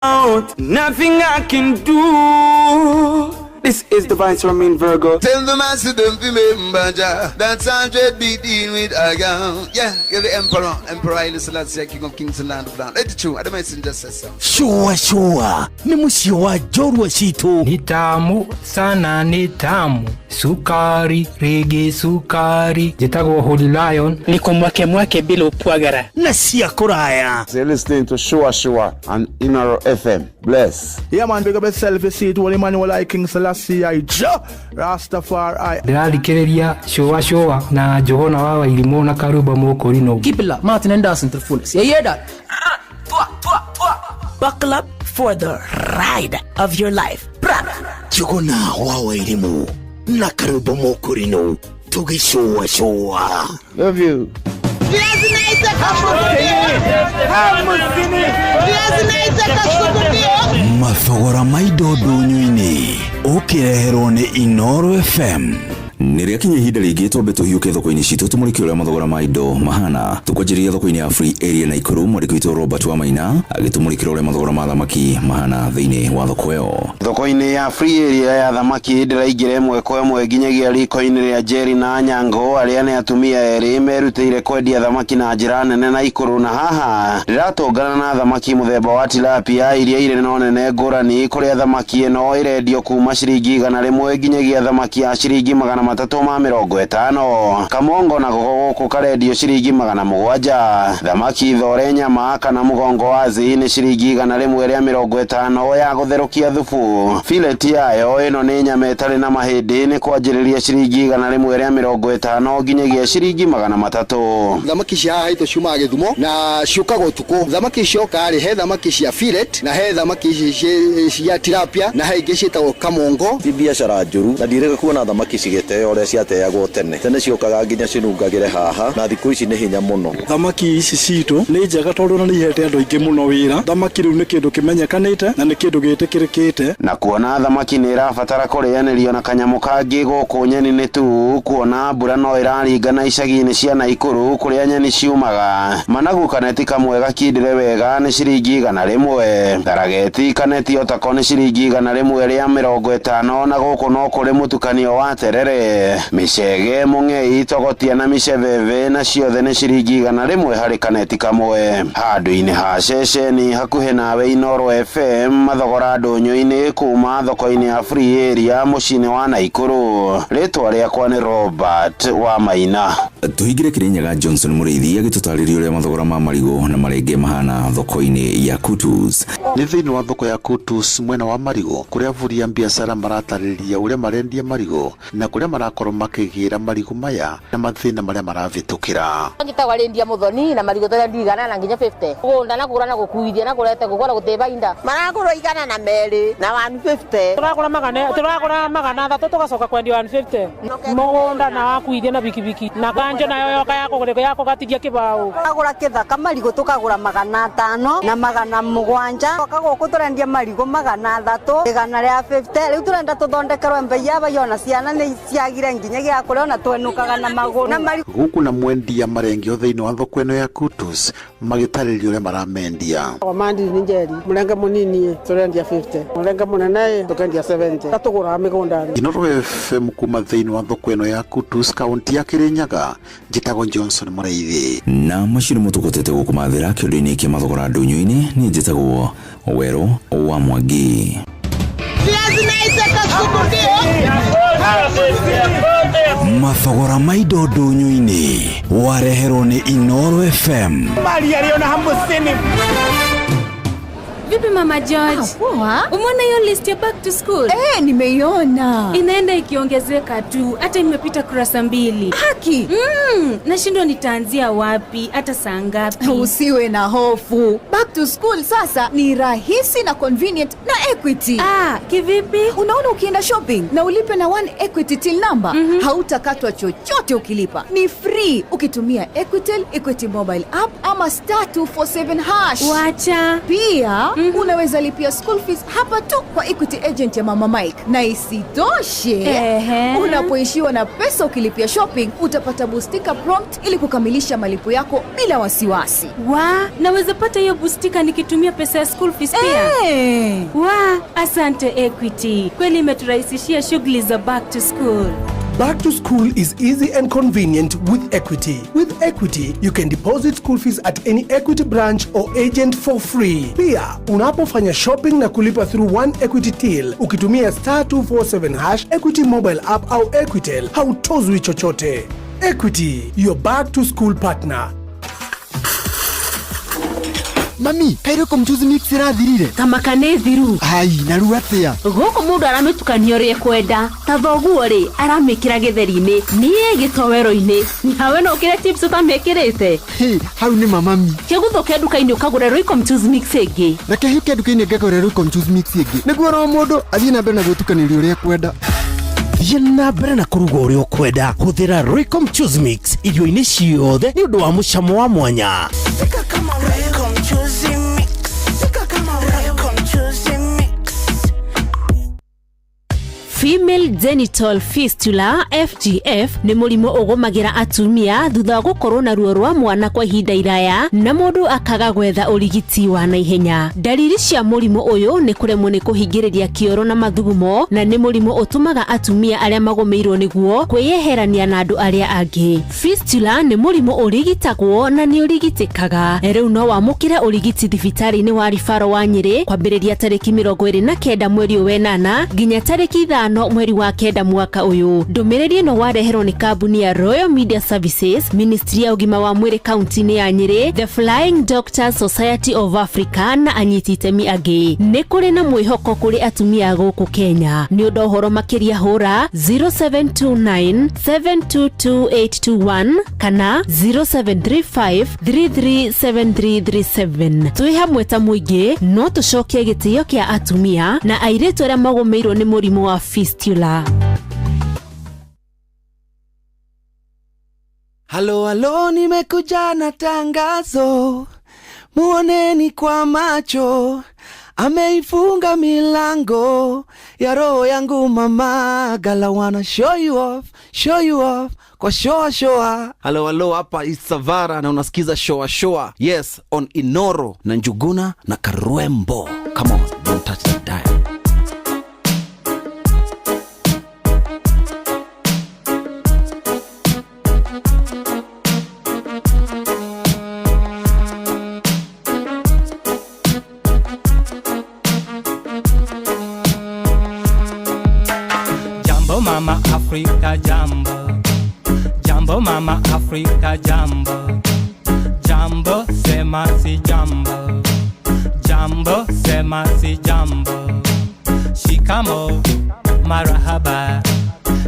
Nothing I can do. This is the Vice from Mean Virgo. Tell the master don't remember that's 100 beating with a gun. Yeah, you're the emperor. Emperor Haile Selassie, king of kings and land of land. Let the truth, the messenger says so. Shua ni musio wa jorwa shitu. Ni tamu sana, ni tamu. Sukari, rege sukari. Jitago Holy Lion. Niko mwake bila upwagara. Na siya kuraya. You're listening to Shua on Inaro FM. Bless. Yeah man, big up yourself. You see it, Holy Emmanuel I King Selassie I Rastafari. Dirali kereria Shua na Johona wawa ilimona karuba moko rino. Keep it up, Martin and dancing to the fullest. You hear that? Buckle up for the ride of your life. Johona wawa ilimu na karuba moko rino. Tugi Shua. Love you. Mafogora maidodo nyuini ukirehero ni Inoro FM. Niriakinya ihinda ringi twambe tuhiuke thoko-ini citu tumurike uria mathogora ma indo mahana tukwanjiria thoko-ini ya Free Area na Ikuru mwandiki Robert wa Maina agitumurikira uria mathogora ma thamaki mahana thiini wa thoko iyo. Thoko-ini ya Free Area ya thamaki ndiraingire imwe kwa imwe nginyagia riko-ini ria Jerry na Nyango aria ni atumia eri merutire kwendia thamaki na njira nene na Ikuru, na haha ndiratongana na thamaki muthemba wa tilapia iria ire no nene ngurani kuria thamaki ino irendio kuma ciringi 100 nginyagia thamaki ya ciringi 350. Kamongo na gogo karedio ciringi 700. Thamaki thore nyama kana mugongo wazi ni ciringi 150 ya gutherukia thubu. Fillet yayo ino ni nyama etari na mahindi ni kwanjiriria ciringi 150 nginyagia ciringi 300. Thamaki cia haito ciuma Githumo na ciukaga utuku. Thamaki cioka he thamaki cia fillet na he thamaki cia tilapia na he ingi cietagwo kamongo. Ti biashara njuru na ndireka kuona thamaki cigete oria ciateagwo tene ciokaga nginya cinungagire haha na thiku ici ni hinya muno. Thamaki ici citu ni njega tondu na ihete andu aingi muno wira. Thamaki riu ni kindu kimenyekanite na ni kindu gitikirikite, na kuona thamaki ni irabatara kurianirio na kanyamu kangi guku nyeni ni tu kuona mbura no iraringana icagi-ini cia Naikuru kuria nyeni ciumaga. Managu kaneti kamwe gakindire wega ni ciringi 100. Darageti kaneti otako ni ciringi 100 ria 50, na guku no kuri mutukanio wa terere. Micege mungei togotia na miceveve na ciothe ni ciringi 100 hari kaneti kamwe. Handu-ini ha ceceni hakuhe nawe Inoro FM mathogora ndunyu-ini kuma thoko-ini ya Free Area mucini wa Naikuru. Ritwa riakwa ni Robert wa Maina. Tuhigire Kirinyaga Johnson Muriithi agitutariria uria mathogora ma marigo na marenge mahana thoko-ini ya Kutus. Ni thiini wa thoko ya Kutus mwena wa marigo kuria vuria biashara maratariria uria marendia marigo na kuria marakorwo makigira marigo maya na mathina maria maravitukira. Ngitagwa rendia muthoni na marigo tara ndigana na nginya 50. Gunda na kugura na gukuithia na kurete gukora guteba inda. Maragura igana na meri na 150. Turagura magana 3 tugacoka kwendia 150. Mugunda na wakuithia na bikibiki na kanjo na yoka yako gureko yako gatigia kibao. Agura kithaka marigo tukagura magana 5 na magana 7. Kagoku turendia marigo magana 3 igana ria 50. Riu turenda tuthondekerwe mbei ya bayona ciana ni ciagire nginya gia kuria na twenukaga na maguru na marigo. Guku na mwendia marenge thiini wa thoko ino ya Kutus magitariria uria maramendia. Wamandi ni njeri murenga munini turendia 50, murenga munene tukendia 70. Tatugura migunda. Inoro FM kuma thiini wa thoko ino ya Kutus kaunti ya Kirinyaga njitagwo Johnson Muriithi. Na mashiri mutukotete gukumathira kiundo-ini kia mathogora ndunyu-ini ni njitagwo Wero wa Mwangi. Mafogora maido ndunyu-ini warehero ni Inoro FM. Mali aliona hamsini. Vipi Mama George? Poa. Umeona hiyo list ya back to school? Nimeiona. Inaenda ikiongezeka tu, hata imepita kurasa 2. Haki. Nashindwa nitaanzia wapi, hata saa ngapi. Usiwe na hofu. Back to school sasa ni rahisi na convenient na Equity. Kivipi? Unaona ukienda shopping na ulipe na 1 Equity till number, hautakatwa chochote ukilipa. Ni free ukitumia Equity Mobile app ama *247#. Wacha. Pia unaweza lipia school fees hapa tu kwa Equity Agent ya Mama Mike. Na isitoshe, unapoishiwa na pesa ukilipia shopping, utapata boostika prompt ili kukamilisha malipo yako bila wasiwasi. Naweza pata hiyo boostika nikitumia pesa ya school fees pia? Asante Equity. Kweli imeturahisishia shughuli za back to school. Back to school is easy and convenient with Equity. With Equity, you can deposit school fees at any Equity branch or agent for free. Pia, unapofanya shopping na kulipa through one Equity till, ukitumia *247# Equity mobile app au Equitel, hautozwi chochote. Equity, your back to school partner. Mami, kairo komchuzi mix irathirire. Kamakane thiru. Ai, naru atia. Goko mundu aramitukania uri kwenda. Tathoguo ri aramikira githeri-ini. Nie gitowero-ini. Nawe no kire tips utamekirite. Hau ni mami. Keguthoke nduka-ini ukagura Royco mchuzi mix igi. Reke hike nduka-ini ngagura Royco mchuzi mix igi. Niguo ro mundu athie na mbere na gutukaniria uri kwenda. Thiena mbere na kuruga uri ukwenda. Huthira Royco mchuzi mix irio-ini ciothe ni undu wa mucamo wa mwanya. Female genital fistula FGF ni mulimo ugumagira atumia thutha gukorwo na ruo rwa mwana kwa ihinda iraya na mundu akaga gwetha urigiti wa naihenya. Dalili cia mulimo uyu ni kuremwo ni kuhingiriria kioro na mathugumo, na ni mulimo utumaga atumia aria magomeirwo niguo kwiyeherania na andu aria angi. Fistula ni mulimo urigitagwo na ni urigitikaga. Riu no wamukire urigiti thibitari-ini wa Rifaro wa Nyeri kwambiriria tariki 29 mweri wa 8 nginya tariki 5 mweri wa 9 mwaka uyu. Ndumiriri no wareherwo ni kambuni ya Royal Media Services, Ministry ya ugima wa mwiri kaunti-ini ya Nyeri, The Flying Doctors Society of Africa na anyiti itemi angi. Ni kuri na mwihoko kuri atumia guku Kenya. Ni undu horo makiria hura 0729 722821 kana 0735 337337. Tui hamwe ta muingi no tucokie gitio kia atumia na airetu aria magomeirwo ni murimu wa fistula. Halo, nimekuja na tangazo, muoneni kwa macho, ameifunga milango ya roho yangu mama. Gala wanna show you off kwa showa. Halo, hapa Isavara na unasikiza showa. Yes, on Inoro na Njuguna na Karwembo. Come on, don't touch the dial. Mama Africa jambo, jambo mama Africa jambo, jambo sema si jambo, jambo sema si jambo. Shikamo marahaba,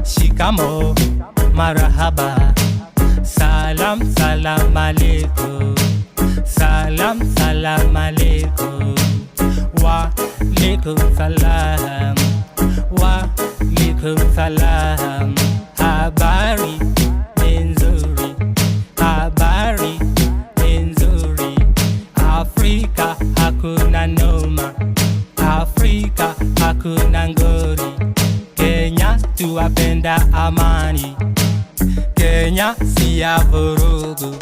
shikamo marahaba. Salam aleikum, salam aleikum. Wa alaikum salam, wa salam. Habari nzuri, habari nzuri. Afrika hakuna noma, Afrika hakuna ngori. Kenya tuwapenda amani, Kenya si ya vurugu.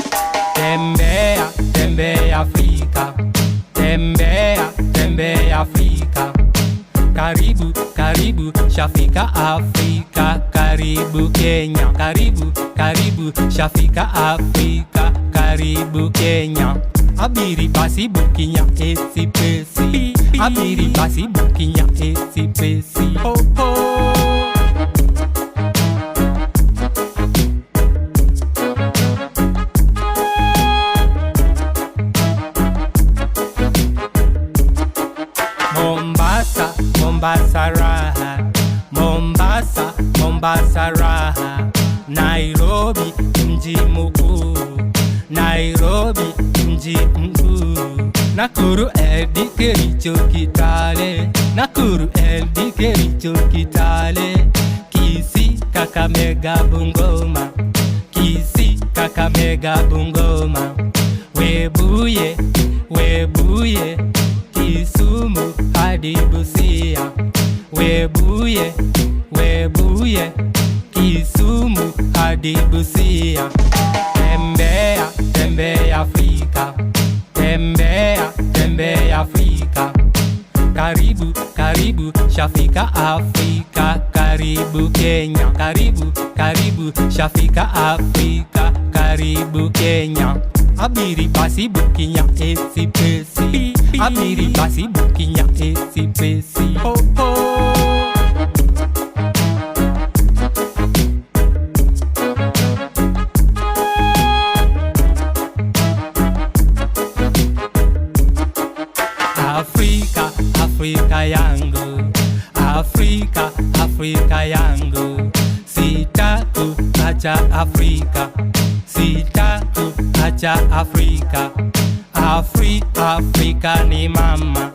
Tembea Afrika, tembea Afrika. Karibu shafika Afrika, karibu Kenya. Karibu shafika Afrika, karibu Kenya. Abiri basi bukinya esi pesi, abiri basi bukinya esi pesi. Mombasa raha, Mombasa raha. Nairobi mji mkuu, Nairobi mji mkuu. Nakuru Eldi Kericho Kitale, Nakuru Eldi Kericho Kitale. Kisii Kakamega Bungoma, Kisii Kakamega Bungoma. Webuye Kisumu Kisumu hadi Busia, Webuye, Webuye, Kisumu hadi Busia. Tembea, tembea Afrika, tembea, tembea Afrika. Karibu, karibu, shafika Afrika. Karibu Kenya, karibu, karibu, shafika Afrika. Karibu Kenya. Abiri basi bukinya esi pesi, abiri basi bukinya esi pesi. Oh oh. Afrika, Afrika yangu, Afrika, Afrika yangu, sitakuacha Afrika, sitakuacha Afrika. Afrika ni mama,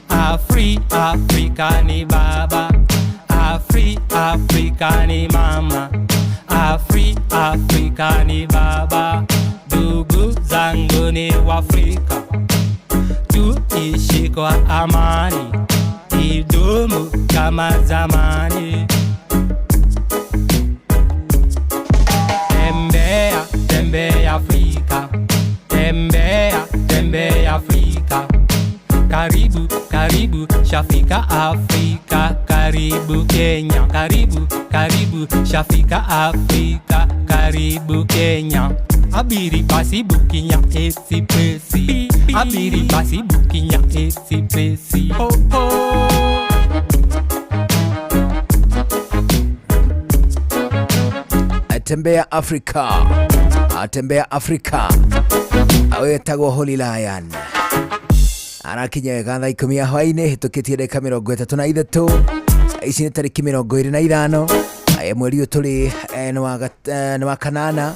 Afrika ni baba, Afrika ni mama, Afrika ni baba. Ndugu zangu ni Waafrika, tuishi kwa amani, idumu kama zamani. Tembea, tembea Afrika, tembea, tembea Afrika. Karibu, karibu, shafika Afrika. Karibu Kenya, karibu, karibu, shafika Afrika. Karibu Kenya. Abiri basi bukinya esi pesi, abiri basi bukinya esi pesi. Oh oh. Tembea Afrika, tembea Afrika. Awetagwo Holy Lion arakinya wega thaa 10 ya hwaini hitukitie dakika 33. Ici ni tariki 25 mweri uyu turi ni wa kanana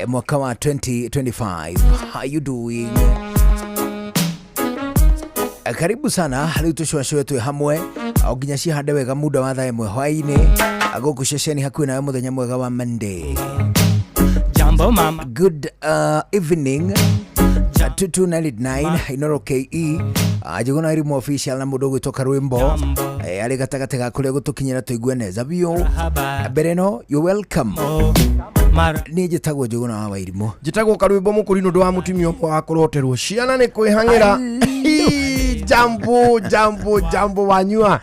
mwaka wa 2025. How you doing? Karibu sana hali tushwashwe tu hamwe au ginya ci hande wega muda wa thaa 1 hwaini agoku shesheni hakuhi nawe muthenya mwega wa Monday. Jambo mama. Good evening. 2299 Inoro KE ajigona iri mu official na mudo gwitoka Rwimbo ari gatagate ga kuria gutukinyira tuigwe neza bio bereno you welcome. Ni jitagwo jigona wa Wairimu jitagwo Karwimbo mukurino ndo wa mutimio wa kuroterwo ciana ni kwihangira jambo wanyua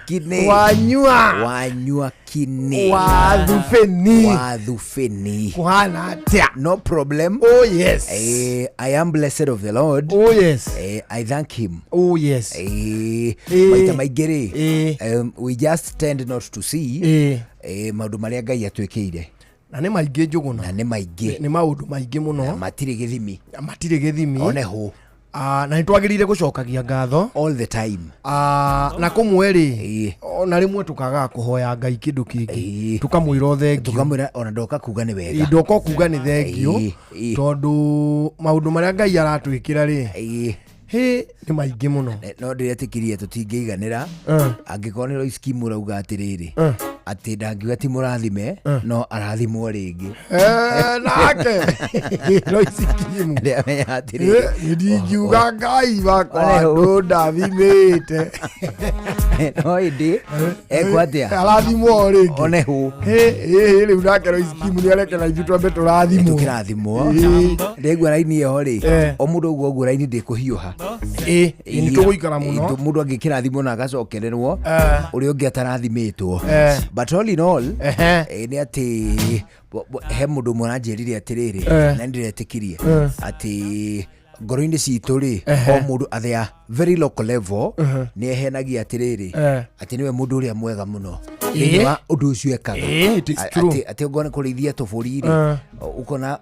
kine wanyua kine wadhufeni kuhana atia. No problem. Oh yes. I am blessed of the Lord. Oh yes. I thank him. Oh yes. We just tend not to see maundu maria Ngai atwikire na ne maige njuguna na ne maige ni maundu maige muno matire githimi oneho na nitwagirire gucokagia ngatho all the time na kumweri ona rimwe tukaga kuhoya Ngai kindu kingi tukamwira thengio tukamwira ona ndoka kuga ni wega ndoka kuga ni thengio tondu maundu maria Ngai aratwikira ri ni maige muno no ndiretikirie tutingeiganira angikonero iskimu rauga atiriri ati ndangiuga ti murathime no arathimwo ringi nake no iskimu ndamenya atiriri ndingiuga Ngai bakwa ndathimite no indi ekwatia arathimwo ringi onehu riu nake no iskimu ni arekera ithu mbe turathimwo ndegwa raini yo ri o mundu uguo raini ndikuhiuha ni tuguikara muno mundu angikira thimo na agacokererwo uri ungi atarathimitwo but all in all ni ati he mundu muranjerire atiriri na ndiretikirie ati ngoro-ini citu ri o mundu athia very local level ni ehenagia atiriri ati niwe mundu uria mwega muno wa undu ucio ekaga ati ngone kurithia tuburi-ri ukona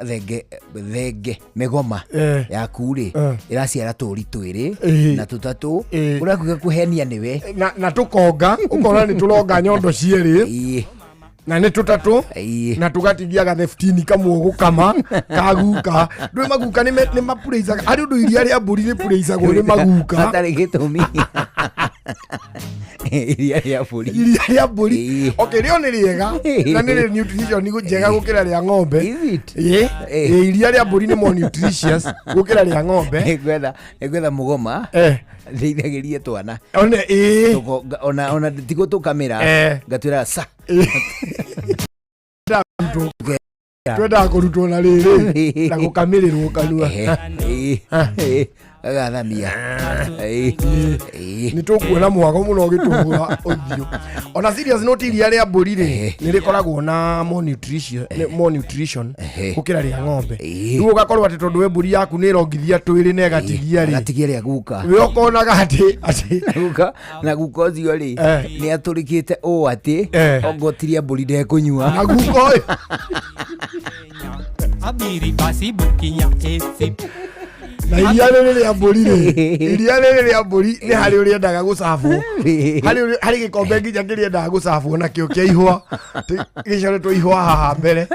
thenge migoma yaku ri iraciara turi twiri na tutatu urakuga kuhenia niwe na tukonga ukona ni turonga nyondo cieri na ni tutatu na tugatigia ga 15 kamwe gukama kaguka ndwe maguka ni mapureizaga ari undu iria ria mburi ni pureizago ni maguka atari gitumi iria rĩa mbũri. Iria rĩa mbũri. Okay, rĩo nĩ rĩega na nĩ nutrition njega gũkĩra rĩa ng'ombe. Iria rĩa mbũri nĩ more nutritious gũkĩra rĩa ng'ombe. Nĩgwetha mũgoma rĩithagĩrie twana. Ona tigo tũkamĩra ngatwĩra sa. Twenda kũrutwo na rĩrĩ na gũkamĩrĩrwo kanua. Agathamia. Nĩ tũkuona mwago mũno gĩtũngũra ũthiũ. Ona serious note iria rĩa mbũri rĩ nĩ rĩkoragwo na more nutrition gũkĩra rĩa ng'ombe. Rĩu ũgakorwo atĩ tondũ we mbũri yaku nĩ ĩrongithia twĩrĩ na ĩgatigia rĩa guka. We ũkonaga atĩ na guka ũcio rĩ nĩ atũrĩkĩte ũũ atĩ ongotiria mbũri ndekũnyua. Na guka ũyũ na iria rĩrĩ rĩa mbũri nĩ harĩ ũrĩendaga gũcabwo, harĩ gĩkombe nginya kĩrĩendaga gũcabwo nakĩo kĩa ihũa gĩcoretwo ihũa haha mbere.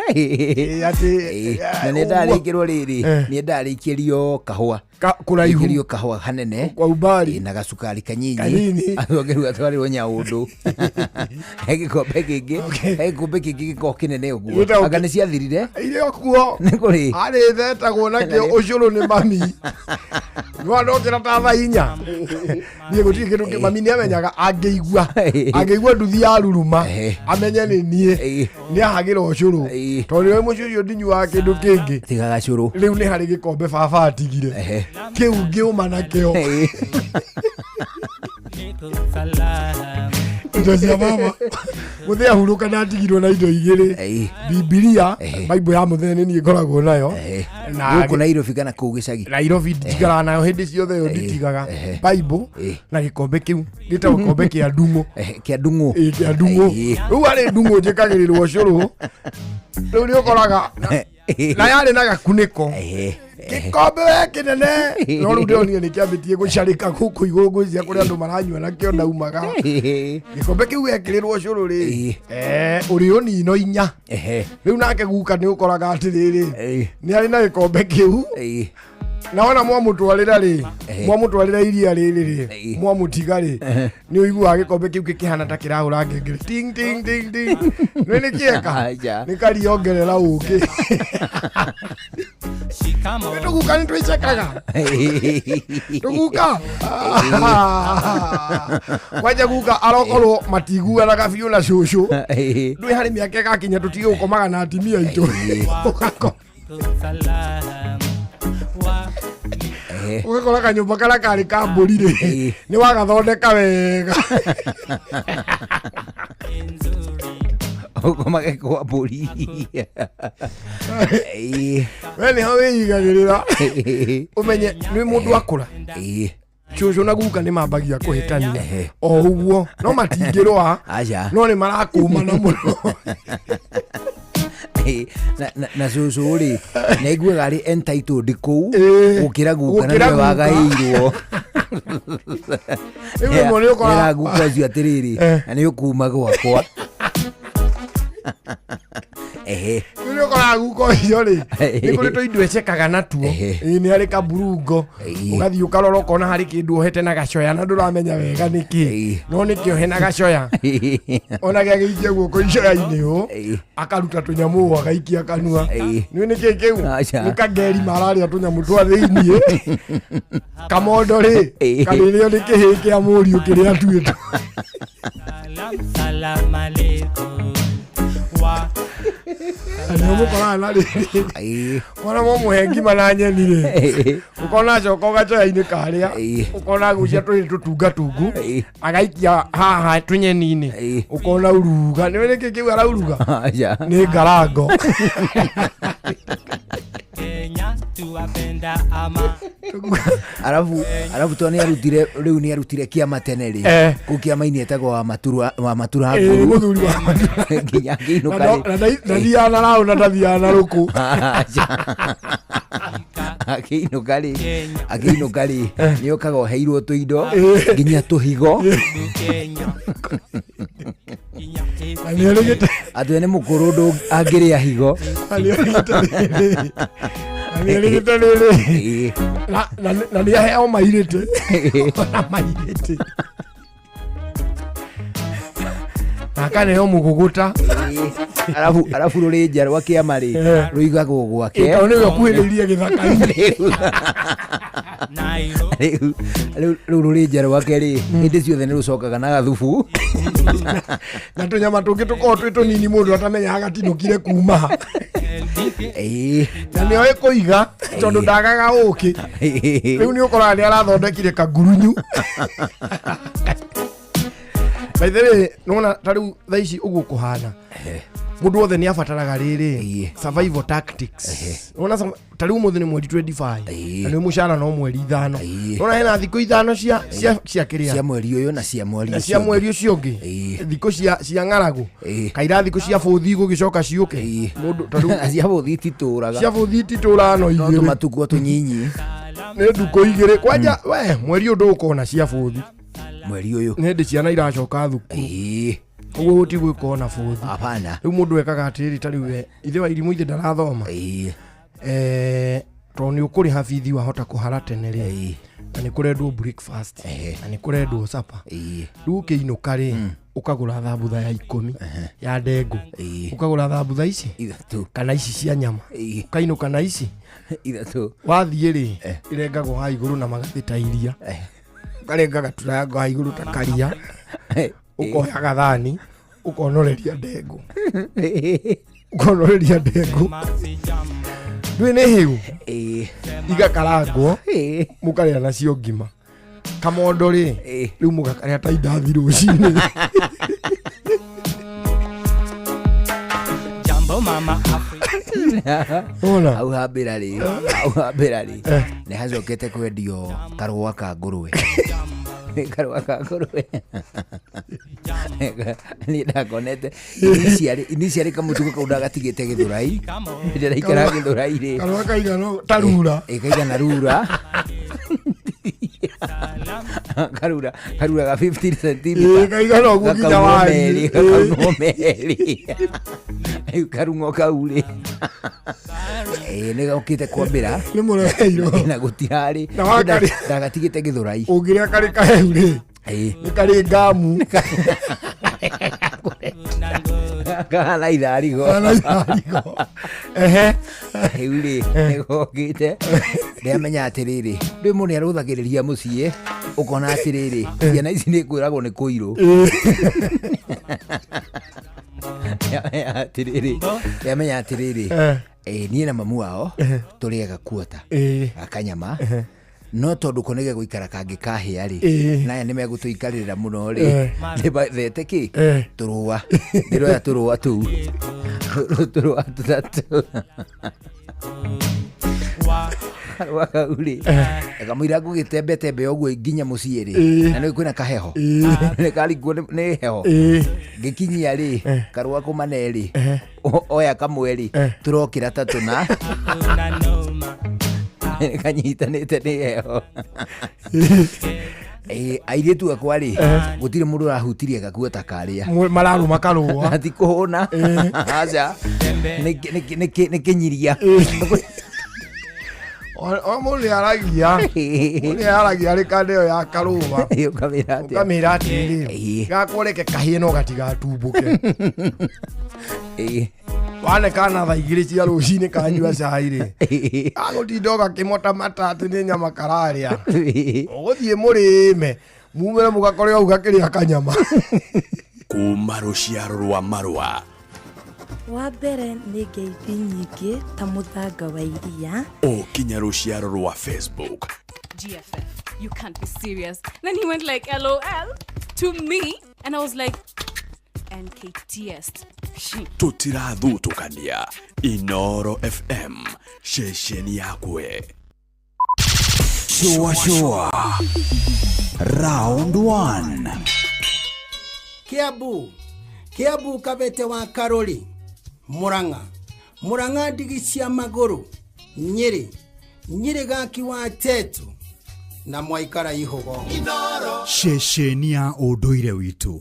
Na nĩ ndarĩkĩrwo rĩrĩ nĩ ndarĩkĩrio kahũa kũraihu kahũa hanene kwa umbari na gacukari kanyinyi athongeru atwarĩrwo Nyaũndũ. Gĩkombe kĩngĩ gĩkorwo kĩnene ũguo anga nĩ ciathirire irio kuo harĩ thetagwo nakĩo ũcũrũ nĩ mami. Ndokĩra ta thaa 4 niĩ gũtirĩ kĩndũ mami nĩ amenyaga angĩigua nduthi ya ruruma amenye nĩ niĩ nĩ ahagĩra ũcũrũ tondũ we mũciĩ ũcio ndinyuaga kĩndũ kĩngĩ tiga gacũrũ. Rĩu nĩ harĩ gĩkombe baba atigire kĩu ngĩũma nakĩo. Indo cia baba mũthee ahurũka na atigirwo na indo igĩrĩ. Bibilia Bible ya mũthee nĩ niĩ ngoragwo nayo gũkũ Nairobi kana kũu gĩcagi. Nairobi ndigaraga nayo hĩndĩ ciothe yo nditigaga Bible na gĩkombe kĩu gĩtagwo gĩkombe kĩa ndung'ũ. Kĩa ndung'ũ. Kĩa ndung'ũ. Rĩu harĩ ndung'ũ njĩkagĩrĩrwo ũcũrũ. Rĩu nĩ ũkoraga na yarĩ na gakunĩko gĩkombe kĩnene no rĩu ndĩronire nĩ kĩambĩtie gũcarĩka gũkũ igũrũ ngwĩciria kũrĩa andũ maranyua nakĩo ndaumaga. Gĩkombe kĩu gĩekĩrĩrwo ũcũrũ rĩ ũrĩ ũnino 4. Rĩu nake guka nĩ ũkoraga atĩrĩrĩ nĩ arĩ na gĩkombe kĩu na wona mwamũtwarĩra iria rĩrĩ rĩ mwamũtiga rĩ nĩ ũiguaga gĩkombe kĩu gĩkĩhana ta kĩrahũra ngengere ting ting ting ting. Nĩ kĩeka nĩ kariongerera ũkĩ. Tũguka nĩ twĩcekaga tũguka kwanja guka arokorwo matiguanaga biũ na cũcũ. Ndũĩ harĩ mĩaka ĩgakinya tũtige gũkomaga na atimia aitũ ũgakora kanyũmba karĩa karĩ ka mbũri rĩ nĩ wagathondeka wega. Ũkomage kwa mbũri we nĩho wĩigagĩrĩra ũmenye nĩ mũndũ akũra. Cũcũ na guka nĩ mambagia kũhĩtania o ũguo no matingĩrũa no nĩ marakũmana mũno. Na cũcũ rĩ nĩ aiguaga arĩ entitled kũu gũkĩra guka na nĩwe wagaĩirwo. Ĩra guka ũcio atĩrĩrĩ na nĩ ũkuma gwakwa. Nĩ ũkoraga guka ũcio rĩ nĩ kũrĩ tũindo ecekaga natuo nĩ harĩ kaburungo ũgathiĩ ũkarora ũkona harĩ kĩndũ ohete na gacoya na ndũramenya wega nĩkĩ no nĩkĩ ohe na gacoya. Ona gĩagĩikia guoko icoya-inĩ ũũ akaruta tũnyamũ ũũ agaikia kanua. Nĩ nĩkĩ kĩu nĩ kangeri mararĩa tũnyamũ twa thĩiniĩ. Kamondo rĩ karĩrĩo nĩ kĩhĩĩ kĩa mũriũ kĩrĩa atuĩtwo. Nĩ mũkoraga na rĩrĩ mwana mũmũhe ngima na nyeni rĩ ũkona acoka gacoya-inĩ karĩa ũkona gucia tũrĩ tũtungatungu agaikia haha tũnyeni-inĩ ũkona uruga. Nĩ nĩkĩ kĩu arauruga nĩ ngarango. Arabu to nĩ arutire rĩu nĩ arutire kĩama tene rĩ kũu kĩama-inĩ etagwo wa matura mũthuri wa matura nginya akĩinũka na thiaga na raũ na ndathiaga na rũkũ. akĩinũka rĩ nĩ okaga oheirwo tũindo nginya tũhigo atwe nĩ mũkũrũ ndũ angĩrĩa higo. Na nĩ aheo mairĩte akane yo muguguta arabu rurinja rwa kiamari ruigagwo gwake ito niyo kuhiriria githaka-ini riu rurinja rwake ri hindi ciothe ni rucokaga na gathubu na tunyama tungi tukorwo twi tunini mundu atamenyaga gatinukire kuma na nio ikuiga tondu ndagaga uki riu ni ukoraga ni arathondekire kagurunyu by the way nona tariu thaa ici uguo kuhana mundu wothe ni abataraga riri survival tactics nona tariu muthi ni mweri 25 na ni mushara no mweri 5 nona hena thikũ 5 cia kiria cia mweri uyu na cia mweri ucio ungi thikũ cia ng'aragu kaira thikũ cia bũthi gugicoka ciuke mundu tariu cia bũthi titũraga no igĩrĩ matuko tunyinyi ni ndukũ igĩrĩ kwanja we mweri undu ukona cia bũthi mweri uyu ni ndi ciana iracoka thukuru uguo gutigwika ona bũthi hapana riu mundu ekaga atiri tari we ithe wa irimu ithe ndarathoma to ni ukuri hafithi wahota kuhara tene ri na ni kurendwo breakfast na ni kurendwo supper riu ukiinuka ri ukagura thambutha ya 10 ya ndengu ukagura thambutha ici kana ici cia nyama ukainuka na ici ithatu wathie ri irengagwo ha iguru na magathita iria karenga gaturango ha iguru ta karia ukoya gathani ukonoreria ndengu ndui ni hiu igakarangwo mukarĩa nacio ngima kamondo ri riu mugakarĩa ta indathi rũcinĩ ona au hambira ri ni hacokete kwendio karũa ka ngũrũwe ni ndakonete iniciari kamutuko kau ndagatigite githurai ndiraikara githurai ri karũa kaigano tarura kaigana rura karura ga 15 cm kaigana uguo nginya wari karungo kauri ni gokite kwambira ni mureiro na gutirari ndagatigite githurai ungiria kari kaheu ri ni kari ngamu kana idarigo ri ni gokite ndamenya atiriri ndi mundu aruthagiriria mucie ukona atiriri ciana ici ni kwiragwo ni kuiru yamenya atiriri niĩ na mamu wao tũrĩaga kuota akanyama no tondu konege guikara kangi kahia ri naya ni megutũikarĩrĩra mũno ri thete ki turua ndiroya turua tu turua tutatu wakauri akamwira ngũgĩtembe ũguo nginya mũciĩ ri na nĩ kwĩna kaheho nĩ karingwo nĩ heho ngĩkinyia ri karũa kũmane ri oya kamwe ri tũrokĩra tatũ na kanyitanĩte nĩ heho airĩtu akwa ri gũtirĩ mũndũ ũrahutirie gakuota karĩa mararuma karũa atikũhũna aca nĩ kĩnyiria o mundu aragia rikandeo ya karuma ukamira atiri gakoreke kahie no gatigatumbuke wanekana thaa igĩrĩ cia rũcinĩ kanyua cai rĩ agũtinda gakĩmota mata atĩ nĩ nyama kararĩa ũgũthiĩ mũrĩme mumĩre mũgakore hau gakĩrĩa kanyama kuma rũciaro rwa marũa wa mbere nĩ ngeithi nyingĩ ta mũthanga wa iria kinya rũciaro rwa Facebook. GFF, you can't be serious. Then he went like LOL to me and I was like NKTS. Tutirathutukania Inoro FM shesheni yakwe. Shua Round 1. Kiabu kabete wa Karoli Murang'a ndigi cia maguru Nyeri gaki wa Tetu na Mwaikara ihogo shesheni ya ũndũire witũ.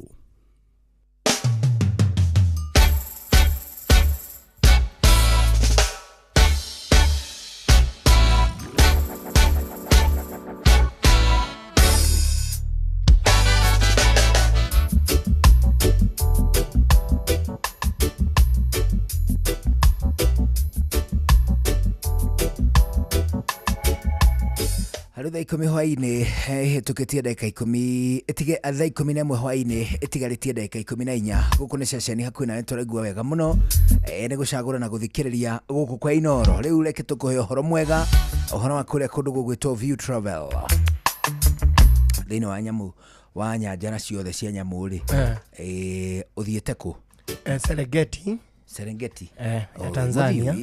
Thaa 10 hwaini tukitie dakika 10 etige thaa 11 hwaini etigaritie dakika 14 guku ni ceceni hakuhi nawe turaigua wega muno ni gucagura na guthikiriria guku kwa Inoro. Riu reke tukuhe uhoro mwega, uhoro wa kuria kundu gugwitwo View Travel thini wa nyamu wa nyanja na ciothe cia nyamu ri uthiete ku Serengeti ya Tanzania.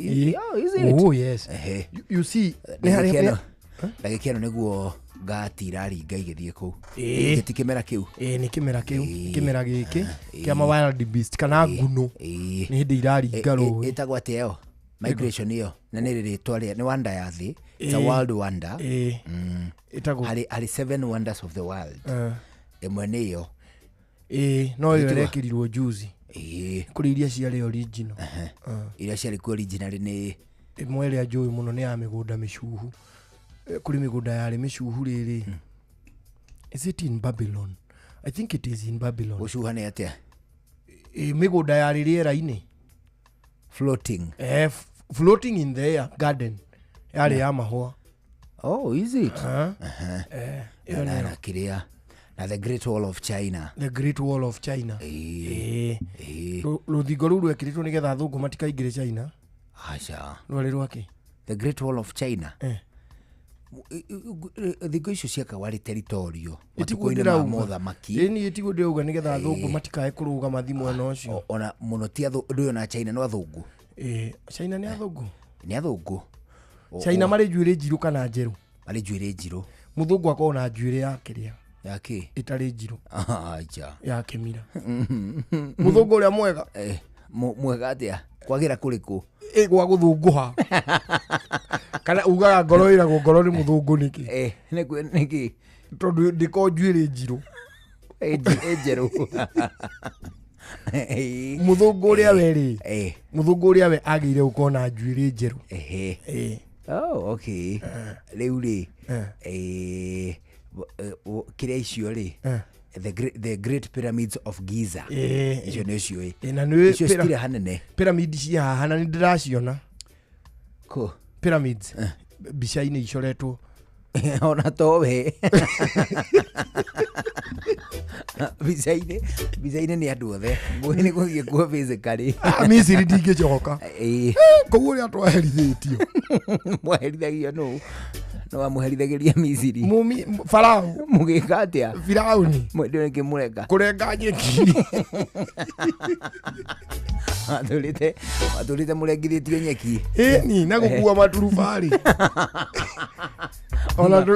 Oh yes. You see ndagikeno niguo ngatira ringa igithie ku giti kimera kiu ni kimera giki kia ma wild beast kana ngunu ni hindi iraringa ru itagwa teo migration iyo na ni ritwa ria ni wonder ya thi. It's a world wonder. Itagwa hari 7 wonders of the world. Imwe ni iyo no irekirirwo juzi kuri iria ciari original. Iria ciari ku original ni imwe ria njui muno ni ya migunda micuhu kuri migunda yari micuhu riri. Is it in Babylon? I think it is in Babylon. Ucuha ni atia migunda yari riera-ini floating in the air garden yari ya mahua. Oh, is it? Na kiria na the Great Wall of China. Ruthingo ruru ekiritwo nigetha athungu matikaingire China. Acha rwari rwake the Great Wall of China. Thigo icio ciakagwo arĩ territorio matuko-inĩ ma mothamaki. Ni itigo ndeuga nigetha athungu matikae kuruga mathimu eno ucio. Ona muno ti athungu na China no athungu. China ni athungu. Ni athungu. China mari njuire njiru kana njeru. Mari njuire njiru. Muthungu akona njuire ya kiria yake itari njiru. Acha ya kimira. Muthungu uria mwega mwega atia kwagira kuriku gwa guthunguha kana ugaga ngoro iragwo ngoro ni muthungu niki niki tondu ndiko njuire njiru njeru muthungu uria weri muthungu uria we agire ukona njuire njeru. Oh, okay. Riu ri kiria icio ri the great pyramids of Giza icio nĩ cioi na nĩ icio stile hanene pyramids cia hana ni ndiraciona ko pyramids bica-inĩ icoretwo ona towe bica-inĩ nĩ andũ othe nĩ gũthiĩ kuo physically. Misiri ndingĩcoka koguo ũrĩa twaherithĩtio mwaherithagio no amuherithagĩria Misiri Farao mugĩka atĩa Firauni mwendeo ngĩmũrenga kũrenga nyeki atũrĩte mũrengithĩtio nyeki ni na gũkua maturubarĩ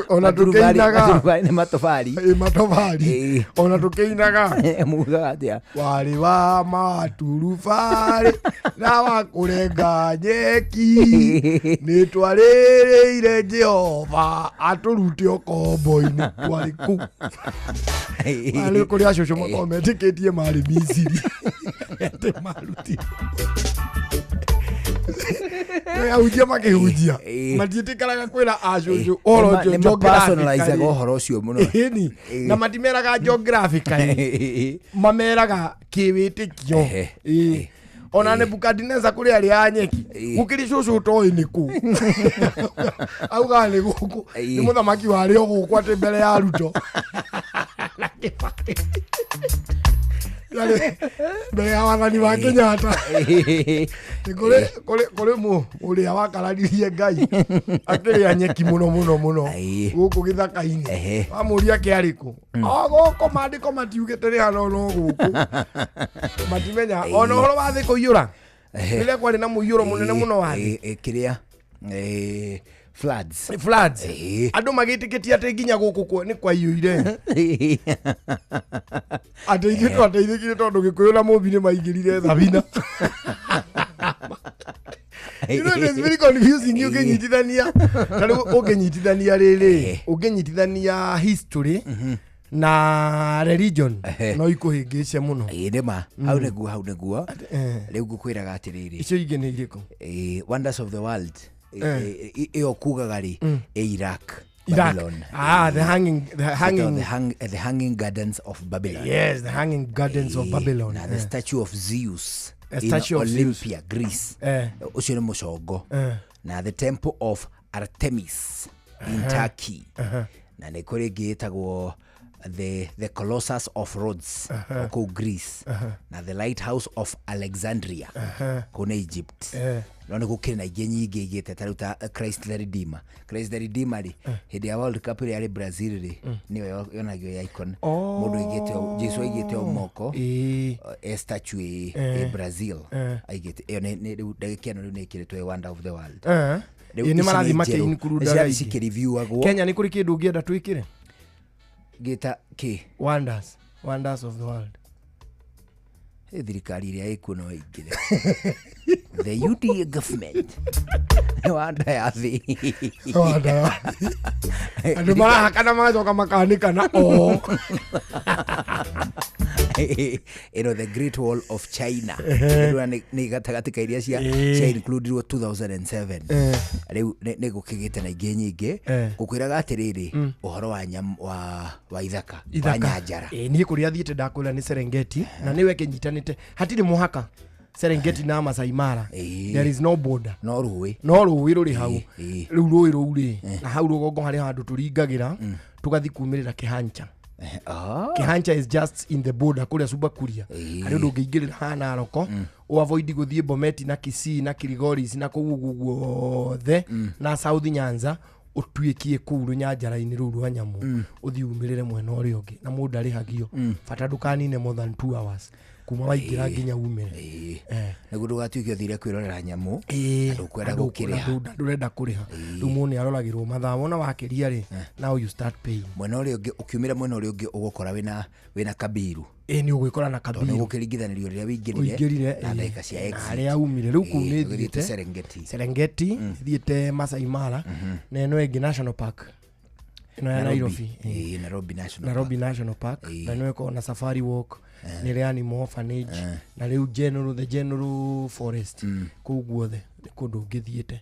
ona tũkĩinaga nĩ matofari ona tũkĩinaga mugaga atĩa warĩ wa maturubarĩ na wa kũrenga nyeki nĩ twarĩrĩire Jehova atũrute ũkombo-inĩ twarĩ kũu arĩ kũrĩa cũcũ makorwo metĩkĩtie marĩ Misiri ete maruti ahunjia makĩhunjia matiĩtĩkaraga kwĩra acũcũ nĩ personalize ũhoro ũcio mũno na matimeraga geographically mameraga kĩwĩtĩkio. Ona Nebukadneza kuri ari anyeki ukiri cũcũ toĩ nĩ kũ auga nĩ gũkũ nĩ mũthamaki warĩ o gũkũ atĩ mbere ya Ruto mbere ya wathani wa Kenyatta kũrĩ ũrĩa wakararirie Ngai akĩrĩa nyeki mũno gũkũ gĩthaka-inĩ wamũria kĩarĩ kũ gũkũ maandĩko matiugĩte rĩ hano no gũkũ matimenya ona ũhoro wa thĩ kũiyũra rĩrĩa kwarĩ na mũiyũro mũnene mũno wa thĩ kĩrĩa floods andũ magĩtĩkĩtie atĩ nginya gũkũ nĩ kwaiyũire atĩ ithuĩ twateithĩkire tondũ Gĩkũyũ na Mũmbi nĩ maingĩrire thabina. You know, it's very confusing. Ũkĩnyitithania rĩrĩ ũkĩnyitithania history na religion no ikũhĩngĩce mũno. Nĩma hau nĩguo rĩu ngũkwĩraga atĩrĩrĩ icio ingĩ nĩ irĩkũ wonders of the world iyo kugaga ri Iraq. Babylon. The hanging gardens of Babylon. Yes, the hanging gardens of Babylon. The statue of Zeus in Olympia, Greece. Ucio nĩ mũcongo. Na the temple of Artemis in Turkey na nä kå rä ngä ätagwo the Colossus of Rhodes kå Greece na the Lighthouse of Alexandria kå nä Egypt no nä gå kä rä na ingä nyingä igä te tarä ta Christ the Redeemer rä hä ndä ya World Cup ä rä yarä Brazil rä nä yo yonagio ya icon må ndå aigä te Jesu aigä te o moko statue Brazil aigä te ä yo rä u ndagä kä ano rä u nä ä kä rä two wonder of the world nä marathi makä include cikä reviewagwo Kenya nä kå rä kä ndå ngä enda twä kä re gita ki wonders of the world thirikari iria ikuo no ingire the UDA government wanda ya thi andå marahakana magacoka makanikana the Great Wall of China nä gatagatä ka iria cia includirwo 2007 rä u nä gå kä gä te na ingä nyingä gå kwä raga atä rä rä å horo wa ithaka wa nyanjara niä kå rä a thiä te ndakwä ra nä Serengeti na nä we kä nyitanä te hatirä må haka Serengeti na Masai Mara there is no border no rå rå rä hau rä u rå rå rä na hau rå gongo harä handå tå ringagä ra tå gathi kumä rä ra Kihancha Kihancha is just in the border kuria Subakuria ari undu ngingirira hana Naroko o avoid guthie Bometi na Kisii na Kilgoris na kuguguothe na South Nyanza utwikie kuru nyanjara-ini ruu rwa nyamu uthii umirire mwena uria ungi na mundu arihagio bata ndukanine more than 2 hours kuma waingira nginya umire naguo ndugatuike uthire kwirorera nyamu ndukwenda gukiriha ndurenda kuriha riu muni aroragirwo mathaa wona wakiria ri now you start paying mwena uria ungi ukiumira mwena uria ungi ugukora wina Kabiru ni ugwikora na Kabiru ni gukiringithanirio riria wingirire na ndagika cia exit aria umire riu ku ni thiite Serengeti thiite Masai Mara na eno engi National Park ino ya Nairobi National Park na no eko na Safari Walk ni ria Animal Orphanage na riu the general forest kuguothe kundu ngithiete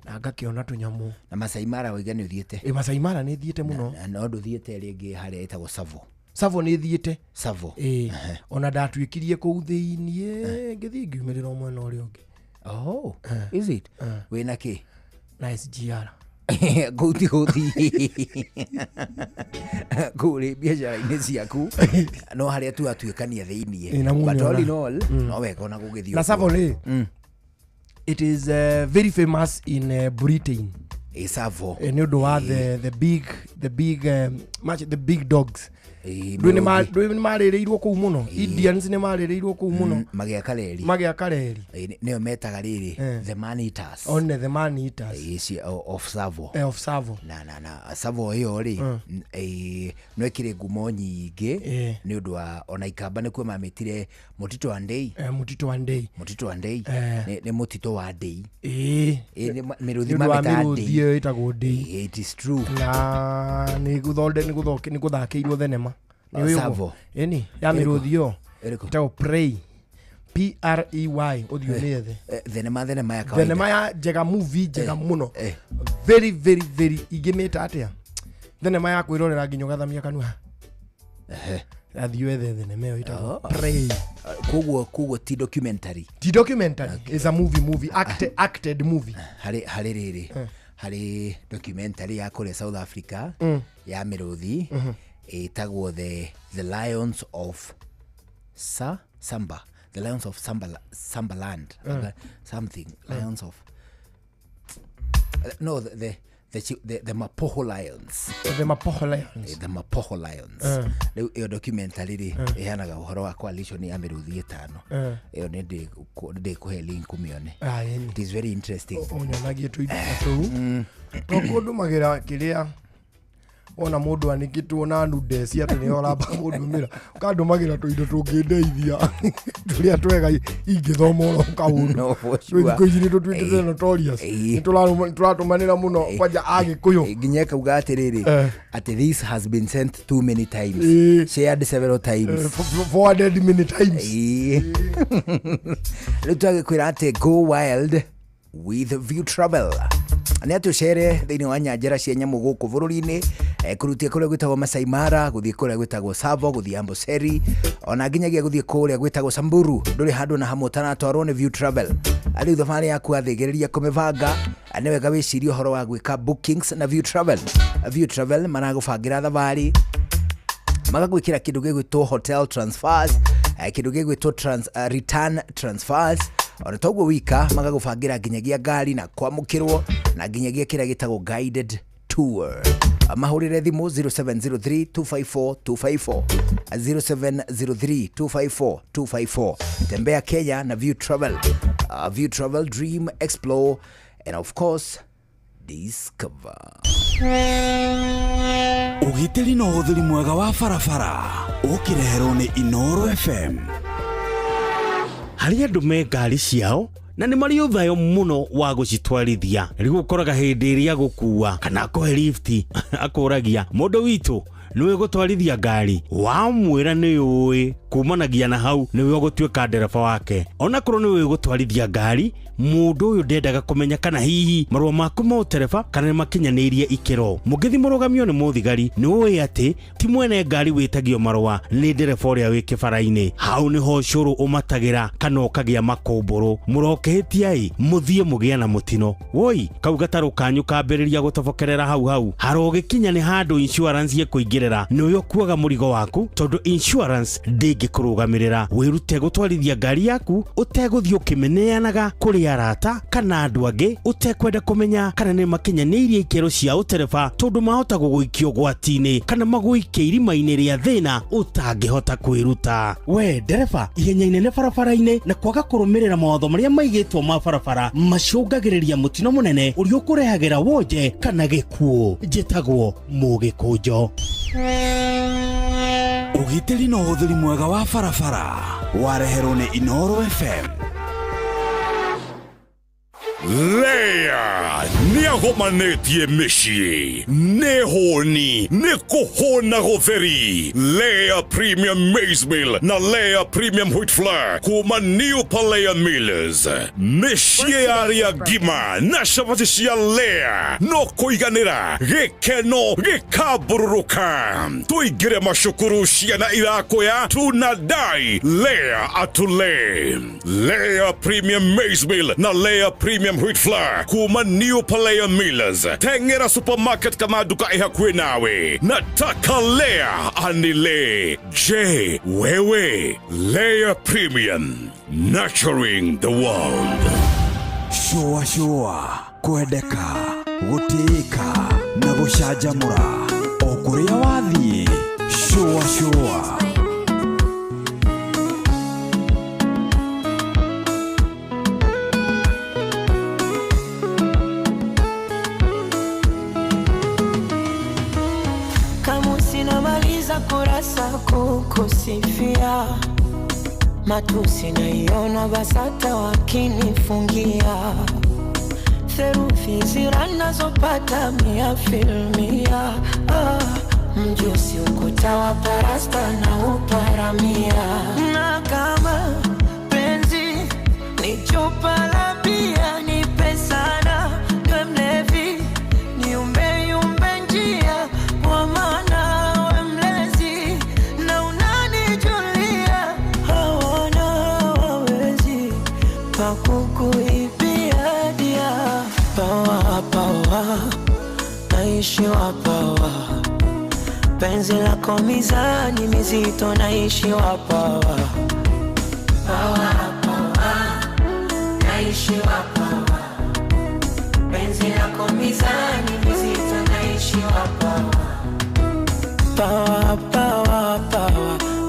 na ngakiona tunyamu na Masai Mara wiga ni uthiete Masai Mara ni thiete muno na ndu thiete ri ngi haria etagwo Savo ni thiete ona ndatwikirie kuu thiinie ngithi ngiumirira mwena uria ungi is it wina ki na SGR guthi kuri biashara-inĩ ciaku no haria tu atuĩkania thĩinĩ but all in all no wega ona gũgĩthiĩ na Savo it is very famous in Britain Savo nĩ ũndũ wa the big dogs ndwĩ nĩ marĩrĩirwo kũu mũno Indians nĩ marĩrĩirwo kũu mũno magĩaka reri nĩyo metaga rĩrĩ the man eaters the man eaters of Savo na Savo ĩyo rĩ no ĩkĩrĩ ngumo nyingĩ nĩ ũndũ wa ona ikamba nĩkuo mamĩtire Mũtitũ wa Ndei nĩ mũtitũ wa Ndei mĩrũthi mamĩtaga ĩtagwo Ndei it is true na nĩ gũthakĩirwo thenema Savo ya mĩrũthi yo ĩtagwo Prey Prey uthio thenema ya njega movie njega muno very very very igimita atia thenema ya kwirorera nginyo gathamia kanua athio ethe thenema yo itago Prey kuguo ti documentary is a movie acted movie hari riri hari documentary ya kule South Africa ya miruthi itagwo the Lions of Samba the Lions of Sambaland something Lions of no the Mapoho Lions the Mapoho Lions iyo documentary ri ihanaga uhoro wa coalition ya miruthi itano iyo ndi kuhe link umione it is very interesting onanagie tu kundu magira kiria ona mundu anikitwo na nude cia tene oramba mundumira ukandumagira tuindo tungindeithia turia twega ingithoma oro kaundu twiko ici tutwitete notorious nitulatumanira muno kwanja agikuyu nginya kauga atiriri ati this has been sent too many times shared several times forwarded many times lutage kwira ati go wild with View Travel. nĩ atucere thĩinĩ wa nyanjara cia nyamũ gũkũ bũrũri-inĩ, kũrutia kũrĩa gwĩtagwo Masai Mara, gũthiĩ kũrĩa gwĩtagwo Tsavo, gũthiĩ Amboseli, ona nginyagia gũthiĩ kũrĩa gwĩtagwo Samburu. Ndũrĩ handũ na hamwe ũtanatwarwo nĩ View Travel. Rĩu thabarĩ yaku athĩgĩrĩria kũmĩbanga, nĩ wega wĩcirie ũhoro wa gwĩka bookings na View Travel. View Travel maragũbangĩra thabarĩ, magagwĩkĩra kĩndũ gĩgwĩtwo hotel transfers, kĩndũ gĩgwĩtwo return transfers. Ona toguo wika, magagũbangĩra nginyagia ngari na kwamũkĩrwo, na nginyagia kĩrĩa gĩtagwo guided tour. Mahũrĩre thimũ 0703-254-254, 0703-254-254. Tembea Kenya na View Travel. View Travel, dream, explore, and of course, discover. Ugitĩri na ũhũthĩri mwega wa barabara ũkĩreherwo nĩ Inoro FM. Harĩ andũ me ngari ciao na nĩ marĩ ũthayo mũno wa gũcitwarithia. Rĩu ũkoraga hĩndĩ ĩrĩa gũkua kana kũhe lifti akũragia mũndũ witũ nĩwe gũtwarithia ngari, wamwĩra nĩ ũĩ kumanagia na hau nĩwe gũtuĩka ndereba wake. Ona korwo nĩwe gũtwarithia ngari, mũndũ ũyũ ndendaga kũmenya kana hihi marũa maku ma ũtereba kana nĩmakinyanĩirie ikĩro. Mũngĩthi mũrũgamio nĩ mũthigari, nĩ ũĩ atĩ ti mwene ngari wĩtagio marũa, nĩ ndereba ũrĩa wĩ kĩbara-inĩ. Hau nĩho ũcũrũ ũmatagĩra kana ũkagĩa makũmbũrũ. Mũrokehĩtia mũthiĩ mũgĩa na mũtino. Woi, kau gatarũ kanyu kambĩrĩria gũtobokerera hau. Harogĩkinya nĩ handũ insurance ĩkũingĩrĩra, nĩwe ũkuaga mũrigo waku, tondũ insurance ndĩngĩkũrũgamĩrĩra. Wĩrute gũtwarithia ngari yaku ũtegũthiĩ ũkĩmeneanaga kũrĩ arata kana andũ angĩ, ũtekwenda kũmenya kana nĩ makinyanĩirie ikĩro cia ũtereba, tondũ mahota gũgũikio gwati-inĩ kana magũikie irima-inĩ rĩa thĩna ũtangĩhota kwĩruta. We ndereba, ihenya inene barabara-inĩ na kwaga kũrũmĩrĩra mawatho marĩa maigĩtwo ma barabara macũngagĩrĩria mũtino mũnene ũrĩa ũkũrehagĩra wonje kana gĩkuũ. Njĩtagwo Mũgĩkũnjo. Ugitĩri na ũhũthĩri mwega wa barabara wareherwo nĩ Inoro FM. Leia nĩagomanĩtie mĩciĩ, nĩ hũni, nĩ kũhũna gũtheri. Leia Premium Maize Meal na Leia Premium Wheat Flour kuma New Palea Millers. Mĩciĩ yarĩa ngima na cabaci cia Leia no kũiganĩra, gĩkeno gĩkambũrũrũka. Tũingĩre macukuru, ciana irakũya, tunadai Leia atule. Leia Premium Maize Meal na Leia Premium Wheat Flour kuma New Palea Millers. Tengera supermarket kama duka ihakuwe nawe. Nataka Leia anile. Je, wewe Leia Premium, nurturing the world. Shua kwendeka, gũtĩĩka na gũcanjamũra o kũrĩa wathiĩ. Shua kurasa kukusifia, matusi naiona BASATA wakinifungia, theruthi zira nazopata 100%. Mjusi ukuta wa parasta na uparamia, na kama penzi ni chupa la bia, nipe sana niwe mlevi, niumbe njia kwa maana kukuibia dia. Pawa naishi wapawa, penzi lako mizani mizito, naishi wapawa. Pawa naishi wapawa, penzi lako mizani mizito, naishi wapawa. Pawa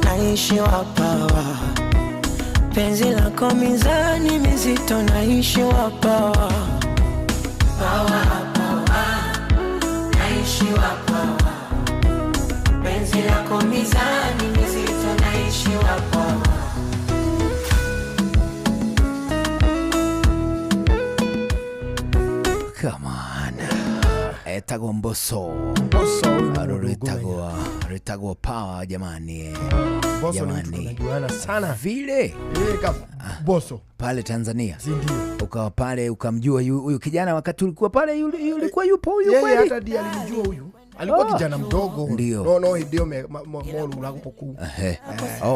naishi wapawa, penzi lako mizani mizito, naishi wapawa. Pawa naishi wapawa, penzi lako mizani mizito, naishi wapawa. Come on. Etagwo Mbosso. Ritagwo Power jamani. Boso ni mtu tunajuana sana. Vile? Boso. Pale Tanzania. Sindio. Ukawa pale ukamjua huyu kijana wakati ulikuwa pale yulikuwa yupo huyu kweli? Yeye hata ndiye alimjua huyu. Alikuwa kijana mdogo. Ndio. No, ndio molu ulakupoku.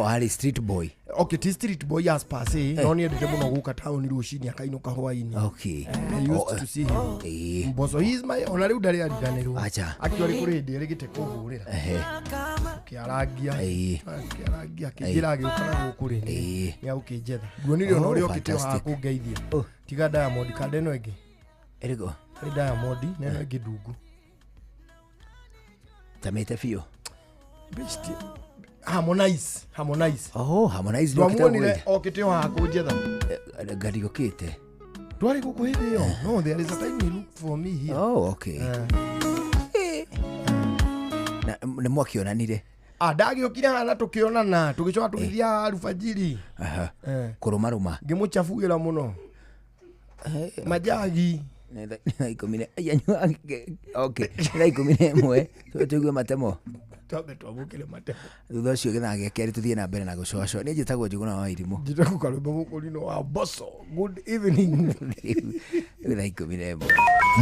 Ali street boy. Okay, ti street boy as passe. No ni ndike muno guka town rushini akainuka hwaini. Okay. I used to see him. Boso, he is my onali udari ariganero. Acha. Akiori kuredi rigite kuburira. Kiaragia. Kiaragia kijirage ukana gukurindi. Ya ukijetha. Guonire no uri okite wa kugeithia. Tiga Diamond kadeno ege. Erego. Diamond neno ege dugu. Tamete fio. Besti. Harmonize. Harmonize ndio kitawire okite wa kujetha. Gari gokite. Twari gukuhithio. No, there is a time you look for me here. Okay. Na mwakionanire. Ndagiokire hana tukionana tugicoka tugithia alfajiri. Kurumaruma. Ngimuchafugira muno. Majagi. Naikomine. Okay. Naikomine mwe. Tuigwe matemo. Tobe twabukire matemo. Thutha cio githage keri tuthie na mbere na gucoco. Ni njitagwo Njuguna wa Irimũ. Njitagwo Karũmba Mũkũrinũ wa Boso. Good evening. Naikomine mwe.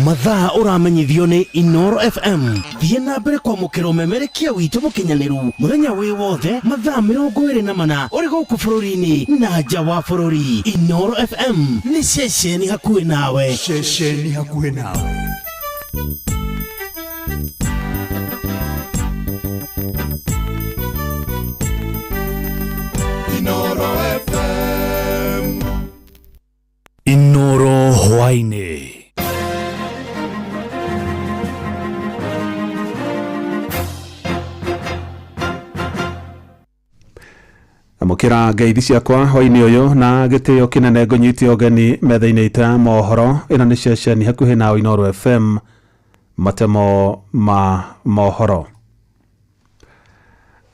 Mathaa uramenyithio ni Inoro FM. Thie na mbere kwa mukiro memerekia witu mukinyaniru. Muthenya wi wothe mathaa 24 uri guku bururi-ini na nja wa bururi. Inoro FM ni ceceni hakuhi nawe. Ceceni hakuhi nawe. Inoro FM. Inoro hwaini. Amukira ngeithi ciakwa hwaini uyu na gitio kinene ngonyitio geni metha-ini ita mohoro ino ni ceceni hakuhi na Inoro FM matemo ma mohoro.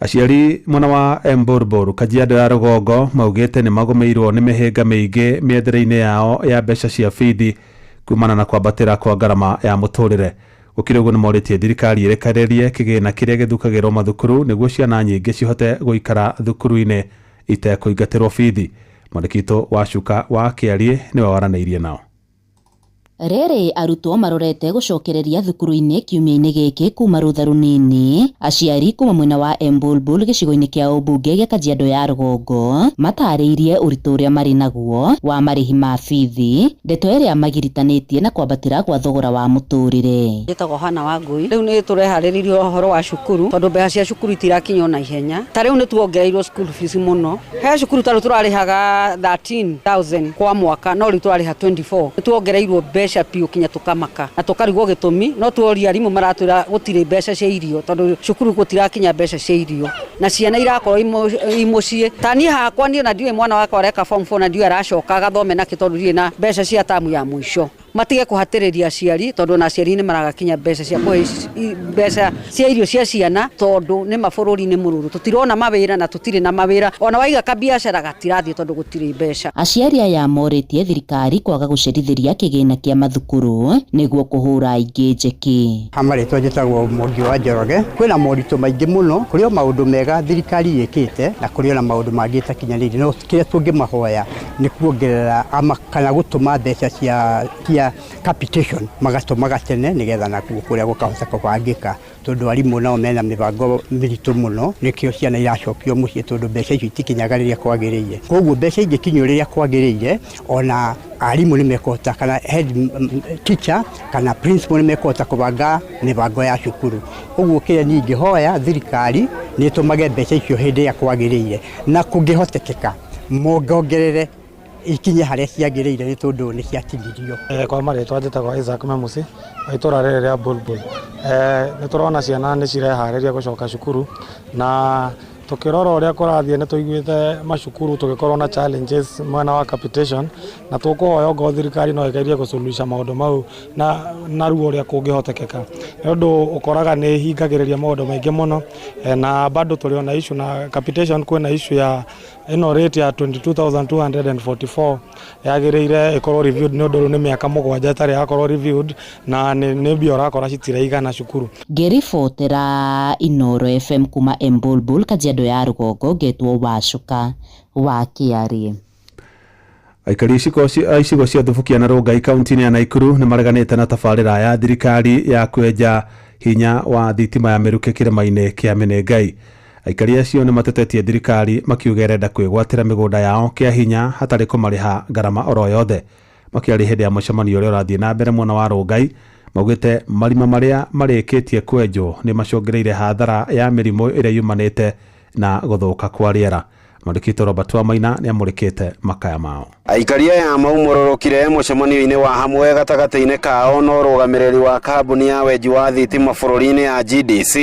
Aciari mwana wa Emburuburu Kajiado ya Rugongo maugite ni magomeirwo ni mihinga miingi miethere-ini yao ya mbeca cia bithi kumana na kwambatira kwa ngarama ya muturire. Gukire uguo ni moritie thirikari irekarerie kigina kiria githukagirwo mathukuru niguo ciana nyingi cihote guikara thukuru-ini itekuingatirwo bithi. Mwandĩkitwo wa Cuka wa Kiarie niwe waranĩirie nao. Rere arutwo marorete gucokereria thukuru-ini kiumia-ini giki kuma rutha runini. Aciari kuma mwena wa Emburuburu gicigo-ini kia ubunge gia Kajiado ya Rugongo matariirie uritu uria mari naguo wa marihi ma bithi, ndeto iria magiritanitie na kwambatira kwa thogora wa muturire. Njitagwo Hana Wangui. Riu ni turehariririo uhoro wa cukuru tondu mbeca cia cukuru itirakinywo na ihenya. Ta riu ni tuongereirwo school fees muno. He cukuru taru turarihaga 13,000 kwa mwaka no riu turariha 24. Ni tuongereirwo mbeca pio kinya tukamaka na tukarigwo gitumi no tuoria arimu maratwira gutire mbeca cia irio tondu cukuru gutirakinya mbeca cia irio na ciana irakorwo imucie. Tani hakwa ni na ndiwe mwana wakwa areka form 4 na ndiwe aracoka gathome na kitondu ri na mbeca cia tamu ya mwisho. Matige kuhatiriria aciari tondu na aciari ni maragakinya mbeca cia mbeca cia irio cia ciana tondu ni mabururi-ini mururu tutirona mawira na tutire na mawira ona waiga kabiacara gatirathie tondu gutire mbeca. Aciari aya moritie thirikari kwaga gucerithiria kigina kia mathukuru niguo kuhura aingi njeki. Amaritwo njitagwo Mwangi wa Njoroge. Kwina moritu maingi muno kurio maundu mega thirikari ikite na kurio na maundu mangi takinyaniri no kiria tungimahoya ni kuongerera kana gutuma mbeca cia capitation magatuma gatene nigetha na kuria gukahota kubangika tondu arimu nao mena mibango miritu muno nikio ciana iracokio mucie tondu mbeca icio itikinyagariria kwagiriire. Koguo mbeca ingikinyuriria kwagiriire ona arimu ni mekota kana head teacher kana principal ni mekota kubanga mibango ya cukuru. Koguo kiria nyingi hoya thirikari ni tumage mbeca icio hindi ya kwagiriire na kungihotekeka mongongerere ikinye haria ciagiriire ni tondu ni ciakinyirio. Kwa maritwa njitagwo Isaac Memusi itura riri ria Bulbul. Ni turona ciana ni cirehariria gucoka cukuru na tukirora uria kurathie ni tuiguite macukuru tugikorwo na challenges mwena wa capitation na tukuhoya ngo thirikari no ikairie gusuluhisha maundu mau na ruo uria kungihotekeka nondu ukoraga ni hingagiriria maundu maingi muno na bado turiona issue na capitation kwina issue ya ino rate ya 22,244 yagirire ikorwo reviewed ni undu ni miaka mugwanja tari yakorwo reviewed na ni bio rakora citiraigana cukuru. Ngiribotera Inoro FM kuma Embulbul Kajiado ya Rugongo getwo Wacuka wa Kiari. Aikari icigo cia Thubukia na Rongai kaunti-inĩ ya Naikuru nĩ mareganĩte na tabarĩra ya thirikari ya kwenja hinya wa thitima ya mĩrukĩ kĩrĩma-inĩ kĩa Menengai. Aikari acio nĩ matetetie thirikari makiuga ĩrenda kwĩgwatĩra mĩgũnda yao kĩa hinya hatarĩ kũmarĩha ngarama oro yothe. Makĩaria hĩndĩ ya mũcemanio ũrĩa ũrathiĩ na mbere mwena wa Rongai, maugĩte marima marĩa marĩkĩtie kwenjwo nĩ macũngĩrĩire hathara ya mĩrimũ ĩrĩa yumanĩte na gũthũka kwa rĩera. Mwandĩkĩte Robert Wamaina nĩ amũrĩkĩte makaya mao. Aikari aya maumũrũrũkire mũcemanio-inĩ wa hamwe gatagatĩ-inĩ kao na ũrũgamĩrĩri wa kambuni ya wenji wa thitima bũrũri-inĩ ya GDC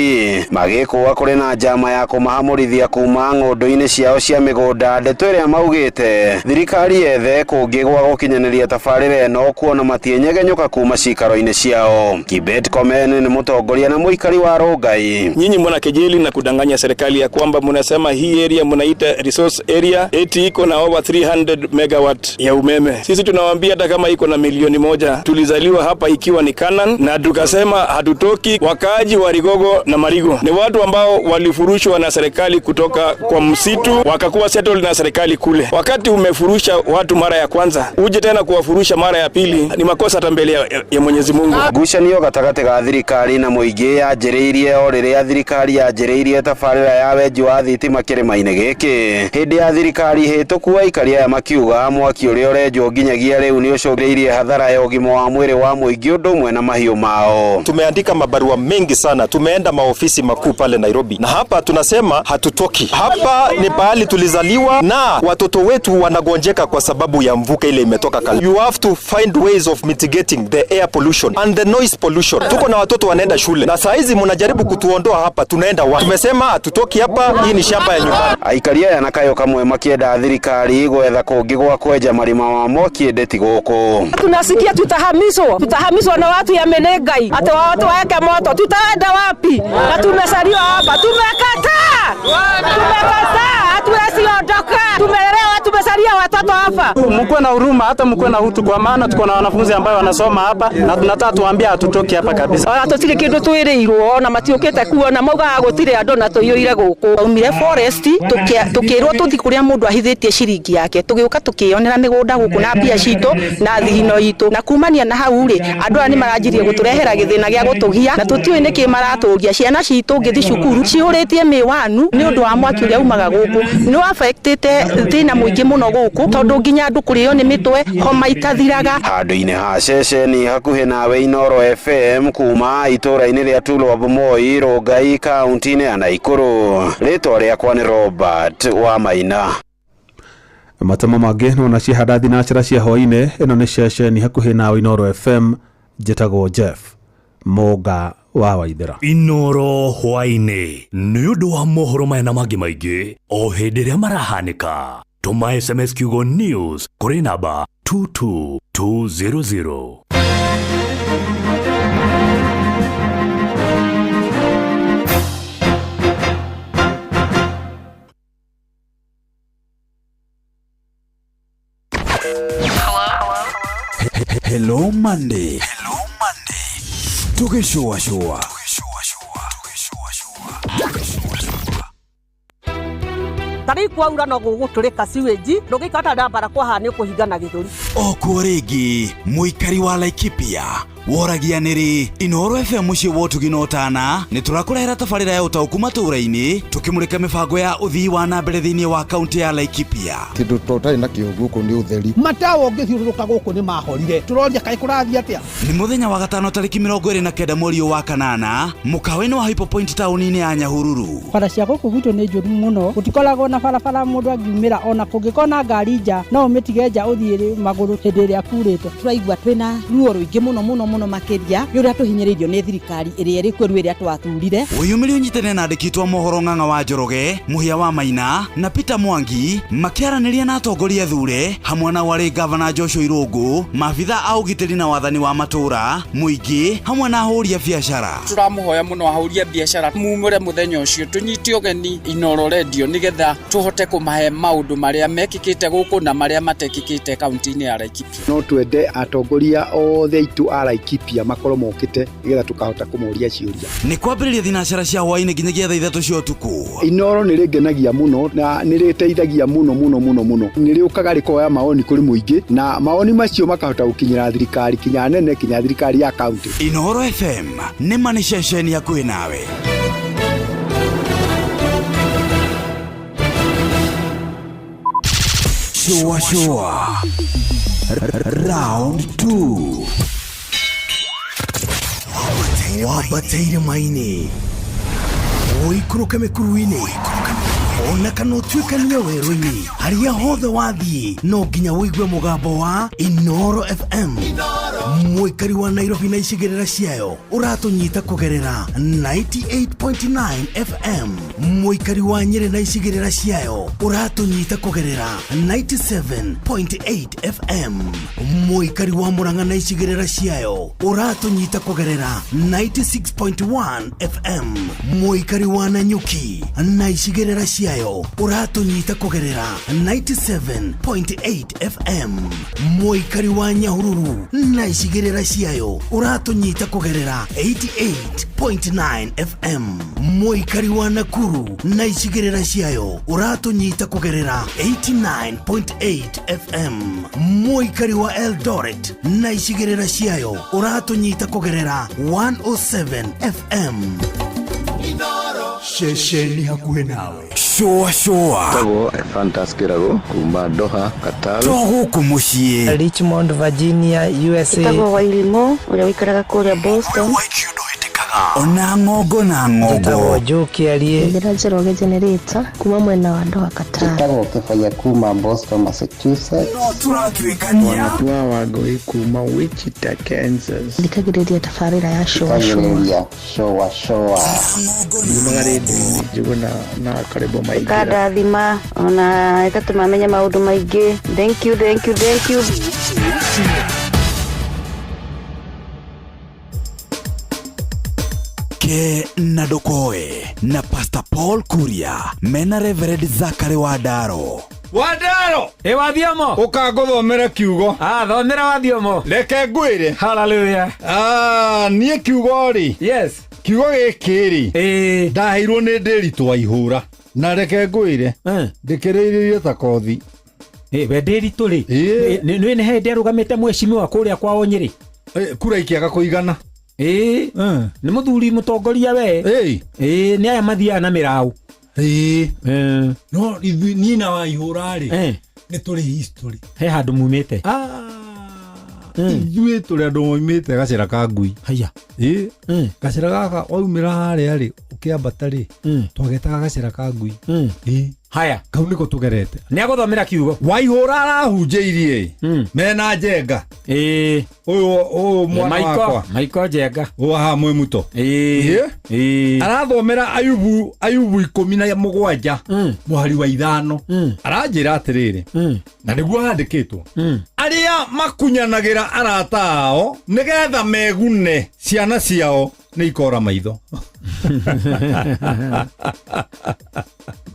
magĩkũa kũrĩ na njama ya kũmahamũrithia kuma ng'ũndũ-inĩ ciao cia mĩgũnda. Ndeto ĩrĩa maugĩte thirikari yethe kũngĩ gwa gũkinyanĩria tabarĩra ĩno kuona matienyegenyũka kuma cikaro-inĩ ciao. Kibet Komen ni mũtongoria na mũikari wa Rongai. Nyinyi mnakejeli na kudanganya serikali ya kwamba mnasema hii area mnaita resource area eti iko na over 300 megawatt ya umeme. Sisi tunawaambia hata kama iko na milioni 1, tulizaliwa hapa ikiwa ni Canaan na tukasema hatutoki. Wakaaji wa Rigogo na Marigo ni watu ambao walifurushwa na serikali kutoka kwa msitu wakakuwa settled na serikali kule. Wakati umefurusha watu mara ya kwanza, uje tena kuwafurusha mara ya pili, ni makosa hata mbele ya Mwenyezi Mungu. Ngucanio gatagatĩ ga thirikari na mũingĩ yanjĩrĩirie o rĩrĩa thirikari yanjĩrĩirie tabarĩra ya wenji wa thitima kĩrĩma-inĩ gĩkĩ. Hĩndĩ ya thirikari hĩtũku aikari aya makiuga mwaki ũrĩa ũrenjwo nginyagia rĩu nĩ ũcũngĩrĩirie hathara ya ũgima wa mwĩrĩ wa mũingĩ ũndũ ũmwe na mahiũ mao. Tumeandika mabarua mengi sana, tumeenda maofisi makuu pale Nairobi, na hapa tunasema hatutoki. Hapa ni pahali tulizaliwa na watoto wetu wanagonjeka kwa sababu ya mvuke ile imetoka kali. You have to find ways of mitigating the air pollution and the noise pollution. Tuko na watoto wanaenda shule na saa hizi mnajaribu kutuondoa hapa, tunaenda wapi? Tumesema hatutoki hapa, hii ni shamba ya nyumbani. Aikari aya nakayo kamwe makienda thirikari gwetha kũngĩ gwa kwenja marima ma mwaki ndeti gũkũ. Tunasikia tutahamishwa na watu ya Menengai, hata watu waeke moto, tutaenda wapi? Na tumesaliwa hapa, tumekataa, hatuwezi ondoka, tumelelewa, tumesalia watoto hapa. Mkuwe na huruma, hata mkuwe na utu, kwa maana tuko na wanafunzi ambao wanasoma hapa na tunataka tuambia hatutoki hapa kabisa. Tutire kindu twiriirwo na matiukite kuona mauga gutire andu na tuyuire guku. Umire forest tukirwo tuthi kuria mundu ahithitie ciringi yake, tugiuka tukionera migunda guku na mbia citu na thigino itu, na kumania na hau ri andu ani maranjirie guturehera githina gia gutugia na tutiwe niki maratugia ciana citu ngithi cukuru ciuritie miwanu ni undu wa mwaki uria umaga guku ni affectite thina muingi muno guku tondu nginya andu kurio ni mitwe homa itathiraga. Handu-inĩ ha ceceni hakuhĩ nawe Inoro FM kuma itũra-inĩ rĩa Tulwa Moi Rongai kaunti-inĩ ya Naikuru. Rĩtwa rĩakwa nĩ Robert Wamaina. Matamo mangĩ no na cihanda thinacara cia hwaĩ-inĩ. Ĩno nĩ ceceni hakuhĩ nawe Inoro FM. Njĩtagwo Jeff Mũnga wa Waithĩra. Inoro hwaĩ-inĩ nĩ ũndũ wa mohoro maya na mangĩ maingĩ o hĩndĩ ĩrĩa marahanĩka. Tuma SMS kiugo news kũrĩ namba 22200. Hello Monday. Tugeshua. Tari kwaura no guguturika siweji ndugikata ndambara kwahani kuhingana githuri. Okuregi muikari wa Laikipia woragianiri Inoro FM muci wotuginotana ni turakurehera tabarira ya utauku matura-ini tukimurika mibango ya uthii wa na mbere thiini wa kaunti ya Laikipia. Kindu totari na kiuguku ni utheri matawo ngithiururuka guku ni mahorire turoria kai kurathia atia. Ni muthenya wa gatano tariki 29 mweri wa kanana mukawe-ini wa Hypo Point town-ini ya Nyahururu. Bara cia guku gwitu ni njuru muno gutikoragwo na barabara mundu angiumira ona kungikona ngari nja no umitige nja uthire maguru hindi ria kurite. Turaigua twina ruo ruingi muno muno makiria yuria tuhinyiririo ni thirikari iri iri kweru iri atwathurire. Uyumiri unyitene na ndikitwa mohoro ng'ang'a wa Njoroge, Muhia wa Maina na Peter Mwangi makiaraniria na atongoria thure hamwe na wari gavana Joshua Irungu, maabitha a ugitiri na wathani wa matura, muingi hamwe na ahuri a biashara. Turamuhoya muno ahuri a biashara mumure muthenya ucio tunyite ogeni Inoro Radio nigetha tuhote kumahe maundu maria mekikite guku na maria matekikite kaunti-ini ya Laikipia. No twende atongoria othe itu a Laikipia makorwo mokite nigetha tukahota kumuria ciuria. Ni kwambiriria thinacara cia hwaini nginyagia thaa 3 cia utuku. Inoro ni rigenagia muno na ni riteithagia muno ni riukaga rikoya maoni kuri muingi na maoni macio makahota gukinyira thirikari kinya nene kinya thirikari ya kaunti. Inoro FM ni manishesheni ya kwi nawe. Showa Round 2 Wabateire maini Oikuruka mekuruini Ona kana utuikania werũ-inĩ haria hothe wathiĩ no nginya wĩigue mũgambo wa Inoro FM. Mũikari wa Nairobi na icigĩrĩra ciayo ũratũnyita kũgerera 98.9 FM. Mũikari wa Nyeri na icigĩrĩra ciayo ũratũnyita kũgerera 97.8 FM. Mũikari wa Murang'a na icigĩrĩra ciayo ũratũnyita kũgerera 96.1 FM. Mũikari wa Nanyuki na icigĩrĩra ciayo uratunyita kugerera 97.8 FM. Mũikari wa Nyahururu na icigĩrĩra ciayo uratunyita kugerera 88.9 FM. Mũikari wa Nakuru na icigĩrĩra ciayo uratunyita kugerera 89.8 FM. Mũikari wa Eldoret na icigĩrĩra ciayo uratunyita kugerera 107 FM. Shesheni hakuhe nawe. Showa Tago Fantas Kirago kuma Doha Qatar. Togo kumushie Richmond Virginia USA. Tago Wailimo ule wikaraga kule Boston. Ona ngogo na ngogo. Tago Joki alie. Ndira Njoroge Generator kuma mwena wa Doha Qatar. Tago Kefaya kuma Boston Massachusetts. No turatwikania. Wanatua wagoi kuma Wichita Kansas. Ndikagiriria tafarira ya showa. Magaridi juguna na karibu maigi. Kada thima ona itatumamenya maundu maingi. Thank you. Ke Nadokoe na Pastor Paul Kuria mena Reverend Zachary Wadaro. Wathiamo ukaguthomera kiugo thomera Wathiomo reke ngwire. Hallelujah. Nie kiugo ri yes kiugo giki ri ndaheirwo ni ndiritwa ihura na reke ngwire ndikiriirie ta kothi we ndiritũ ri nĩ he nderugamite mweshimiwa kuria kwao Nyeri kura ikiaga kuigana nĩ muthuri mutongoria we nĩ aya mathiaga na mĩraũ no ni na wa ihura ri nĩ tũrĩ history he handũ mumĩte ithuĩ tũrĩ andũ moimĩte gacĩra ka ngui haya gacĩra gaka waumĩra harĩa rĩ ũkĩambata rĩ twagetaga gacĩra ka ngui haya kau nĩko tũgerete nĩ agũthomera kiugo Waihũra arahunjĩirie mena Njenga ũyũ mwana wakwa Maiko Njenga haha mwĩ muto arathomera Ayubu 17 mũhari wa 5 aranjĩra atĩrĩrĩ na nĩguo handĩkĩtwo arĩa makunyanagĩra arata ao nĩgetha megune ciana ciao nĩ ikora maitho.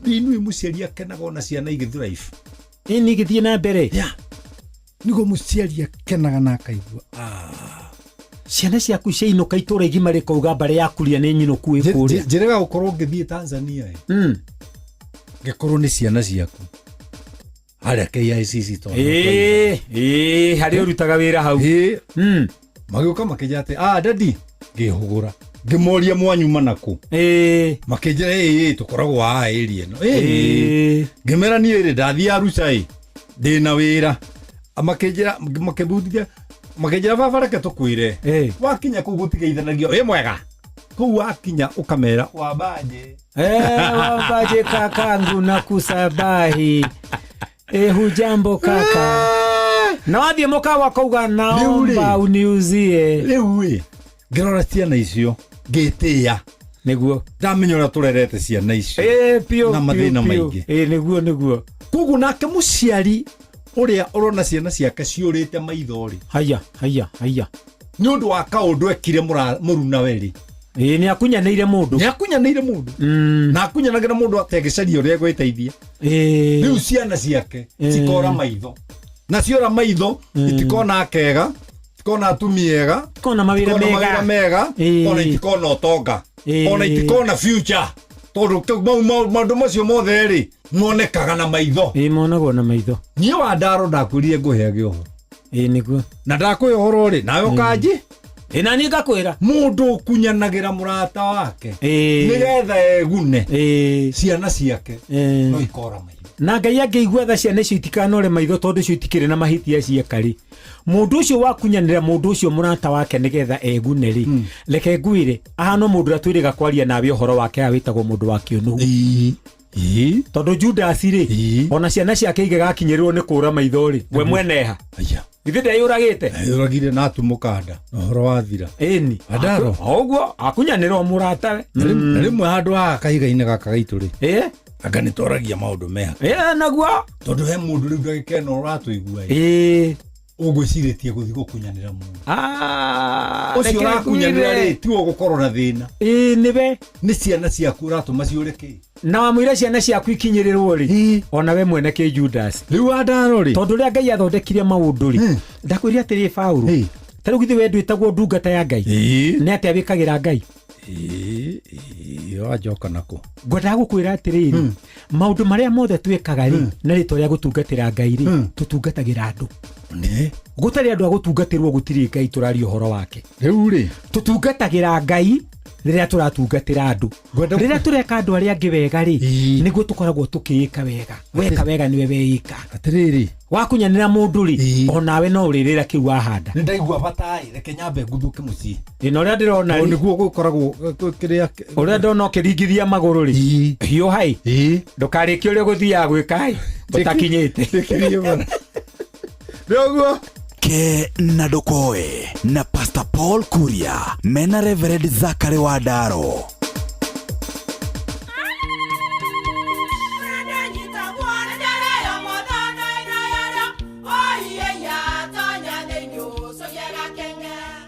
Inui mũciari akenaga ona ciana igĩthrive ini igĩthiĩ na mbere nĩguo mũciari akenaga na akaigua ciana ciaku ciainũka itũra igima rĩkauga mbarĩ yakuria nĩ nyinũku ĩkũrĩa njĩrega gũkorwo ngĩthiĩ Tanzania ngĩkorwo nĩ ciana ciaku harĩa KICC harĩa ũrutaga wĩra hau magĩũka makĩnja atĩ dadi ngĩhũgũra ngĩmoria mwanyuma naku makĩnjĩra tũkoragwo haha area ĩno ngĩmera niĩ rĩ ndathiĩ Arusha ndĩna wĩra makĩnjĩra baba reke tũkwĩre wakinya kũu gũtigeithanagio wĩ mwega kũu wakinya ũkamera wambaje wambaje kakangu na kusabahi hujambo kaka na wathie mukawa kauga naomba uniuzie riu ngirora ciana icio ngitia niguo ndamenyora turerete ciana icio pio na mathina maingi niguo koguo nake muciari uria urona ciana ciake ciurite maithori haya ni undu wa kaundu ekire muruna weri ni akunyanĩire mũndũ na akunyanagira mũndũ ategicaria uria gwiteithia riu ciana ciake cikora maitho na ciora maitho itikona kega tikona tumiega tikona mawira mega ona itikona utonga ona itikona future tondu maundu macio mothe ri monekaga na maitho monagwo na maitho nie wa ndaro ndakwirire nguhe gioho niguo na ndakwe uhoro ri nawe ukanji na ni ngakwira mundu kunyanagira murata wake nigetha egune ciana ciake no ikora maitho na Ngai angĩigua tha ciana icio itikanore maitho tondu icio itikĩrĩ na mahitia ciekari mundu ucio wakunyanĩra mundu ucio murata wake nigetha egune ri reke ngwire ahano mundu atwiriga kwaria nawe uhoro wake awitagwo mundu wa kĩonuhu tondu Judas ri ona ciana ciake igakinyĩrĩrwo ni kũra maitho ri we mweneha ithe ndayuragite ayuragire na tumukanda uhoro wa thira eni adaro oguo akunyanĩrwo murata na rimwe handu ha kahiga-inĩ gaka gaitu ri anga nĩ toragia maũndũ meha naguo tondu he mũndũ rĩu ndagĩkena ũratũigua ũgwĩcirĩtie gũthiĩ gũkunyanĩra mũndũ ũcio ũrakunyanĩra rĩ tiwo gũkorwo na thĩna nĩwe nĩ ciana ciaku ũratũma ciũre kĩ na wamwĩra ciana ciaku ikinyĩrĩrwo rĩ ona we mwene kĩ Judas rĩu andaro rĩ tondu rĩa Ngai athondekire maũndũ rĩ ndakwĩria atĩrĩ Paulo ta rĩu githĩ we ndwĩtagwo ndungata ya Ngai nĩ atĩa wĩkagĩra Ngai ajoka nako ngwenda gukwira atiriri maundu maria mothe twekaga ri na rito ria gutungatira Ngai ri tutungatagĩra andu gutari andu agutungatirwo gutiri Ngai turari uhoro wake riu ri tutungatagĩra Ngai riria turatungatira andu riria tureka andu aria angi wega ri niguo tukoragwo tukiika wega weka wega niwe weika atiriri wakunyanĩra mundu ri onawe no uririra kiu wahanda ni ndaigua batai reke nyambe nguthuke mucii ino ria ndirona ri niguo gukoragwo kiria uria ndona ukiringithia maguru ri hiyo hai ndukarikie uria guthiaga gwika utakinyite niguo ke na dokoe na Pastor Paul Kuria mena Reverend Zachary Wadaro.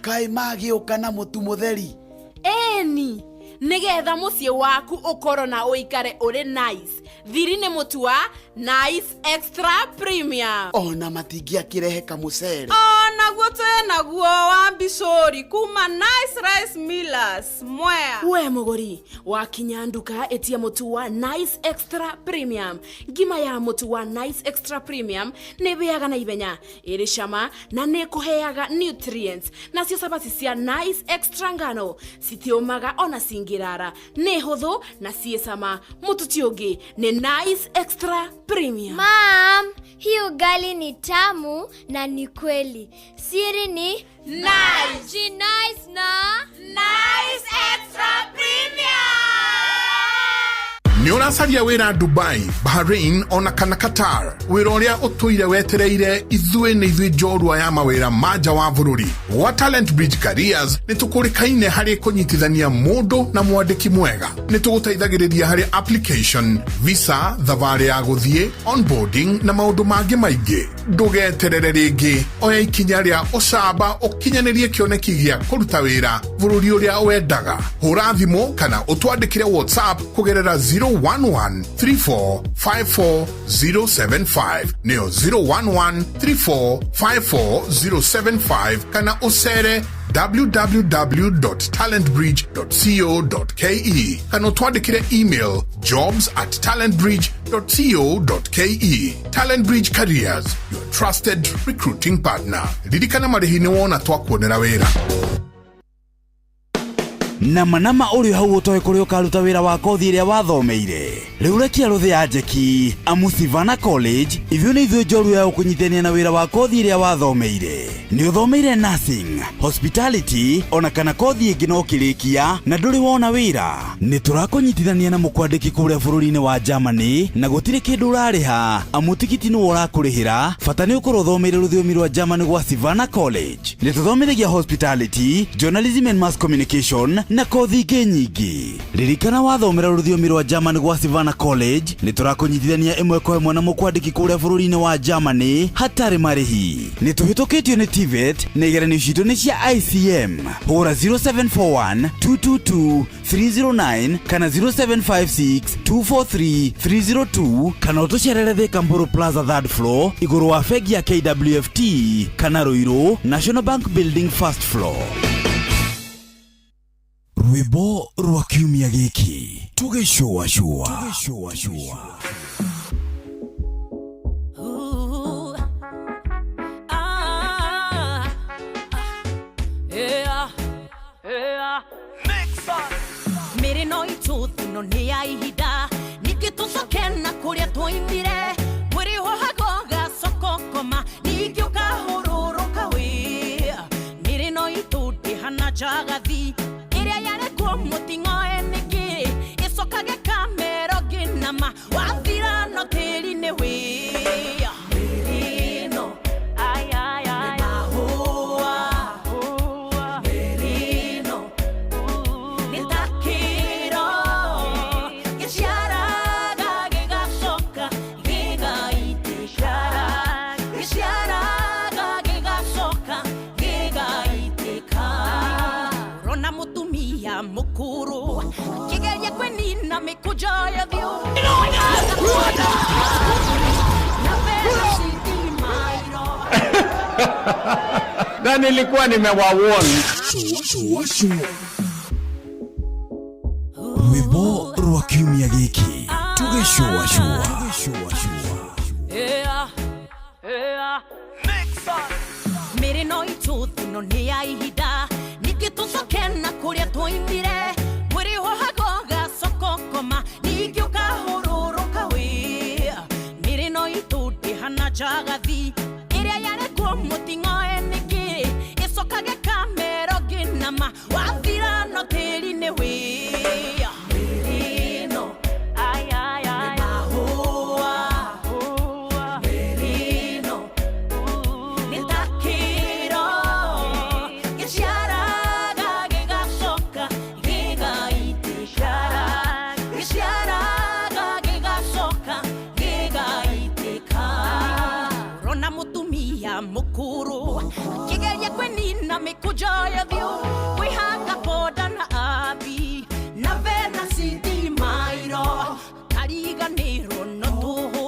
Kai magĩũka na mũtu mũtheri eni nigetha muciĩ waku ukorwo na uikare uri nice thiri nĩ mũtu wa Nice Extra Premium ona matingĩakĩrehe kamucere naguo naguo wa Bishori kuma Nice Rice Millers Mwea we mũgũri wakinya nduka etia mũtu wa Nice Extra Premium ngima ya mũtu wa Nice Extra Premium nĩ bĩaga na ibenya ĩrĩ cama na nĩ kũheaga nutrients nacio sabati cia Nice Extra ngano citiũmaga ona cingĩrara nĩ hũthũ na ciĩ cama mũtu ti ũngĩ nĩ Nice Extra Premium. Mom, hii ugali ni tamu na ni kweli. Siri ni Nice. Ji nice na Nice Extra Premium. Nĩ ũracaria wĩra Dubai, Bahrain ona kana Qatar. Wĩra ũrĩa ũtũire wetereire ithuĩ nĩ ithuĩ njorua ya mawĩra manja wa bũrũri. Wa Talent Bridge Careers nĩ tũkũrĩkaine harĩ kũnyitithania mũndũ na mwandĩki mwega. Nĩ tũgũteithagĩrĩria harĩ application, visa, thabarĩ ya gũthiĩ, onboarding na maũndũ mangĩ maingĩ. Ndũgeterere rĩngĩ, oya ikinya rĩa ũcamba ũkinyanĩrie kĩoneki gĩa kũruta wĩra bũrũri ũrĩa wendaga. Hũra thimũ kana ũtwandĩkĩre WhatsApp kũgerera 011-3454-075 neo 011-3454-075 kana usere www.talentbridge.co.ke kana utwandikire email jobs@talentbridge.co.ke. Talent Bridge Careers, your trusted recruiting partner. Ririkana marĩhi nĩ wona twakuonera wĩra. nama uri hau utoe kuri ukaruta wira wa kothi iria wathomeire riu rekia ruthi ya njeki amu Savannah College ithuĩ nĩ ithuĩ njorua ya ũkũnyitania na wĩra wa kothi iria wathomeire nĩ ũthomeire nursing, hospitality ona kana kothi ĩngĩ no kĩrĩkia na ndũrĩ wona wĩra nĩ tũrakũnyitithania na mũkwandĩki kũrĩa bũrũri-inĩ wa Germany na gũtirĩ kĩndũ ũrarĩha amu tigiti nĩwe ũrakũrĩhĩra bata nĩ ũkorwo ũthomeire rũthiomi rwa Germany gwa Savannah College nĩ tũthomithagia hospitality, journalism and mass communication na kothi ingĩ nyingĩ ririkana wathomera rũthiomi rwa Germany gwa Savannah College nĩ tũrakũnyitithania ĩmwe kwa ĩmwe na mũkwandĩki kũrĩa bũrũri-inĩ wa Germany hatarĩ marĩhi nĩ tũhĩtũkĩtio nĩ TVET na igeranio citũ nĩ cia ICM hũra 0741 222 309 kana 0756 243 302 kana ũtũcerere Thika Mburu Plaza 3rd floor igũrũ wa bengi ya KWFT kana Ruiru National Bank Building 1st floor. Rwĩmbo rwa kiumia gĩkĩ tũgĩcũacũa Mere no ituthi no nĩ ya ihinda ningĩ tũcoke na kũrĩa twoimire mwĩrĩ ũhago gacokokoma ningĩ ũkahũrũrũka wĩ mere no ituthi hana njagathi ĩrĩa yarekuo mũting'oe nĩkĩ ĩcokage kamero ngĩnama wathira no tĩri-inĩ wĩ mukuru kigeria kwenina mikujoya vyo na nilikuwa nimewawarn. Rwĩmbo rwa kiumia gĩkĩ tũgĩcũacũa mere no ituthi no nĩ ya ihinda ningĩ tũcoke na kũrĩa twoimire mwĩrĩ ũhago gacokokoma ningĩ ũkahũrũrũka wĩ mere no ituthi hana njagathi ĩrĩa yarekuo mũting'oe nĩkĩ ĩcokage kamero ngĩnama wathira no tĩri-inĩ wĩ mukuru kigeria kwenina mikujoya vyo kwĩhanga boda na abi na vena cindi mairo kariganĩrwo no tũhũ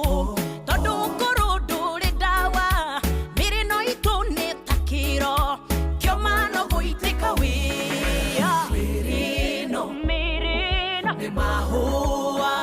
tondũ ngũrũ ndũrĩ ndawa mĩrĩ no itũ nĩ ta kĩro kĩoma no gũitĩka wĩa mĩrĩ no nĩ mahũa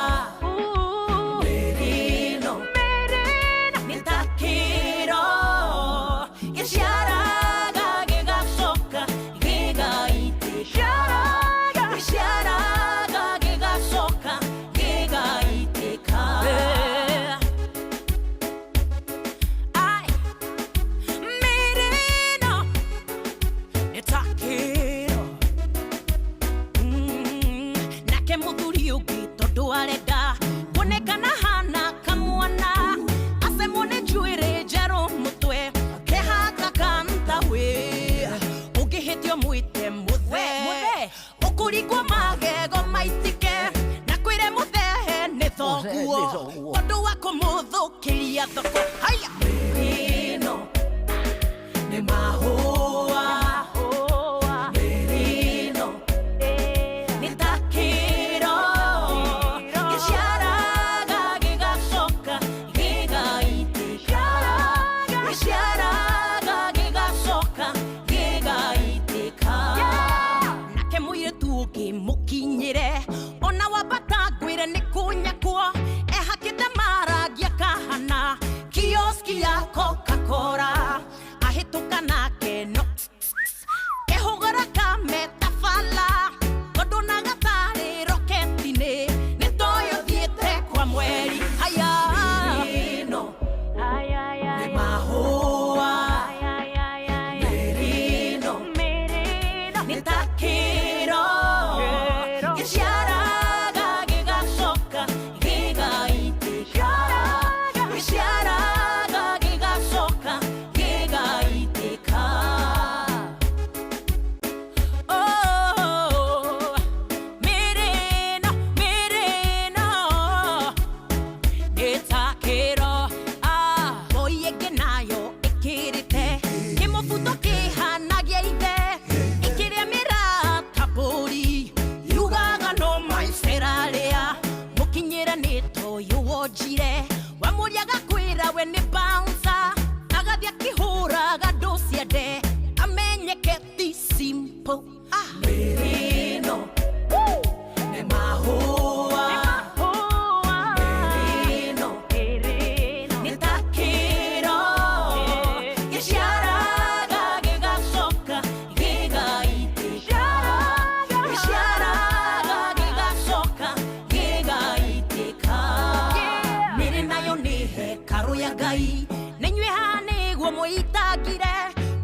Watu wako mudhukiria thoko haya merino ni mahua merino ni takiro gĩciaraga gĩgacoka gĩgaitika gĩciaraga gĩgacoka gĩgaitika nake mũirĩtu ũngĩmũkinyĩre ona wambata ngwĩre nĩ kũnyakwo ehakĩte marangi akahana kioski ya Coca-Cola ahĩtũka nake no kehũgũra kametabala karuya ngai nenywe hane guo muitagire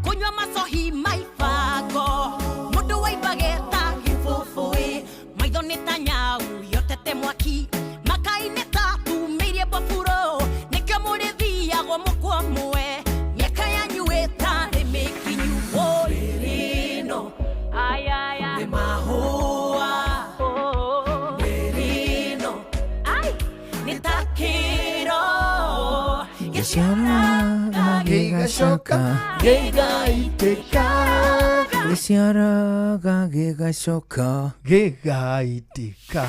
kunywa macohi maibango mundu waibageta gibubui maitho ni ta nyau yotete mwaki makai-inĩ ta tumĩirie mbaburo nĩkĩo mũrĩthiagwo mũkwamwe mĩaka yanyu ĩtarĩ mĩkinyu rĩrĩno nĩ mahũa rĩrĩno nĩ ta kĩro gĩciaraga gĩgacoka gĩgaitĩka gĩciaraga gĩgacoka gĩgaitĩka.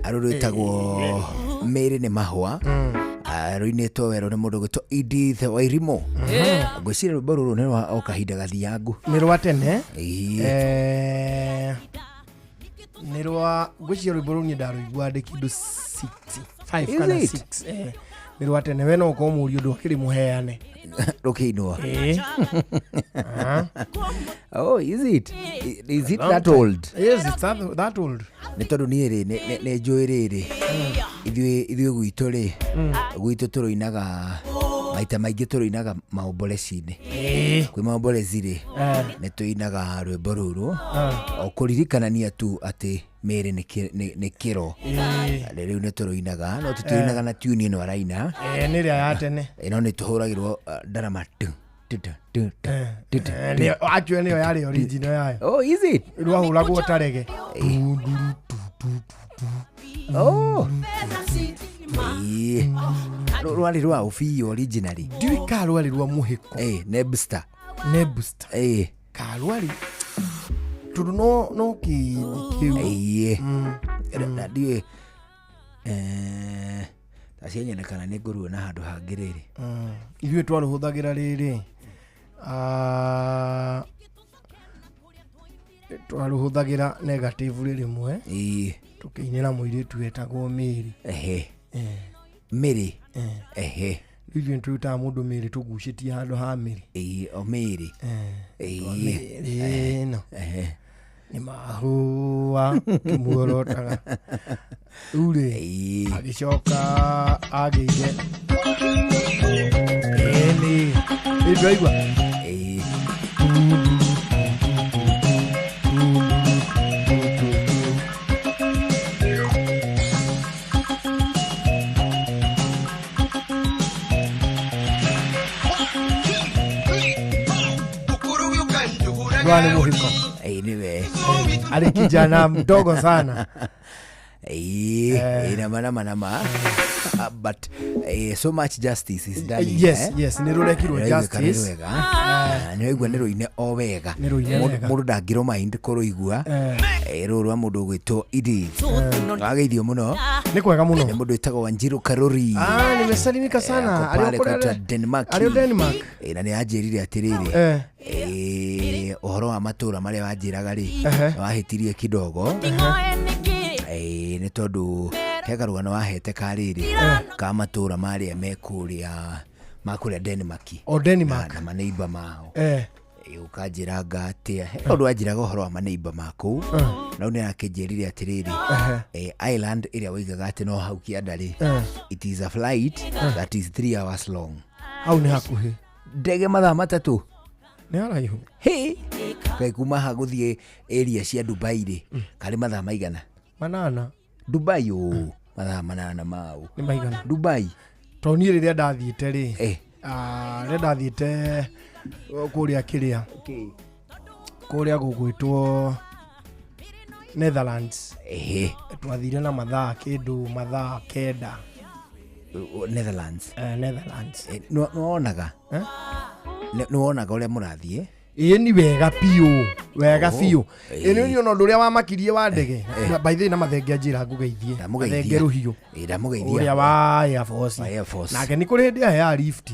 arũrwĩtagwo Mary nĩ mahũa rũinĩtwo werũ nĩ mũndũ gwĩtwo Edith Wairimu. Ngwĩciria rwĩmbo rũrũ nĩ rwa o kahinda gathiangu, nĩ rwa tene. Nĩ rwa ngwĩciria rwĩmbo rũu nĩ ndarũigua ndĩ kĩndũ 5 kana 6. Nĩ rwa tene, we no ũkorwo mũriũ ũndũ akĩrĩ mũheane rũkĩinwo. Oh, is it that old? Yes, it's that old. Nĩ tondũ niĩ rĩ nĩ njũĩ rĩrĩ ithuĩ gwitũ rĩ gwitũ tũrũinaga maita maingĩ tũrũinaga maomboleci-inĩ. Kwĩ maomboleci rĩ nĩ tũinaga rwĩmbo rũrũ o kũririkanania tu atĩ Mary nĩ kĩro. Rĩu nĩ tũrũinaga, no tũtũinaga na tune ĩno araina nĩ rĩa ya tene. Ĩno nĩ tũhũragĩrwo ndarama actually nĩyo yarĩ original yayo. Oh, is it? Rwahũragwo ta rege. Oh, rwarĩ rwa ũbii originally. Ndiũĩ ka rwarĩ rwa mũhĩko. Nebster. Ka rwarĩ tondũ no kĩu. Na ndiũĩ tacienyenekana nĩ ngũruona handũ hangĩ rĩrĩ. Ithuĩ twarũhũthagĩra rĩrĩ twarũhũthagĩra negative rĩmwe tũkĩinĩra mũirĩtu wetagwo Mary. Mary. Ithuĩ nĩtũrutaga mũndũ Mary tũgucĩtie handũ ha Mary. O Mary. Ĩno nĩ mahũa kĩmuorotaga. Rĩu rĩ agĩcoka agĩire nĩ ndĩraigua Rwani mũhiko. Niwe arĩ kijana mdogo sana. Nama but so much justice is done. Yes nĩ rũrekirwo justice. Nĩ waigua nĩ rũine o wega, mũndũ ndangĩrwo mind kũrũigua. Rũrũ rwa mũndũ gwĩtwo Edith wageithio mũno, nĩ kwega mũno. Nĩ mũndũ wĩtagwo Wanjiru Karuri. Nimesalimika sana. Arĩ Denmark. Na nĩ anjĩrire atĩrĩrĩ ũhoro wa matũra marĩa wanjĩraga rĩ wahĩtirie kidogo. Nĩ tondũ he karũgano wahete karĩrĩ ka matũra marĩa mekũrĩa Denmark. Denmark na maneiba mao. Ũkanjĩranga atĩa ũndũ wanjĩraga ũhoro wa maneiba makũu. Na nĩ akĩnjĩrire atĩrĩrĩ island ĩrĩa waigaga atĩ no hau kĩanda rĩ it is a flight that is 3 hours long. Hau nĩ hakuhĩ ndege mathaa matatũ. Nĩ haraihu. Kaĩ kuma ha gũthiĩ area cia Dubai rĩ karĩ mathaa maigana? 8. Dubai mathaa 8 mau. Nĩ maigana Dubai? To niĩ rĩrĩa ndathiĩte rĩ rĩrĩa ndathiĩte kũrĩa kĩrĩa kũrĩa gũgwĩtwo Netherlands. Twathire na mathaa 9. Netherlands. Netherlands. Nĩwonaga nĩwonaga ũrĩa mũrathiĩ? Ni wega piũ nĩ nyona ũndũ ũrĩa wamakirie wa ndege. By the way na mathengia njĩra ngũgeithie mathenge rũhiũ ũrĩa wa Air Force. Nake nĩ kũrĩ hĩndĩ ya lift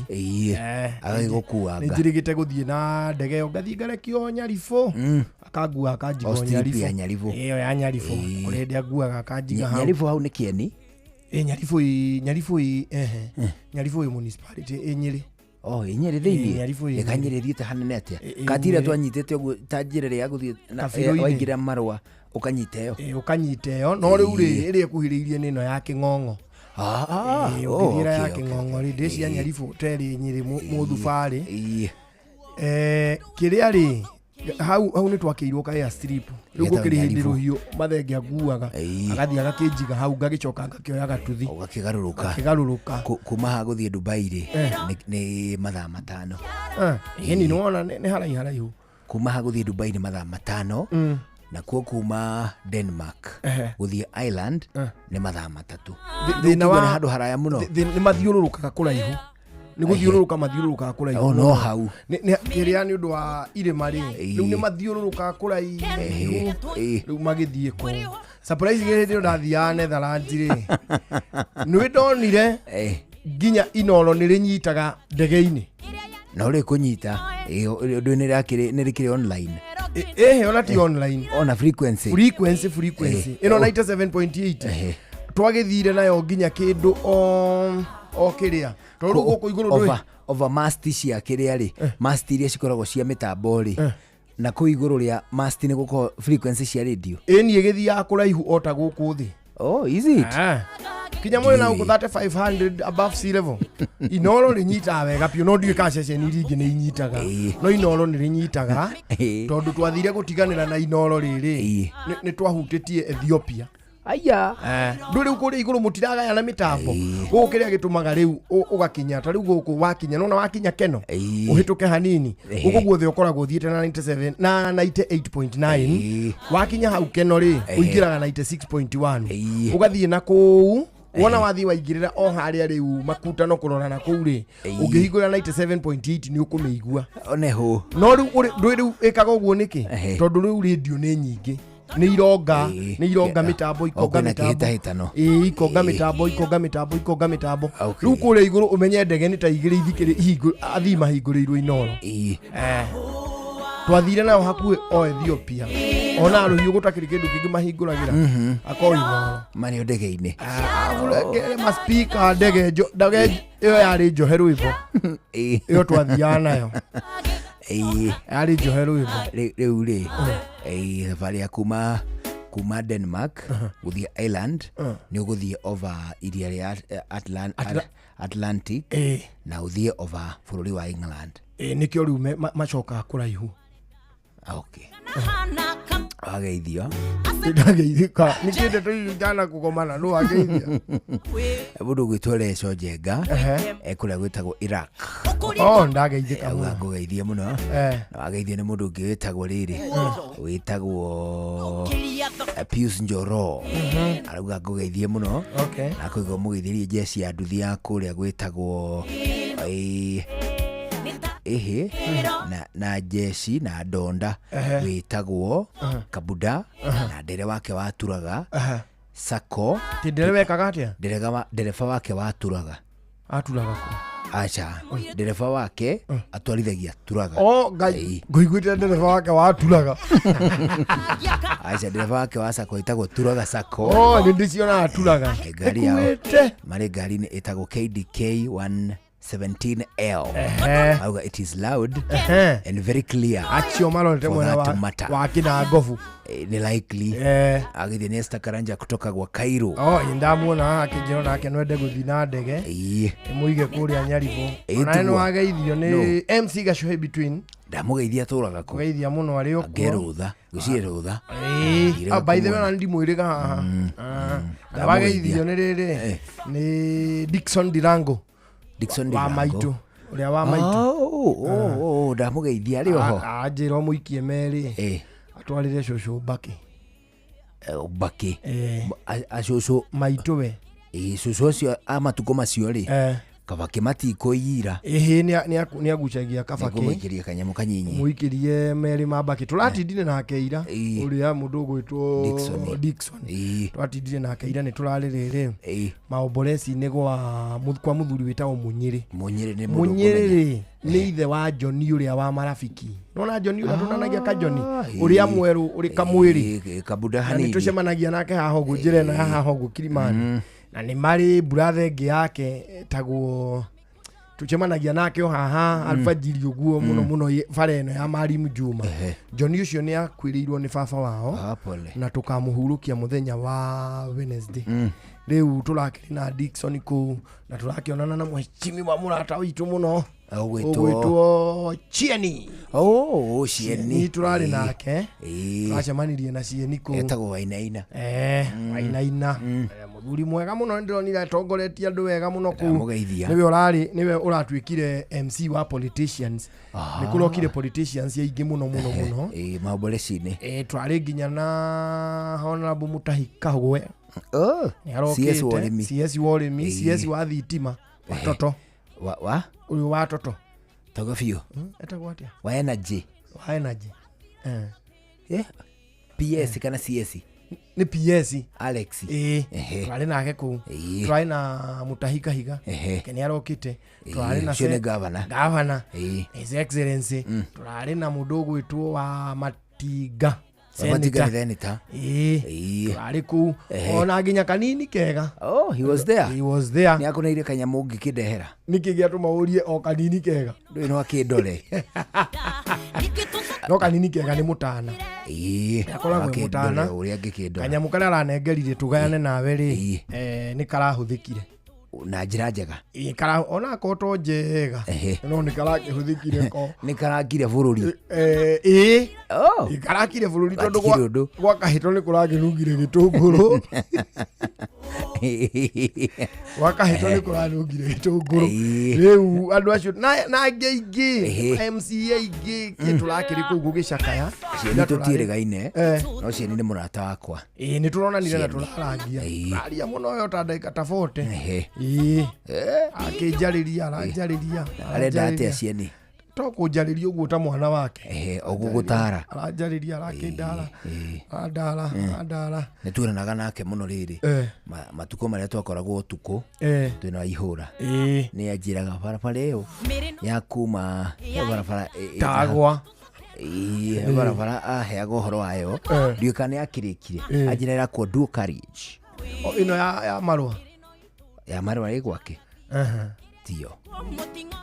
agĩgũkuanga. Nĩ njĩrĩgĩte gũthiĩ na ndege ĩyo ngathiĩ ngarekio Nyaribũ akangua akanjiga Nyaribũ. Ĩyo ya Nyaribũ kũrĩ hĩndĩ anguaga akanjiga hau. Nyaribũ hau nĩ kĩeni? Nyaribũ municipality Nyĩrĩ. Nyĩrĩ thĩinĩ Nyĩrĩ thiĩte hanene atĩa katira twanyitĩte ũguo ta njĩra ya gũthiĩ waingĩra marũa ũkanyita ĩyo no rĩu rĩ ĩrĩa ĩkuhĩrĩirie nĩ ĩno ya Kĩng'ong'o Ngithira ya King'ong'ori ndeci ya Nyarifu hoteli Nyeri Muthubari. Kiria ri hau ni twakiirwo ka air strip riu gukiri hindi ruhiu mathenge aguaga agathia agakinjiga hau ngagicoka ngakioya gatuthi ugakigaruruka kuma ha guthie Dubai ri ni mathaa 5. Ni wona ni haraihu kuma ha guthie Dubai ni mathaa 5 na kuma Denmark guthie Ireland ni mathaa 3. Thina wa handu haraya muno ni mathiururukaga kuraihu ni guthiururuka mathiururuka kuraihu no hau ni kiria ni undu wa irima ri riu ni mathiururuka kuraihu riu magithie ko surprise gire ndathia Netherlands ri ni ndonire ginya inoro ni rinyitaga ndege-ini no ri kunyita ndu ni rikiri online ona ti online ona frequency ino 97.8 twagithire nayo ginya kindu o kiria tondu guku iguru over mast cia kiria ri mast iria cikoragwo cia mitambo ri na ku iguru ria mast ni guko frequency cia radio ni igithia kuraihu ota guku thi. Is it kinya mwe na uko 3500 above sea level inoro rinyita wega pio no ndiye ka ceceni ringi ni inyitaga no inoro ni rinyitaga tondu twathire gutiganira na inoro riri ni twahutitie Ethiopia aya nduri ukuri iguru mutiraga ya na mitambo gukiria gitumaga riu ugakinya ta riu guku wakinya nona wakinya keno uhituke hanini guku guothe ukoragwo thiete na 97 na 98.9 wakinya hau keno ri uingiraga 96.1 ugathie na ku wona wathi waingirira o haria riu makuta no kurora na kuu ri ungihingura 97.8 ni ukumeigua oneho no riu ikaga uguo niki tondu riu radio ni nyingi ni ironga mitambo ikonga mitambo riu kure iguru umenye ndege ni ta igire ithikire athima hingurirwo inoro twathire nayo hakuhe o Ethiopia ona ruhiu gutakiri kindu kingi mahinguragira akoi inoro mani ndege-ini ngere ma speaker ndege iyo yari njoheru ivo iyo twathia nayo ari njoheru ivo riu ri safari ya kuma Denmark guthie Ireland ni uguthie over iria ria Atlantic na uthie over bururi wa England nikio riu macoka kuraihu ageithio ndageithika nikinde tuijana kugomana no ageithia mundu gwitwore Sojenga kuria gwitagwo Iraq ndageithika ngugeithie muno na ageithio ni mundu ungi witagwo riri witagwo Pius Njoro arauga ngugeithie muno na kuigo mugeithirie jeshi ya nduthi ya kuria gwitagwo na jeshi na Donda witagwo Kabuda na ndere wake waturaga Sako ndere wekaga atia ndereba wake waturaga ku acha ndereba wake atwarithagia turaga nguiguite ndereba wake waturaga acha ndereba wake wa Sako itagwo turaga Sako ni ndiciona aturaga gari yao mare gari ni itagwo KDK 117L auga it is loud and very clear achio malonete mwana wa kina ngovu ni likely agithie Nesta Karanja kutoka kwa Cairo indamuona akijiro nake nwende guthi na ndege muige kuria Nyaribo ona no ageithio ni MC Gacuhe between ndamugeithia turaga ku geithia muno ari uko gerutha gucie rutha by the way na ndi mwiriga haha ndageithio ni riri ni Dickson Dirango wa maitu uria wa maitu ndamugeithia ri oho ajiro muikie meri atwarire cucu Baki acucu maitu we cucu cio amatuko macio ri kabake matikoira ni agucagia kabake muikirie kanyamu kanyinyi muikirie meri mabaki turatindire nake ira uria mundu gwitwo Dickson turatindire nake ira ni turarire maombolesi ni kwa muthuri witao Munyiri ni ithe wa Johnny uria wa marafiki nona Johnny uria tunanagia ka Johnny uria mweru uri kamwiri Kabuda hanini tucemanagia nake haho gujire na haho gukirimani na ni mari brother ngi yake tagwo tucemanagia nake o haha alfajiri uguo muno fareno ya Marimu Juma Johnny ucio ni akwiriirwo ni baba wao na tukamuhurukia muthenya wa Wednesday riu turakiri na Dickson ku na turakionana na mheshimiwa murata witu muno ogwitwo Chieni. Chieni turari nake turacemanirie na Chieni ku etagwo Wainaina. Wainaina muthuri mwega muno ndironire atongoretie andu wega muno ku niwe uratwikire MC wa politicians nikurokire politicians aingi muno mabolecine twari nginya na Honorable Mutahi Kagwe CS Warimi CS wa thitima watoto uyu watoto togofio etagwo atia wa energy PS kana CS ni PS Alex twari nake ku twari na Mutahika Higa keni arokite twari na governor his excellency twari na mudogo wetu wa Matiga Senator twari ku ona nginya kanini kega he was there ni akuneire kanyamu ngikindehera nikigia tumaurie o kanini kega ndui no akindore no kanini kega ni mutana akoragwo mutana uria ngikindora kanyamu karia aranengerire tugayane nawe ri ni karahuthikire na njira njega ona koto njega no ni karahuthikire ko ni karakire bururi karakire bururi tondu gwa kahito ni kuragirugire gitunguru wakahito ni kurarugire gitunguru riu andu acio na ngeigi MCA ingi kiturakiri ku gugicakaya ni tutirigaine no cieni ni murata wakwa ni turonanire na turarangia aria muno yo ta ndagika ta 40 akijariria arenda atia cieni to kujariria uguo ta mwana wake ogugutara arajariria arakindara adala ni turanaga nake muno riri matuko maria twakoragwo utuko twina ihura ni ajiraga barabara iyo ya kuma barabara tagwa barabara aheaga uhoro wayo ndiukane akirikire ajira kwa dual carriage ino ya marwa igwake tio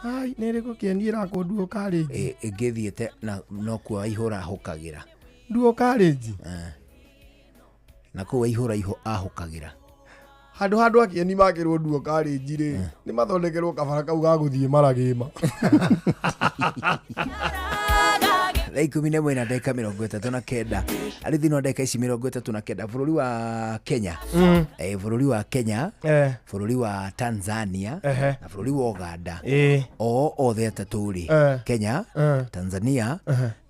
ai nere ko kiendira ko dual carriage ngithiete na no kwa ihura hukagira dual carriage na kwa ihura ahukagira handu akieni makirwo dual carriage ri ni mathondekerwo kabara kau ga guthie maragima Like mine mwena dakika 39 ari thino dakika ici 39 bururi wa Kenya bururi wa Kenya bururi wa Tanzania na bururi wa Uganda othe ataturi Kenya Tanzania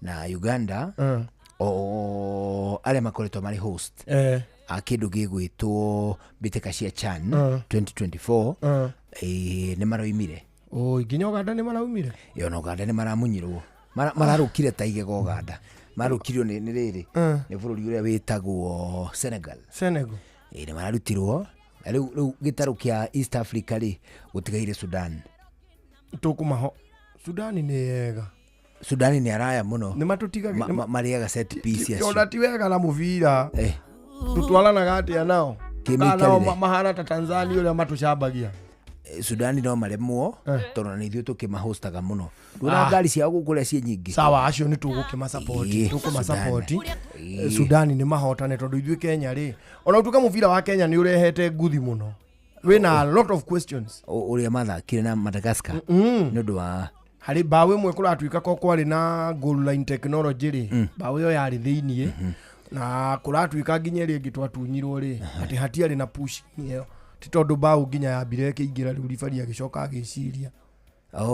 na Uganda ale makoretwo mari host akindu gigwitwo Mbitĩka cia CHAN 2024 ni maroimire nginya Uganda ni maraumire no Uganda ni maramunyirwo mararukire taigega Uganda marukirio ni riri ni bururi uria witagwo Senegal ni mararutirwo riu gitaru kia East Africa ri gutigaire Sudan tukumaho Sudan ni yega Sudan ni araya muno ni matutigaga mariaga set piece acio ona ti wega na muvira tutwalanaga atia nao kana mahana ta Tanzania uria matucambagia Sudan no maremwo tondu ni ithuĩ tukimahostaga muno nduna ngari cia gukuria cie nyingi sawa acio ni tukuma-support Sudan ni mahotane tondu ithuĩ Kenya ri ona utuka muvira wa Kenya ni urehete nguthi muno wina a lot of questions uria mathakire na Madagascar ni undu wa hari bawe mwe kuratwika ko kwari na goal line technology ri bawe yo yari thiini na kuratwika nginya ri ngitwatunyirwo ri ati hatiari na push niyo tondu bau nginya yambire kiingira riu ribari agicoka agiciria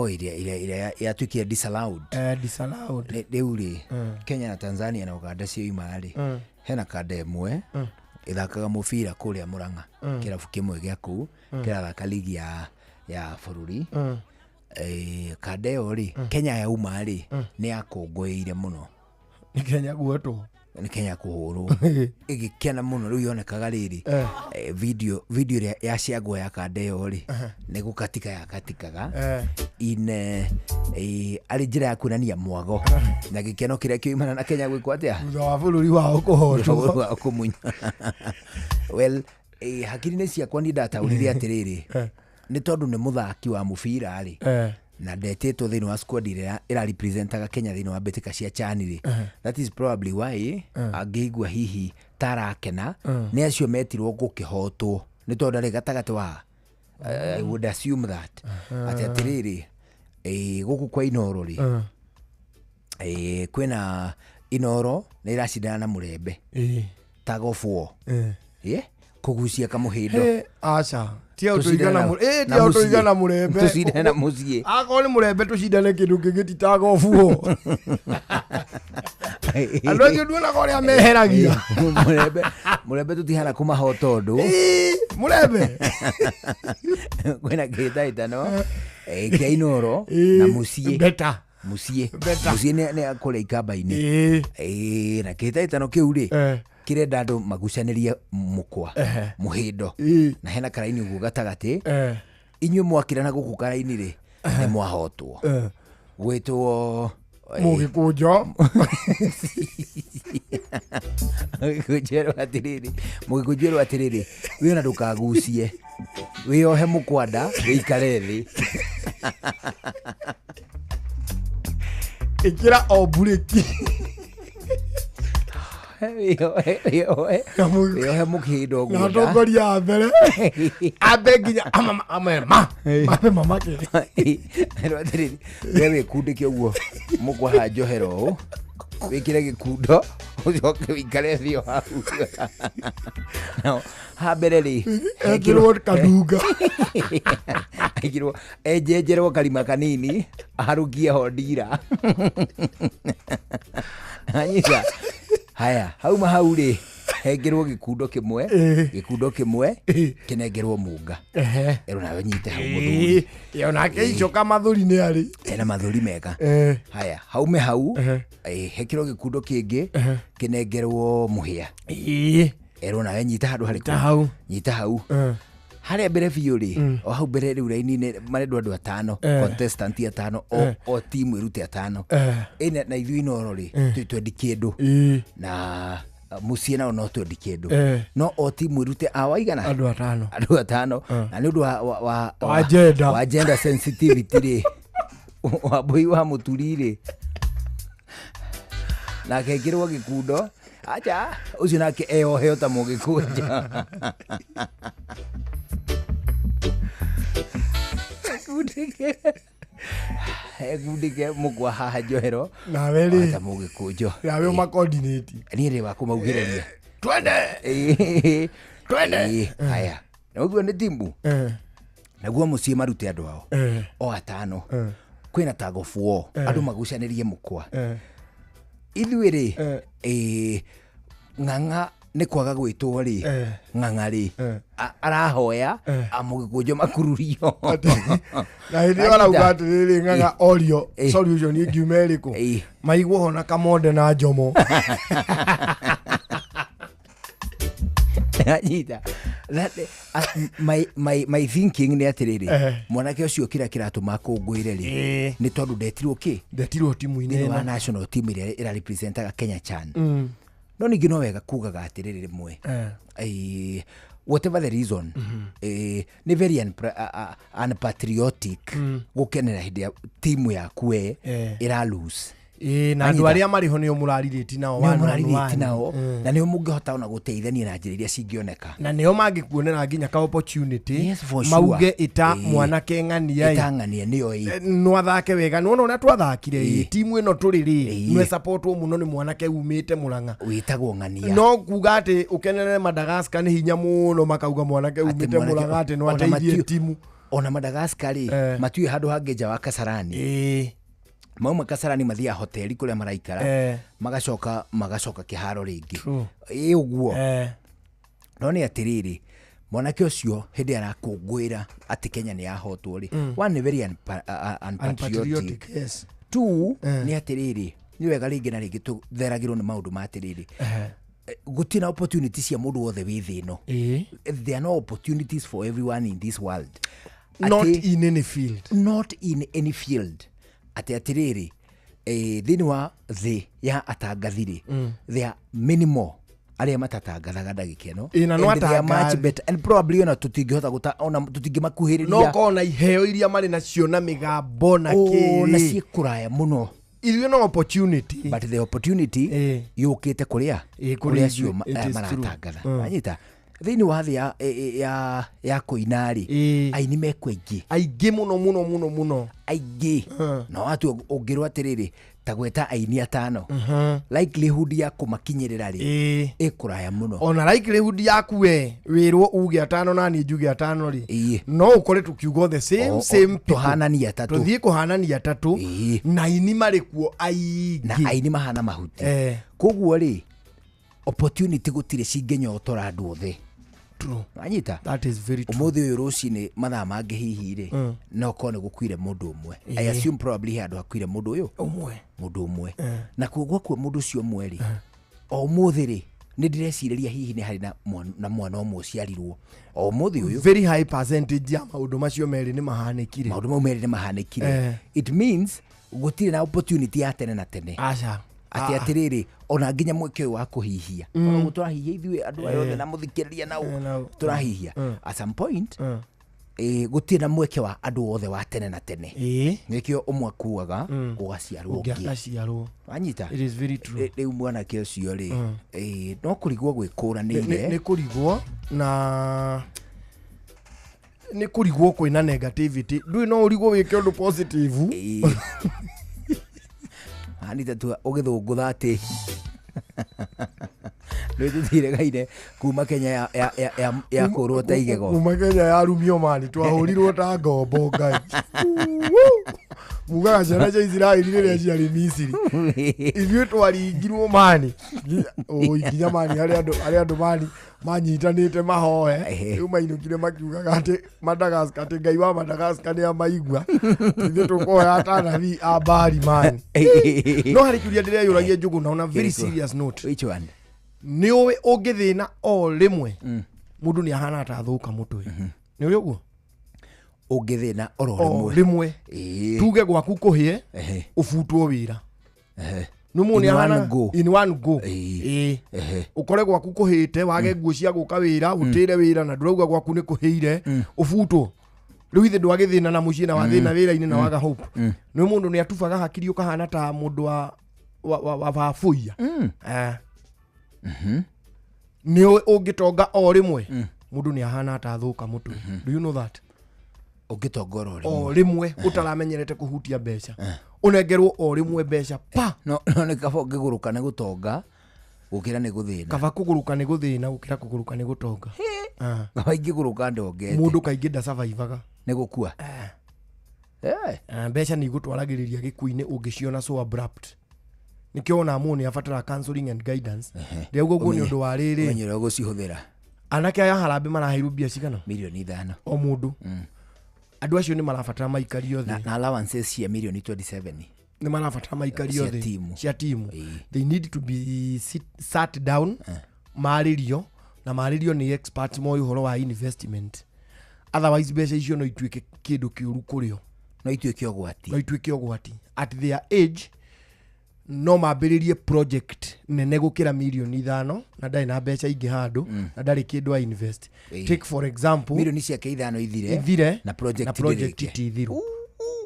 iria yatuikia disallowed riu ri Kenya na Tanzania na Uganda cio imari hena kanda imwe ithakaga mubira kuria Murang'a kirabu kimwe gia kuu kirathaka ligi ya bururi kanda iyo ri Kenya ya uma ri ni yakungũĩire muno ni Kenya guotwo ni Kenya kuhurwo igikena muno riu yonekaga riri video ya ciagwo ya kanda iyo ri ni gukatika yakatikaga ine ari njira ya kuonania mwago na gikeno kiria kiumana na Kenya gwikwo atia wa bururi wao kuhotwo kumunya well hakiri-inĩ ciakwa ni ndataũrire atiriri ni tondu ni muthaki wa mubira ri na ndetĩtwo thĩinĩ wa squad ĩrĩa ĩra-representaga Kenya thĩinĩ wa mbĩtĩka cia CHAN ri that is probably why angĩigua hihi tarakena nĩ acio metirwo gũkĩhotwo nĩ tondũ ndarĩ gatagatĩ wa I would assume that ati atiriri gũkũ kwa Inoro rĩ kwĩna Inoro nĩ iracindana na Mũrembe tag of war kũgucia kamũhĩndo aca tia ũtũigana Mũrembe tũcindane na mũciĩ akorwo nĩ Mũrembe tũcindane kĩndũ kĩngĩ ti tag of war andũ acio nduona kũrĩa meheragia Mũrembe tũtihana kũmahota ũndũ Mũrembe kwĩna kĩhĩtahĩtano kĩa Inoro na mũciĩ mũciĩ nĩ akũrĩa ikamba-inĩ na kĩhĩtahĩtano kĩu rĩ kirenda andũ magucanĩrie mũkwa mũhĩndo na hena karaini ũguo gatagatĩ inyuĩ mwakĩrana gũkũ karaini rĩ nĩ mwahotwo gwĩtwo Mũgĩkũnjo Mũgĩkũnjo atĩrĩrĩ wĩ ona ndũkagucie wĩohe mũkwanda wĩikare thĩ ĩkĩra o mburĩki wĩohe mũkĩndo na atongoria a mbere ambe nginya mape mamake atĩrĩrĩ we wĩkundĩke ũguo mũkwa njohero ũũ wĩkĩre gĩkundo ũcoke wĩikare thĩ o hau ha mbere rĩ ekĩrwo kanunga enjenjerwo karima kanini aharũkie ho ndira anyita haya hauma hau rĩ hengerwo gĩkundo kĩmwe kĩnengerwo mũnga ero nawe nyite hau mũthuri onake icoka mathuri nĩ arĩ ena mathuri mega haya haume hau hekĩrwo gĩkundo kĩngĩ kĩnengerwo mũhĩa ero nawe nyita handũ harĩkũ nyita hau harĩa mbere biũ rĩ o hau mbere rĩu raini-inĩ marendwo andũ 5 contestant 5 o timu ĩrute 5 na ithuĩ Inoro rĩ twendi kĩndũ na mũciĩ nao no twendi kĩndũ no o timu ĩrute waigana andũ 5 na nĩ ũndũ wa gender sensitivity rĩ wambui wa mũturi rĩ na akekĩrwo gĩkundo acha ũcio nake eoheo ta Mũgĩkũnjo egundike mũkwa haha njohero nawe rĩ ta Mũgĩkũnjo nawe ũmakoordinate niĩ rĩ wa kũmaugĩrĩria twende haya na ũguo nĩ timu naguo mũciĩ marute andũ ao o 5 kwĩna tag of war andũ magucanĩrie mũkwa ithuĩ rĩ ng'ang'a nĩ kwaga gwĩtwo rĩ ng'ang'a rĩ arahoya Mũgĩkũnjo makururio na hĩndĩ ĩyo arauga atĩrĩrĩ ng'ang'a orio solution ingiuma ĩrĩkũ maigwo ho na Kamonde na Njomo my thinking nĩ atĩrĩrĩ mwanake ũcio kĩrĩa kĩratũma kũngũĩre rĩ nĩ tondũ ndetirwo timu-inĩ wa national team ĩrĩa ĩrarepresentaga Kenya Chan no ningĩ no wega kugaga atĩrĩrĩ rĩmwe whatever the reason nĩ very unpatriotic gũkenera hĩndĩ ya timu yaku ĩra lose na andũ arĩa marĩho nĩo mũrarirĩti nao na nĩo mũngĩhota ona gũteithania na njĩra iria cingĩoneka na nĩo mangĩkuonera nginya ka opportunity mauge ĩta mwanake ng'ania nĩyo no athake wega nĩwona ũrĩa twathakire timu ĩno tũrĩ rĩ nwe supportwo mũno nĩ mwanake umĩte Mũrang'a wĩtagwo ng'ania no kuga atĩ ũkenerere Madagascar nĩ hinya mũno makauga mwanake umĩte Mũrang'a atĩ no ateithie timu ona Madagascar rĩ matiũĩ handũ hangĩ nja wa Kasarani mauma Kasarani mathiaga hoteli kũrĩa maraikara magacoka kĩharo rĩngĩ ũguo no nĩ atĩrĩrĩ mwanake ũcio hĩndĩ arakũngũĩra atĩ Kenya nĩ yahotwo rĩ one very unpatriotic two nĩ atĩrĩrĩ nĩ wega rĩngĩ na rĩngĩ tũtheragĩrwo nĩ maũndũ ma atĩrĩrĩ gũtirĩ na opportunity cia mũndũ wothe wĩ thĩ ĩno there are no opportunities for everyone in this world not in any field ati atiriri thini wa thĩ ya atangathiri they are minimal aria matatangathaga ndagikeno and probably ona tutingihota ona tutingimakuhĩrĩria no kona iheo iria mari nacio na migambo na kĩrĩ na ciĩkũraya mũno ithuĩ no opportunity but the opportunity yũkĩte kũrĩa cio maratangatha anyita thini wa thĩ ya kũinarĩ aini mekwaingĩ aingĩ mũno aingĩ no watu ũngĩrwo atĩrĩrĩ ta gweta aini atano likelihood ya kũmakinyĩrĩra rĩ ĩkũraya mũno. Ona likelihood yaku we wĩrwo uge atano na niĩ njuge atano rĩ no ũkore tukiuga the same tuhanania atatũ tuthiĩ kũhanania atatũ na aini marĩ kuo aingĩ na aini mahana mahuti koguo rĩ opportunity gũtirĩ cingĩnyotora andũ othe. Anyita that is very true. Umuthi uyu rucini mathaa mangĩ hihi rĩ no kone gũkuire mũndũ ũmwe. I assume probably handũ hakuire mũndũ ũyũ mũndũ ũmwe na koguo kwa mũndũ ũcio ũmwe rĩ o mũthĩ rĩ nĩ ndĩrecirĩria hihi nĩ harĩ na mwana ũmwe ũciarirwo o mũthĩ ũyũ very high percentage ya maũndũ macio merĩ nĩ mahanĩkire. Maũndũ mau merĩ nĩ mahanĩkire. It means gũtirĩ na opportunity ya tene na tene. Aca ati atiriri ona nginya mweke wa kuhihia ona turahihia ithuĩ andũ ayothe na muthikĩrĩria nao turahihia at some point gũtirĩ na mweke wa andũ othe wa tene na tene nĩkĩo ũmwe kuaga ũgaciarwo ũngĩ anyita. It is very true. Rĩu mwanake ũcio rĩ no kũrigwo gwĩkũranĩire nĩ kũrigwo na nĩ kũrigwo kwĩna negativity ndũĩ no ũrigwo wĩke ũndũ positive Anita tu ũgĩthũngũtha atĩ nĩ tũtiregaire kuma Kenya ya kũrwo ta igego kuma Kenya ya rumio mani twahũrirwo ta ngombo ngai mugaga ciana cia Israeli rĩrĩa ciarĩ Misiri ithuĩ twaringirwo mani nginya mani arĩa andũ mani manyitanĩte mahoe rĩu mainũkire makiugaga atĩ Madagascar atĩ ngai wa Madagascar nĩ amaigua ithuĩ tũkoya atanathi a Bari mani no harĩ kĩũria ndĩreyũragia Njũgũna on a very serious note. Which one? Nĩ ũĩ ũngĩthĩna o rĩmwe mũndũ nĩ ahana ta thũka mũtwe nĩ ũrĩ ũguo ũngĩthĩna o rĩmwe tuge gwaku kũhĩe ũbutwo wĩra in one go ukore gwaku kũhĩte wage nguo cia gũka wĩra ũtĩre wĩra na ndũrauga gwaku nĩ kũhĩire ũbutwo rĩu ithe ndwagĩthĩna na mũciĩ na wathĩna wĩra-inĩ na waga hope nĩ mũndũ nĩ atubaga hakiri ũkahana ta mũndũ wa babuia nĩ ũngĩtonga o rĩmwe mũndũ nĩ ahana ta thũka mũtwe. Do you know that? Ũngĩtonga o rĩmwe ũtaramenyerete kũhutia mbeca ũnengerwo o rĩmwe mbeca pa no nĩ kaba ũngĩgũrũka nĩ gũtonga gũkĩra nĩ gũthĩna. Kaba kũgũrũka nĩ gũthĩna gũkĩra kũgũrũka nĩ gũtonga. Kaba ingĩgũrũka ndongete mũndũ kaingĩ ndasurvivaga nĩ gũkua. Mbeca nĩ igũtwaragĩrĩria gĩkuũ-inĩ ũngĩciona so abrupt. Nikio ona amoni afatara counseling and guidance rĩu guo nĩ ũndũ wa rĩrĩ menyero gũcihũthĩra anake aya harambe maraheirwo mbia cigana milioni 5 o mũndũ andũ acio nĩ marabatara maikario thĩ na allowances cia milioni 27 nĩ marabatara maikario thĩ cia timu. They need to be sat down marĩrio na marĩrio nĩ experts mo ũhoro wa investment otherwise mbeca icio no ituĩke kĩndũ kĩũru kũrĩo no ituĩke ũgwati at their age no mambĩrĩrie project nene gũkĩra milioni 5 na ndarĩ na mbeca ingĩ handũ na ndarĩ kĩndũ a invest. Take for example milioni ciake 5 ithire na project itithiru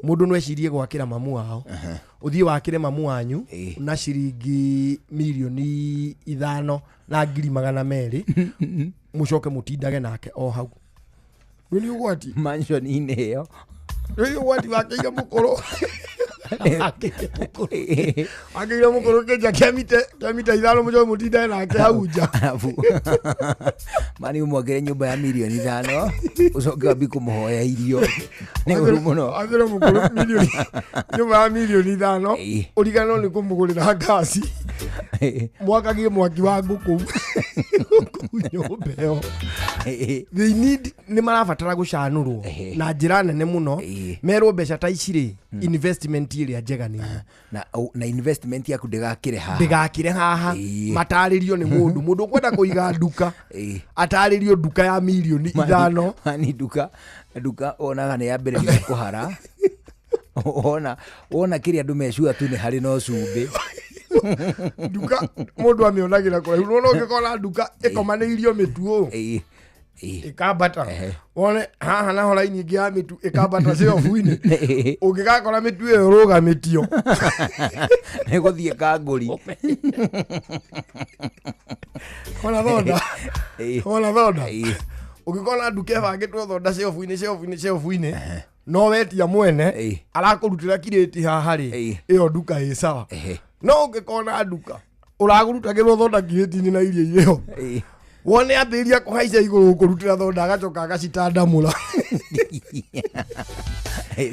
mũndũ no ecirie gwakĩra mamu wao ũthiĩ wakĩre mamu wanyu na ciringi milioni 5 na ngiri 200 mũcoke mũtindage nake o hau nĩ ũgwati mansion-inĩ ĩyo nĩ ũgwati wakĩire mũkũrũ akĩire mũkũrũ kĩnja kĩa mita 5 mũcoke mũtindage nake hau nja mani ũmwakĩre nyũmba ya milioni 5 ũcoke wambi kũmũhoya irio nĩ ũru mũno akĩire mũkũrũ nyũmba ya milioni 5 ũriganĩrwo nĩ kũmũgũrĩra ngasi mwakagie mwaki wa ngũkũ nyũmba ĩyo. They need nĩ marabatara gũcanũrwo na njĩra nene mũno merwo mbeca ta ici investment ĩrĩa njega nĩ na investment yaku ndĩgakĩre haha matarĩrio nĩ mũndũ ũkwenda kũiga nduka atarĩrio nduka ya milioni 5 ani nduka onaga nĩ yambĩrĩria kũhara wona kĩrĩa andũ mecua tu nĩ harĩ no cumbĩ nduka mũndũ amĩonagĩra kũraihu no ũngĩkora nduka ĩkomanĩirio mĩtuũ ikambata wone haha naho laini ingi ya mitu ikambata cio fuini ungigakora mitu iyo rugamitio niguthie kanguri ona thonda ungikona nduka ebangitwo thonda cio fuini no wetia mwene arakurutira kireti haha ri iyo nduka ĩ sawa no ungikona nduka uragurutagirwo thonda kireti-inĩ na irio iyo wone ambiria kuhaica iguru kurutira thonda agacoka agacitandamura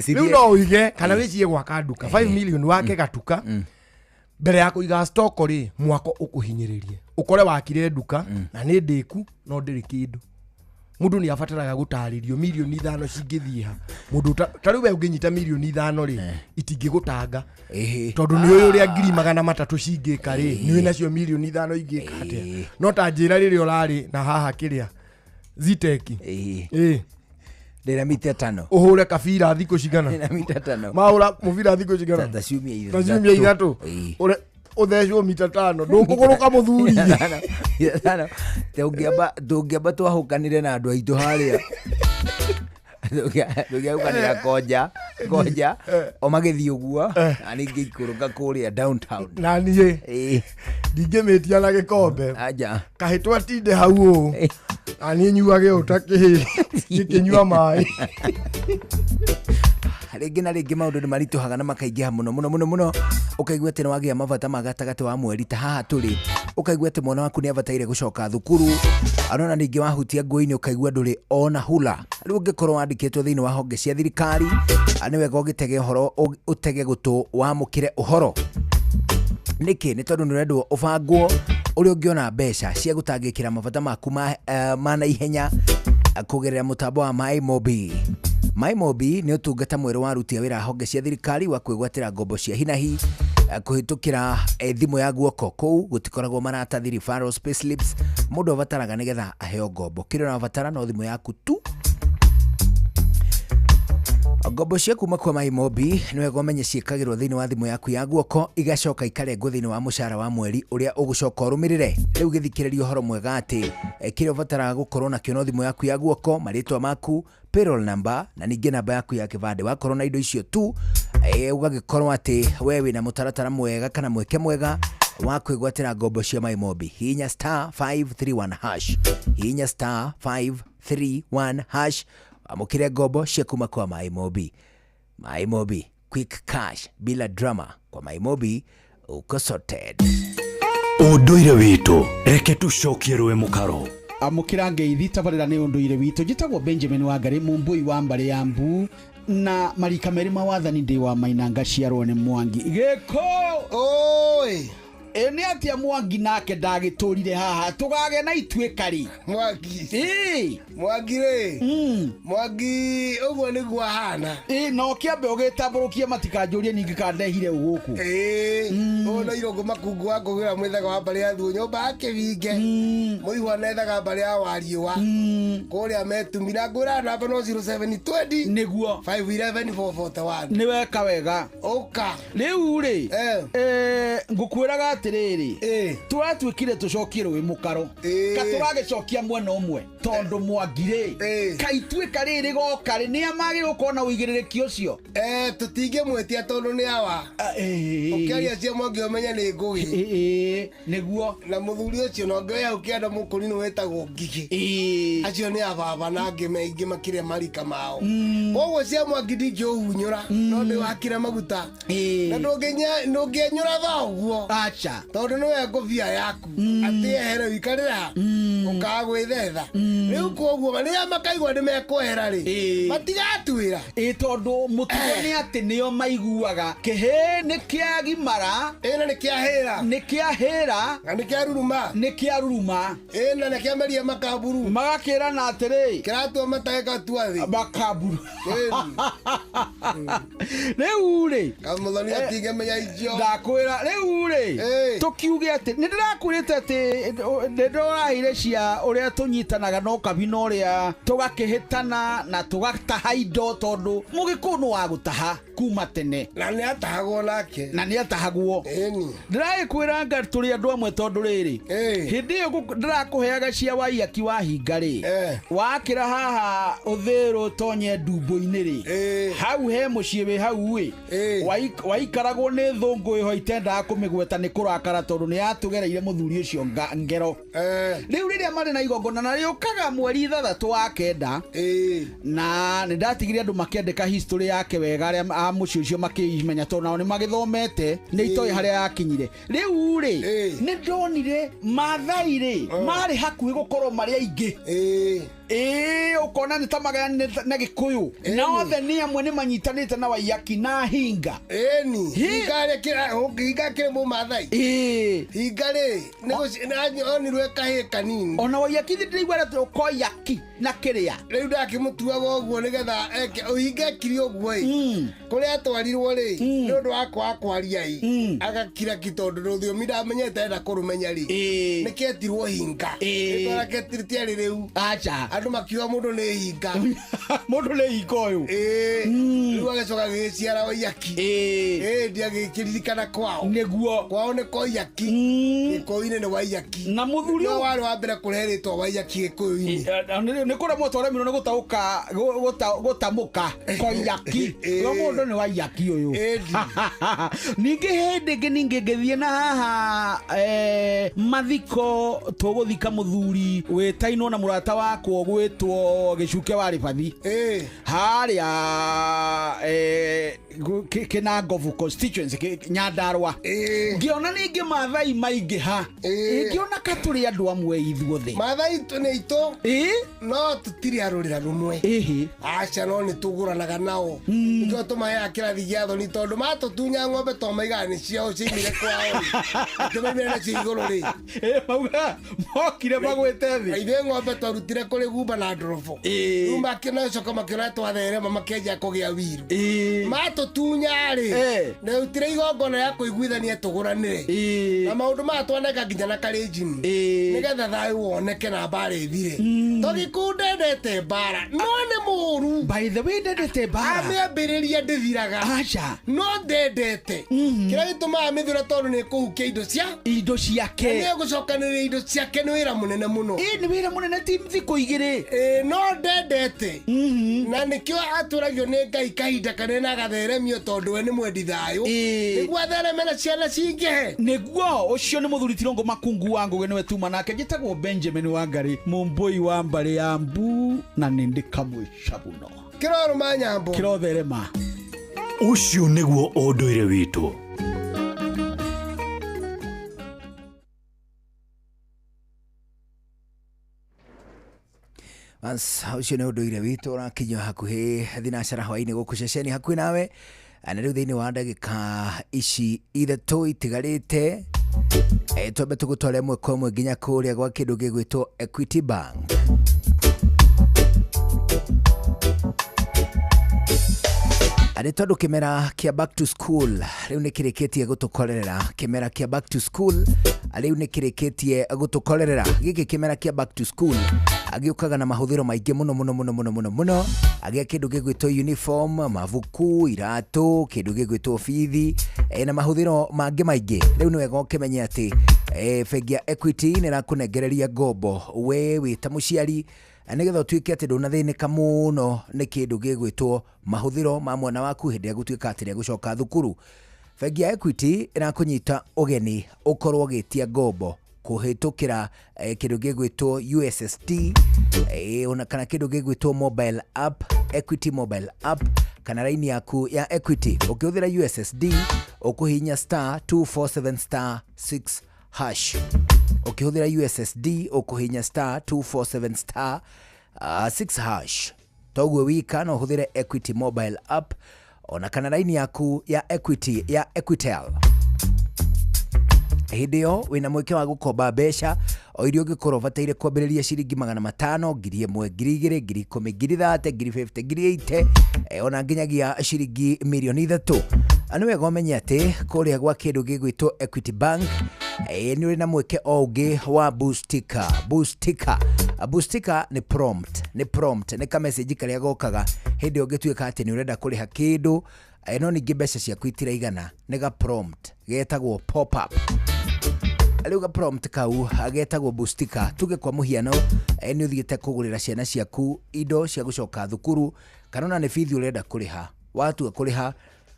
riu no uige kana wicie gwaka nduka 5 million wake gatuka mbere ya kuiga stock ri mwako ukuhinyiririe ukore wakire nduka na ni ndiku no ndiri kindu mundu ni abataraga gutaririo milioni 5 cingithieha mundu tari we unginyita milioni 5 ri itingigutanga tondu ni uyu ria 300 cingika ri ni nacio milioni 5 ingika atia no ta njira riri urari na haha kiria ziteki ndira mita 5 uhure kabira thiko cigana ndira mita 5 maura muvira thiko cigana tacumia 3 ure uthecwo mita 5 ndukuguruka muthuri ndungiamba twahukanire na andu aitu haria ndungiaukanira koja o magithii uguo ani ngikuruka kuria downtown na nie ndingimetia na gikombe kahitwa tinde hau ani nyuage utakihiri gikinyua mai ringi na ringi maundu ni marituhaga na makaingiha muno ukaigua ati niwagia mabata magatagati wa mweri ta haha turi ukaigua ati mwana waku ni abataire gucoka thukuru arona ningi wahutia nguini ukaigua nduri ona hula riu ungikorwo wandikitwo thiini wa honge cia thirikari ani wega ugitege uhoro utege gutu wamukire uhoro niki ni tondu nurendwo ubangwo uri ungiona mbeca cia gutangikira mabata maku ma na ihenya kugerera mutambo wa MyMobi ni utungata mweru wa rutia wira honge cia thirikari wa kwigwatira ngombo cia hinahi kuhitukira thimu ya guoko kou gutikoragwo maratathi referral payslips mundu avataraga nigetha aheo ngombo kire na avatara no thimu yaku tu ngombo cia kuma kwa MyMobi ni wega umenye ciikagirwo thiini wa thimu yaku ya guoko igacoka ikarengwo thiini wa mucara wa mweri uria ugucoka urumirire riu githikiririo horo mwega ati kire uvataraga gukorwo na kio no thimu yaku ya guoko maritwa maku payroll number na ningi namba yaku ya kibande wakorwo na indo icio tu ugagikorwo ati we wina mutaratara mwega kana mweke mwega wa kwigwatira ngombo cia MyMobi hinya *531# hinya *531# amukire ngombo cia kuma kwa MyMobi quick cash bila drama kwa MyMobi uko sorted unduire witu reke tucokie rwe mukaro amukira ngeithi tabarira ni unduire witu njitagwo Benjamin Wangari mumbui wa mbare ya Mbu na marika merima wathani ndi wa Mainanga ciarwo ni Mwangi giko oi ene atia Mwangi nake ndagiturire haha tugage na itwekari Mwangi Mwangi re Mwangi uguo niguo hana no kiambe ugitamburukie matikanjurie ningi kandehire guku ona irongo makungu wa kugira mwithaga wa mbare ya thu nyumba yake winge muihwa nethaga mbare ya wariwa kuria metumira ngura namba no 0720 niguo 511441 ni weka wega uka riu ri ngukwiraga atiriri turatwikire tucokire wi mukaro katuragicokia mwena umwe tondu Mwangire kaitwika riri gokari ni amagire ukona uigiririki ucio tutinge mwetia tondu ni awa ukiaria cia Mwangi umenya ni ngugi niguo na muthuri ucio no ngeya ukienda mukuri ni wetagwo Ngigi acio ni ababa na ngime makire marika mao koguo cia Mwangi ndingĩũhunyũra no ni wakire maguta na ndũngĩenyũra thoguo acha tondu ni we ngũbia yaku ati ehere wikarĩra ukagwĩthetha rĩu koguo marĩa makaigua nĩ mekwehera rĩ matigatwĩra tondu mutugo ni ati nio maiguaga kihe ni kiagimara na ni kiahĩra na ni kiaruruma na ni kiameria makaburu magakĩra na atĩrĩ kĩratua matageka tuathi makaburu rĩu rĩ kamuthoni atingemenya icio ndakwĩra rĩu rĩ tukiuge ati nindirakwirite ati ndorahire cia uria tunyitanaga no kabina uria tugakihitana na tugataha indo tondu mugikunu wa gutaha kuma tene na ni atahagwo nake na ni atahagwo ndirakwira nga turi andu amwe tondu riri hindi yo ndirakuheaga cia waiyaki wa hinga ri wakira haha uthiru tonye ndumbo-ini ri hau he mucii wi hau wi waikaragwo ni thungu iho itendaga kumigweta ni kurakara tondu ni atugereire muthuri ucio ngero riu riria mari na igongona na riukaga mweri 3 wa kenda na ni ndatigire andu makiandika history yake wega aria a mucii ucio makimenya tondu nao ni magithomete ni itoi haria yakinyire riu ri ni ndonire mathai ri mari hakuhi gukorwo mari aingi ukona ni tamagaya na Gikuyu na othe ni amwe ni manyitanite na waiyaki na hinga hinga kire mu mathai hinga ri ni rwe kahe kanini ona waiyaki ndirigwa ko yaki na kiria riu ndakimutua goguo nigetha hinga kiri oguo kuria atwarirwo ri ni undu wakwa kwaria agakira kitondu ruthiomi ndamenyete na kurumenya ri niketirwo hinga itwara ketirite riu acha andu makiwa mundu ni hinga mundu ni hinga uyu riu agacoka giciara waiyaki ndia gikiririkana kwao kwao ni koiyaki gikuyu-ini ni waiyaki na muthuri no wari wa mbere kurehetwo waiyaki gikuyu-ini ni kura motore mino gutamuka koiyaki yo mundu ni waiyaki uyu ningi hindi ningi ngithie na haha mathiko tuguthika muthuri wetainwo na murata wakwo gwitwo Gicuke wa Ribathi haria Kinangovu constituency Nyandarua ngiona ningi mathai maingi ha ngiona katuri andu amwe ithuothe mathai ni ito no tutiri arurira rumwe acha no ni tuguranaga nao ndio tumahe kirathi gia thoni tondu matutunya ng'ombe to maigani ciao cimire kwao tumemire na ciguru ri mauga mokire magwete thi ithe ng'ombe twarutire kuri gumba na ndorobo rumba kina coka makira twathere makenja kugia wiru matutunya ri na utire igongona ya kuiguithania tuguranire na maundu matwaneka nginya na kalenjini nigetha thayu woneke na mbara ithire togikundendete mbara no ni muru by the way ndendete mbara amiambiriria ndithiraga acha no ndendete kira gituma amithira tondu ni kuhukia indo ciake ni gucokanira indo ciake ni wira munene muno ni wira munene ti thiko igiri no ndendete na nikio aturagio ni Ngai kahinda kanene agatheremio tondu we ni mwendi thayu niguo athereme na ciana cingihe niguo ucio ni muthuri Tirongo Makungu wa Ngugi niwe tuma nake njitagwo Benjamin Wangari mumbui wa mbari ya mbu na nindi kamwe shabuno kiroro manyambo kirotherema ucio niguo unduire witu ucio ni unduire witu urakinywa hakuhi thinacara hwaini guku ceceni hakuhi nawe na riu thiini wa ndagika ici ithatu itigarite twambe tugutware mwe kwa mwe nginya kuria gwa kindu gigwitwo Equity Bank. Ari tondu kimera kia back to school riu ni kirikitie gutukorerera kimera kia back to school riu ni kirikitie gutukorerera giki kimera kia back to school agiukaga na mahuthiro maingi muno agia kindu gigwitwo uniform mavuku iratu kindu gigwitwo fithi na mahuthiro mangi maingi riu ni wega ukimenye ati bengi ya Equity ni rakunengereria ngombo we wita muciari nigetha utuike ati ndunathinika muno ni kindu gigwitwo mahuthiro ma mwana waku hindi ya gutuika ati ria gucoka thukuru. Bengi ya Equity irakunyita ugeni ukorwo gitia ngombo kuhitukira kindu gigwitwo USSD ona kana kindu gigwitwo mobile app Equity mobile app kana raini yaku ya Equity ukihũthĩra USSD ukuhinya *247*6 hash ukihũthĩra USSD ukuhinya *247*6 hash toguo wika no ũhũthĩre Equity mobile app ona kana raini yaku ya Equity ya Equitel. Hindi yo wina mweke wa gukomba mbeca o irio ngikorwo bataire kwambĩrĩria ciringi 500 1,000 2,000 10,000 30,000 50,000 80 ona nginyagia ciringi milioni 3 Anu wega umenye ati kuria gwa kindu gigwitwo Equity Bank ni uri na mweke oge wa Boostika. Boostika ni prompt ni ka message karia gokaga hindi ugituika ati ni urenda kuriha kindu no ningi mbeca ciaku itiraigana ni ga prompt getagwo pop up. Aliu ga prompt kau agetagwo Boostika. Tuge kwa muhiano ni uthiite kugurira ciana ciaku indo cia gucoka thukuru kana ni fithi urenda kuriha watu kuriha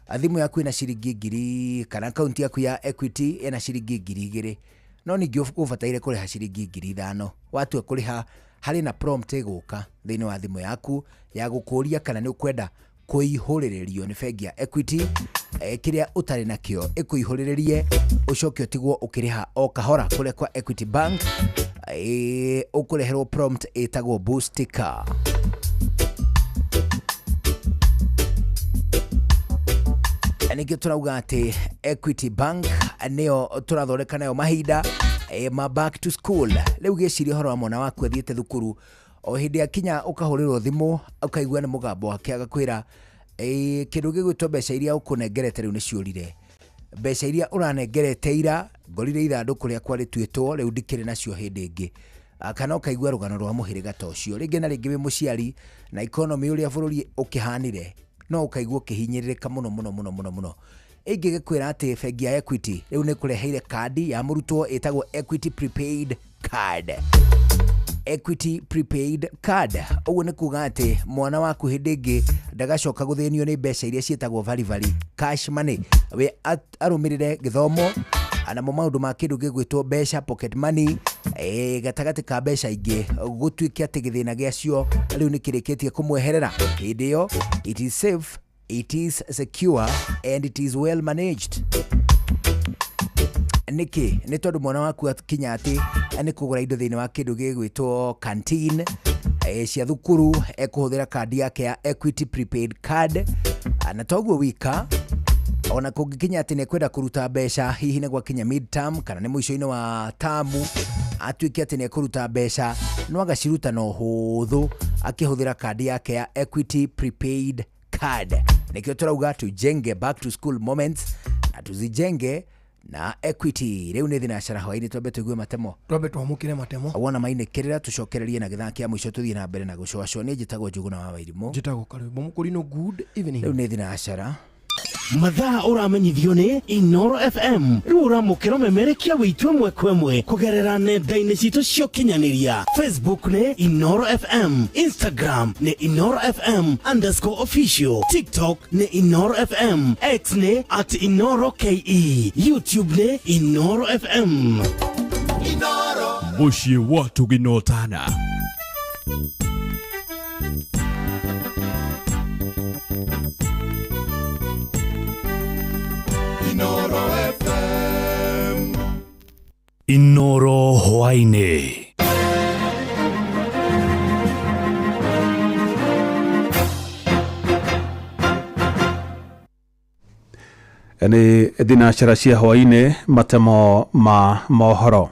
athimu yaku ina ciringi 1000 kana account yaku ya Equity ina ciringi 2000 no ningi ufataire kuriha ciringi 5000 watu kuriha hari na prompt iguka thini wa thimu yaku ya gukuria kana ni ukwenda kuihurirerio ni bengi ya Equity kiria utari nakio ikuihurirerie ucoke utigwo ukiriha o kahora kule kwa Equity Bank ukureherwo prompt etagwo Boostika. Ningĩ turauga ati Equity Bank nio turathoreka nayo mahinda ma back to school. Riu giciri horo wa mwana waku athiite thukuru o hindi akinya ukahurirwo thimu ukaigua ni mugambo wake agakwira kindu gigwitwo mbeca iria ukunengerete riu ni ciurire. Mbeca iria uranengerete ira ngorire ithanduku riakwa rituitwo riu ndikire nacio hindi ingi kana ukaigua rugano rwa muhiriga ta ucio ringi na ringi wi muciari na economy uria bururi ukihanire no ukaigua kihinyiririka muno ingigikwira ati bengi ya Equity riu ni kureheire kadi ya murutwo etagwo Equity Prepaid Card. Equity Prepaid Card uguo ni kuga ati mwana waku hindi ingi ndagacoka guthinio ni mbeca iria cietagwo vari cash money we arumirire githomo ana maundu ma kindu gigwitwo mbeca pocket money gatagati ka mbeca ingi gutwike ati githina giacio riu ni kirikitie kumweherera hindi yo. It is safe, it is secure and it is well managed. Niki ni tondu mwana waku akinya ati ni kugura indo thini wa kindu gigwitwo canteen cia thukuru ekuhuthira kadi yake ya Equity Prepaid Card na toguo wika ona kungikinya ati ni kwenda kuruta mbeca hihi ni gwakinya midterm kana ni mwisho-ini wa tamu atwiki ati ni kuruta mbeca no agaciruta no huthu akihuthira kadi yake ya Equity Prepaid Card. Nikio turauga tujenge back to school moments na tuzijenge na Equity. Riu ni thinacara hwaini twambe tuigue matemo twamukire matemo wona mainikirira tucokererie na githaki ya mwisho tuthie na mbere na gucoaco ni njitagwo Njuguna wa Wairimu njitagwo Karibu Mukurino. Good evening. Riu ni thinacara mathaa uramenyithio ni Inoro FM riu uramukira memerekia witwe mwekwemwe kugerera nenda-ini citu cio kinyaniria. Facebook ni Inoro FM, Instagram ni Inoro FM_official, TikTok ni Inoro FM, X ni @InoroKE, YouTube ni Inoro FM. Inoro mushie watu ginotana. Inoro FM. Inoro hwaine. Ni thinacara cia hwaine matemo ma mohoro.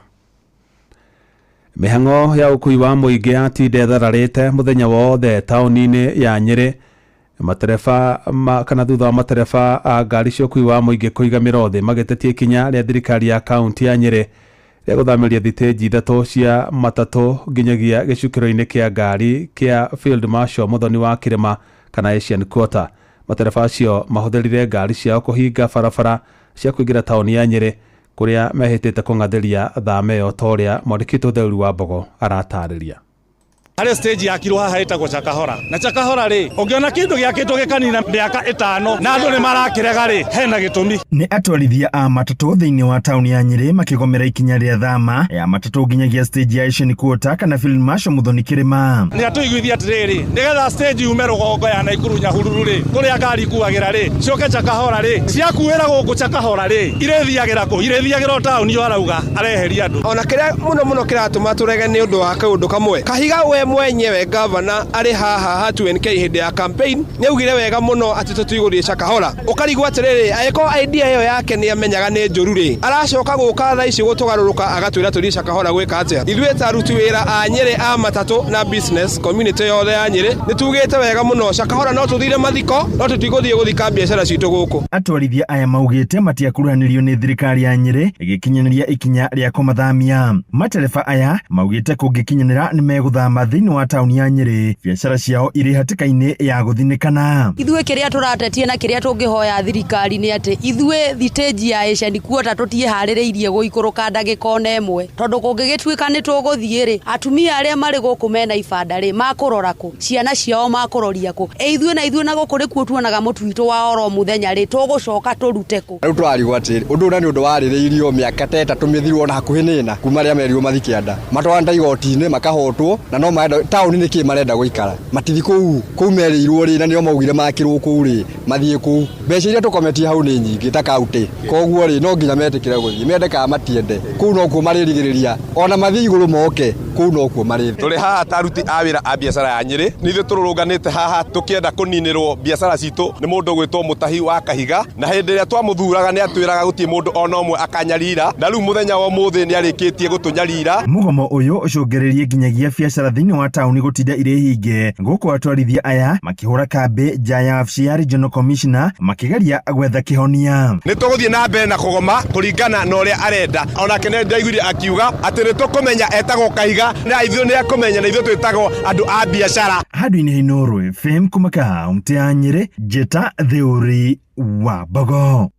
Mihango ya ukui wa muingi atinde thararite muthenya wothe tauni-ini ya Nyeri. Matereba kana thutha wa matereba a ngari cia ukui wa muingi kuiga mirothi magitetie kinya ria thirikari ya kaunti ya Nyeri ria guthamiria thiteji ithatu cia matatu nginyagia gicukiro-ini kia ngari kia Field Marshal Muthoni wa Kirima kana Asian Quarter. Matereba acio mahuthirire ngari ciao kuhinga barabara cia kuingira tauni ya Nyeri kuria mehitite kungatheria thame yo toria mwandikitwo Theuri wa Mbogo aratariria. Hale stage ya kirwa haitagwo Chakahora na Chakahora ri ungiona kindu giakitwo gikanina miaka 5 na andu ni marakirega ri hena gitumi ni atwarithia a matatu thiini wa tauni ya Nyeri makigomera ikinya ria thama ya matatu nginyagia stage ya Asian Quarter kana Field Marshal Muthoni Kirima. Ni atuiguithia atiriri nigetha stage yume rugongo ya Naikuru Nyahururu ri kuria ngari kuagira ri cioke Chakahora ri ciakuira guku Chakahora ri irethiagira ku irethiagira tauni yo arauga areheria andu ona kiria muno kiratuma turege ni undu wa kaundu kamwe kahiga we we mwenyewe governor ari haha hatu NK hinde ya campaign ni augire wega muno ati tutuigurie Shakahola ukarigwa atiriri ayiko idea yo yake ni amenyaga ni njururi aracoka guka tha ici gutugaruruka agatwira turi Shakahola gwika atia ithuĩ ta aruti wĩra a Nyeri a matatu na business community yothe ya Nyeri ni tugite wega muno Shakahola no tuthire mathiko no tutiguthie guthika biacara citu guku. Atwarithia aya maugite matiakuruhanirio ni thirikari ya Nyeri igikinyaniria ikinya ria kumathamia. Matereba aya maugite kungikinyanira ni meguthama thiini wa tauni ya Nyeri biacara ciao iri hatikaini ya guthinikana. Ithuĩ kiria turatetie na kiria tungihoya thirikari ni ati ithuĩ thiteji ya Asian Quarter tutie harĩrĩirie guikuruka ndagĩka ona ĩmwe tondu kungigituika ni tuguthie ri atumia aria mari guku mena ibanda ri makurora ku ciana ciao makuroria ku ithuĩ na guku ri kuo tuonaga mũtuito wa oro muthenya ri tugucoka turute ku riu twarigwo atiri undu una ni undu warĩrĩirio miaka ta 3 mithirwo na hakuhi nina kuma ria merio mathikianda matwanda igoti-ini makahotwo na no maenda tauni ni ki marenda guikara matithi kuu merĩirwo ri na nio maugire makirwo kuu ri mathie kuu mbeca iria tukometie hau ni nyingi ta kaunti koguo ri no nginya metikire guthie mendeka matiende kuu no kuo maririgiriria ona mathie iguru moke kuu no kuo marĩ turi haha taruti a wĩra a biacara ya Nyeri nithuĩ tururunganite haha tukienda kuninirwo biacara citu ni mundu gwitwo Mutahi wa Kahiga na hindi ria twamuthuraga ni atwiraga gutie mundu ona umwe akanyarira na riu muthenya wa muthi ni arikitie gutunyarira. Mugomo uyu ucungiririe nginyagia biacara thiini wa tauni gutinda ire hinge guku atwarithia aya makihura kambi nja ya wabici ya Regional Commissioner makigeria gwetha kihonia. Ni tuguthie na mbere na kugoma kuringana na uria arenda ona kene ndaiguire akiuga ati ni tukumenya etagwo Kahiga na ithuĩ ni akumenya na ithuĩ twitagwo andu a biacara. Handũ-inĩ Inooro FM kuma kaunti ya Nyeri Njeta Theuri wa Bogo.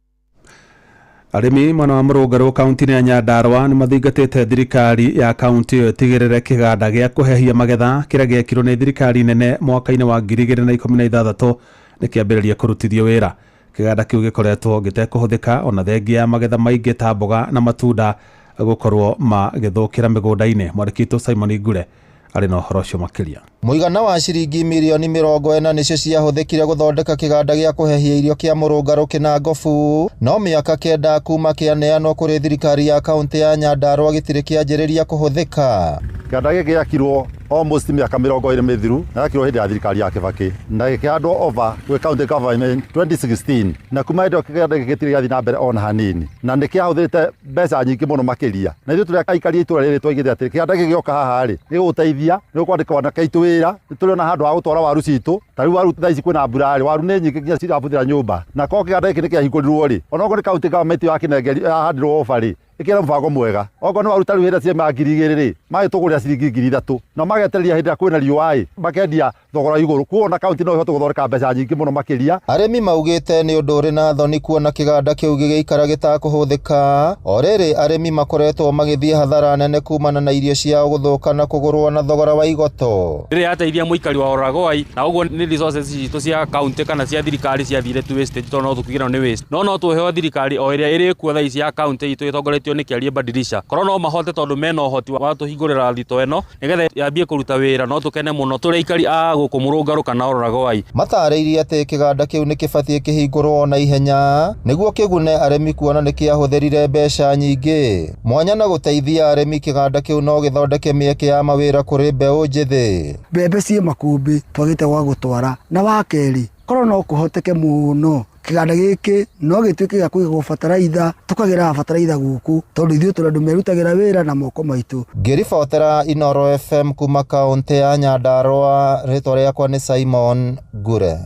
Arĩmi mwena wa Mũrũngarũ kaunti-inĩ ya Nyandarua nĩ mathingatĩte thirikari ya kaunti ĩyo ĩtigĩrĩre kĩganda gĩa kũhehia magetha kĩrĩa gĩekirwo nĩ thirikari nene mwaka-inĩ wa 2016 nĩ kĩambĩrĩria kũrutithio wĩra. Kĩganda kĩu gĩkoretwo gĩtekũhũthĩka ona thengia ya magetha maingĩ ta mboga na matunda gũkorwo magĩthũkĩra mĩgũnda-inĩ. Mwandĩki Simon Ngure arĩ na ũhoro ũcio makĩria. Mũigana wa ciringi mirioni 40 nicio ciahũthĩkire gũthondeka kĩganda gĩa kũhehia irio kĩa Mũrũngarũ Kinangofu, no mĩaka kenda kuma kĩaneanwo kũrĩ thirikari ya kaunti ya Nyandarua gĩtirĩ kĩanjĩrĩria kũhũthĩka. Kĩganda gĩkĩ gĩakirwo almost miaka 20 mithiru na yakirwo hindi ya thirikari ya Kibaki na gĩkĩhandwo over gwĩ county government 2016 na kuma hĩndĩ ĩyo kĩganda gĩkĩ gĩtirĩ gĩathiĩ na mbere ona hanini na nĩ kĩahũthĩrĩte mbeca nyingĩ mũno makĩria na ithuĩ tũrĩa aikari itũra rĩrĩ twaigĩte atĩ kĩganda gĩkĩ gĩoka haha rĩ nĩ gũgũteithia nĩ gũkwandĩka wanake aitũ wĩra nĩ tũrĩ na handũ ha gũtwara waru citũ ta rĩu waru thaa ici kwĩna mbura rĩ waru nĩ nyingĩ nginya cirabũthĩra nyũmba na ko kĩganda gĩkĩ nĩ kĩahingũrirwo rĩ ona okorwo nĩ county government ya Kinengeri yahandirwo ofa rĩ ikira mbango mwega ogo no aruta ruhira cia magiri igiri mai tugurira ciringi 3,000 na magetereria hindi ya kwina riuai makendia thogora iguru kuona kaunti no ihote guthoreka mbeca nyingi muno makiria. Arimi maugite ni undu uri na thoni kuona kiganda kiu gigiikara gitakuhuthika oriri arimi makoretwo magithie hathara nene kumana na irio ciao guthuka na kugurwa na thogora wa igoto. Riri ateithia muikari wa Oragoi na uguo ni resources citu cia kaunti kana cia thirikari cia thire tu waste to no thukigira ni waste no tuheo thirikari o iria iri kuo thaa ici ya kaunti itu itongoretio ni kiarie badilisha korwo no mahote tondu mena uhoti wa tuhingurira thito eno nigetha yambie kuruta wira no tukene muno turi ikari a guku Mũrũngarũ kana Oragoi. Matariirie ati kiganda kiu ni kibathie kihingurwo na ihenya niguo kigune arimi kuona ni kiahũthĩrire mbeca nyingĩ mwanya na guteithia arimi kiganda kiu no githondeke mieke ya mawira kuri mbeũ njithi. Mbembe cie makũmbĩ twagĩte gwa gũtwara na wakeri korwo no kũhoteke mũno kiganda gĩkĩ no gĩtuĩke gĩa kũigwo bataraitha tukagĩra bataraitha gũkũ tondũ ithuĩ tũrĩ andũ merutagĩra wĩra na moko maitũ. Ngĩribotera Inooro FM kuma kaunti ya Nyandarua rĩtwa rĩakwa nĩ Simon Ngure.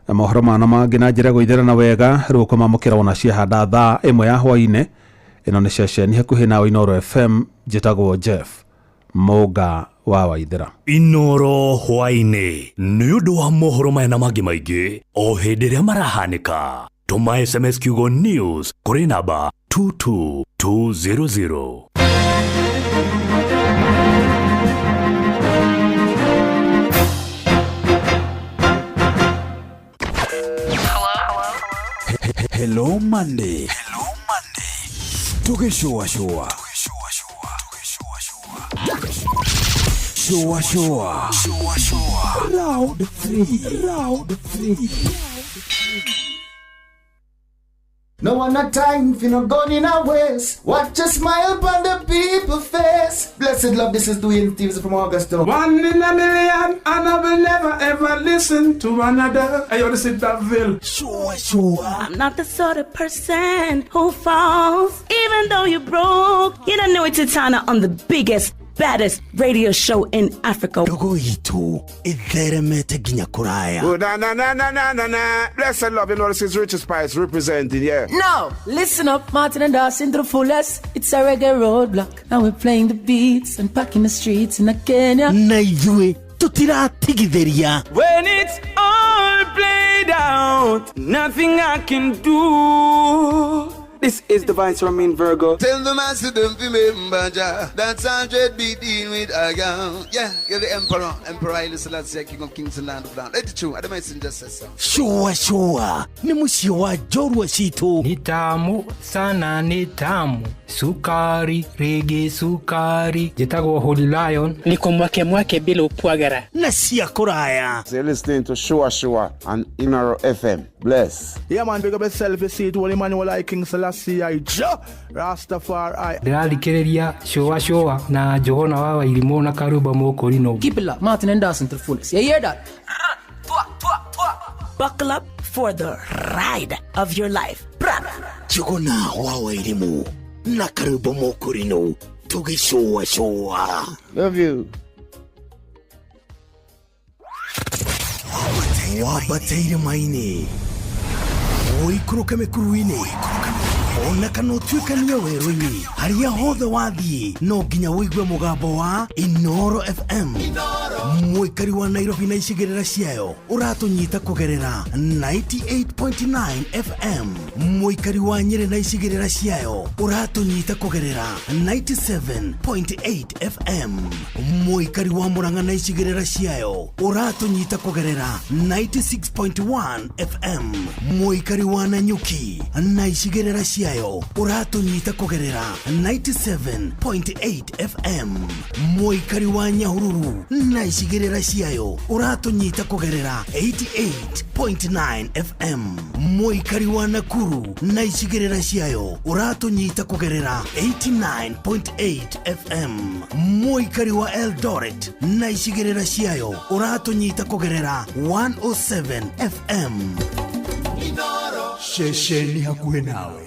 Na mohoro mana mangĩ na njĩra gũithĩrana wega rĩu kũmamũkĩra ona ciahanda thaa 1 ya hwaĩ-inĩ ĩno nĩ ceceni hakuhĩ na Inooro FM njĩtagwo Jeff Mũga wa Waithĩra. Inooro hwaĩ-inĩ nĩ ũndũ wa mohoro maya na mangĩ maingĩ o hĩndĩ ĩrĩa marahanĩka tũma SMS kiugo news kũrĩ namba 22200. Hello Monday. Tukishua. Shua. Round 3. No one not time for no gun in our waist. Watch a smile upon the people face. Blessed love, this is Dwayne Stevens from Augusta. 1 in a million, and I will never ever listen to another. I ought to sit that Bill. Sure. I'm not the sort of person who falls. Even though you broke, you don't know it's Tana on the biggest, baddest radio show in Africa. Dogo itu itheremete ginya kuraya. Oh, na. Blessed love, you know this is Richard Spice representing, yeah. No, listen up, Martin and Dawson to the fullest. It's a reggae roadblock. Now we're playing the beats and packing the streets in Kenya. Naijue tutira tigitheria. When it's all played out, nothing I can do. This is Divine Ramin Virgo. Tell the master them remember that's 100 beating with a gun. Yeah, you're the emperor Haile Selassie, king of kings and land of down. Let it true, the messenger says so. Sure. Ni musio wa jorwa situ. Ni tamu sana, ni tamu. Sukari, reggae sukari. Jitagwa Holy Lion. Niko mwake bila upwagara. Na siya kuraya. So you're listening to Shua on Inaro FM. Bless. Yeah man, big up yourself, you see it. Holy Emmanuel I King Selassie I Rastafari. Ndalikereria Shua na Johona wawa ilimo na karuba moko lino. Keep it up, Martin and Dawson to the fullest. You hear that? Buckle up for the ride of your life. Johona wawa ilimo na karuba moko lino. Tugi Shua. Love you. Wabateire maine. Oikuruka mekuruine. Ona kano tuikania weroni. Haria hothe wathie. No nginya wigue mugambo wa Inoro FM. Mwikari wa Nairobi na icigerera ciayo. Uratunyita kugerera 98.9 FM. Mwikari wa Nyeri na icigerera ciayo. Uratunyita kugerera 97.8 FM. Mwikari wa Murang'a na icigerera ciayo. Uratunyita kugerera 96.1 FM. Mwikari wa Nanyuki na icigerera ciayo. Uratunyita kugerera 97.8 FM. Mwikari wa Nyahururu na icigerera ciayo. Uratunyita kugerera 88.9 FM. Mwikari wa Nakuru na icigerera ciayo. Uratunyita kugerera 89.8 FM. Mwikari wa Eldoret na icigerera ciayo. Uratunyita kugerera 107 FM. Shesheni hakuhe nawe.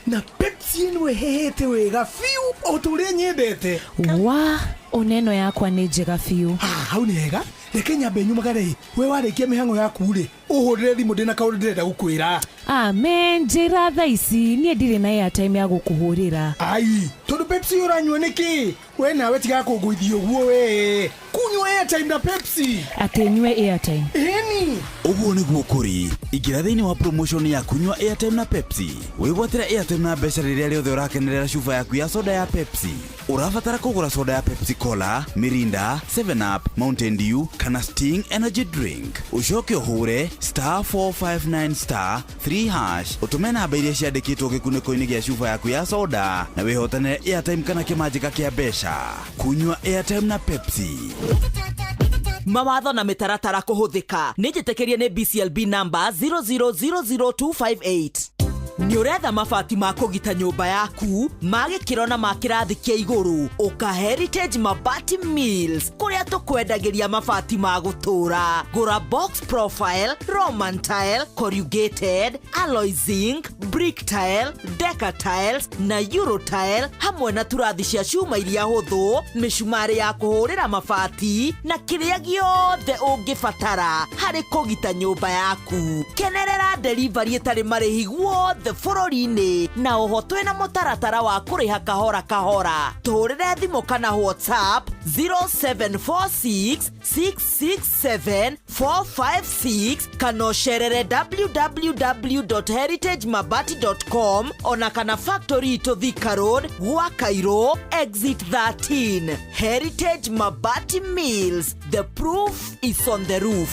Na Pepsi nwe hehete wega fiu otule nyendete. Wa oneno yakwa ni njega fiu. Hau ni hega reke nyambe nyuma gare we warekia mihango yaku ri uhurire thimu ndina kaundu ndirenda gukwira. Amen, njira tha ici nie ndire na airtime ya gukuhurira. Ai tondu Pepsi uranywa niki we nawe tiga kunguithio guo we kunywa airtime na Pepsi atenywe airtime eni uguo niguo kuri ingira thiini wa promotion ya kunywa airtime na Pepsi wigwatira airtime na mbeca riria riothe urakenerera cuba yaku ya soda ya Pepsi urabatara kugura soda ya Pepsi Cola, Mirinda, 7 Up, Mountain Dew kana Sting energy drink ucoke uhure *459*3# utume namba iria ciandikitwo gikuniko-ini gia cuba yaku ya soda na wihotane airtime kana kimanjika kia mbeca kunywa airtime na Pepsi. Mawatho na mitaratara kuhuthika nijitekerie ni BCLB number 0000258. Ni uretha mabati ma kugita nyumba yaku magikiro na makirathi kia iguru uka Heritage Mabati Mills kuria tukwendagiria mabati ma gutura gura box profile, Roman tile, corrugated, alloy zinc, brick tile, decker tiles na Euro tile hamwe na turathi cia cuma iria huthu mishumari ya kuhurira mabati na kiria giothe ungibatara hari kugita nyumba yaku. Kenerera delivery itari marihi guothe bururi-ini na uhotwe na mutaratara wa kuriha kahora kahora. Tuhurire thimu kana WhatsApp 0746667456 kana ucerere www.heritagemabati.com ona kana factory to Thika Road gwa Cairo exit 13. Heritage Mabati Mills, the proof is on the roof.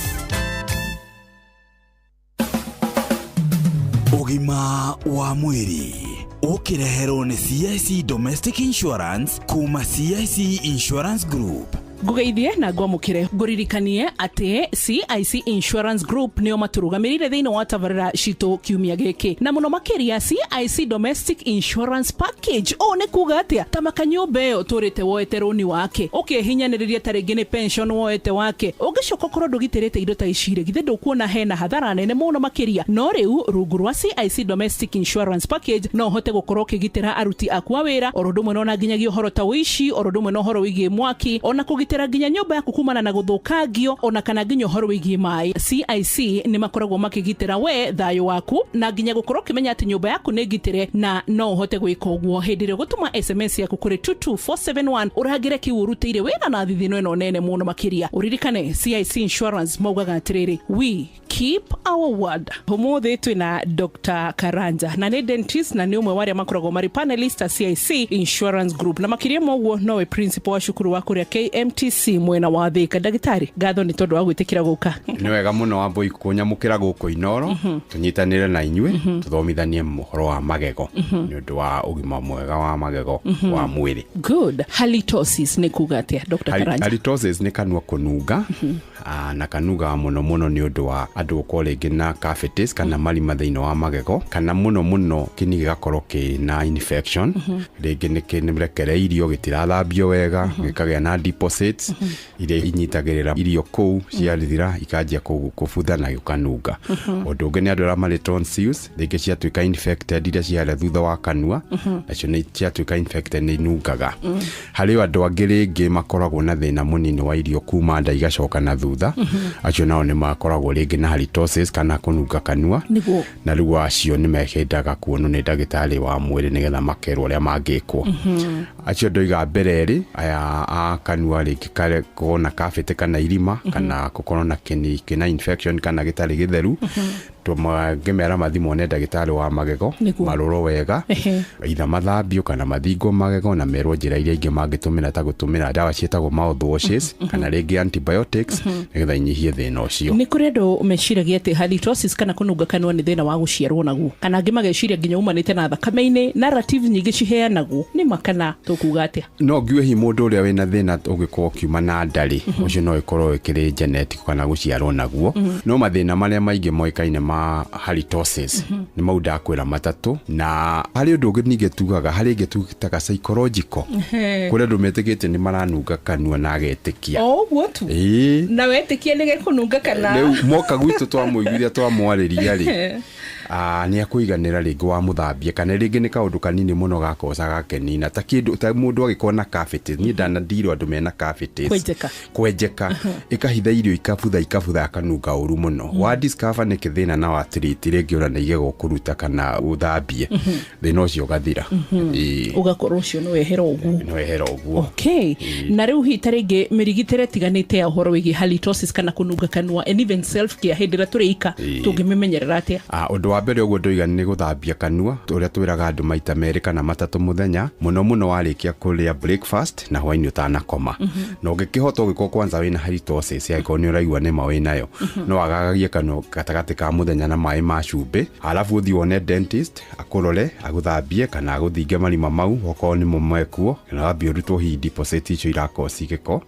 Ugima wa mwiri ukireherwo ni CIC Domestic Insurance kuma CIC Insurance Group. Ngugeithie na ngwamukire nguririkanie ati CIC Insurance Group nio maturugamirire thiini wa tabarira cito kiumia giki na muno makiria CIC Domestic Insurance Package o ne kuga atia tamakanyumba yo turite woete runi wake ukihinyaniria taringi ni pension woete wake ugicoka korwo ndugitirite indo ta icire githe ndukuona hena hathara nene muno makiria no riu rungu rwa CIC Domestic Insurance Package no hote gukorwo kigitira aruti akwa wira orondumwe no nginyagia uhoro ta wici orondumwe no horo wigie mwaki ona kugitira nginya nyumba yaku kumana na guthukangio ona kana nginya uhoro wigie mai. CIC ni makoragwo makigitira we thayo waku na nginya gukorwo kimenya ati nyumba yaku ni gitire na no hote gwika uguo hindire gutuma SMS yaku kuri 22471 uragire kiurutire wina na thithino eno nene muno makiria uririkane CIC Insurance maugaga atiriri we keep our word. Umuthi twina Dr. Karanja na ni dentist na ni umwe wari makoragwo mari panelist CIC Insurance Group na makiria moguo nowe principal wa shukuru wa kuria KMTC mwena wa Thika. Dagitari gatho ni tondu wa gwitikira guka ni wega muno wa boy kunyamukira guku Inoro tunyitanire na inywe tuthomithanie mohoro wa magego ni undu wa ugima mwega wa magego wa mwiri. Good. Halitosis ni kuga atia Dr. Karanja? Halitosis ni kanua kunuga na kanuga muno ni undu wa andu kolengi na cavities kana marima thiini wa magego kana muno kini gigakorwo na infection ringi ni kinimrekere irio gitirathambio wega gikagia na deposits iria inyitagirira irio kou ciarithira ikanjia kubutha na gukanunga. Undu ungi ni andu ara mari tonsils ringi ciatuika infected iria ciara thutha wa kanua nacio ni ciatuika infected ni nungaga. Hari andu angi ringi makoragwo na thina munini wa irio kuma nda igacoka na thutha acio nao ni makoragwo ringi na halitosis kana kununga kanua na riu acio ni mekendaga kuonwo ni ndagitari wa mwiri nigetha makerwo uria mangikwo. Acio ndoiga mbere ri aya a kanua ringi kare kona cavity kana irima kana gukorwo na kina infection kana gitari githeru tumagimera mathimo ne ndagitari wa magego maroro wega ida mathambio kana mathingo magego na merwo njira iria ingi mangitumira ta gutumira dawa cietagwo mouthwashes kana ringi antibiotics nigetha inyihie thina ucio. Ni kuri andu umeciragia ati halitosis kana kununga kanua ni thina wa guciarwo naguo kana angi mageciria nginya umanite na thakame-ini narrative nyingi ciheanaguo ni makana tukuga atia? No ngiwe hi mundu uria wina thina ugikorwo kiuma na ndari ucio no ikorwo ikiri genetic kana guciarwo naguo no mathina maria maingi moikaine ma halitosis ni mauda kwira matatu na hari undu ungi ningetugaga hari ngetugitaga psychological kure ndumetikite ni maranunga kanua na agetikia what na wetikia ni gekununga kana riu moka gwitu twamuiguithia twamwariria ri ni akuiganira ringi wa muthambia kana ringi ni kaundu kanini muno gakoca gakenina ta kindu ta mundu agikona cavities ni ndana ndirwo andu mena cavities kwenjeka ikahitha irio ikabutha kanunga uru muno wa discover ni kithina na wa treat ringi ora na igego kuruta kana uthambie thina ucio gathira ugakorwo ucio no wehera uguo okay na riu hita ringi mirigitire tiganite ya uhoro wigi halitosis kana kununga kanua and even self care hindira turika tungimemenyerera atia? Undu wa mbere uguo ndoiga ni guthambia kanua uria twiraga andu maita meri kana matatu muthenya muno warikia kuria breakfast na hwaini utanakoma no ngikihota ugiko kwanza wina halitosis ya ni uraigua ni mawe nayo no agagagie kanua gatagati ka muthenya na mai ma cumbi alafu uthi wone dentist akurore aguthambie kana aguthinge marima mau okorwo ni mumekuo na wambie urutwo hi deposit icio irakosi giko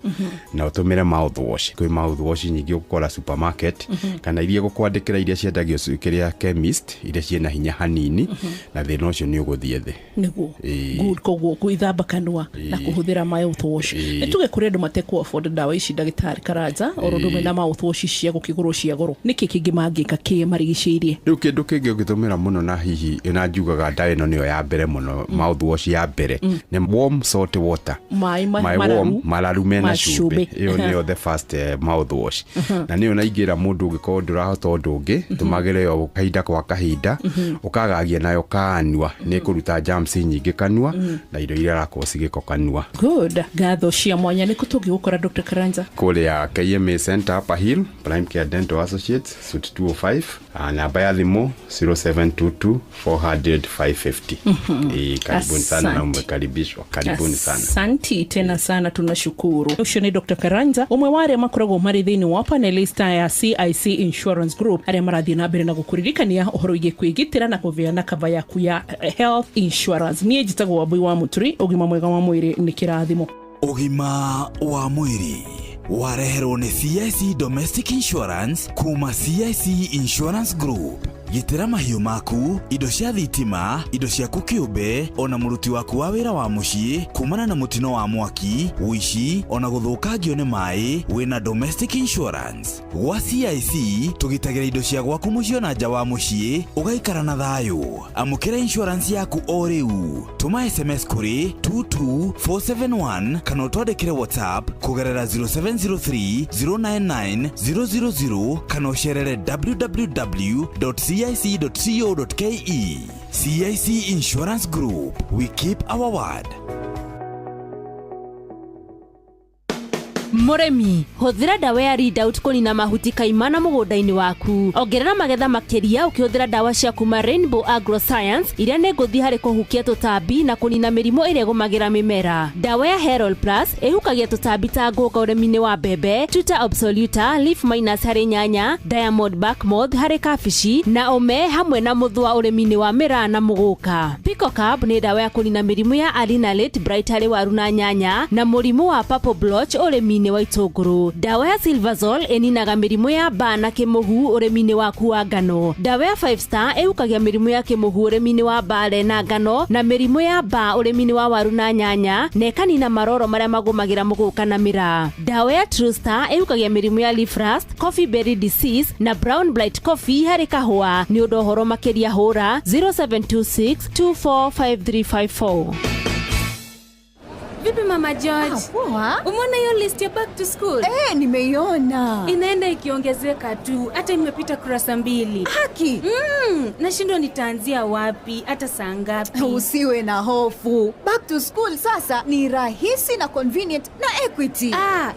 na utumire mouthwash kwi mouthwash nyingi ukora supermarket kana iria gukwandikira iria ciendagio kiria chemist iria ciena hinya hanini na thina ucio ni uguthie thi niguo good koguo kuithamba kanua na kuhuthira mouthwash nituge kuri andu matekwo afford dawa ici ndagitari Karanja orondume na mouthwash cia gukiguru cia goro niki kingi mangika ki marigicirie riu kindu kingi ugitumira muno na hihi ina njugaga dawa ino niyo ya mbere muno mouthwash ya mbere ni warm salt water mai mararu mena cumbi iyo niyo the first mouthwash na niyo naingira mundu ugikorwo ndurahota undu ungi tumagire yo kahinda kwa kahinda ukagagia nayo kanua ni kuruta germs nyingi kanua na indo iria rakosi giko kanua. Good. Gatho cia mwanya ni kutugi gukora Dr. Karanja kule ya KMA Center Upper Hill Prime Care Dental Associates suite 205 namba ya thimu 0722 400 550. Karibuni sana na umekaribishwa. Karibuni sana. Asante tena sana, tunashukuru. Ucio ni Dr. Karanja umwe wari makoragwo mari thini wa panelista ya CIC Insurance Group aria marathi na mbere na gukuririkania uhoro igi kwigitira na kuveana kava yaku ya health insurance. Nie jitagwo Wambui wa Muturi, ugima mwega wa mwiri ni kirathimo. Ugima wa mwiri wareherwo ni CIC Domestic Insurance kuma CIC Insurance Group. Gitira mahiũ maku, indo cia thitima, indo ciaku kĩũmbe, ona mũruti waku wa wĩra wa mũciĩ, kumana na mũtino wa mwaki, ũici, ona gũthũkangio nĩ maĩ, wĩna domestic insurance. Gwa CIC, tũgitagĩra indo cia gwaku mũciĩ na nja wa mũciĩ, ũgaikara na thayũ. Amũkĩra insurance yaku o rĩu. Tũma SMS kũrĩ 22471 kana ũtwandĩkĩre WhatsApp kũgerera 0703 099 000 kana ũcerere www.cic.co.ke. CIC Insurance Group. We keep our word. Muremi, huthira dawa ya Ridout kunina mahuti kaimana mũgũnda-inĩ waku. Ongerera magetha makĩria ũkĩhũthĩra dawa cia kuma Rainbow Agroscience iria nĩ ngũthi harĩ kũhukia tũtambi na kunina mĩrimũ ĩrĩa ĩgũmagĩra mĩmera. Dawa ya Herol Plus ĩhukagia tũtambi ta ngũnga ũrĩmi-inĩ wa mbembe, Tuta Absoluta, Leaf Minus harĩ nyanya, Diamond Back Moth harĩ kabici na ome hamwe na mũthũa ũrĩmi-inĩ wa mĩraa na mũgũka. Pico Carb nĩ dawa ya kunina mĩrimũ ya Alinalate Bright harĩ waru na nyanya na mũrimũ wa Purple Blotch ũrĩmi-inĩ wa itũngũrũ. Dawa ya Silvazol ĩninaga mĩrimũ ya mbaa na kĩmũhu ũrĩmi-inĩ waku wa ngano. Dawa ya 5 Star ĩhukagia mĩrimũ ya kĩmũhu ũrĩmi-inĩ wa mbale na ngano na mĩrimũ ya mbaa ũrĩmi-inĩ wa waru na nyanya na ĩkanina maroro marĩa magũmagĩra mũgũka na mĩraa. Dawa ya True Star ĩhukagia mĩrimũ ya leaf rust, coffee berry disease na brown blight coffee harĩ kahũa. Nĩ ũndũ ũhoro makĩria hũra 0726245354. Vipi Mama George? Poa. Umeona hiyo list ya back to school? Nimeiona. Inaenda ikiongezeka tu. Hata imepita kurasa 2. Haki. Nashindwa nitaanzia wapi, hata saa ngapi. Usiwe na hofu. Back to school sasa ni rahisi na convenient na Equity.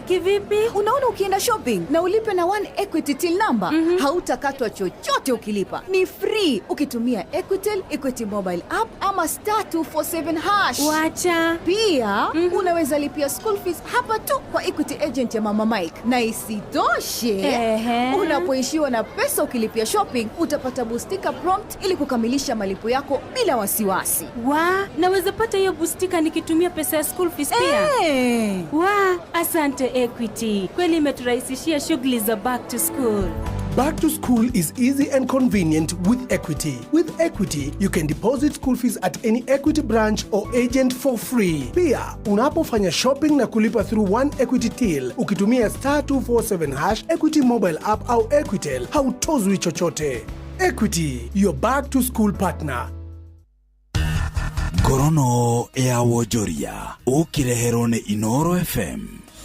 Kivipi? Unaona ukienda shopping na ulipe na 1 Equity till number, hautakatwa chochote ukilipa. Ni free ukitumia Equitel, Equity mobile app ama *247#. Wacha. Pia unaweza lipia school fees hapa tu kwa Equity agent ya Mama Mike. Na isitoshe, unapoishiwa na pesa ukilipia shopping, utapata boostika prompt ili kukamilisha malipo yako bila wasiwasi. Naweza pata hiyo boostika nikitumia pesa ya school fees pia? Asante Equity. Kweli imeturahisishia shughuli za back to school. Back to school is easy and convenient with Equity. With Equity, you can deposit school fees at any Equity branch or agent for free. Pia, unapofanya shopping na kulipa through 1 Equity till, ukitumia *247#, Equity mobile app au Equitel, hautozwi chochote. Equity, your back to school partner. Gorono ya Wojoria, ukireherwo ni Inoro FM.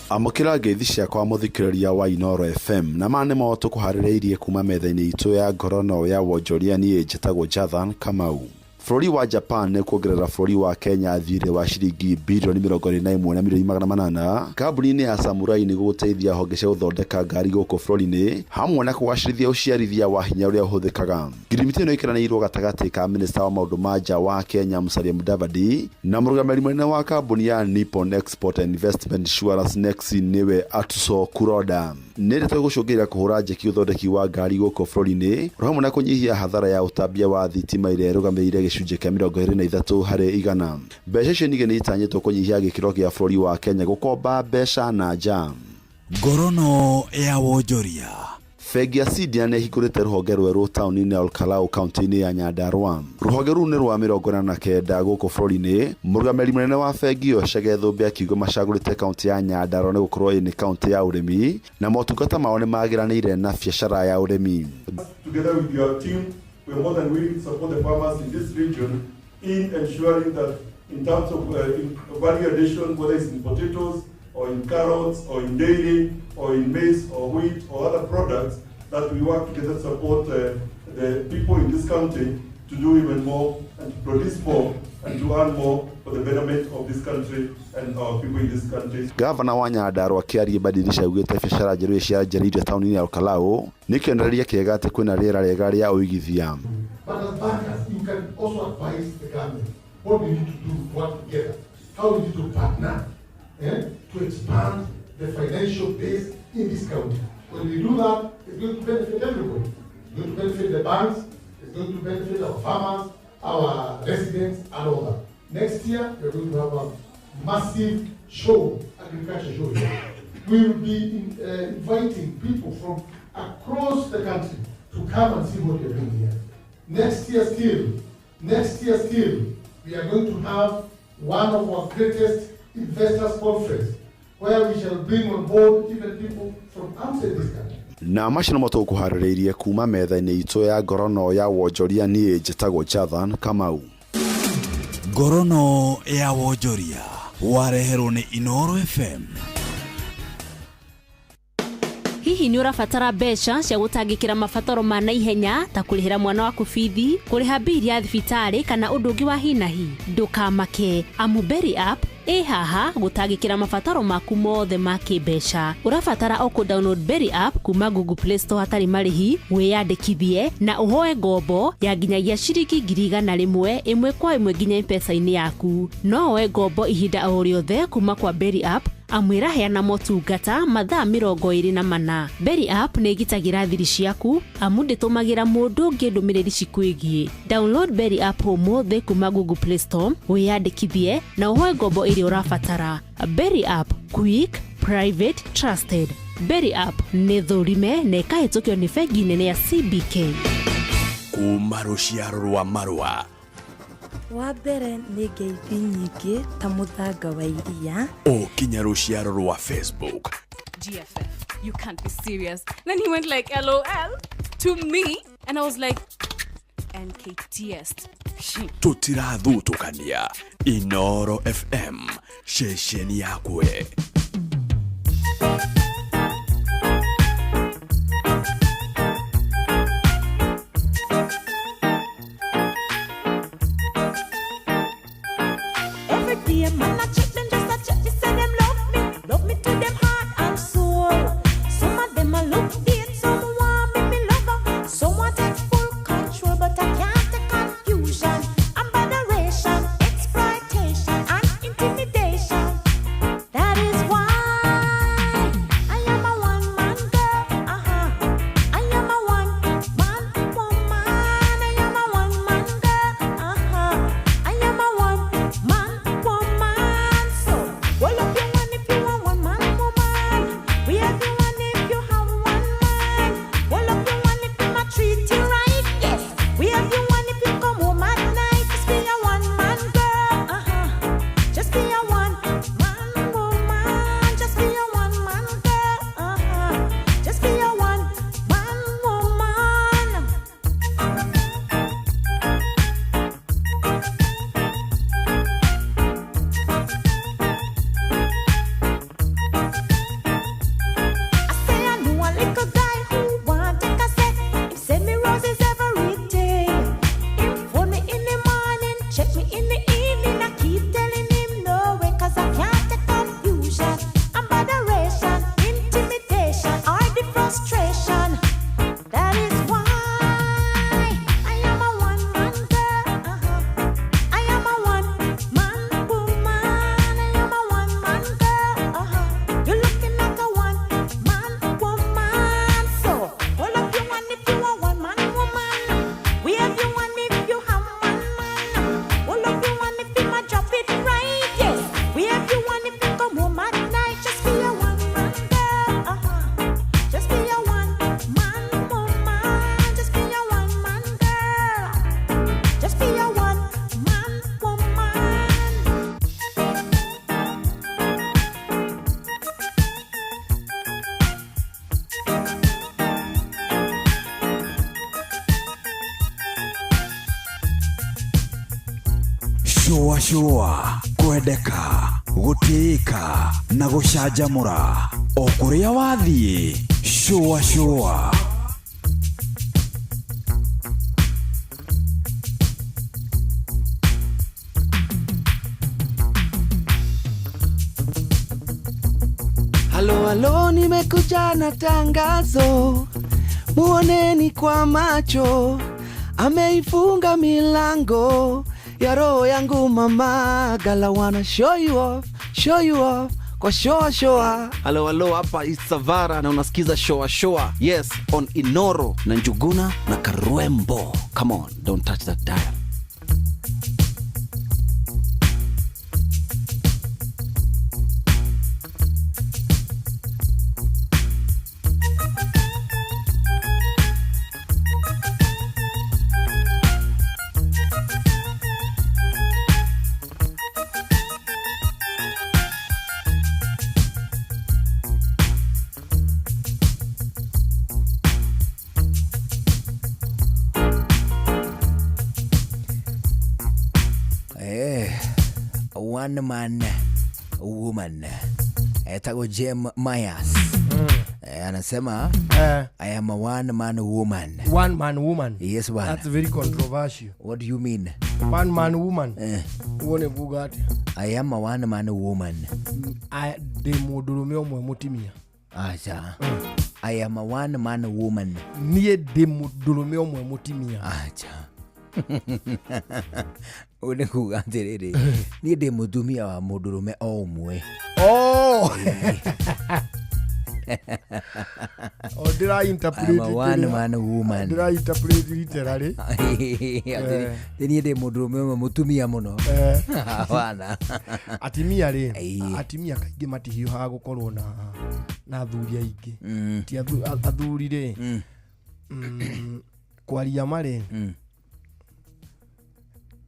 Amukira ngeithi ciakwa muthikiriria wa Inoro FM na mane mo tukuharireirie kuma metha-ini itu ya Gorono ya Wojoria ni njitagwo Jathan Kamau. Bũrũri wa Japan nĩ kuongerera bũrũri wa Kenya thirĩ wa ciringi bilioni 21 na milioni 800 kambuni-inĩ ya Samurai nĩ gũteithia honge cia gũthondeka ngari gũkũ bũrũri-inĩ hamwe na kũgacĩrithia ũciarithia wa hinya ũrĩa ũhũthĩkaga. Ngirimiti ĩno ĩkĩranĩirwo gatagatĩ ka minista wa maũndũ ma nja wa Kenya Musalia Mudavadi na mũrũgamĩrĩri mũnene wa kambuni ya Nippon Export and Investment Insurance Nexi nĩwe Atsuso Kuroda. Nĩrĩtwo gũcũngĩrĩra kũhũra njeki ũthondeki wa ngari gũkũ bũrũri-inĩ hamwe na kũnyihia hathara ya ũtambia wa thitima ĩrĩa ĩrũgamĩrĩire gĩcunjĩ kĩa 23 harĩ 100. Mbeca icio ningĩ nĩ itanyĩtwo kũnyihia gĩkĩro gĩa bũrũri wa Kenya gũkomba mbeca na nja. Gorono ya Wojoria. Bengi ya Sidia nĩ ĩhingũrĩte rũhonge rwerũ taũni-inĩ ya Olkalau kaunti-inĩ ya Nyandarua. Rũhonge rũu nĩ rwa 49 gũkũ bũrũri-inĩ. Mũrũgamĩrĩri mũnene wa bengi ĩyo Chege Thũmbĩ akiuga macagũrĩte kaunti ya Nyandarua nĩ gũkorwo ĩnĩ kaunti ya ũrĩmi na motungata mao nĩ magĩranĩire na biacara ya ũrĩmi. Together with your team, we are more than willing to support the farmers in this region in ensuring that in terms of value addition, whether it's in potatoes or in carrots or in dairy or in maize or wheat or other products, that we work together to support the people in this country to do even more and to produce more and to earn more for the betterment of this country and our people in this country. Gavana wa Nyandarua Kĩarĩ Badilisha augĩte biacara njerũ cia njĩrĩirio taũni-inĩ ya Olkalau nĩ kĩonereria kĩega atĩ kwĩna rĩera rĩega rĩa ũigithia. But as bankers, you can also advise the government what we need to do to work together, how we need to partner to expand the financial base in this country. When we do that, it's going to benefit everybody. It's going to benefit the banks, it's going to benefit our farmers, our residents, and all that. Next year, we're going to have a massive show agriculture show here. We will be inviting people from across the country to come and see what we are doing here. Next year still, we are going to have one of our greatest investors conference where we shall bring on board even people from outside this country. Na macio nĩmo tũkũharĩrĩirie kuma metha-inĩ itũ ya ngorono ya wonjoria niĩ njĩtagwo Jathan Kamau. Ngorono ya wonjoria wareherwo nĩ Inooro FM. Hihi nĩ ũrabatara mbeca cia gũtangĩkĩra mabataro ma naihenya ta kũrĩhĩra mwana waku bithi, kũrĩha bili ya thibitarĩ kana ũndũ ũngĩ wa hi na hi? Ndũkamake, amu Berry App haha gũtangĩkĩra mabataro maku mothe ma kĩmbeca. Ũrabatara o kũ-download Berry App kuma Google Play Store hatarĩ marĩhi, wĩyandĩkithie na ũhoe ngombo ya nginyagia ciringi 100 ĩmwe kwa ĩmwe nginya M-Pesa-inĩ yaku. No woe ngombo ihinda o rĩothe kuma kwa Berry App, amwĩra heana motungata mathaa 24. Berry App nĩ ĩgitagĩra thiri ciaku, amu ndĩtũmagĩra mũndũ ũngĩ ndũmĩrĩri cikwĩgiĩ. Download Berry App ũmũthĩ kuma Google Play Store, wĩyandĩkithie na ũhoe ngombo ĩrĩa ũrabatara. Berry App, quick, private, trusted. Berry App nĩ thũrime na ĩkahĩtũkio nĩ bengi nene ya CBK. Kuma rũciaro rwa Marua. Wa mbere nĩ ngeithi nyingĩ ta mũthanga wa iria. Kinya rũciaro rwa Facebook. GFF, you can't be serious. Then he went like LOL to me and I was like NKTS. Tutirathutũkania. Inooro FM, ceceni yakwe. Man, I check them just a check, they say them love me to them heart and soul. Some of them a look dead, some want me lover, some want take full control, but I can't take confusion, abomination, exploitation, and intimidation. That is why I am a one-man girl, I am a one-man woman, I am a one-man girl, I am a one-man woman. Well, up your one if you want one man, woman. We have you one if you have one man. Well, up your one if you might treat you right. Yes, we have you one if you come home at night. Just be a one man girl, just be a one man woman. Just be a one man girl, just be a one man woman. I know a little guy who want take a set. Him send me roses every day. Him phone me in the morning, check me in the evening. I keep telling him no way, 'cause I can't take confusion, abomination, intimidation, or the frustration. That is why I am a one-man girl. I am a one-man woman. I am a one-man girl. You're looking like a one-man woman. So, hold up your one if you are one-man woman. We have you one if you have one man. Hold up your one if you might drop it right. Yes, we have you one if you come home at night. Just be a one-man girl. Just be a one-man woman. Just be a one-man girl. Just be a one-man woman. Shua kwendeka gũtĩĩka na gũcanjamũra o kũrĩa wathiĩ. Shua Halo, nimekuja na tangazo, muoneni kwa macho, ameifunga milango ya roho yangu mama. Gala wanna show you off kwa shoa. Halo, hapa Isavara na unasikiza shoa. Yes, on Inooro na Njuguna na Karwembo. Come on, don't touch that dial. one man woman. Etagwo Jem Myers. Anasema I am a one man woman. One man woman. Yes, one. That's very controversial. What do you mean? One man woman. Uone Bugatti. I am a one man woman. I de mudurume omwe mutimia. Acha. I am a one man woman. Nie de mudurume omwe mutimia. Acha. Une kugandiriri. Nie de mutumia wa mudurume omwe. Oh. Oh, did I interpret it? I'm a one man woman. Did I interpret it literally? Then de mudurume mutumia muno. Wana. Atimia ri. Atimia kaige matihio ha gukorwo na athuri aingi. Ti athuri ri. Kwaria mari.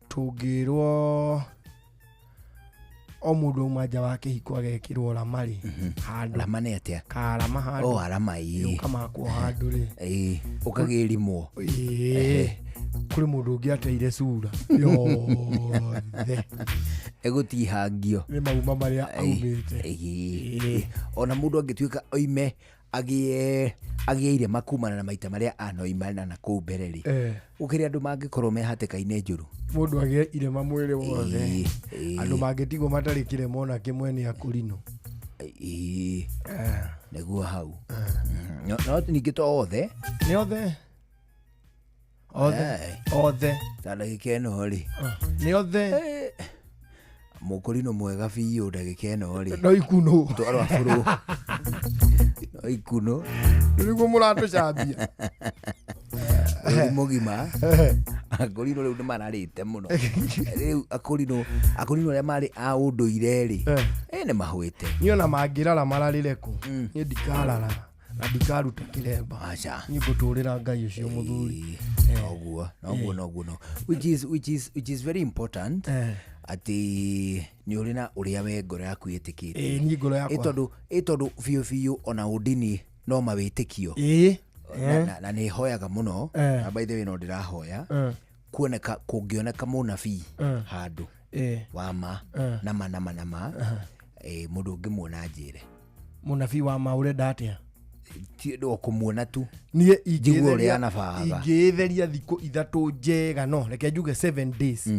Tugirwo o mundu manja wake hiko agekirwo ramari handu ramane atia karama handu arama ii kama kwa handu ri ukagirimwo kuri mundu ungi ateire sura yothe egutihangio ni mauma maria aumite ona mundu angituika oime agieire makumana na maita maria anoimana na kuu bereri ukiri andu mangikorwo mehatikaine njuru mundu agie irema mwiri wothe andu mangitigwo matari kiremo na kimwe ni akurino neguo hau no ningito othe ni othe ndagika ĩno rĩ ni othe mukurino mwega biũ ndagika ĩno rĩ no ikuno twarwa buru no ikuno niguo muratucambia mugima akurino riu nimararite muno riu akurino aria mari a unduire ri ni mahwite ni ona mangirara mararire ku ni ndikarara na ndikaruta kiremba acha ni guturira ngai ucio muthuri noguo which is very important ati ni urina uria we ngoro yaku yitikite ni ngoro yakwa itondu biu ona udini no mawitikio na ni hoyaga muno na by the way no ndirahoya kuoneka kungioneka munabii handu wama nama mundu ngimwona njire munabii wama urenda atia ti ndo kumuona tu nie ingitheria thiku ithatu njega no reke njuge 7 days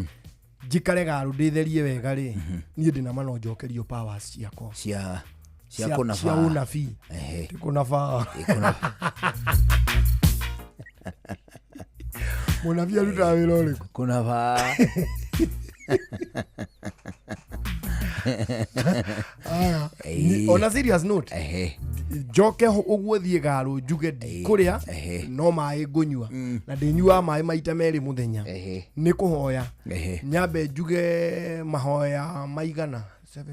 njikare garu nditherie wega ri nie ndina mano njokerio powers ciako cia kuna cia unabii kuna fa munabii aruta wira uriku kuna fa on a serious note njoke uguo thie garu njuge kuria no mai ngunyua na ndinyua mai maita meri muthenya ni kuhoya nyambe njuge mahoya maigana 7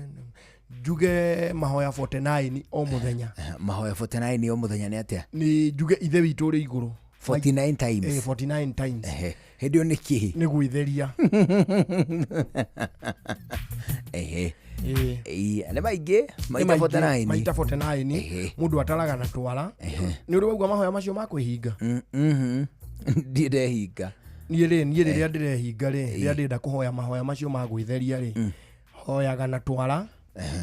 njuge mahoya 49 o muthenya mahoya 49 o muthenya ni atia ni njuge ithe witu ri iguru 49 times 49 times hedio niki ni gwitheria ane maige maita 49 mundu ataraga na twara ni uri wagwa mahoya macio makwihinga ndirehinga nie riria ndirehinga ri ria ndenda kuhoya mahoya macio magwitheria ri hoyaga na twara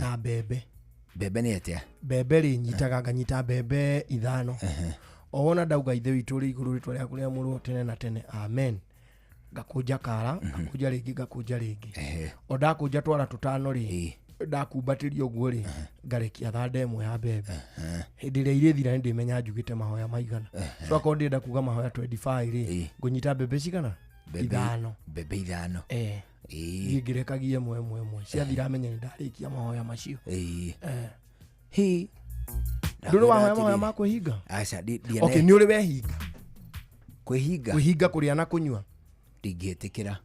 na bebe ni atia bebe ri nyitaga nganyita bebe 5 ona ndauga ithe witu ri iguru ritwa ria kuria muru tene na tene amen gakuja kara gakuja ringi onda kuja twara tutano ri ndakumbatirio uguo ri ngarekia thanda imwe ya bebe hindi ria ire thira ndi menya njugite mahoya maigana so akoo ndenda kuga mahoya 25 ri ngunyita bebe cigana 5 bebe 5 ngirekagie mwe ciathira menye ndarikia mahoya macio hi nduru mahoya makwihinga acha okay ni uri wehinga kwihinga kuria na kunyua ndingietikira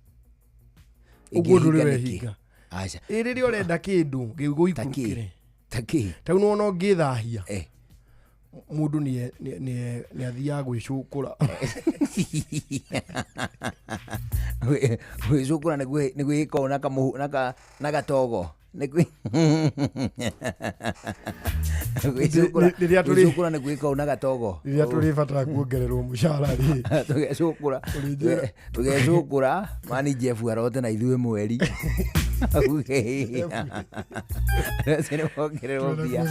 uguo nduri wehinga acha iri urenda kindu giguikurukire tau no no ngithahia mundu ni athia gwicukura gwicukura ni gwiko na gatogo gwicukura ni gwiko na gatogo riria turibatara kuongererwo mushara ri tugecukura mani Jeff arote na ithuĩ mweri Sene wongererwo mbia.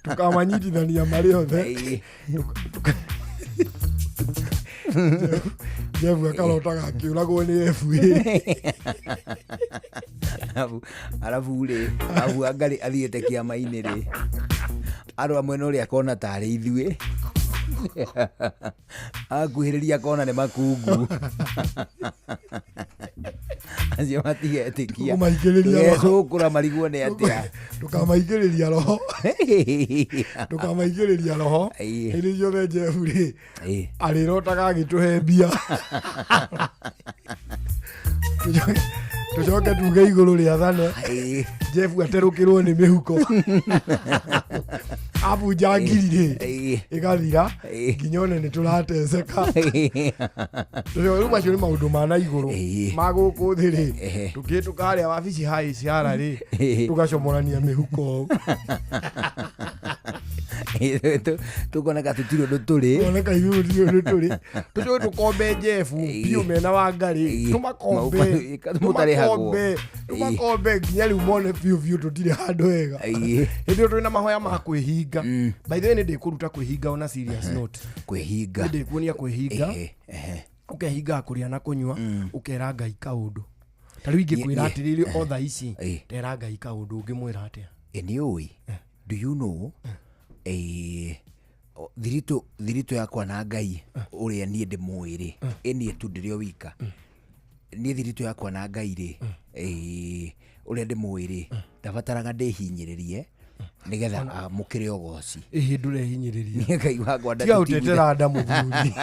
Tukamanyitithania marĩ othe. Jeff akarotaga akiuragwo nĩ FA. Arabu angari athiĩte kĩama-inĩ rĩ. Andũ amwe no rĩ akona tarĩ ithuĩ. Akuhĩrĩria kona nĩ makungu. Acio matigetĩkia. Tũgecũkũra marigwo nĩ atĩa. Tukamaingĩrĩria roho. Tukamaingĩrĩria roho. Hĩndĩ ciothe Jeff rĩ arĩrotaga agĩtũhe mbia. Tucoke tuge igũrũ rĩa thane. Jeff aterũkĩrwo nĩ mĩhuko. Abunja ngiri rĩ ĩgathira nginya one nĩ tũrateceka. Rĩu macio nĩ maũndũ ma na igũrũ ma gũkũ thĩ rĩ tũkĩ tũkarĩa wabici hai ciara rĩ tũgacomorania mĩhuko. Tukoneka tũtirĩ ũndũ tũrĩ. Tukoneka ithuĩ tũtirĩ ũndũ tũrĩ. Tũcoke tũkombe Jeff biũ mena Wangari. Tũmakombe. Tũmakombe nginya rĩu mone biũ tũtirĩ handũ hega. Hĩndĩ ĩyo twĩna mahoya ma kwĩhinga. By the way nĩ ndĩkũruta kwĩhinga on a serious note. Kwĩhinga. Nĩ ndĩkuonia kwĩhinga. Ũkehinga kũrĩa na kũnyua ũkera Ngai kaũndũ. Ta rĩu ingĩkwĩra atĩrĩrĩ otha ici tera Ngai kaũndũ ũngĩmwĩra atĩa? Nĩ ũĩ. Do you know thirito yakwa na Ngai ũrĩa niĩ ndĩmũĩ rĩ niĩ tu ndĩrĩ o wika. Niĩ thirito yakwa na Ngai rĩ ũrĩa ndĩmũĩ rĩ ndabataraga ndĩhinyĩrĩrie nigetha mũkĩre ũgoci. Ĩhĩ ndũrehinyĩrĩria. Niĩ Ngai wakwa ndatigĩtera nda mũthuri.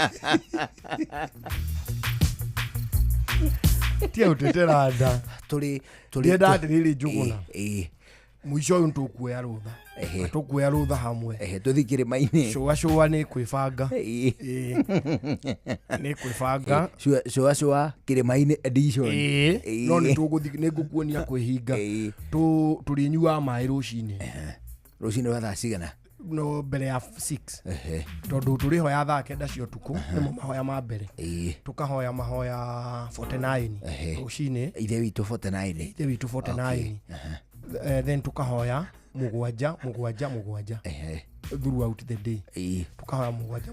Tia ũtetera nda. Tũrĩ ndatirĩrĩ Njũgũna. Mũico ũyũ tũkuoya rũtha. Tũkuoya rũtha hamwe. Tũthi kĩrĩma-inĩ. Cũa nĩ kwĩbanga. Nĩ kwĩbanga. Cũa kĩrĩma-inĩ edition. No nĩ tũgũthiĩ nĩ ngũkuonia kwĩhinga. Tũrĩnyuaga maĩ rũcinĩ. Rũcinĩ wa thaa cigana? No mbere ya 6. Tondũ tũrĩhoya thaa 9 cia ũtukũ nĩmo mahoya ma mbere. Tũkahoya mahoya 49 rũcinĩ. Ithe witũ 49. Ithe witũ 49. Then tukahoya mugwanja throughout the day. Tukahoya mugwanja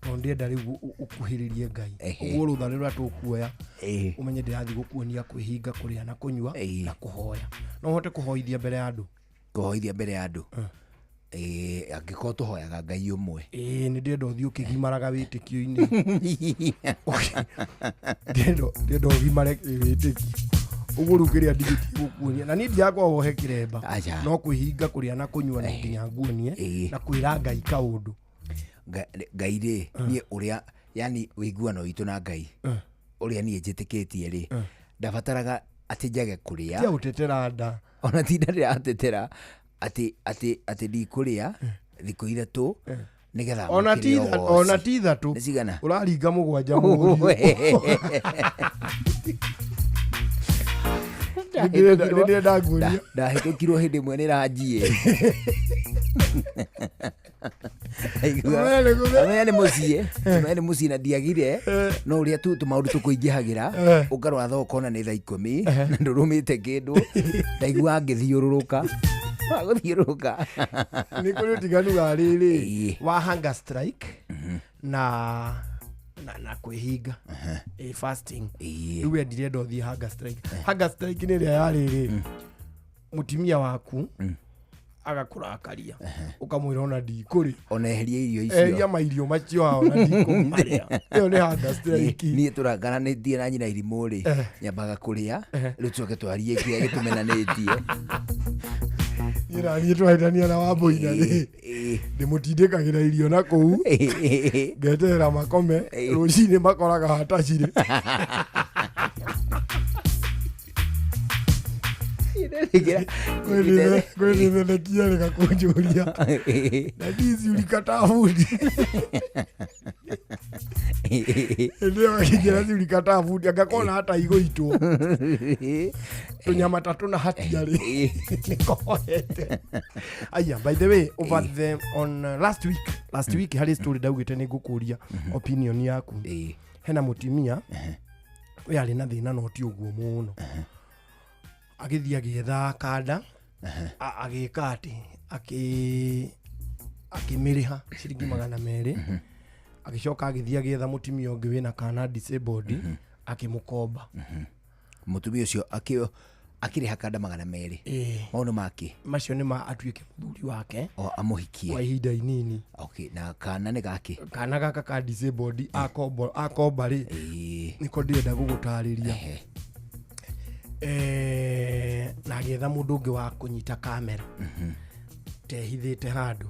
tondũ ndĩenda rĩu ũkuhĩrĩrie Ngai. Ũguo rũtha rũrĩa tũkuoya ũmenye ndĩrathiĩ gũkuonia kwĩhinga kũrĩa na kũnyua na kũhoya. No ũhote kũhoithia mbere ya andũ. Kũhoithia mbere ya andũ. Angĩkorwo tũhoyaga Ngai ũmwe. Nĩ ndĩenda ũthiĩ ũkĩgimaraga wĩtĩkio-inĩ. Ndĩenda ũgimare wĩtĩkio. Ũguo rĩu kĩrĩa ndigĩtie gũkuonia na niĩ ndiakwa wohe kĩremba no kwĩhinga kũrĩa na kũnyua no nginya nguonie na kwĩra Ngai kaũndũ. Ngai rĩ niĩ ũrĩa yani wĩiguano witũ na Ngai ũrĩa niĩ njĩtĩkĩtie rĩ ndabataraga atĩ njage kũrĩa. Tia ũtetera nda. Ona ti nda ndĩratetera atĩ ndikũrĩa thikũ ithatũ nigetha ona ti ithatũ ũraringa mũgwanja mũgũri. Ndahĩtũkirwo hĩndĩ ĩmwe nĩ ranjie. Amenya nĩ mũciĩ na ndiagire no ũrĩa tu tũmaũndũ tũkũingĩhagĩra ũkarwa thoko na nĩ thaa 10 na ndũrũmĩte kĩndũ ndaigua ngĩthiũrũrũka. Nĩ kũrĩ ũtiganu wa rĩrĩ wa hunger strike na kwĩhinga fasting. Rĩu ndirenda ũthiĩ hunger strike. Hunger strike nĩ ĩrĩa yarĩrĩ mũtumia waku agakũrakaria ũkamwĩra ona ndikũrĩ ona eheria irio icio. Eheria mairio macio hao na ndikũmarĩa. Ĩyo nĩ hunger strike. Niĩ tũrangaranĩtie na nyina irimũ rĩ nyambaga kũrĩa rĩu tũcoke twarie kĩrĩa gĩtũmenanĩtie. Niĩ twahĩtania na Wambũi rĩ ndĩmũtindĩkagĩra irio na kũu ngeterera makome rũcinĩ makoraga hatacirĩ. Kwĩnĩmenekia rĩga kũnjũria na ndizi ulikataa fundi. Ndio akijera ulikataa fundi agakona hata igũitwo tunyama tatu na hatiarĩ nĩkohete. Aya, by the way on last week harĩ story ndaugĩte nĩ ngũkũria opinion yaku. Hena mũtumia we ari na thina no ti uguo muno agithia agitha kanda agika ati akimiriha ciringi 200 agicoka agithia agitha mutimia ungi wina kana disabled akimukomba mutumia ucio akiriha kanda 200 maundu make macio ni ma atuike muthuri wake o amuhikie kwa ihinda inini. Okay, na kana ni gake kana gaka ka disabled akomba ri niko ndienda gugutariria na agetha mundu ungi wa kunyita kamera tehithite handu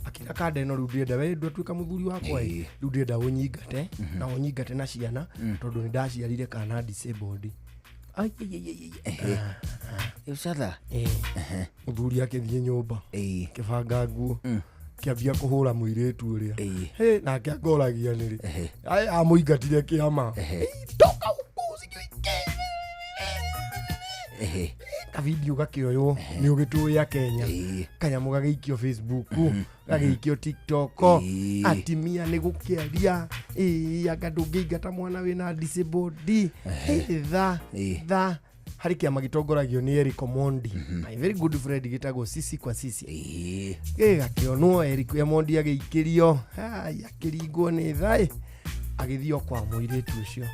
akira kanda ino riu ndienda we ndwatuika muthuri wakwa riu ndienda unyingate na unyingate na ciana tondu ni ndaciarire kana disabled. Yosatha muthuri akithie nyumba kibanga nguo kiambia kuhura muiretu uria nake akoragia niri amuingatire kiama toka ukuzi ka video gakioyo ni ugituya Kenya kanyamu gageikio Facebook gageikio TikTok atimia ni gukiaria agadungingata mwana wina disabled tha hari kiama gitongoragio ni Eric Omondi my very good friend gitagwo sisi kwa sisi gakionwo Eric Omondi ageikirio akiringwo ni thai agithio kwa muiretu ucio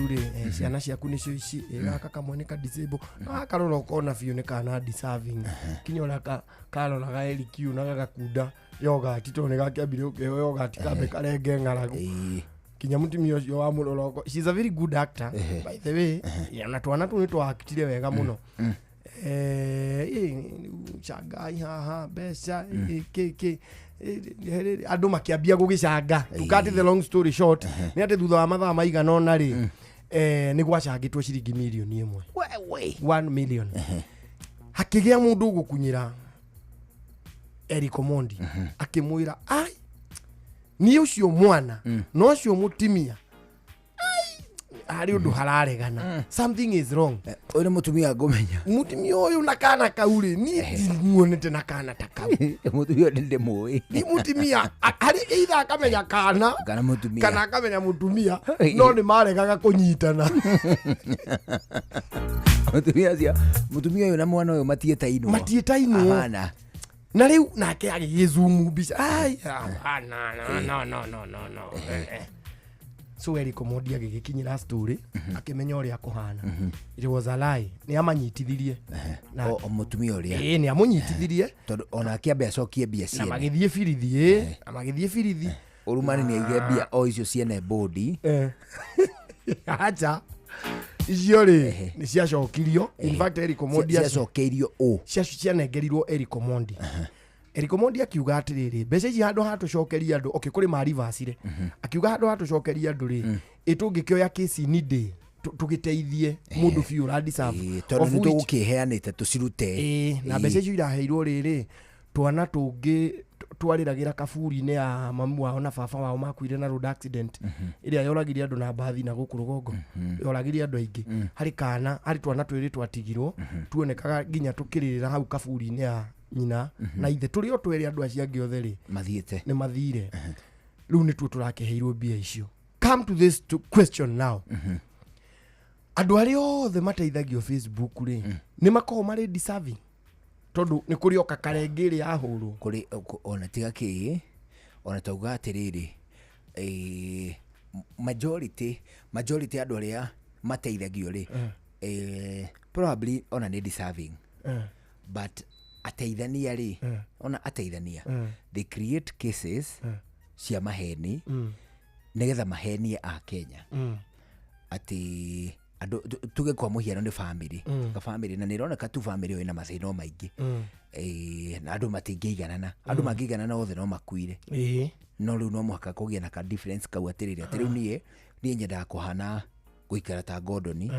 riu ciana ciaku nicio ici gaka kamwe ka disable akarora ukona biu ni kana deserving kinyora karoraga Eric na gagakunda yoga tito ni gakiambire ukeo yoga tikambe karenge ngaragu kinya mutimia ucio wa muroroko. She's a very good actor by the way na twana tu ni twakitire wega muno chagai haha besha keke andu makiambia gugicanga to cut the long story short ni ati thutha wa mathaa maigana ona ri ni gwacangitwo ciringi milioni 1 million hakigia mundu gukunyira Eric Omondi akimwira ai ni ucio mwana no cio mutimia ari undu hararegana something is wrong uri mutumia ngumenya mutimia uyu na kana kauri ni muonete na kana takau mutumia ndinde moi ni mutimia ari either akamenya kana mutumia kana akamenya mutumia no ni maregaga kunyitana mutumia uyu na mwana uyu matietainwo amana na riu nake agizumu bica ai no so Eric Omondi agikinyira story akimenya uria kuhana it was a lie ni amanyitithirie na mutumia uria ni amunyitithirie tondu ona akiambia acokie bia ciene na magithie birithi urumani ni aigebia o icio ciene body acha icio ri ni ciacokirio in fact Eric Omondi ciacokeirio cianengerirwo Eric Omondi Eric Omondi akiuga atiriri mbeca ici handu hatucokeria andu kuri marivacire akiuga handu hatucokeria andu ri itungikioya kesi ni day tugiteithie mundu biu ra deserve tondu ni tugukiheanite tucirute na mbeca icio iraheirwo riri twana tungi twariragira kaburi-ini ya mamu wao na baba wao makuire na road accident iria yoragirie andu na bathi na guku rugongo yoragirie andu aingi hari kana hari twana twiri twatigirwo tuonekaga ginya tukiririra hau kaburi-ini ya nyina na ithe turi o tweri andu acio angi othe ri mathiete ni mathire riu ni tu turakiheirwo bia icio. Come to this question now andu ari othe mateithagio Facebook ri ni makoo mari deserving tondu ni kuri oka karengeri ya huru kuri ona tiga ki ona tauga atiriri majority andu aria mateithagio ri probably ona ni deserving but ateithania ri ona ateithania they create cases cia maheni nigetha mahenie a Kenya ati andu tuge kwa muhiano ni family ka family na nironeka tu family ina mathina maingi na andu matingeiganana andu mangiganana othe no makuire no riu no muhaka kugia na ka difference kau atiriri atiriu nie nyendaga kuhana guikara ta Gordon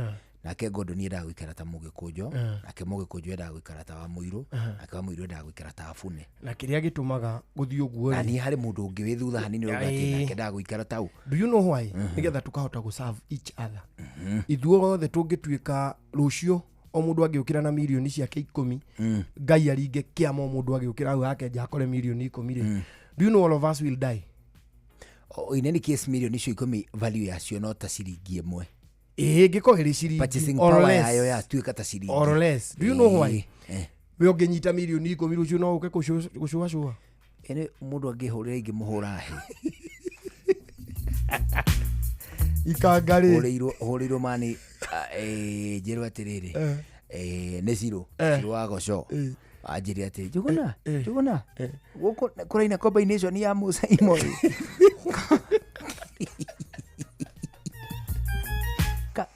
nake Gordon enda guikara ta Mugikunjo nake Mugikunjo enda guikara ta wa Muiru nake wa Muiru enda guikara ta Afune na kiria gitumaga guthio guo ani hari mundu ungi wi thutha hanini ugati nake enda guikara tau. Do you know why? Nigetha tukahota gu serve each other ithuo othe tungituika rucio o mundu agiukira na milioni ciake 10 ngai aringe kiamo mundu agiukira hau hake jakore milioni 10 ri do you know all of us will die in any case milioni cio 10 value yacio no ta ciringi imwe ngiko heri ciringi purchasing power yayo yatuika ta ciringi or less. Do you know why? We ongenyita milioni 10 rucio no uke kushua ene mundu angihurira ingi muhura he ikangari huriro mani jeru atiriri ne zero wagoco anjiri ati juguna guko kuraina combination ya Musa Imoi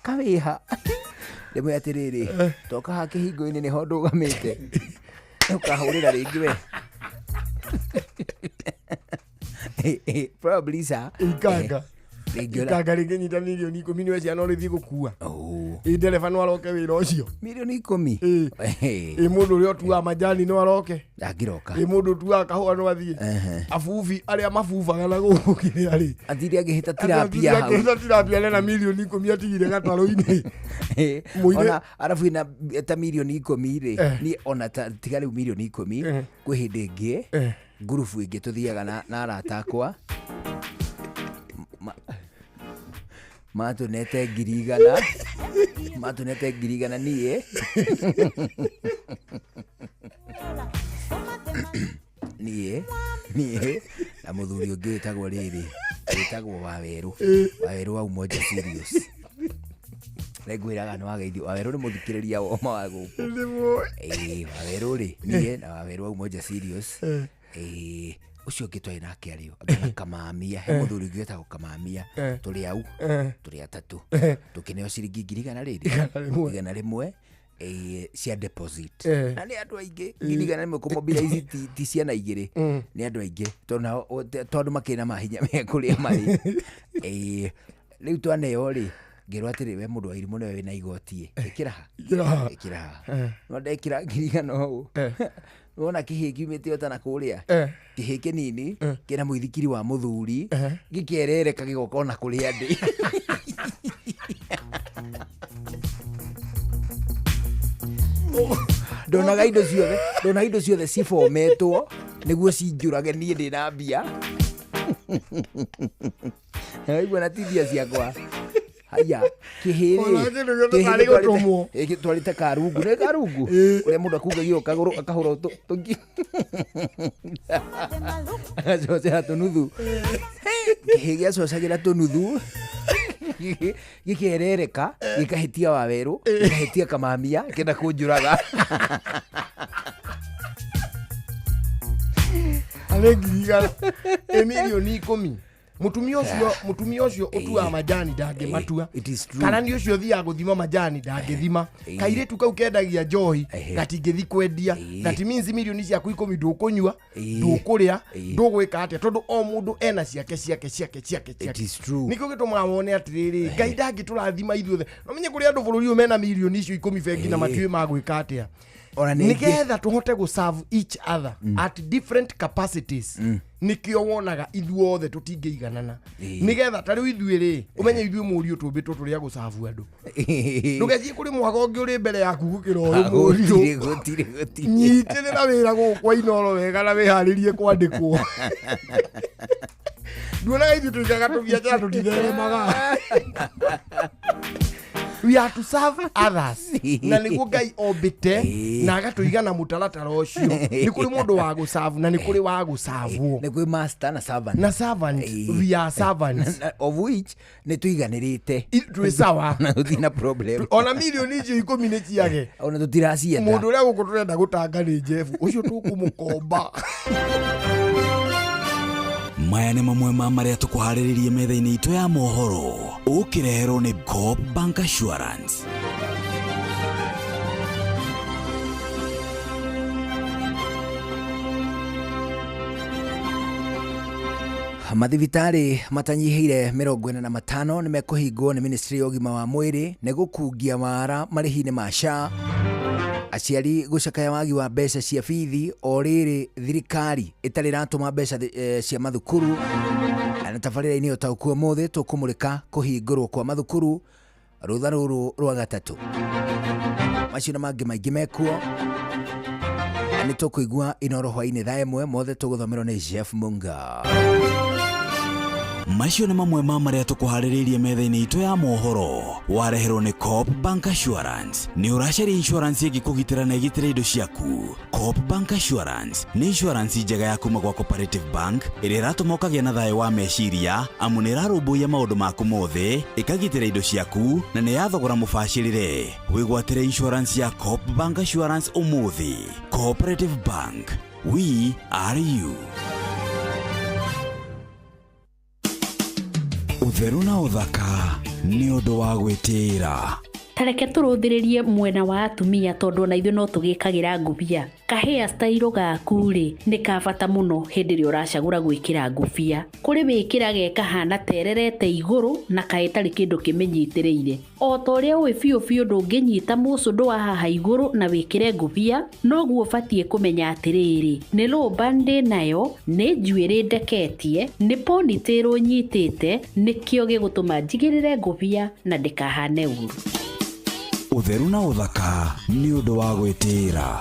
kawiha rimwe atiriri toka hake hingo-ini niho ndugamite ukahurira ringi we probably sa ikanga ringi nyita milioni 10 niwe ciana urithi gukua ndereba no aroke wira ucio milioni 10 mundu uri otua majani no aroke angiroka mundu tua kahua no athie afufi aria mafufaga na gukire ari athiri agihita tirapia hau tirapia na milioni 10 atigire gataro-ini ona arafu ina ta milioni 10 ri ni ona tigari milioni 10 kwi hindi ingi ngurubu ingi tuthiaga na arata akwa matunete ngirigana niĩ na muthuri ũngĩ wĩtagwo rĩrĩ wĩtagwo Waweru wa Umoja Serious nĩngwĩraga nĩ wageithio Waweru nĩ mũthikĩrĩria woma wa gũkũ Waweru rĩ niĩ na Waweru wa Umoja Serious ucio ngitwaĩ nake ario angina kamamia he muthuri ũngĩ wĩtagwo kamamia tũrĩ au tũrĩ atatu tũkĩneo ciringi 100 cia deposit na nĩ andũ aingĩ 100 kũmobilize ti ciana igĩrĩ nĩ andũ aingĩ tondũ makĩna mahinya me kũrĩa marĩ rĩu twaneo rĩ ngĩrwo atĩrĩ we mũndũ wa irimũ nĩwe wĩna igoti ĩkĩra no ndekĩra 100 ũũ wona kĩhĩ kiumĩte ota na kũrĩa kĩhĩ kĩnini kĩna mũithikiri wa mũthuri gĩkĩerereka gĩgoka ona kũrĩa ndĩ ndonaga indo ciothe cibometwo nĩguo cinjũrage niĩ ndĩ na mbia aigua na tithia ciakwa haya kĩhĩrĩ twarĩte karungu nĩ karungu ũrĩa mũndũ akungagio kagũrũ akahũra tũngi agacocera tũnuthu kĩhĩ gĩacocagĩra tũnuthu gĩkerereka gĩkahĩtia Waweru gĩkahĩtia Kamamia kĩenda kũnjũraga arĩ ngirigana milioni 10 mutumia ucio utua majani ndangĩmatua kana nĩ ucio thia gũthima majani ndangĩthima kairĩtu kau kendagia njohi gatingĩthi kwendia that means milioni ciaku 10 ndũkũnyua ndũkũrĩa ndũgwĩka atĩa tondũ o mũndũ ena ciake nĩkĩo gĩtũmaga wone atĩrĩrĩ Ngai ndangĩtũrathima ithuothe no menye kũrĩ andũ bũrũri ũyũ mena milioni icio 10 bengi na matiũĩ magwĩka atĩa nigetha tũhote gũ serve each other at different capacities nikio wonaga ithuothe tutingĩiganana nigetha ta rĩu ithuĩ rĩ ũmenye ithuĩ mũriũ tũmbĩtwo tũrĩa gũ serve andũ ndũgethiĩ kũrĩ mwaka ũngĩ ũrĩ mbere yaku gũkĩra ũyũ mũriũ nyitĩrĩra wĩra gũkwa Inoro wega na wĩharĩrie kwandĩkwo nduonaga ithuĩ tũikaga tũbiacara tũtitheremaga we have to serve others na nĩguo Ngai ombĩte na agatũigana mũtaratara ũcio nĩ kũrĩ mũndũ wa gũ-serve na nĩ kũrĩ wa gũ-serve nĩ kũrĩ master na servant we are servants of which nĩ tũiganĩrĩte twĩ sawa na tũtirĩ na problem ona milioni icio 10 nĩ ciage ona tũtiracienda mũndũ ũrĩa gũkũ tũrenda gũtanga nĩ Jeff ũcio tũkũmũkomba maya nĩ mamwe ma marĩa tũkũharĩrĩirie metha-inĩ itũ ya mohoro ũkĩreherwo nĩ Coop Bank Assurance. Mathibitarĩ matanyihĩire 45 nĩ mekũhingwo nĩ Ministry ya Ũgima wa Mwĩrĩ nĩ gũkungia wara marĩhi-inĩ ma SHA. Aciari gucakaya wagi wa mbeca cia bithi o rĩrĩ thirikari itarĩ ratũma mbeca cia mathukuru na tabarĩra-inĩ ũtaũku ũmũthĩ tũkũmũrĩka kũhingũrwo kwa mathukuru rũtha rũrũ rwa gatatũ. Macio na mangĩ maingĩ mekuo nĩ tũkũigua Inoro hwainĩ thaa ĩmwe mothe tũgũthomerwo nĩ Jeff Munga. macio nĩ mamwe ma marĩa tũkũharĩrĩirie metha-inĩ itũ ya mohoro. Wareherwo nĩ Coop Bank Assurance. Nĩ ũracaria insurance ĩngĩkũgitĩra na ĩgitĩre indo ciaku. Coop Bank Assurance nĩ insurance njega ya kuma gwa Cooperative Bank ĩrĩa ĩratũma ũkagĩa na thayũ wa meciria amu nĩ ĩrarũmbũiya maũndũ maku mothe, ĩkagitĩra indo ciaku na nĩ ya thogora mũbacĩrĩre. Wĩgwatĩre insurance ya Coop Bank Assurance ũmũthĩ. Cooperative Bank, we are you. Ũtheru na ũthaka nĩ ũndũ wa gwĩtĩĩra. Tareke tũrũthĩrĩrie mwena wa atumia tondũ ona ithuĩ no tũgĩkagĩra ngũbia. Kahĩa style gaku rĩ nĩ ka bata mũno hĩndĩ ĩrĩa ũracagũra gwĩkĩra ngũbia. Kũrĩ wĩkĩra gekahana tererete igũrũ na kaĩtarĩ kĩndũ kĩmenyitĩrĩire. O ta ũrĩa ũĩ biũ biũ ndũngĩnyita mũcũndũ wa haha igũrũ na wĩkĩre ngũbia, noguo ũbatiĩ kũmenya atĩrĩrĩ, nĩ rũmba ndĩ nayo, nĩ njuĩrĩ ndeketie, nĩ ponytail nyitĩte, nĩkĩo gĩgũtũma njigĩrĩre ngũbia na ndĩkahane ũru. Ũtheru na ũthaka nĩ ũndũ wa gwĩtĩĩra.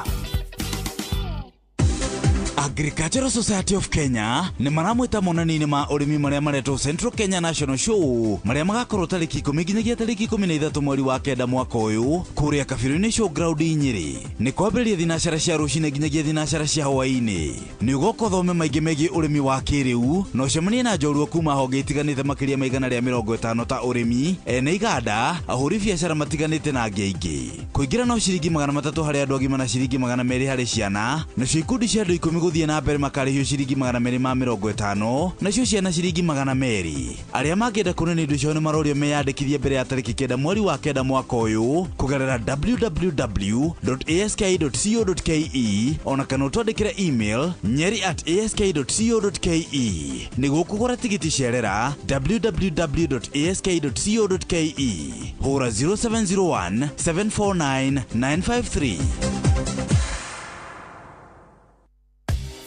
Agricultural Society of Kenya nĩ maramwĩta monani-inĩ ma ũrĩmi marĩa maretwo Central Kenya National Show marĩa magakorwo tarĩki 10 nginyagia tarĩki 13 mweri wa kenda mwaka ũyũ kũrĩa Kabirũ-inĩ Showground Nyĩrĩ. Nĩ kwambĩrĩria thinacara cia rũcinĩ nginyagia thinacara cia hwaĩ-inĩ. Nĩ ũgoka ũthome maingĩ megiĩ ũrĩmi wa kĩrĩu na ũcemanie na njorua kuma honge itiganĩte makĩria ma 150 ta ũrĩmi, ene iganda, ahũri biacara matiganĩte na angĩ aingĩ. Kũingĩra no ciringi 300 harĩ andũ agima na ciringi 200 harĩ ciana, nacio ikundi cia andũ 10 gũthiĩ na mbere makarĩhio ciringi 250 nacio ciana ciringi 200. Arĩa mangĩenda kuona indo icio nĩ marorio meyandĩkithie mbere ya tarĩki 9 mweri wa kenda mwaka ũyũ kũgerera www.ask.co.ke ona kana ũtwandĩkĩre email nyeri@ask.co.ke. nĩguo kũgũra tigiti cerera www.ask.co.ke. hũra 0701 749 953.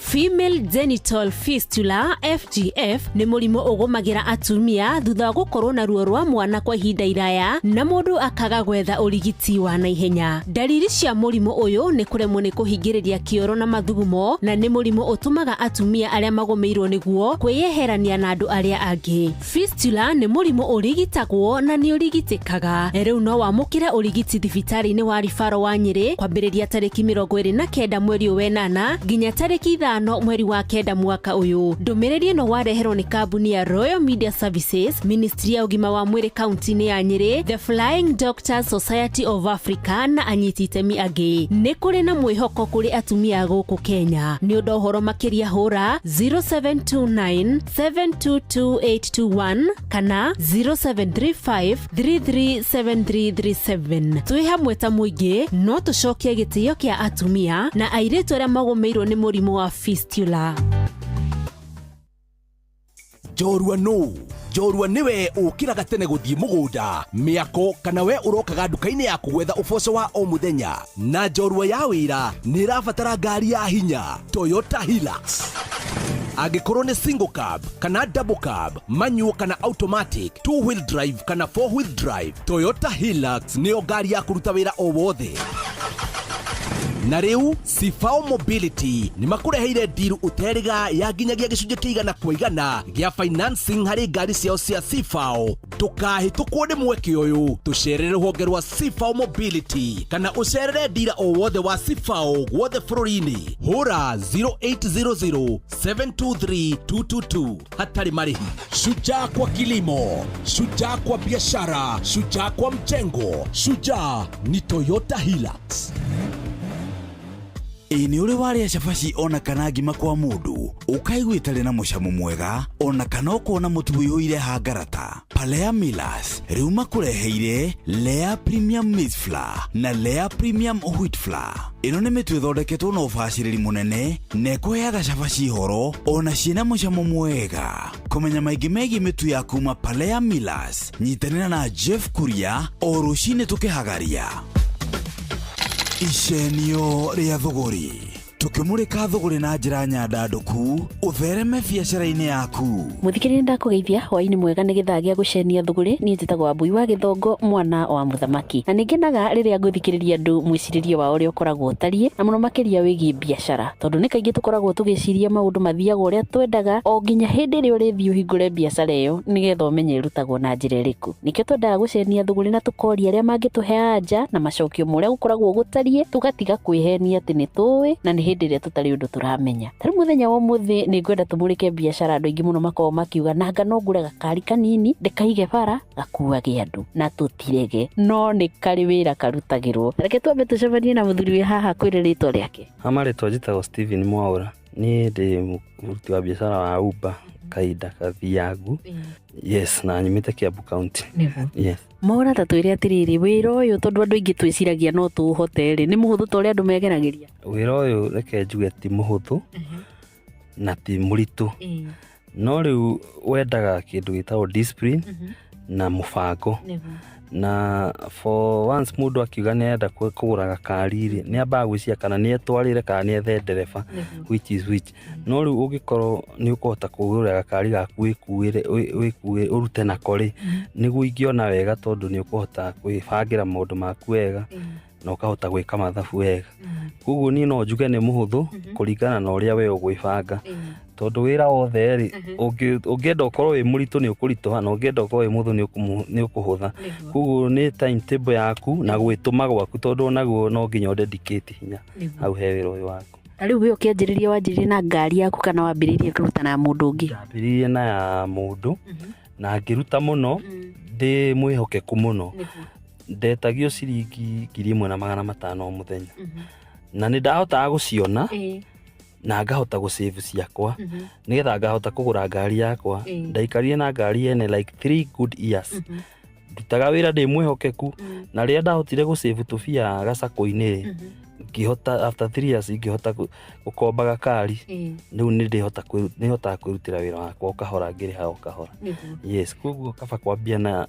Female genital fistula FGF nĩ mũrimũ ũgũmagĩra atumia thutha wa gũkorwo na ruo rwa mwana kwa ihinda iraya na mũndũ akaga gwetha ũrigiti wa naihenya. Dalili cia mũrimũ ũyũ nĩ kũremwo nĩ kũhingĩrĩria kĩoro na mathugumo na nĩ mũrimũ ũtũmaga atumia arĩa magũmĩirwo nĩguo kwĩyeherania na andũ arĩa angĩ. Fistula nĩ mũrimũ ũrigitagwo na nĩ ũrigitĩkaga. Rĩu no wamũkĩre ũrigiti thibitarĩ-inĩ wa Rifaro wa Nyĩrĩ kwambĩrĩria tarĩki 29 mweri wa 8 nginya tarĩki 5 mweri wa kenda mwaka ũyũ. Ndũmĩrĩri ĩno wareherwo nĩ kambuni ya Royal Media Services, Ministry ya ũgima wa mwĩrĩ kaunti-inĩ ya Nyĩrĩ, The Flying Doctors Society of Africa na anyiti itemi angĩ. Nĩ kũrĩ na mwĩhoko kũrĩ atumia gũkũ Kenya. Nĩ ũndũ ũhoro makĩria hũra 0729 722 821 kana 0735 337337. Twĩ hamwe ta mũingĩ no tũcokie gĩtĩo kĩa atumia na airĩtu arĩa magũmĩirwo nĩ mũrimũ wa fistula. Njorua no njorua niwe ũkĩraga tene gũthiĩ mũgũnda mĩako kana we ũrokaga nduka-inĩ ya kũgwetha ũboco wa o mũthenya na njorua ya wĩra nĩ ĩrabatara ngari ya hinya Toyota Hilux. Angĩkorwo nĩ single cab kana double cab, manual kana automatic, 2-wheel drive kana 4-wheel drive, Toyota Hilux nĩyo ngari ya kũruta wĩra o wothe. Na rĩu Sifao Mobility nĩ makũreheire deal ũteriga ya nginyagia gĩcunjĩ kĩigana kwa igana gĩa financing harĩ ngari ciao cia Sifao. Ndũkahĩtũkwo nĩ mweke ũyũ, tũcerere rũhonge rwa Sifao Mobility kana ũcerere dealer o wothe wa Sifao gwothe bũrũri-inĩ. Hũra 0800 723 222 hatarĩ marĩhi. Shujaa kwa kilimo, shujaa kwa biashara, shujaa kwa mjengo, shujaa ni Toyota Hilux. Nĩ ũrĩ warĩa cabaci ona kana ngima kwa mũndũ ũkaigua itarĩ na mũcamo mwega ona kana ũkona mũtu ũihũire hangarata. Palea Millers rĩu makũreheire Lea Premium Maize Flour na Lea Premium Wheat Flour. Ĩno nĩ mĩtu ĩthondeketwo na ũbacĩrĩri mũnene na ĩkũheaga cabaci horo ona ciĩna mũcamo mwega. Kũmenya maingĩ megiĩ mĩtu ya kuma Palea Millers, nyitanĩra na Jeff Kuria o rũcinĩ tũkĩhagaria. Icenio rĩa thogori tukimurika thuguri na njira nyandanduku uthereme biacara-ini yaku. Muthikirĩria ndakũgeithia hwaĩ-inĩ mwega nĩ gĩthaa gĩa gũcenia thuguri. Niĩ njĩtagwo Wambui wa Gĩthongo, mwana wa mũthamaki, na nĩngenaga rĩrĩa ngũthikĩrĩria andũ mwĩcirĩrie wao ũrĩa ũkoragwo ũtariĩ, na mũno makĩria wĩgiĩ biacara, tondũ nĩ kaingĩ tũkoragwo tũgĩciria maũndũ mathiaga ũrĩa twendaga o nginya hĩndĩ ĩrĩa ũrĩthiĩ ũhingũre biacara ĩyo nĩgetha ũmenye ĩrutagwo na njĩra ĩrĩkũ. Nĩkĩo twendaga gũcenia thuguri na tũkoria arĩa mangĩtũhe anja na macokio marĩa gũkoragwo gũtariĩ, tũgatiga kwĩhenia atĩ nĩ tũĩ na nĩ hĩndĩ ĩrĩa tũtarĩ ũndũ tũramenya. Tarĩ mũthenya wa ũmũthĩ nĩ ngwenda tũmũrĩke biacara. Andũ aingĩ mũno makoragwo makiuga nanga no ngũre gakari kanini ndĩkaige bara gakuage andũ, na tũtirege, no nĩ karĩ wĩra karutagĩrwo. Reke twambe tũcemanie na mũthuri wĩ haha kwĩre rĩtwa rĩake. Amarĩtwa njĩtagwo Steven Mwaura, niĩ ndĩ mũruti wa biacara wa Uber kahinda kathiangu. Yes, na nyumĩte Kiambu County. Yes. Mwaura ta twĩre atĩrĩrĩ, wĩra ũyũ tondũ andũ aingĩ twĩciragia no tũũhote rĩ, nĩ mũhũthũ ta ũrĩa andũ megeragĩria? Wĩra ũyũ reke njuge ti mũhũthũ na ti mũritũ, no rĩu wendaga kĩndũ gĩtagwo discipline na mũbango. Na for once mũndũ akiuga nĩ enda kũgũra gakari rĩ, nĩ ambaga gwĩciria kana nĩ etwarĩre kana nĩ ethe ndereba, which is which. No rĩu ũngĩkorwo nĩ ũkũhota kũgũra gakari gaku wĩkuue ũrute nako rĩ, nĩguo ingĩona wega, tondũ nĩ ũkũhota kwĩbangĩra maũndũ maku wega na ũkahota gwĩka mathabu wega. Koguo niĩ no njuge nĩ mũhũthũ kũringana na ũrĩa we ũgwĩbanga, tondũ wĩra wothe rĩ, ũngĩenda ũkorwo wĩ mũritũ nĩ ũkũritũha, na ũngĩenda ũkorwo wĩ mũhũthũ nĩ ũkũhũtha. Koguo nĩ timetable yaku na gwĩtũma gwaku, tondũ onaguo no nginya ũdedicate hinya hau he wĩra ũyũ waku. Rĩu we ũkĩanjĩrĩria wanjĩrĩrie na ngari yaku kana wambĩrĩirie kũruta na mũndũ ũngĩ? Ndambĩrĩirie na ya mũndũ na ngĩruta mũno, ndĩ mwĩhokeku mũno. Ndetagio ciringi 1,500 o mũthenya, na nĩ ndahotaga gũciona na ngahota gũsave ciakwa nĩgetha ngahota kũgũra ngari yakwa. Ndaikarire na ngari ene like 3 good years. Ndutaga wĩra ndĩ mwĩhokeku, na rĩrĩa ndahotire gũsave tũbia gacako-inĩ ngĩhota after 3 years ngĩhota gũkomba gakari. Rĩu nĩ ndĩhotaga kwĩrutĩra wĩra wakwa ũkahora ngĩrĩha ũkahora. Yes, koguo kaba kwambia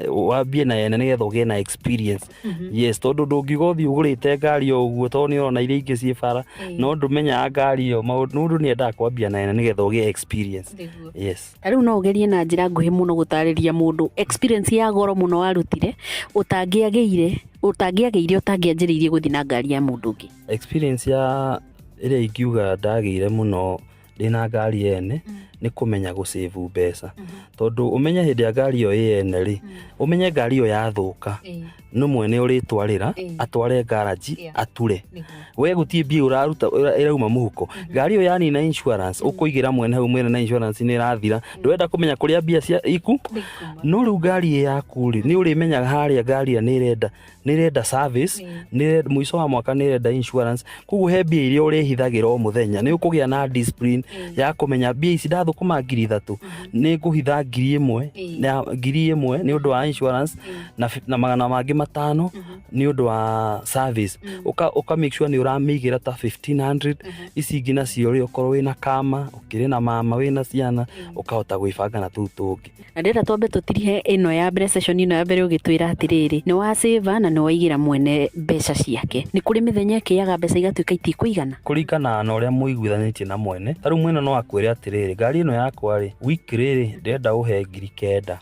wambie na ene nĩgetha ũgĩe na experience. Yes, tondũ ndũngiuga ũthiĩ ũgũrĩte ngari o ũguo, tondũ nĩ ũrona iria ingĩ ciĩ bara, no ndũmenyaga ngari ĩyo. Mũndũ nĩ endaga kwambia na ene nĩgetha ũgĩe experience. Yes. Rĩu no ũgerie na njĩra nguhĩ mũno gũtarĩria mũndũ experience ya goro mũno warutire ũtangĩagĩire ũtangĩanjĩrĩirie gũthiĩ na ngari ya mũndũ ũngĩ. Experience ya ĩrĩa ingiuga ndagĩire mũno ndĩna ngari ene nĩ kũmenya gũsave mbeca, tondũ ũmenye hĩndĩ ya ngari ĩyo ene rĩ, ũmenye ngari ĩyo yathũka no mwene ũrĩtwarĩra atware garage ature. We gũtie mbia ũraruta ĩrauma mũhuko, ngari ĩyo yanina insurance ũkũigĩra mwene hau, mwene na insurance nĩ ĩrathira, ndwenda kũmenya kũrĩa mbia cia iku. No rĩu ngari yaku rĩ, nĩ ũrĩmenyaga harĩa ngari nĩ ĩrenda service, mũico wa mwaka nĩ ĩrenda insurance. Koguo he mbia iria ũrĩhithagĩra o mũthenya, nĩ ũkũgĩa na discipline ya kũmenya mbia ici ndathũkũma 3,000 nĩ ngũhitha 1,000 nĩ ũndũ wa insurance na magana mangĩ 500 nĩ ũndũ wa service. Ũka make sure nĩ ũramĩigĩra ta 1,500 ici ingĩ nacio rĩ, ũkorwo wĩna kama, ũkĩrĩ na mama, wĩna ciana, ũkahota gwĩbanga na tũu tũngĩ. Na ndĩrenda twambe tũtirihe ĩno ya mbere, session ĩno ya mbere ũgĩtwĩra atĩrĩrĩ, nĩ wa save na nĩ waigĩra mwene mbeca ciake. Nĩ kũrĩ mĩthenya ĩkĩaga mbeca igatuĩka itikũigana? Kũringana na ũrĩa mũiguithanĩtie na mwene. Tarĩu mwene no akwĩre atĩrĩrĩ, ngari ĩno yakwa rĩ, wiki rĩrĩ ndĩrenda ũhe 9,000.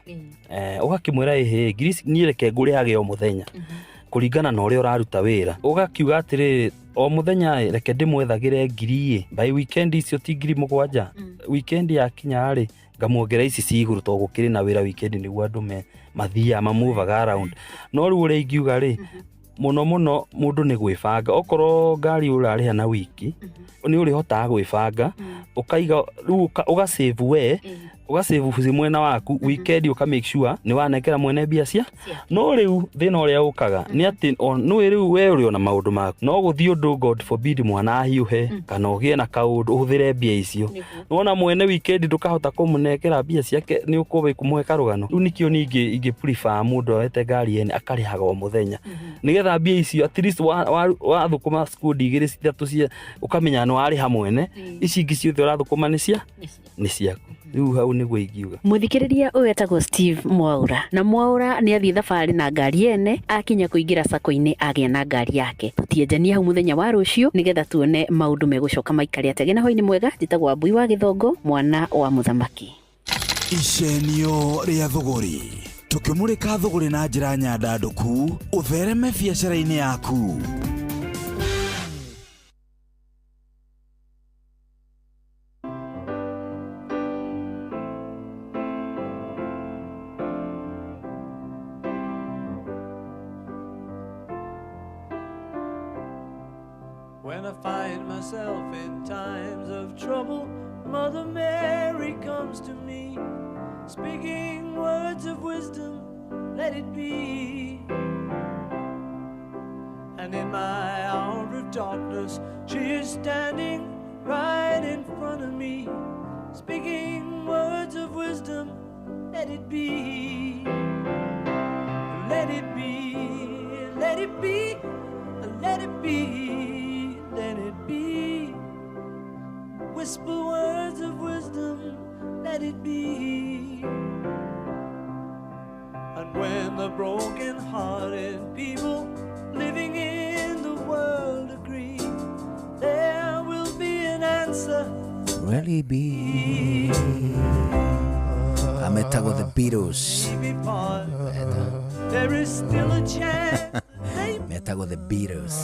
Ũgakĩmwĩra ĩhĩ ngiri niĩ reke ngũrĩhage o mũthenya kũringana na ũrĩa ũraruta wĩra. Ũgakiuga atĩrĩrĩ, o mũthenya reke ndĩmwethagĩre 1,000 by weekend icio ti 7,000. Weekend yakinya rĩ, ngamuongera ici ci igũrũ, tondũ gũkĩrĩ na wĩra weekend nĩguo andũ mathiaga mamovaga around. No rĩu ũrĩa ingiuga rĩ, mũno mũndũ nĩ gwĩbanga. Okorwo ngari ũrarĩha na wiki nĩ ũrĩhotaga gwĩbanga, ũkaiga rĩu ũgasave we, ũgasave mwena waku, weekend ũka make sure nĩ wanekera mwene mbia cia. No rĩu thĩna ũrĩa ũkaga nĩ atĩ nĩ rĩu we ũrĩ ona maũndũ maku, no gũthiĩ ũndũ God forbid mwana ahiũhe kana ũgĩe na kaũndũ ũhũthĩre mbia icio. Nĩwona mwene weekend ndũkahota kũmũnekera mbia ciake, nĩ ũkũbe kũmũhe karũgano. Rĩu nĩkĩo ningĩ ingĩ prefer mũndũ oete ngari ene akarĩhaga o mũthenya, nĩgetha mbia icio at least wathũkũma skundi 2-3 cia ũkamenya nĩ warĩha mwene, ici ingĩ ciothe ũrathũkũma nĩ ciaku. riu hau niguo ingiuga. Muthikiriria uyu etagwo Steve Mwaura, na Mwaura ni athii thabari na ngari ene, akinya kuingira sako-ini agia na ngari yake. Tutienjania hau muthenya wa rucio nigetha tuone maundu megucoka maikari atege na hoini mwega. Njitagwo Mbui wa Githongo, mwana wa muthamaki. Icenio ria thogori, tukimurika thogori na njira nyandanduku, uthereme biacara-ini yaku. When I find myself in times of trouble, Mother Mary comes to me, speaking words of wisdom, let it be. And in my hour of darkness, she is standing right in front of me, speaking words of wisdom, let it be. Let it be, let it be, let it be, let it be. Whisper words of wisdom, let it be. And when the broken-hearted people living in the world agree, there will be an answer. Really be. Ametago the Beatles. There is still a chance. Metago the Beatles.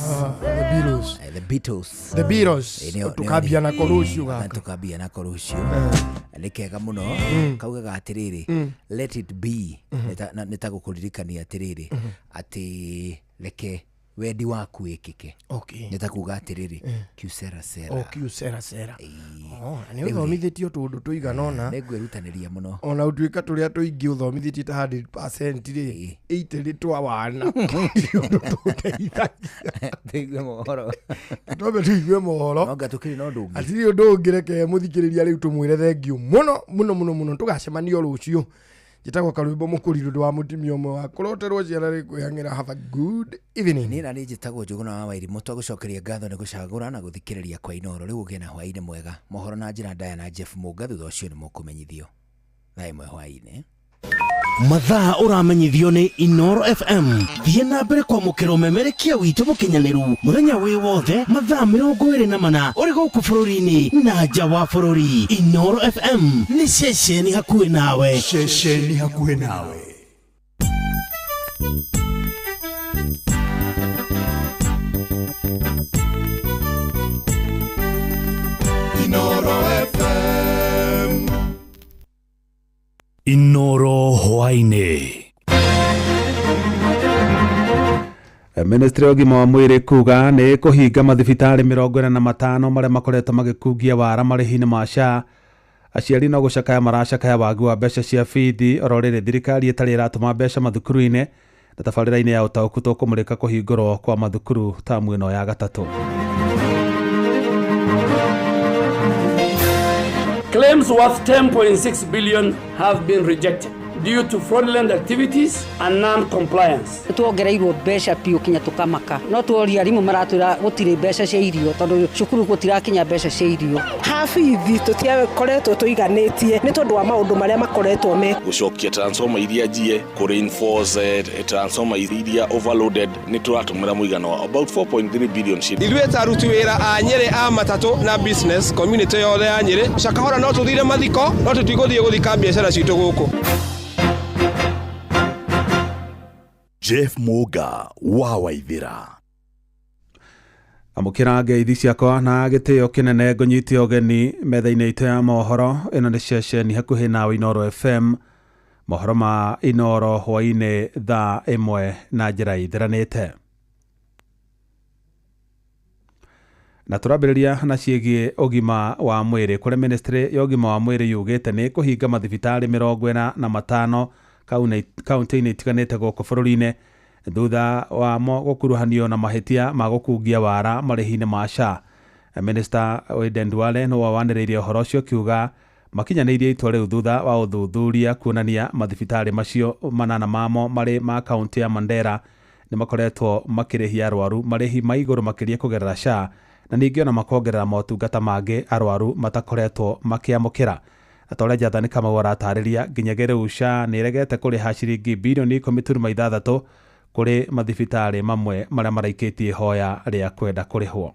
The Beatles. The Beatles. The Beatles. Tukabia na korusio gaka. Tukabia na korusio. Nikega muno kaugaga atiriri, let it be. Nitagukuririkania atiriri ati reke wendi waku ikike. Okay. Nitakuga atiriri kiusera sera. Kiusera sera. Ni uthomithitio tundu tuiganona. Negwirutaniria muno. Ona utuika turia tuingi uthomithitio ta 100% ri 80 ri twawana. Tuigue mohoro. Tuigue mohoro. Noga tukiri no ndungi. Atiri undu ungireke muthikiriria riu tumwire thengiu muno tugacemania rucio. Jitagwo Karwimbo Mukuriru wa mutimio mwe wa kuroterwo ciana ri kwihangira. Have a good evening. Ni nani jitagwo Njuguna wa Wairimu, twagucokeria ngatho ni gucagura na guthikiriria kwa Inoro. Riu ugie na hwaini mwega. Mohoro na njira ndaya na Jeff Muga thutha ucio ni mukumenyithio. Thaa imwe hwaini. Mathaa uramenyithio ni Inoro FM. Thie na mbere kwa mukiro memerekia witu mukinyaniru muthenya wi wothe mathaa 24 uri guku bururi-ini na nja wa bururi. Inoro FM ni ceceni hakuhi nawe. Ceceni hakuhi nawe. Inoro FM. Inoro hwaine. Ministry of Gima wa Mwiri kuga ni kuhinga mathibitari 45 maria makoretwo magikungia wara marihini ma SHA. Aciari no gucakaya maracakaya wagi wa mbeca cia bithi ororire thirikari itari iratuma mbeca mathukuru-ini na tabarĩra-inĩ ya ũtaũku tũkũmũrĩka kũhingũrwo kwa mathukuru tamu ĩno ya gatatũ. Claims worth 10.6 billion have been rejected due to fraudulent activities and non-compliance. Tuongereirwo mbeca piu kinya tukamaka no tuoria arimu maratwira gutire mbeca cia irio tondu cukuru gutirakinya mbeca cia irio. Habithi tutiakoretwo tuiganitie ni tondu wa maundu maria makoretwo me gucokia transformer iria jie ku reinforce transformer iria overloaded ni turatumira muigano wa about 4.3 billion shilling. Ithuĩ aruti wĩra a Nyeri a matatu na business community yothe ya Nyeri cakahora no tuthire mathiko no tutigũthiĩ gũthika biacara citũ gũkũ. Jeff Muga wa Waithira. Amukira ngeithi ciakwa na gitio kinene ngũnyitie ũgeni metha-inĩ itũ ya mohoro. Ĩno nĩ ceceni hakuhĩ nawe Inoro FM. Mohoro ma Inoro hwainĩ thaa 1 na njĩra ithiranĩte. Na turambĩrĩria na ciĩgiĩ ũgima wa mwĩrĩ kũrĩa ministry ya ũgima wa mwĩrĩ yugĩte nĩ kũhinga mathibitarĩ 45 kaunti-inĩ itiganĩte gũkũ bũrũri-inĩ thutha wamo gũkuruhanio na mahĩtia ma gũkungia wara marĩhi-inĩ ma SHA. Minister Aden Duale no wanĩrĩirie ũhoro ũcio kiuga makinyanĩirie itua rĩu thutha wa ũthuthuria kuonania mathibitarĩ macio manana mamo marĩ ma kaunti ya Mandera nĩ makoretwo makĩrĩhia arwaru marĩhi ma igũrũ makĩria kũgerera SHA na ningĩ ona makongerera motungata mangĩ arwaru matakoretwo makĩamũkĩra. atore Jathani Kamau aratarĩria nginya rĩu SHA nĩ ĩregete kũrĩha ciringi birioni 10.6 kũrĩ mathibitarĩ mamwe marĩa maraikĩtie ihoya rĩa kwenda kũrĩhwo.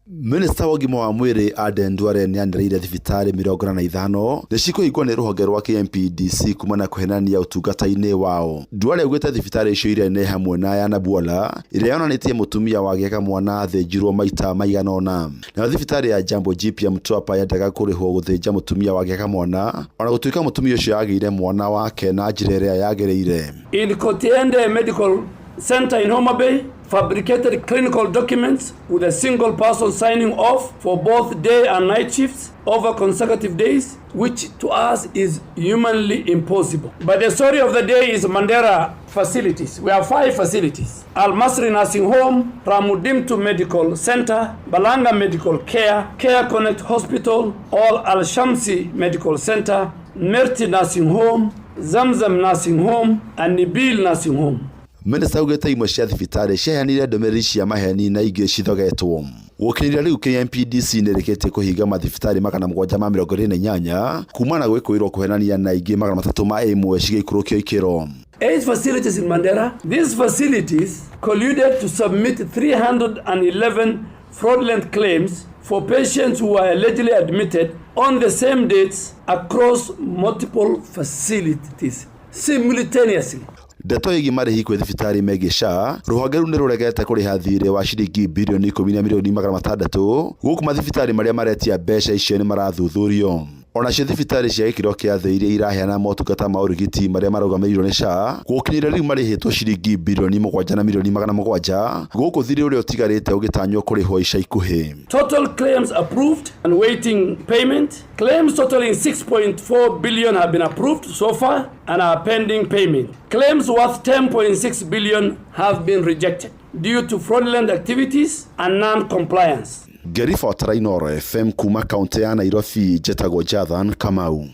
Minister wa ũgima wa mwĩrĩ Aden Duale nĩ anĩrĩire thibitarĩ 45 nĩ cikũhingwo nĩ rũhonge rwa KMPDC kumana kũhenania ũtungata-inĩ wao. Duale augĩte thibitarĩ icio irĩa nĩ hamwe na ya Nabwala ĩrĩa yonanĩtie mũtumia wagĩaka mwana athĩnjirwo maita maigana ũna. Na thibitarĩ ya Jambo Jipya Mtwapa yendaga kũrĩhwo gũthĩnja mũtumia wagĩaka mwana, ona gũtuĩka mũtumia ũcio agĩire mwana wake na njĩra ĩrĩa yagĩrĩire. In Kotiende Medical Center in Homa Bay, fabricated clinical documents with a single person signing off for both day and night shifts over consecutive days, which to us is humanly impossible. But the story of the day is Mandera facilities. We have 5 facilities: Al Masri Nursing Home, Ramudimtu Medical Center, Balanga Medical Care, Care Connect Hospital, Al Shamsi Medical Center, Merti Nursing Home, Zamzam Nursing Home, and Nibil Nursing Home. Minister ugĩte imwe cia thibitarĩ ciaheanire ndũmĩrĩri cia maheni na ingĩ cithogetwo. Gũkinyĩria rĩu KMPDC nĩ ĩrĩkĩtie kũhinga mathibitarĩ 728 kumana gwĩkũĩrwo kũhenania na ingĩ 301 cigĩikũrũkio ikĩro. 8 facilities in Mandera. These facilities colluded to submit 311 fraudulent claims for patients who were allegedly admitted on the same dates across multiple facilities simultaneously. Ndeto ĩgiĩ marĩhi kwĩ thibitarĩ megiĩ SHA, rũhonge rũu nĩ rũregete kũrĩha thirĩ wa ciringi birioni 10.6 gũkũ mathibitarĩ marĩa maretia mbeca icio nĩ marathuthurio. Onacio thibitarĩ cia gĩkĩro kĩa thĩ iria iraheana motungata ma ũrigiti marĩa marũgamĩrĩirwo nĩ SHA gũkinyĩra rĩu marĩhĩtwo ciringi birioni 7.7 gũkũ thirĩ ũrĩa ũtigarĩte ũgĩtanywo kũrĩhwo ica ikuhĩ. Total claims approved and waiting payment. Claims totaling 6.4 billion have been approved so far and are pending payment. Claims worth 10.6 billion have been rejected due to fraudulent activities and non-compliance. Gerifotara Inooro FM kuma kaunti ya Nairobi, Jetagwo Jathan Kamau.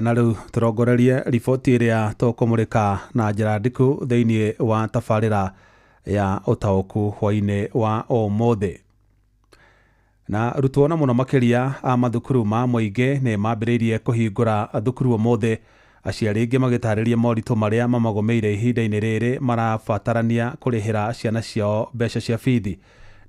Na rĩu tũrongorerie riboti ĩrĩa tũkũmũrĩka na njĩra ndikũ thĩinĩ wa tabarĩra ya ũtaũku hwainĩ wa ũmũthĩ. Na rutwo na mũno makĩria a mathukuru ma mũingĩ nĩ mambĩrĩirie kũhingũra thukuru ũmũthĩ, aciari aingĩ magĩtarĩria moritũ marĩa mamagũmĩire ihinda-inĩ rĩrĩ marabatarania kũrĩhĩra ciana ciao mbeca cia bithi.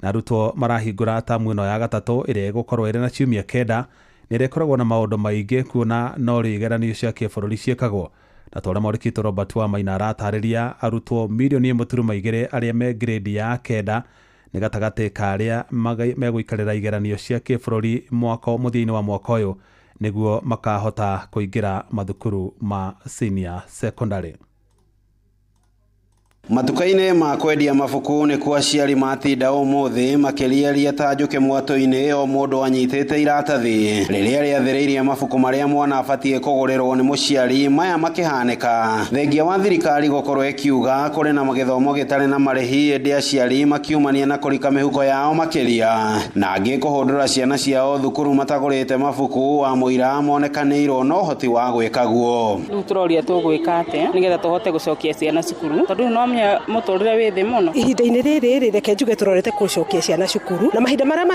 Na rutwo marahingũra tamu ĩno ya gatatũ ĩrĩa ĩgũkorwo ĩrĩ na ciumia 9 nĩ ĩrĩa ĩkoragwo na maũndũ maingĩ kuona no igeranio cia kĩbũrũri ciĩkagwo. Na twarĩa mwandĩkĩtwo Robert Wamaina aratarĩria arutwo 1.2 arĩa me grade ya 9 nĩ gatagatĩ ka arĩa megũikarĩra igeranio cia kĩbũrũri mũthia-inĩ wa mwaka ũyũ nĩguo makahota kũingĩra mathukuru ma senior secondary. Matuka-inĩ ma kwendia mabuku nĩ kwa aciari matinda ũmũthĩ makĩriaria ta njũkĩ mwatũ-inĩ o mũndũ anyitĩte iratathi rĩrĩa rĩathĩrĩirie mabuku marĩa mwana abatiĩ kũgũrĩrwo nĩ mũciari, maya makĩhanĩka thengia wa thirikari gũkorwo ĩkiuga kũrĩ na gĩthomo gĩtarĩ na marĩhi, ĩndĩ aciari makiumania na kũrika mĩhuko yao makĩria, na angĩ kũhũndũra ciana ciao thukuru matagũrĩte mabuku wa mũira monekanĩirwo na ũhoti wa gwĩkaguo. Rĩu tũroria tũgwĩka atĩa nĩgetha tũhote gũcokia ciana cukuru, tondũ no mũtũrĩre wĩ thĩ mũno. Ihinda-inĩ rĩrĩ reke njuge tũrorete gũcokia ciana cukuru, na mahinda marĩa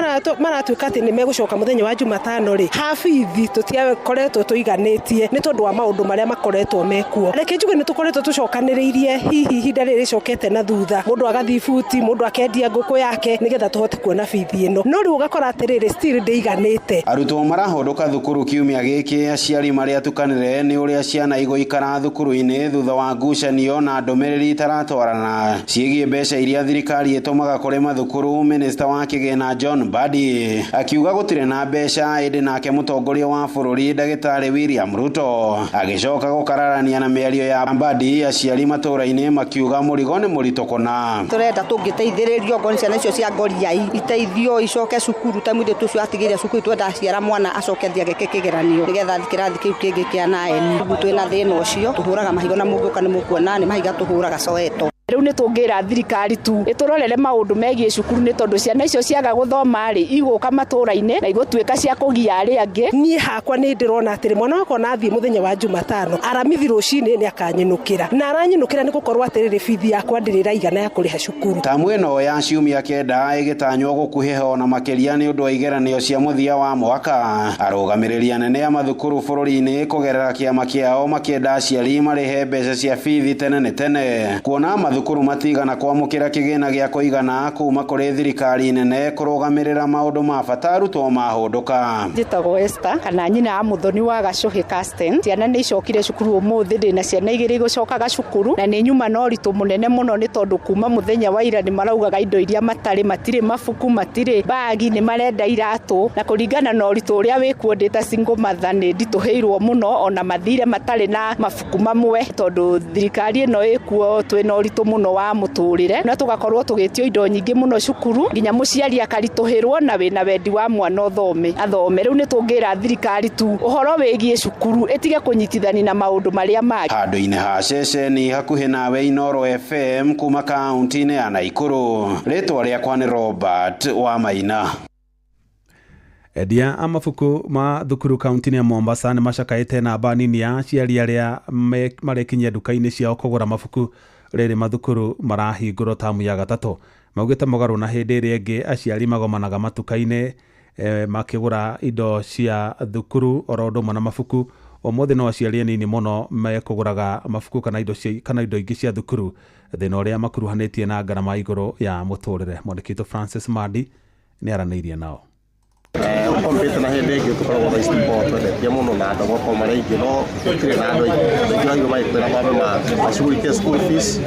maratuĩka atĩ nĩ megũcoka mũthenya wa Jumatano rĩ, habithi tũtiakoretwo tũiganĩtie nĩ tondũ wa maũndũ marĩa makoretwo mekuo. Reke njuge nĩ tũkoretwo tũcokanĩrĩirie hihi ihinda rĩrĩ rĩcokete na thutha, mũndũ agathiĩ buti, mũndũ akendia ngũkũ yake nĩgetha tũhote kuona bithi ĩno, no rĩu ũgakora atĩrĩrĩ still ndĩiganĩte. Arutwo marahũndũka thukuru kiumia gĩkĩ, aciari marĩa tukanĩre nĩ ũrĩa ciana igũikara thukuru-inĩ thutha wa ngucanio na ndũmĩrĩri itaratwarana ciĩgiĩ mbeca iria thirikari ĩtũmaga kũrĩ mathukuru. Minista wa kĩgĩna John Mbadi akiuga gũtirĩ na mbeca, ĩndĩ nake mũtongoria wa bũrũri ndagĩtarĩ William Ruto agĩcoka gũkararania na mĩario ya Mbadi, aciari matũra-inĩ makiuga mũrigo nĩ mũritũ kũna. Tũrenda tũngĩteithĩrĩrio ngoni ciana icio cia ngoriai iteithio icoke cukuru, ta mũndũ tũcio atigĩire cukuru twenda aciara mwana acoke thia gĩke kĩgeranio nĩgetha thikĩrathi kĩu kĩngĩ kĩa naeni. Twĩna thĩna ũcio tũhũraga mahiga na mũngĩũka nĩ mũkuona nĩ mahiga tũhũraga Soweto. Riu ni tungira thirikari tu iturorere maundu megie cukuru ni tondu ciana icio ciaga guthoma ri iguka matura-ini na igutwika cia kugia ari angi. Niĩ hakwa nĩ ndĩrona atĩrĩ mwana wakwa nathie muthenya wa Jumatano aramithi rũcinĩ nĩ akanyinukira na aranyinukira nĩ gukorwo atĩrĩrĩ bithi yakwa ndĩrĩraigana ya kũrĩha cukuru. Tamu ĩno ya ciumia kenda ĩgĩtanywo gũkuhĩha na makĩria nĩ ũndũ wa igeranio cia mũthia wa mwaka. Arũgamĩrĩri anene a mathukuru bũrũri-inĩ kũgerera kĩama kĩao makĩenda aciari marĩhe mbeca cia bithi tene kuona mathukuru matigana kwamũkĩra kĩgĩna gĩa kũigana kuma kũrĩ thirikari nene kũrũgamĩrĩra maũndũ ma bata arutwo mahũndũka. Njĩtagwo Esther kana nyina wa Muthoni wa Gacuhi Casten. Ciana nĩ icokire cukuru ũmũthĩ ndĩ na ciana igĩrĩ igũcokaga cukuru na nĩ nyuma na ũritũ mũnene mũno nĩ tondũ kuma mũthenya wa ira nĩ maraugaga indo iria matirĩ mabuku matirĩ bagi nĩ marenda iratũ na kũringana na ũritũ ũrĩa wĩkuo ndĩ ta single mother nĩ nditũhĩirwo mũno ona mathire matarĩ na mabuku mamwe tondũ thirikari ĩno ĩkuo twĩna ũritũ mũno wa mũtũrĩre na tugakorwo tũgĩtio indo nyingĩ mũno cukuru nginya mũciari akaritũhĩrwo na wĩna wendi wa mwana athome. Rĩu nĩ tũngĩra thirikari tu ũhoro wĩgie cukuru ĩtige kũnyitithania na maũndũ marĩa mangĩ. Handũ-inĩ ha ceceni hakuhĩ nawe Inoro FM kuma kaunti-inĩ ya Naikuru, rĩtwa rĩakwa nĩ Robert Wamaina. Endia a mabuku ma thukuru kaunti-inĩ ya Mombasa nĩ macakaĩte namba nini ya aciari arĩa marekinyia nduka-inĩ ciao kũgũra mabuku rĩrĩ mathukuru marahingũrwo tamu ya gatatũ. Maugĩte mũgarũ na hĩndĩ ĩrĩa ĩngĩ aciari magomanaga matuka-inĩ makĩgũra indo cia thukuru oro ũndũ ũmwe na mabuku. Ũmũthĩ no aciari anini mũno mekũgũraga mabuku kana indo ingĩ cia thukuru, thĩna ũrĩa makuruhanĩtie na ngarama igũrũ ya mũtũrĩre. Mwandĩki witũ Francis Madi nĩ aranĩirie nao. Kompyuta na hĩndĩ ĩngĩ tũkoragwo tha ici twendetie mũno na andũ gũkorwo marĩ aingĩ no gũtirĩ na andũ aingĩ aingĩ magĩkwĩra mambe macugurikie school fees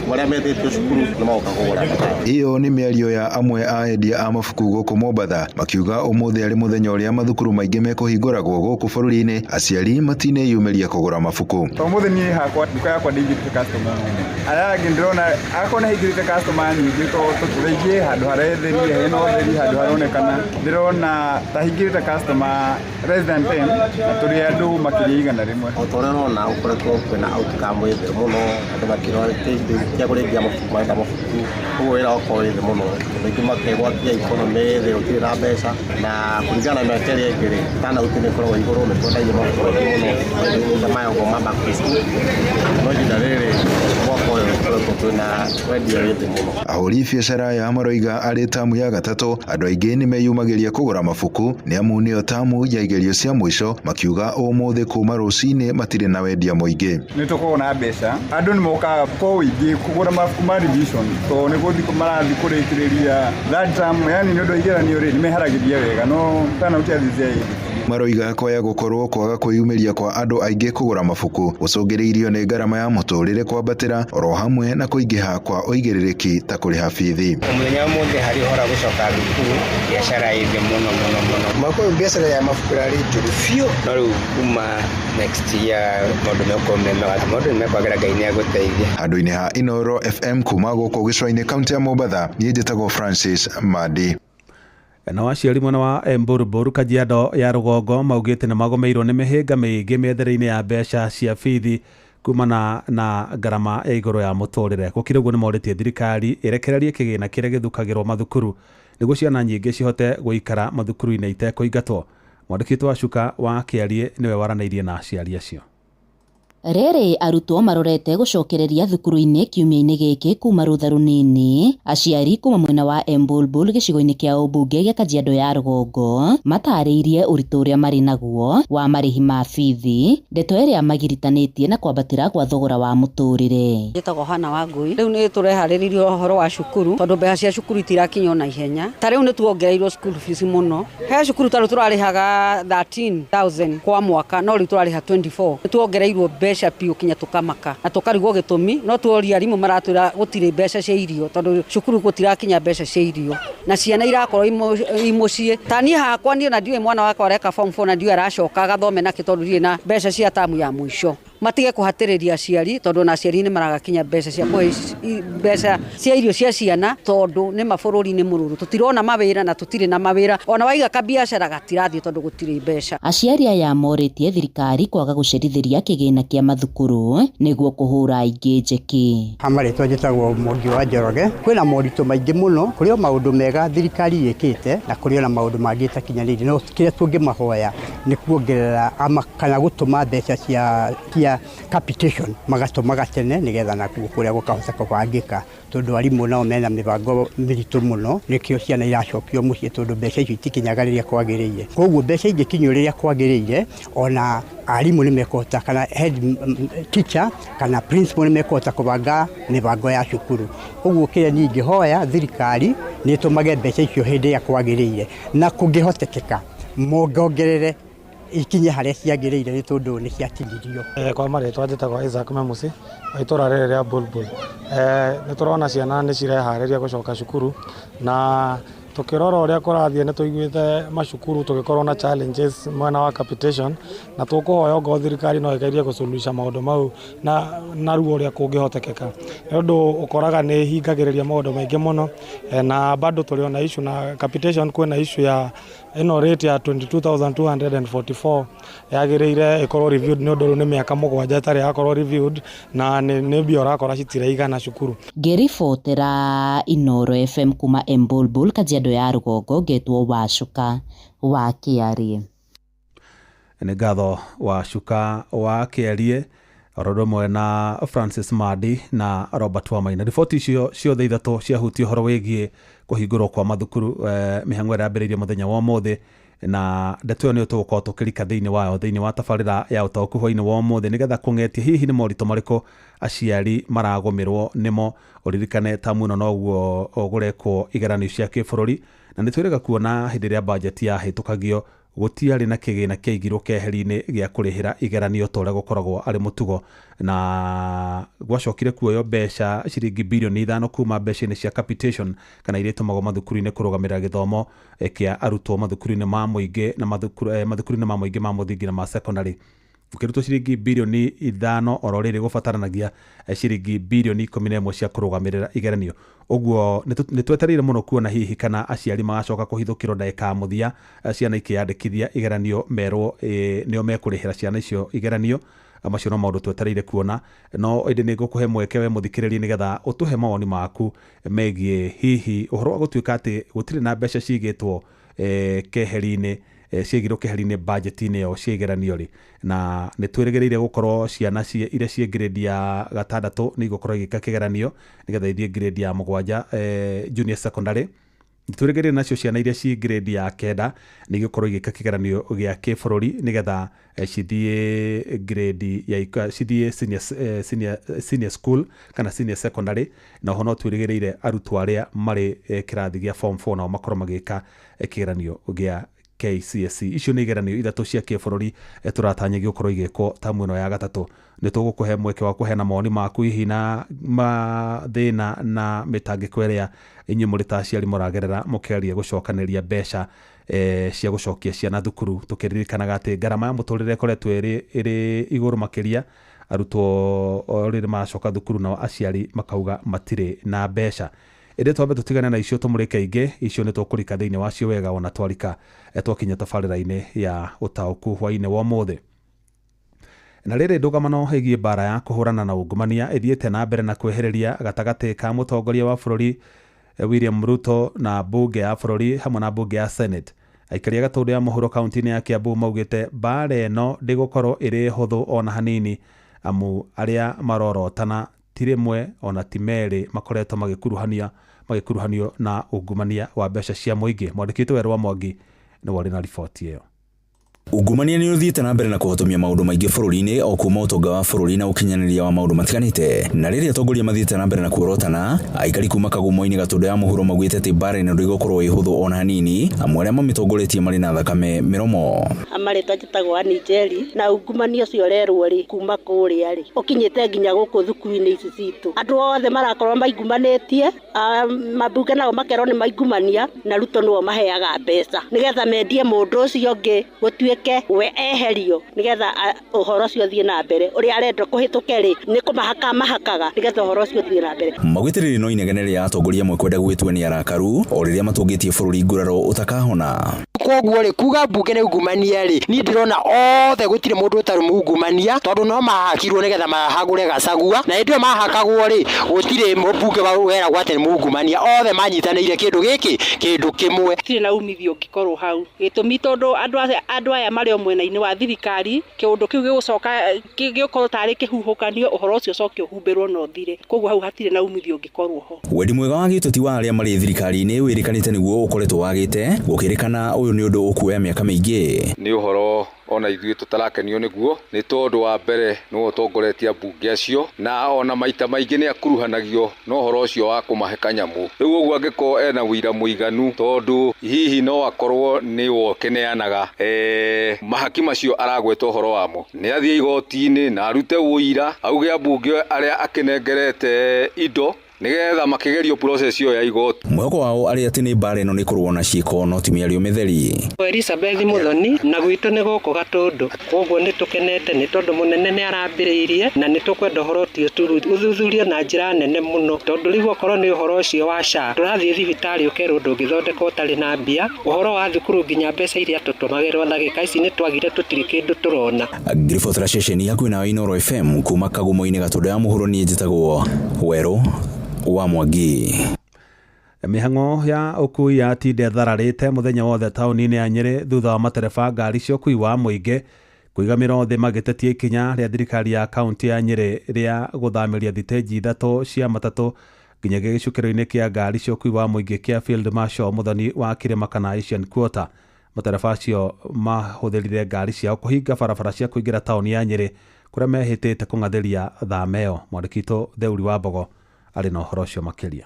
marĩa metĩtio cukuru nĩ magoka kũgũra. Iyo nĩ mĩario ya amwe a endia a mabuku gũkũ Mombatha makiuga ũmũthĩ arĩ mũthenya ũrĩa mathukuru maingĩ mekũhingũragwo gũkũ bũrũri-inĩ, aciari matineyumĩria kũgũra mabuku. Ũmũthĩ niĩ hakwa nduka yakwa ndĩingĩrĩte customer aya angĩ ndĩrona akorwo nĩ haingĩrĩte customer nyingĩ tũtũrĩgie handũ haretherie hena ũtheri handũ haronekana ndĩrona tahingĩrĩte customer less than 10 na tũrĩ andũ makĩria igana rĩmwe. Ũtorĩa nona ũkoretwo kwĩna outcome wĩthĩ mũno andũ makĩrĩa kũrĩngia mabuku marenda mabuku ũguo wĩra ũkorwo wĩthĩ mũno aingĩ makegwatia ikonomi thĩ gũtirĩ na mbeca na kũringana na mĩaka ĩrĩa ĩngĩ rĩ turnout nĩ ĩkoragwo igũrũ nĩ twendagia mabuku maingĩ mũno mayango ma back to school no ihinda rĩrĩ mwaka ũyũ tũkoretwo twĩna wendia wĩthĩ mũno. Ahũri biacara ya maroiga arĩ tamu ya gatatũ andũ aingĩ nĩ meyumagĩria kũgũra mabuku nĩ amu nĩyo tamu ya igerio cia mũico, makiuga ũmũthĩ kuma rũcinĩ matirĩ na wendia mũingĩ. Nĩ tũkoragwo na mbeca andũ nĩ mokaga kwa ũingĩ kũgũra mabuku ma revision tondũ nĩ gũthiĩ marathiĩ kũrĩkĩrĩria that term, yani nĩ ũndũ wa igeranio rĩ nĩ meharagĩria wega no turnout ya thizia maroiga kwaya gũkorwo kwaga kwĩyumĩria kwa andũ aingĩ kũgũra mabuku gũcũngĩrĩirio nĩ ngarama ya mũtũrĩre kwambatĩra oro hamwe na kũingĩha kwa ũigĩrĩrĩki ta kũrĩha bithi. Mũthenya mũthĩ harĩ ũhora gũcoka thukuru biacara ĩthĩ mũno mwaka ũyũ biacara ya mabuku rarĩ njũru biũ no rĩu kuma next year maũndũ megũkorwo memega maũndũ nĩ mekwagĩra Ngai nĩ agũteithia. Handũ-inĩ ha Inoro FM kuma gũkũ gĩcũa-inĩ kaunti ya Mombatha niĩ njĩtagwo Francis Madi. Na aciari mwena wa Emburuburu Kajiado ya rũgongo maugĩte nĩ magomeirwo nĩ mĩhĩnga mĩingĩ mĩethere-inĩ ya mbeca cia bithi kumana na ngarama ya igũrũ ya mũtũrĩre. Gũkĩrĩ ũguo nĩ morĩtie thirikari ĩrekererie kĩgĩna kĩrĩa gĩthukagĩrwo mathukuru nĩguo ciana nyingĩ cihote gũikara mathukuru-inĩ itekũingatwo. Mwandĩki witũ wa Cuka wa Kĩarie nĩwe waranĩirie na aciari acio. Rĩrĩ arutwo marorete gũcokereria thukuru-inĩ kiumia-inĩ gĩkĩ kuma rũtha rũnini. Aciari kuma mwena wa Embulbul gĩcigo-inĩ kĩa ũmbunge gĩa Kajiado ya rũgongo matarĩirie ũritũ ũrĩa marĩ naguo wa marĩhi ma bithi, ndeto ĩrĩa magiritanĩtie na kwambatĩra kwa thogora wa mũtũrĩre. Njĩtagwo Hana Wangui. Rĩu nĩ tũreharĩrĩrio ũhoro wa cukuru tondũ mbeca cia cukuru itirakinywo na ihenya. Ta rĩu nĩ tuongereirwo school fees mũno. He cukuru ta rĩu tũrarĩhaga 13,000 kwa mwaka no rĩu tũrarĩha 24. Nĩ tuongereirwo mbeca piũ kinya tukamaka na tukarigwo gĩtũmi no tuoria arimũ maratwĩra gũtirĩ mbeca cia irio tondũ cukuru gũtirakinya mbeca cia irio na ciana irakorwo imuciĩ. Ta niĩ hakwa niĩ na ndiũĩ mwana wakwa areka form 4 na ndiũĩ aracoka agathome na kĩ tondũ ndirĩ na mbeca cia tamu ya mũico. matige kuhatiriria aciari tondu na aciari ni maragakinya mbeca cia mbeca cia irio cia ciana tondu ni mabururi ni mururu tutirona mawira na tutire na mawira ona waiga kabiacara gatirathie tondu gutire mbeca. Aciari aya moritie thirikari kwaga gucerithiria kigina kia mathukuru niguo kuhura aingi njeki. Amaretwo njitagwo Mwangi wa Njoroge. Kwina moritu maingi muno kurio maundu mega thirikari yikite na kurio na maundu mangi takinyaniri no kire tungimahoya ni kuongerera kana gutuma mbeca cia capitation magatuma gatene nigetha na kuria gukahota kubangika tondu arimu nao mena mibango miritu muno nikio ciana iracokio mucie tondu mbeca icio itikinyagariria kwagiriire. Koguo mbeca ingikinyuriria kwagiriire ona arimu ni mekota kana head teacher kana principal ni mekota kubanga mibango ya cukuru. Koguo kire ningi hoya thirikari ni tumage mbeca icio hindi ya kwagiriire na kungihotekeka mongongerere ikinye haria ciagiriire ni tondu ni ciatinyirio. Kwa maretwa njitagwo Isaac Memusi itura riri ria Bulbul. Ni turona ciana ni cirehariria gucoka cukuru na tukirora uria kurathie ni tuiguite macukuru tugikorwo na challenges mwena wa capitation na tukuhoya ngo thirikari no ikairie gusuluhisha maundu mau na ruo uria kungihotekeka ndu ukoraga ni hingagiriria maundu maingi muno na bado tuliona issue na capitation kwena issue ya ino rate ya 22,244 yagiriire ikorwo reviewed ni undu ni miaka 7 tari yakorwo reviewed na ni biora kora citireigana cukuru. Ngiribotera Inoro FM kuma Embulbul Kajiado ya Rugongo getwo Wacuka wa Kiarie. Nĩ ngatho Wacuka wa Kiarie orodomwe na Francis Madi na Robert Wamaina. Riboti icio ciothe ithatu ciahutia horo wigie kuhingurwo kwa mathukuru mihang'o ĩrĩa yambĩrĩirie muthenya wa ũmũthĩ na ndeto ĩyo nĩyo tũgũkorwo tũkĩrika thĩinĩ wa tabarĩra ya ũtaũku hwainĩ wa ũmũthĩ nĩgetha kũng'etia hihi nĩ moritũ marĩkũ aciari maragũmĩrwo nĩmo. Ũririkane tamu ĩno noguo gũrekwo igeranio cia kĩbũrũri na nĩ twĩrĩga kuona hĩndĩ ĩrĩa bajeti yahĩtũkagio gũtiarĩ na kĩgĩna kĩaigirwo keheri-inĩ gĩa kũrĩhĩra igeranio ta ũrĩa gũkoragwo arĩ mũtugo na gwacokire kuoyo mbeca ciringi bilioni 5 kuma mbeca-inĩ cia capitation kana iria itũmagwo mathukuru-inĩ kũrũgamĩrĩra gĩthomo kĩa arutwo mathukuru-inĩ ma mũingĩ na mathukuru-inĩ ma mũingĩ ma mũthingi na ma secondary. Gũkĩrutwo ciringi bilioni 5 oro rĩrĩ gũbataranagia ciringi bilioni 11 cia kũrũgamĩrĩra igeranio. Ũguo nĩ twetereire mũno kuona hihi kana aciari magacoka kũhithũkĩrwo ndagĩka mũthia ciana ikĩyandĩkithia igeranio merwo nĩo mekũrĩhĩra ciana icio igeranio. Macio no maũndũ twetereire kuona no ĩndĩ nĩ ngũkũhe mweke we mũthikĩrĩria nĩgetha ũtũhe mawoni maku megiĩ hihi ũhoro wa gũtuĩka atĩ gũtirĩ na mbeca cigĩtwo keheri-inĩ ciagirwo keheri-inĩ budget-inĩ yo cia igeranio rĩ na nĩ twĩrĩgĩrĩire gũkorwo ciana iria ciĩ grade ya 6 nĩ igũkorwo igĩka kĩgeranio nĩgetha ithiĩ grade ya 7 junior secondary. Nĩ twĩrĩgĩrĩire nacio ciana iria ciĩ grade ya 9 nĩ igũkorwo igĩka kĩgeranio gĩa kĩbũrũri nĩgetha cithiĩ grade ya cithiĩ senior school kana senior secondary. Na ho no twĩrĩgĩrĩire arutwo arĩa marĩ kĩrathi gĩa form 4 nao makorwo magĩka kĩgeranio gĩa KCSE. Icio nĩ igeranio ithatu cia kĩbũrũri tũratanyagio gũkorwo igĩkwo tamu ĩno ya gatatũ. Nĩ tũgũkũhe mweke wa kũheana mawoni maku hihi na mathĩna na mĩtangĩko ĩrĩa inyuĩ mũrĩ ta aciari mũragerera mũkĩaria gũcokanĩria mbeca cia gũcokia ciana thukuru. Tũkĩririkanaga atĩ ngarama ya mũtũrĩre ĩkoretwo ĩrĩ igũrũ makĩria, arutwo rĩrĩ maracoka thukuru nao aciari makauga matirĩ na mbeca. Ĩndĩ twambe tũtigane na icio tũmũrĩke ingĩ icio nĩ tũkũrika thĩinĩ wacio wega ona twarika twakinya tabarĩra-inĩ ya ũtaũku hwainĩ wa ũmũthĩ. Na rĩrĩ ndũgamano ĩgiĩ mbara ya kũhũrana na ungumania ĩthiĩte na mbere na kwĩhĩrĩria gatagatĩ ka mũtongoria wa bũrũri William Ruto na bunge ya bũrũri hamwe na bunge ya Senate. Aikari a Gatũndũ ya mũhuro kaunti-inĩ ya Kiambu maugĩte mbara ĩno ndĩgũkorwo ĩrĩ hũthũ ona hanini amu arĩa marorotana ti rĩmwe ona ti merĩ makoretwo magĩkuruhanio na ungumania wa mbeca cia mũingĩ. Mwandĩki witũ Werũ Mwangi nĩ warĩ na riboti ĩyo. Ungumania nĩ ũthiĩte na mbere na kũhotomia maũndũ maingĩ bũrũri-inĩ o kuma ũtonga wa bũrũri na ũkinyanĩria wa maũndũ matiganĩte. Na rĩrĩa atongoria mathiĩte na mbere na kuorotana, aikari kuma Kagumo-inĩ Gatũndũ ya mũhuro maugĩte atĩ mbara ĩno ndĩgũkorwo ĩ hũthũ ona hanini, amwe arĩa mamĩtongoretie marĩ na thakame mĩromo. Amarĩtwa njĩtagwo Annie Njeri na ungumania ũcio ũrerwo rĩ kuma kũrĩa rĩ ũkinyĩte nginya gũkũ thukuru-inĩ ici citũ. Andũ othe marakorwo maigumanĩtie, mabunge nao makerwo nĩ maigumania na Ruto nĩo maheaga mbeca nĩgetha mendie mũndũ ũcio ũngĩ gũtuĩka areke we eherio nigetha uhoro cio thie na mbere uri arenda kuhituke ri ni kumahaka mahakaga nigetha uhoro cio thie na mbere magwitiriri no inegene ria atongoria amwe kwenda gwitwe ni arakaru o riria matungitie bururi nguraro utakahona koguo ri kuga mbunge ni ungumania ri ni ndirona othe gutire mundu utaru mungumania tondu no mahakirwo nigetha mahagure Gachagua na ndio mahakagwo ri gutire mbunge wera gwate mungumania othe manyitanire kindu giki kindu kimwe tire na umithio ngikorwo hau gitumi tondu andu aya mari o mwena-ini wa thirikari kiundu kiu gigucoka gikorwo tari kihuhukanio uhoro ucio cokio humbirwo no thire koguo hau hatire na umithio ngikorwo ho wendi mwega wa gituti wa aria mari thirikari-ini wirikanite niguo ukoretwo wagite gukirikana uyu ni undu ukuoya miaka miingi ni uhoro ona ithuĩ tutarakenio niguo ni tondu wa mbere no utongoretia mbunge acio na ona maita maingĩ ni akuruhanagio no horo ucio wa kumahe kanyamu riu uguo angiko ena wira muiganu tondu hihi no akorwo ni wokeneanaga mahaki macio aragweta horo wamo ni athie igoti-ini na arute wira auge ambunge aria akinengerete indo nigetha makigerio process yo ya igoti mwako wao ari ati ni bare no ni kurwo na ciiko no timiario mitheri Elizabeth Muthoni na gwito ni goko gatundu koguo ni tukenete ni tondu munene ni arambiriirie na ni tukwenda horo tio uthuthurio na njira nene muno tondu riu okoro ni uhoro ucio wa SHA turathie thibitari ukerwo ndungithondeka utari na mbia uhoro wa thukuru nginya mbeca iria tutumagerwa ndagika ici ni twagire tutiri kindu turona Grifotra session yaku na Inoro FM kuma Kagumo-ini gatundu ya muhuro ni njitagwo Weru wa Mwangi. Mihango ya ukui ya tinde thararite muthenya wothe tauni-ini ya Nyeri thutha wa matereba ngari cia ukui wa muingi kuigamira thi magitetie ikinya ria thirikari ya kaunti ya Nyeri ria guthamiria thiteji ithatu cia matatu nginyagia gicukiro-ini kia ngari cia ukui wa muingi kia Field Marshal Muthoni wa Kirima kana Asian Quarter. Matereba acio mahuthirire ngari ciao kuhinga barabara cia kuingira tauni ya Nyeri kuria mehitite kungatheria thameo. Mwandikito Theuri wa Mbogo ari na horo cio makiria.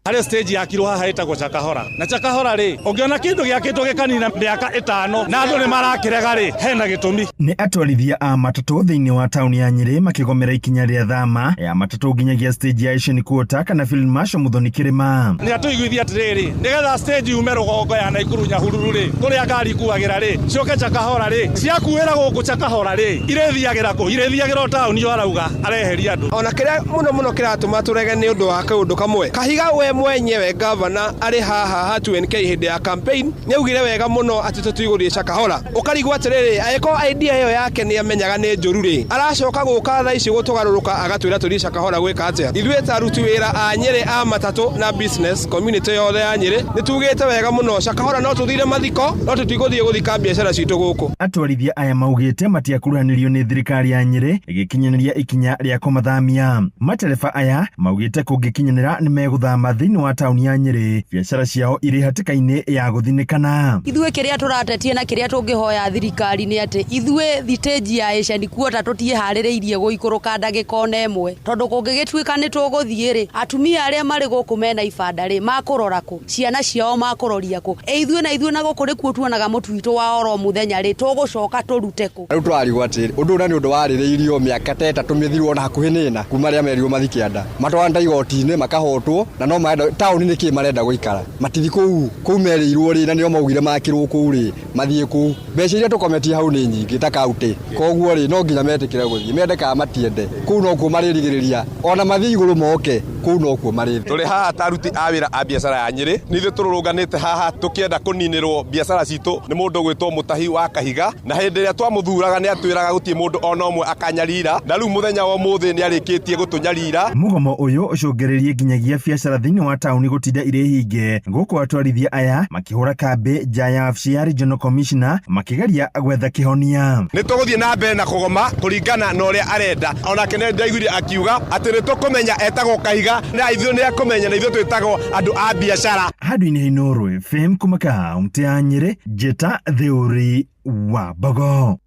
Hale stage ya kiruha haitagwo Chakahora na Chakahora ri ungiona kindu gia kindu gikanina miaka 5 na andu ni marakirega ri hena gitumi ni atwarithia a matatu thiini wa tauni ya Nyeri makigomera ikinya ria thama ya matatu nginyagia stage ya Asian Quarter kana Field Marshal Muthoni Kirima ni atuiguithia atiriri nigetha stage yume rugongo ya Naikuru Nyahururu ri kuria ngari kuagira ri cioke Chakahora ri ciakuira guku Chakahora ri irethiagira ku irethiagira tauni yo arauga areheria andu ona kiria muno kiratuma turege ni undu wa kaundu kamwe kahiga we mwenyewe governor ari haha hatu NK hindi ya campaign ni augire wega muno ati tutuigurie Chakahora ukarigwa atiriri ayeko idea iyo yake ni amenyaga ni njururi aracoka guka tha ici gutugaruruka agatwira turi Chakahora gwika atia ithuĩ ta aruti wira a Nyeri a matatu na business community yothe ya Nyeri ni tugite wega muno Chakahora no tuthire mathiko no tutiguthie guthika biacara citu guku atwarithia aya maugite matiakuruhanirio ni thirikari ya Nyeri igikinyaniria ikinya ria kumathamia matereba aya maugite kungikinyanira ni meguthama thiini wa tauni ya Nyeri biacara ciao iri hatikaini ya guthinikana ithuĩ kiria turatetie na kiria tungihoya thirikari ni ati ithuĩ thiteji ya Asian Quarter tutie haririirie guikuruka ndagika ona imwe tondu kungigituika ni tuguthie ri atumia aria mari guku mena ibanda ri makurora ku ciana ciao makuroria ku ithuĩ na guku ri kuo tuonaga mutuito wa oro muthenya ri tugucoka turute ku riu twarigwo atiri undu ura ni undu waririirio miaka 3 tumithirwo na hakuhi nina kuma ria merirwo mathikianda matwanda igoti-ini makahotwo na no maenda tauni ni ki marenda guikara matithi kuu merirwo ri na nio maugire makirwo kuu ri mathie kuu mbeca iria tukometia hau ni nyingi ta kauti koguo ri no nginya metikire guthie mendeka matiende kuu no kuo maririgiriria ona mathie iguru moke kuu no kuo mariri turi haha taruti a wira a biacara ya Nyeri ni ithuĩ tururunganite haha tukienda kuninirwo biacara citu ni mundu gwitwo Mutahi wa Kahiga na hindi ria twamuthuraga ni atwiraga gutie mundu ona omwe akanyarira na riu muthenya wa muthi ni arikitie gutunyarira mugomo uyu ucungiririe nginyagia biacara thiini wa tauni gutinda iri hinge nguku atwarithia aya makihura kambe nja ya wabici ya Regional Commissioner makigeria gwetha kihonia ni tuguthie na mbere na kugoma kuringana na uria arenda ona kene ndaiguire akiuga ati ni tukumenya etagwo Kahiga na ithuĩ ni akumenya na ithuĩ twitagwo andu a biacara handu-ini Inoro FM kuma kaunti ya Nyeri Jeta Theuri wa Mbogo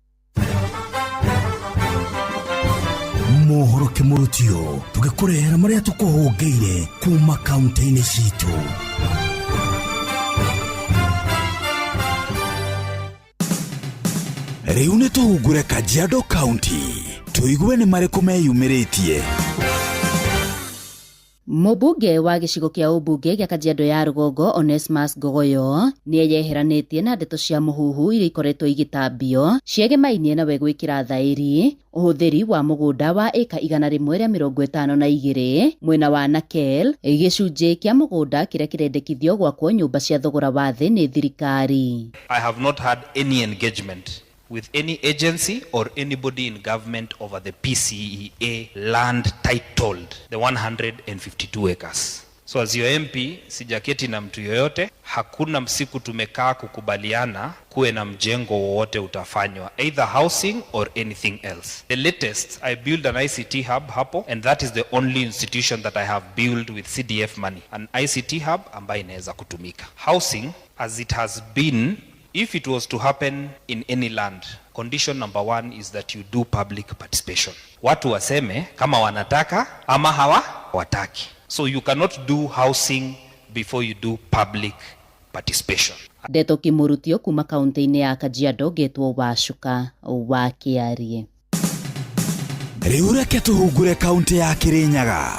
mohoro kimurutio tugikurehera maria tukuhungeire kuma kaunti-ini citu riu ni tuhungure Kajiado County tuigue ni mariku meyumiritie Mũmbunge wa gĩcigo kĩa ũmbunge gĩa Kajiado ya Rũgongo Onesmus Ngogoyo nĩeyeheranĩtie na ndeto cia mũhuhu iria ikoretwo igĩtambio ciegemainie na we gwĩkĩra thaĩri ũhũthĩri wa mũgũnda wa ĩka 152 mwena wa Nakel, gĩcunjĩ kĩa mũgũnda kĩrĩa kĩrendekithio gwakwo nyũmba cia thogora wa thĩ nĩ thirikari. I have not had any engagement with any agency or anybody in government over the PCEA land titled the 152 acres. So as your MP, sijaketi na mtu yoyote, hakuna msiku tumekaa kukubaliana kuwe na mjengo wowote utafanywa, either housing or anything else. The latest, I built an ICT hub hapo, and that is the only institution that I have built with CDF money. An ICT hub ambayo inaweza kutumika. Housing, as it has been, if it was to happen in any land, condition number 1 is that you do public participation. Watu waseme kama wanataka ama hawataki. So you cannot do housing before you do public participation. Ndeto Kimurutio kuma kaunti-inĩ ya Kajiado getwo Wacuka wa Kiarie. Rĩu reke tũhungure kaunti ya Kirinyaga.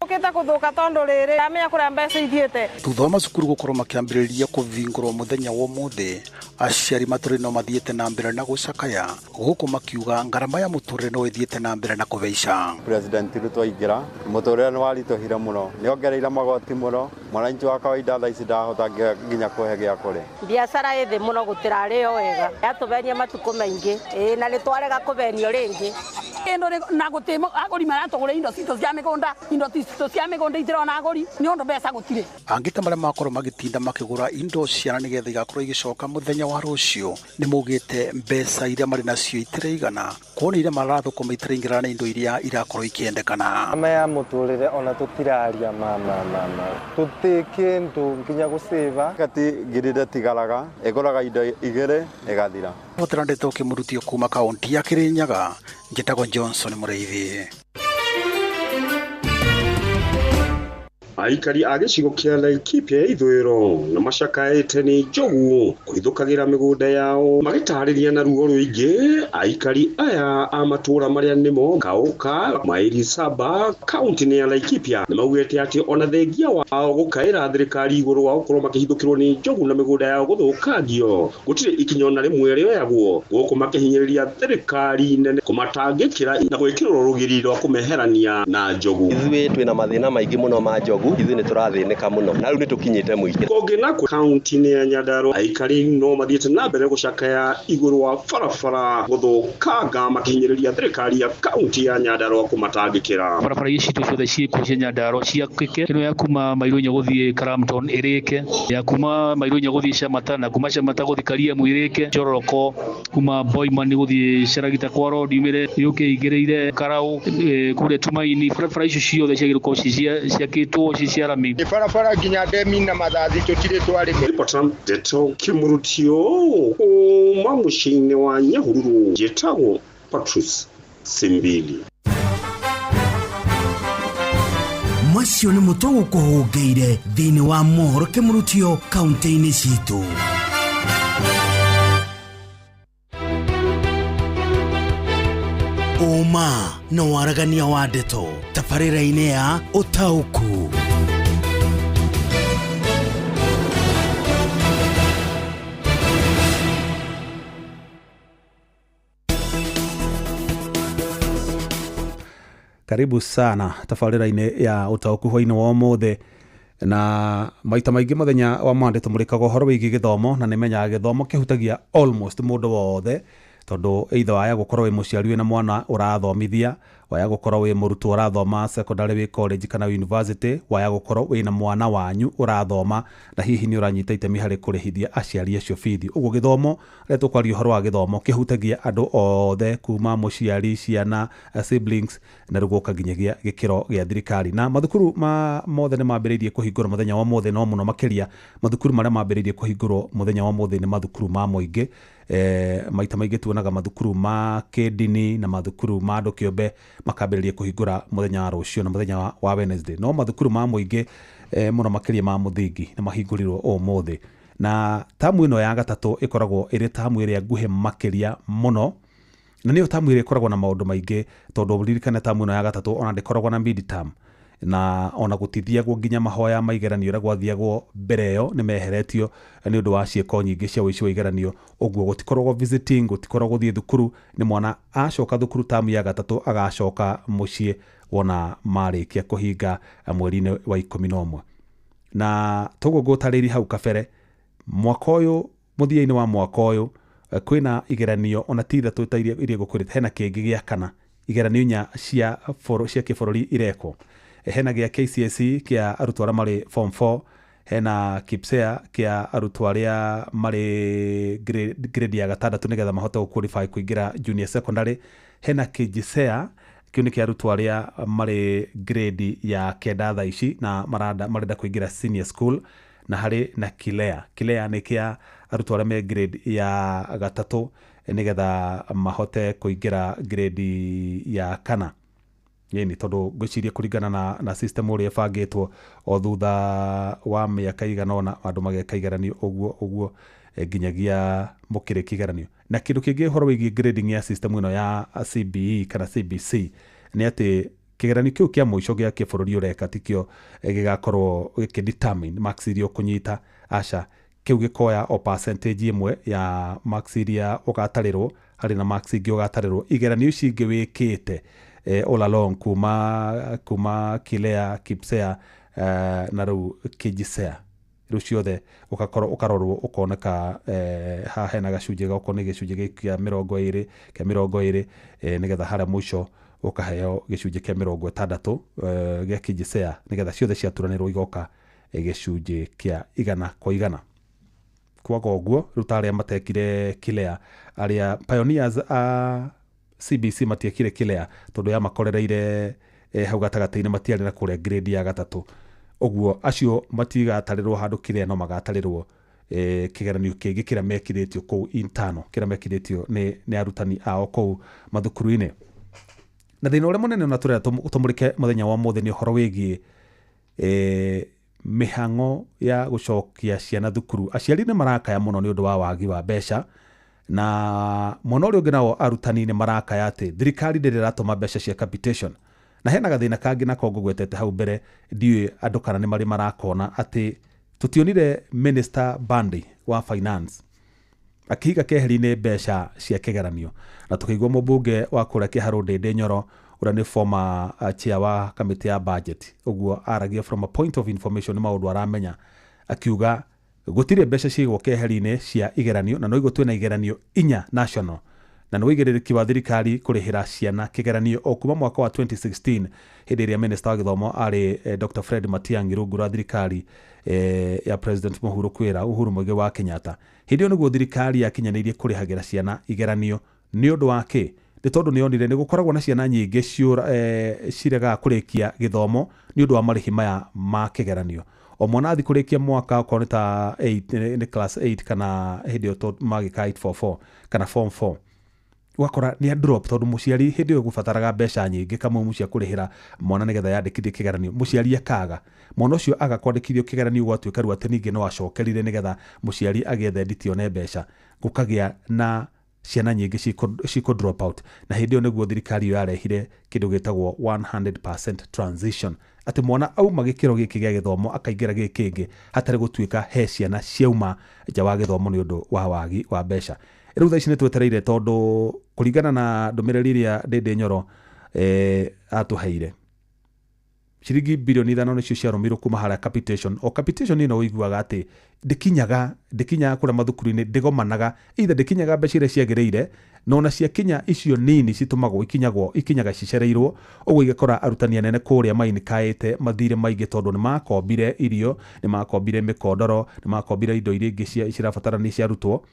Ukita kuthuka tondu riri amenya kuria mbeca ithiete. Thutha wa macukuru gukorwo makiambĩrĩria kũvingũrwo mũthenya wa ũmũthĩ, aciari matũũri no mathiĩte na mbere na gũcakaya gũkũ makiuga ngarama ya mũtũũrĩre no ĩthiĩte na mbere na kũveica. President Ruto aingĩra mũtũũrĩre nĩ waritũhire mũno, nĩ ongereire magoti mũno, mwananchi wa kawaida thaa ici ndahota nginya kũhe gĩa kũrĩa. Biacara ĩthĩ mũno gũtirarĩo wega, yatũvenia matukũ maingĩ na nĩ twarega kũvenio rĩngĩ. Na gũtĩmo agũri maratũgũra indo citũ cia mĩgũnda, indo citũ cia mĩgũnda itirona agũri nĩ ũndũ mbeca gũtirĩ. Angĩ ta marĩa makorwo magĩtinda makĩgũra indo ciana nĩgetha igakorwo igĩcoka mũthenya wa rũciũ nĩ maugĩte mbeca iria marĩ nacio itiraigana, kuona iria marathũkũma itiraingĩrana na indo iria irakorwo ikĩendekana. Ama ya mũtũũrĩre ona tũtiraria tũtikĩndũ nginya gũcĩva gati ngirire tigaraga ĩgũraga indo igĩrĩ ĩgathira. Hotera Ndeto Kimurutio kuma kaunti ya Kirinyaga, njĩtagwo Johnson Mũrĩithi. Aikari a gĩcigo kĩa Laikipia ithũĩro na macakaĩte nĩ njogu kũhithũkagĩra mĩgũnda yao magĩtarĩria na ruo rũingĩ. Aikari aya a matũũra marĩa nĩmo Kauka, Maili Saba, kaunti-inĩ ya Laikipia nĩ maugĩte atĩ ona thengia wao gũkaĩra thirikari igũrũ wa gũkorwo makĩhithũkĩrwo nĩ njogu na mĩgũnda yao gũthũkangio, gũtirĩ ikinya ona rĩmwe rĩoyagwo, gũkũ makĩhinyĩrĩria thirikari nene kũmatangĩkĩra na gwĩkĩrwo rũgiri rwa kũmeherania na njogu. Ithuĩ twĩna mathĩna maingĩ mũno ma njogu, ithuĩ nĩ tũrathĩnĩka mũno na rĩu nĩ tũkinyĩte mũingĩ. Kũngĩ na kaunti-inĩ ya Nyandarua, aikari no mathiĩte na mbere gũcakaya igũrũ wa barabara gũthũkanga makĩhinyĩrĩria thirikari ya kaunti ya Nyandarua kũmatangĩkĩra. Barabara ici ciothe ciĩkuo cia Nyandarua ciakĩke, ĩno ya kuma Mairũ-Inya gũthiĩ Crampton ĩrĩke, ya kuma Mairũ-Inya gũthiĩ Chamata na kuma Chamata gũthiĩ Kariemu ĩrĩke, Njororoko kuma Boiman gũthiĩ Sharagita kwa road yumĩre yũke igĩrĩire Karau kũrĩa Tumaini. Barabara icio ciothe ciagĩrĩrwo ciakĩtwo ciarami. Barabara nginya Ndemi na Mathathi tũtirĩ twarĩmwo. Ripota Ndeto Kimurutio kuma mũciĩ-inĩ wa Nyahururu, njĩtagwo Patrice Simbili. Macio nĩ mũtũgũ kũhũngĩire thĩinĩ wa mohoro Kimurutio kaunti-inĩ citũ. Uma na waragania wa ndeto tabarĩra-inĩ ya ũtaũku. Karibu sana tabarĩra-inĩ ya ũtaũku hwainĩ wa ũmũthĩ, na maita maingĩ mũthenya wa Monday tũmũrĩkaga ũhoro wĩgiĩ gĩthomo, na nĩmenyaga gĩthomo kĩhutagia almost mũndũ wothe, tondũ either waya gũkorwo wĩ mũciari wĩna mwana ũrathomithia, waya gũkorwo wĩ mũrutwo ũrathoma secondary wĩ college kana university, waya gũkorwo wĩna mwana wanyu ũrathoma na hihi nĩ ũranyita itemi harĩ kũrĩhithia aciari acio bithi. Ũguo gĩthomo rĩrĩa tũkwaria ũhoro wa gĩthomo kĩhutagia andũ othe kuma mũciari, ciana, siblings na rĩgoka nginyagia gĩkĩro gĩa thirikari. Na mathukuru mothe nĩ mambĩrĩirie kũhingũrwo mũthenya wa ũmũthĩ, no mũno makĩria mathukuru marĩa mambĩrĩirie kũhingũrwo mũthenya wa ũmũthĩ nĩ mathukuru ma mũingĩ. Maita maingĩ tuonaga mathukuru ma kĩndini na mathukuru ma andũ kĩũmbe makambĩrĩria kũhingũra mũthenya wa rũciũ na mũthenya wa Wednesday, no mathukuru ma mũingĩ mũno makĩria ma mũthingi nĩ mahingũrirwo ũmũthĩ. Na tamu ĩno ya gatatũ ĩkoragwo ĩrĩ tamu ĩrĩa nguhĩ makĩria mũno na niyo tamu ire koragwo na maundu maingi tondu buririkana tamu ino ya gatatu ona ndikoragwo na mid term na ona gutithiagwo nginya mahoya maigeranio ra gwathiagwo mbere yo ni meheretio ni undu wa cieko nyingi cia wici wa igeranio ogwo gutikoragwo visiting gutikoragwo thie thukuru ni mwana acoka thukuru tamu ya gatatu agacoka mucii wona marikia kuhinga mweri-ini wa 11 na togo gutariri hau kabere mwaka uyu muthia-ini wa mwaka uyu kwina igeranio ona titha twitairie iria gukurite hena kingi gia kana igeranio nya cia kibururi ireko hena gia KCSE kia arutwo aria mari form 4 hena KPSEA kia arutwo aria mari grade ya gatandatu nigetha mahote qualify kuingira junior secondary hena KJSEA kiu ni kia arutwo aria mari grade ya kenda thaa ici na marenda kuingira senior school na hari na kilea ni kia arutwo aria me grade ya gatatu nigetha mahote kuingira grade ya kana yeni tondu gwiciria kuringana na system uria bangitwo o thutha wa miaka igana ona andu mageka igeranio ogwo nginyagia mukire kigeranio na kindu kingi horo wigi grading ya system ino ya CBE kana CBC ni ati kigeranio kiu kia muico gia kibururi ureka tikio gigakorwo gikidetermine marks iria kunyita aca kiu gikoya o percentage imwe ya marks iria ugatarirwo hari na marks ingi ugatarirwo igeranio ici ingi wikite all along kuma kilea KPSEA na riu KJSEA riu ciothe ukarorwo ukoneka ha hena gacunje gako ni gicunje kia 20 nigetha haria muico ukaheo gicunje kia 60 gia KJSEA nigetha ciothe ciaturanirwo igoka gicunje kia 100%. Kwaga uguo riu taria matekire kilea aria pioneers CBC matiekire kilea tondu ya makorereire hau gatagata-ini matiari na kuria grade ya gatatu ogwo acio matigatarirwo handu kilea no magatarirwo kigeranio kingi kira mekiritio kou intano kira mekiritio ni arutani ao kou mathukuru-ini na thina uria munene na turera tumurike muthenya wa muthe ni horo wigi mihango ya gucokia ciana thukuru aciari ni marakaya muno ni undu wa wagi wa mbeca na muno uri ungi nao arutani ni marakaya ati thirikari ndiriratuma mbeca cia capitation na hena gathina kangi na kongo gwetete hau mbere ndiwe andu kana ni mari marakona ati tutionire minister Bandi wa finance akihiga keheri-ini mbeca cia kigeranio na tukaigua mubunge wa kuria Kiharu Ndindi Nyoro uria ni former chair wa committee ya budget ogwo aragia from a point of information ni maundu aramenya akiuga gutire mbeca ciigwo keheri-ini cia igeranio na no igwo twina igeranio 4 national na no igiriki wa thirikari kurihira ciana kigeranio o kuma mwaka wa 2016 hindi iria minister wa githomo ari Dr. Fred Matiang'i rungu rwa thirikari ya President Uhuru Muigai wa Kenyatta hindi niguo thirikari yakinyanirie kurihagira ciana igeranio ni undu wa ki ni tondu ni onire ni gukoragwo na ciana nyingi cirega kurikia githomo ni undu wa marihi maya ma kigeranio o mwana athi kurikia mwaka okorwo ta 8 ni class 8 kana hindi to magika 844 kana form 4 wakora ni a drop tondu muciari hindi yo gubataraga mbeca nyingi kamwe mucia kurihira mwana nigetha yandikithie kigeranio muciari akaga mwana ucio agakwandikithio kigeranio gwatuika ru ati ningi no acokerire nigetha muciari agiethe nditio ne mbeca gukagia na ciana nyingi ciko drop out na hindi yo niguo thirikari yo yarehire kindu gitagwo 100% transition ati mwana auma gikiro giki gia githomo akaingira gikingi hatari gutuika he ciana ciauma nja wa githomo ni undu wa wagi wa mbeca riu thaa ici ni twetereire tondu kuringana na ndumiriri iria Ndindi Nyoro atuheire ciringi bilioni 5 nicio ciarumirwo kuma haria capitation o capitation ino uiguaga ati ndikinyaga kuria mathukuru-ini ndigomanaga either ndikinyaga mbeca iria ciagiriire no na cia kinya icio nini citumagwo ikinyaga cicereirwo ogwo igakora arutani anene kuria maini kaite mathire maingi tondu ni makombire irio ni makombire mikondoro ni makombire indo iria ingi cirabatara ni ciarutwo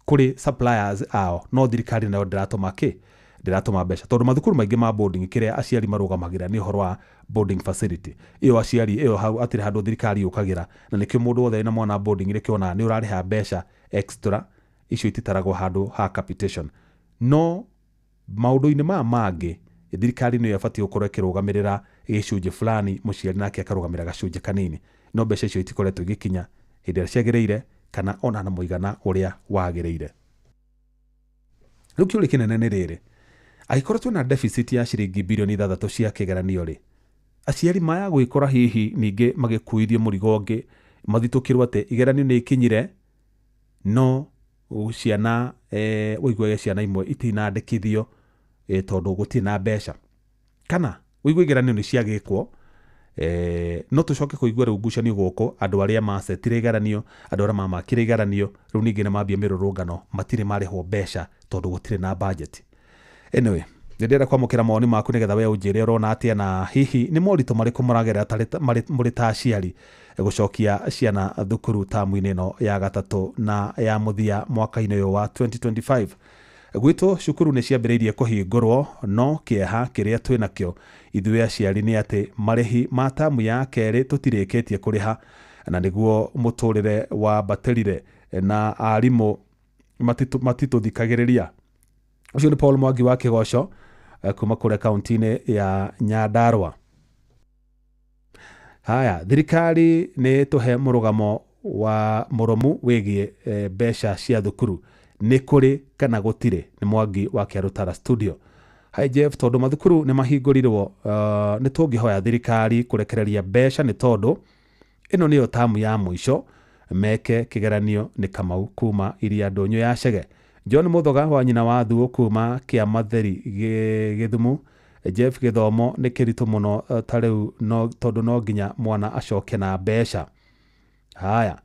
kuri suppliers ao no thirikari nayo ndiratuma mbeca tondu mathukuru maingi ma boarding kiria aciari marugamagira ni horo wa boarding facility iyo aciari iyo hau atiri handu thirikari yukagira na nikio mundu wothe na mwana boarding ire kiona ni urariha mbeca extra icio ititaragwo handu ha capitation no maundu-ini mangi thirikari ni yabati gukorwo ikirugamirira gicunje fulani muciari nake akarugamira gacunje kanini no mbeca icio itikoretwo igikinya hindi iria ciagiriire kana ona na muigana uria wagiriire Rĩu kĩũria kĩnene nĩ rĩrĩ, angĩkorwo twĩna deficit ya ciringi birioni 6 cia kĩgeranio rĩ, aciari maya gwĩkora hihi ningĩ magĩkuithio mũrigo ũngĩ mathitũkĩrwo atĩ igeranio nĩ ikinyire no ciana wĩiguage ciana imwe itinandĩkithio tondũ gũtirĩ na mbeca, kana wĩigue igeranio nĩ ciagĩkwo no tũcoke kũigua rĩu ngucanio gũkũ andũ arĩa macetire igeranio, andũ arĩa mamakire igeranio rĩu ningĩ nĩ mambia mĩrũrũngano matirĩ marĩhwo mbeca tondũ gũtirĩ na budget. Anyway, ndĩrenda kwamũkĩra mawoni maku nĩgetha we ũnjĩre ũrona atĩa na hihi nĩ moritũ marĩkũ mũragerera mũrĩ ta aciari gũcokia ciana thukuru tamu-inĩ ĩno ya gatatũ na ya mũthia mwaka-inĩ ũyũ wa 2025. Gwitũ cukuru nĩ ciambĩrĩirie kũhingũrwo no kĩeha kĩrĩa twĩnakĩo ithuĩ aciari nĩ atĩ marĩhi ma tamu ya kerĩ tũtirĩkĩtie kũrĩha na nĩguo mũtũrĩre wambatĩrire na arimũ matitũthikagĩrĩria. Ũcio nĩ Paul Mwangi wa Kĩgoco kuma kũrĩa kaunti-inĩ ya Nyandarua. Haya, thirikari nĩ tũhe mũrũgamo wa mũromu wĩgiĩ mbeca cia thukuru nĩ kũrĩ kana gũtirĩ. Nĩ Mwangi wa Kĩarũtara studio. Hi Jeff, tondũ mathukuru nĩ mahingũrirwo nĩ tũngĩhoya thirikari kũrekereria mbeca nĩ tondũ ĩno nĩyo tamu ya mũico meke kĩgeranio. Nĩ Kamau kuma Iria Ndũnyũ ya Chege. John Muthoga wa nyina wa Thuo kuma Kĩamatheri Gĩthumu. Jeff, gĩthomo nĩ kĩritũ mũno tarĩu tondũ no nginya mwana acoke na mbeca. Haya,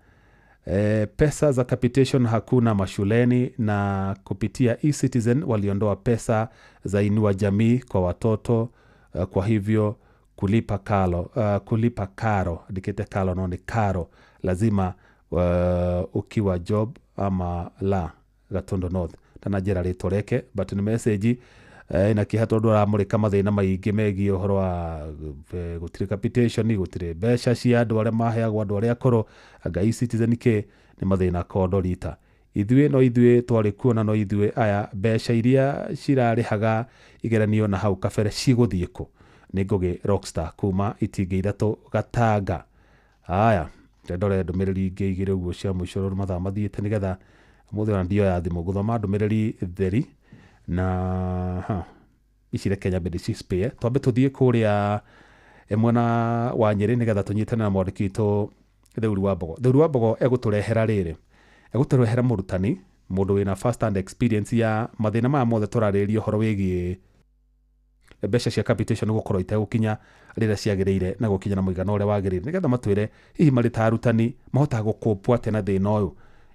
pesa za capitation hakuna mashuleni na kupitia eCitizen waliondoa pesa za Inua Jamii kwa watoto, kwa hivyo kulipa karo dikete karo no ni karo lazima ukiwa job ama la Gatondo North tana njĩra rĩtũreke but nĩ message ina kĩha tondũ aramũrĩka mathĩna maingĩ megiĩ ũhoro wa gũtirĩ capitation, gũtirĩ mbeca cia andũ arĩa maheagwo andũ arĩa akũrũ anga eCitizen nĩ mathĩna kondo rita. Ithuĩ twarĩ kuona no ithuĩ aya mbeca iria cirarĩhaga igeranio na hau kabere cigũthiĩ kũ. Nĩ Ngũgĩ Rockstar kuma Itingĩ Ithatũ Gatanga. Haya, ndore ndũmĩrĩri ingĩ igĩrĩ ũguo cia mũico mathaa mathiĩte nĩgetha mũthĩ ona ndioya thimũ gũthoma ndũmĩrĩri theri na icire Kenya Medici Spare. Twambe tũthiĩ kũrĩa mwena wa Nyĩrĩ nĩgetha tũnyitane na mwandĩki witũ Theuri wa Mbogo. Theuri wa Mbogo egũtũrehera rĩrĩ, egũtũrehera mũrutani mũndũ wĩna first hand experience ya mathĩna maya mothe tũrarĩrĩria ũhoro wĩgiĩ mbeca cia capitation gũkorwo itegũkinya rĩrĩa ciagĩrĩire na gũkinya na mũigana ũrĩa wagĩrĩire, nĩgetha matwĩre hihi marĩ ta arutani mahotaga gũkũpwo atĩa na thĩna ũyũ.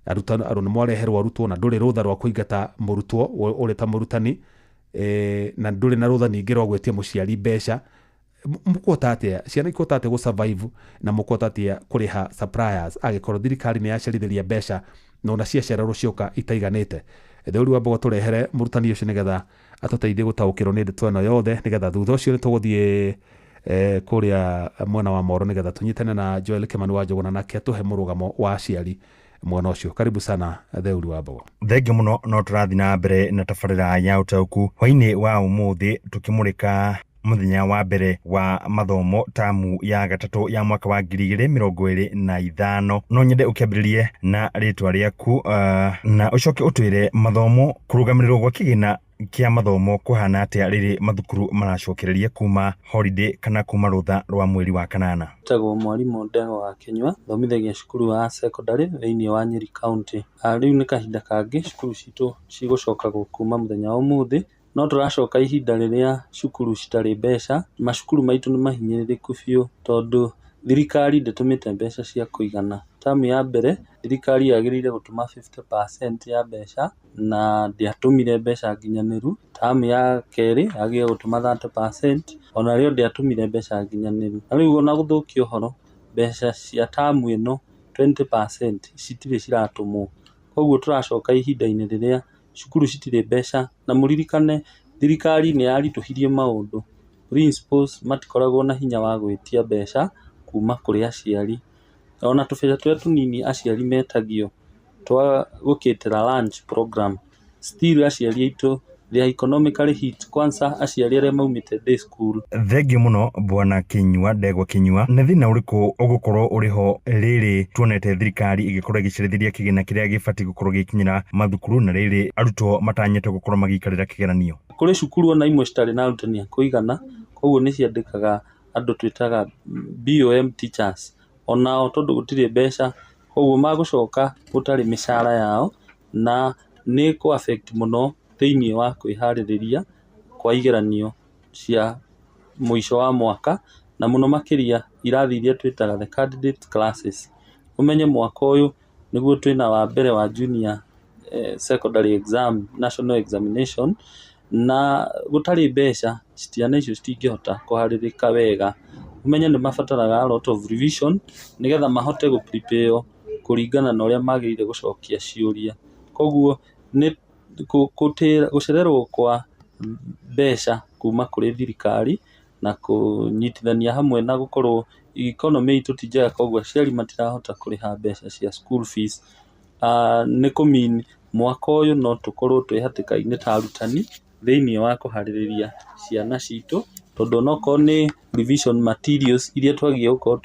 Arutani nĩ mwareherwo arutwo na ndũrĩ rũtha rwa kũingata mũrutwo ũrĩ ta mũrutani na ndũrĩ na rũtha ningĩ rwa gwĩtia mũciari mbeca. Mũkũhota atĩa ciana ikũhota atĩa gũ-survive na mũkũhota atĩa kũrĩha suppliers agĩkorwo thirikari nĩ yacerithĩria mbeca na ona ciacererwo cioka itaiganĩte. Theuri wa Mbogo tũrehere mũrutani ũcio nĩgetha atũteithie gũtaũkĩrwo nĩ ndeto ĩno yothe, nĩgetha thutha ũcio nĩ tũgũthiĩ kũrĩa mwena wa Moro nĩgetha tũnyitane na Joel Kimani wa Njũgũna nake atũhe mũrũgamo wa aciari mwena ũcio. Karibu sana Theuri wa Mbogo. Thengi mũno, no tũrathiĩ na mbere na tabarĩra ya ũtaũku hwainĩ wa ũmũthĩ tũkĩmũrĩka mũthenya wa mbere wa mathomo tamu ya gatatũ ya mwaka wa 2025. No nyende ũkĩambĩrĩrie na rĩtwa rĩaku na ũcoke ũtwĩre mathomo kũrũgamĩrĩrwo gwa kĩgĩna kĩa mathomo kũhana atĩa rĩrĩ mathukuru maracokereria kuma holiday kana kuma rũtha rwa mweri wa kanana. Tagwo mwarimũ Ndegwa wa Kenyua, thomithagia cukuru wa secondary thĩinĩ wa Nyeri County. Rĩu nĩ kahinda kangĩ cukuru citũ cigũcoka kuma mũthenya wa ũmũthĩ, no tũracoka ihinda rĩrĩa cukuru citarĩ mbeca. Macukuru maitũ nĩ mahinyĩrĩrĩku biũ tondũ thirikari ndĩtũmĩte mbeca cia kũigana. Tamu ya mbere thirikari yagĩrĩire gũtũma 50% ya mbeca na ndĩatũmire mbeca nginyanĩru. Tamu ya kerĩ yagĩrĩire gũtũma 30%, ona rĩo ndĩatũmire mbeca nginyanĩru. Na rĩu ona gũthũkia ũhoro, mbeca cia tamu ĩno 20% citirĩ ciratũmwo. Koguo tũracoka ihinda-inĩ rĩrĩa cukuru citirĩ mbeca, na mũririkane thirikari nĩ yaritũhirie maũndũ. Principals matikoragwo na hinya wa gwĩtia mbeca kuma kũrĩ aciari. Ona tũbeca tũrĩa tũnini aciari metagio twa gũkĩtĩra lunch program, still aciari aitũ they are economically hit, kwanza aciari arĩa maumĩte day school. Thengiũ mũno Bwana Kinyua, Ndegwa Kinyua. Nĩ thĩna ũrĩkũ ũgũkorwo ũrĩ ho rĩrĩ tuonete thirikari ĩgĩkorwo ĩgĩcerithĩria kĩgĩna kĩrĩa gĩbatiĩ gũkorwo gĩkinyĩra mathukuru na rĩrĩ arutwo matanyĩte gũkorwo magĩikarĩra kĩgeranio? Kũrĩ cukuru ona imwe citarĩ na arutani a kũigana, koguo nĩ ciandĩkaga andũ twĩtaga BOM teachers, onao tondũ gũtirĩ mbeca, koguo magũcoka gũtarĩ mĩcara yao, na nĩ kũ affect mũno thĩinĩ wa kwĩharĩrĩria kwa igeranio cia mũico wa mwaka, na mũno makĩria irathi iria twĩtaga the candidate classes. Ũmenye mwaka ũyũ nĩguo twĩna wa mbere wa junior secondary exam, national examination, na gũtarĩ mbeca ciana icio citingĩhota kũharĩrĩka wega. Ũmenye nĩ mabataraga a lot of revision nĩgetha mahote gũ-prepare kũringana na ũrĩa magĩrĩire gũcokia ciũria. Koguo nĩ gũcererwo kwa mbeca kuma kũrĩ thirikari na kũnyitithania hamwe na gũkorwo economy itũ ti njega, koguo aciari matirahota kũrĩha mbeca cia school fees. Nĩ kũmini mwaka ũyũ no tũkorwo twĩ hatĩka-inĩ ta arutani thĩinĩ wa kũharĩrĩria ciana citũ, tondũ onokorwo nĩ revision materials iria twagĩrĩirwo gũkorwo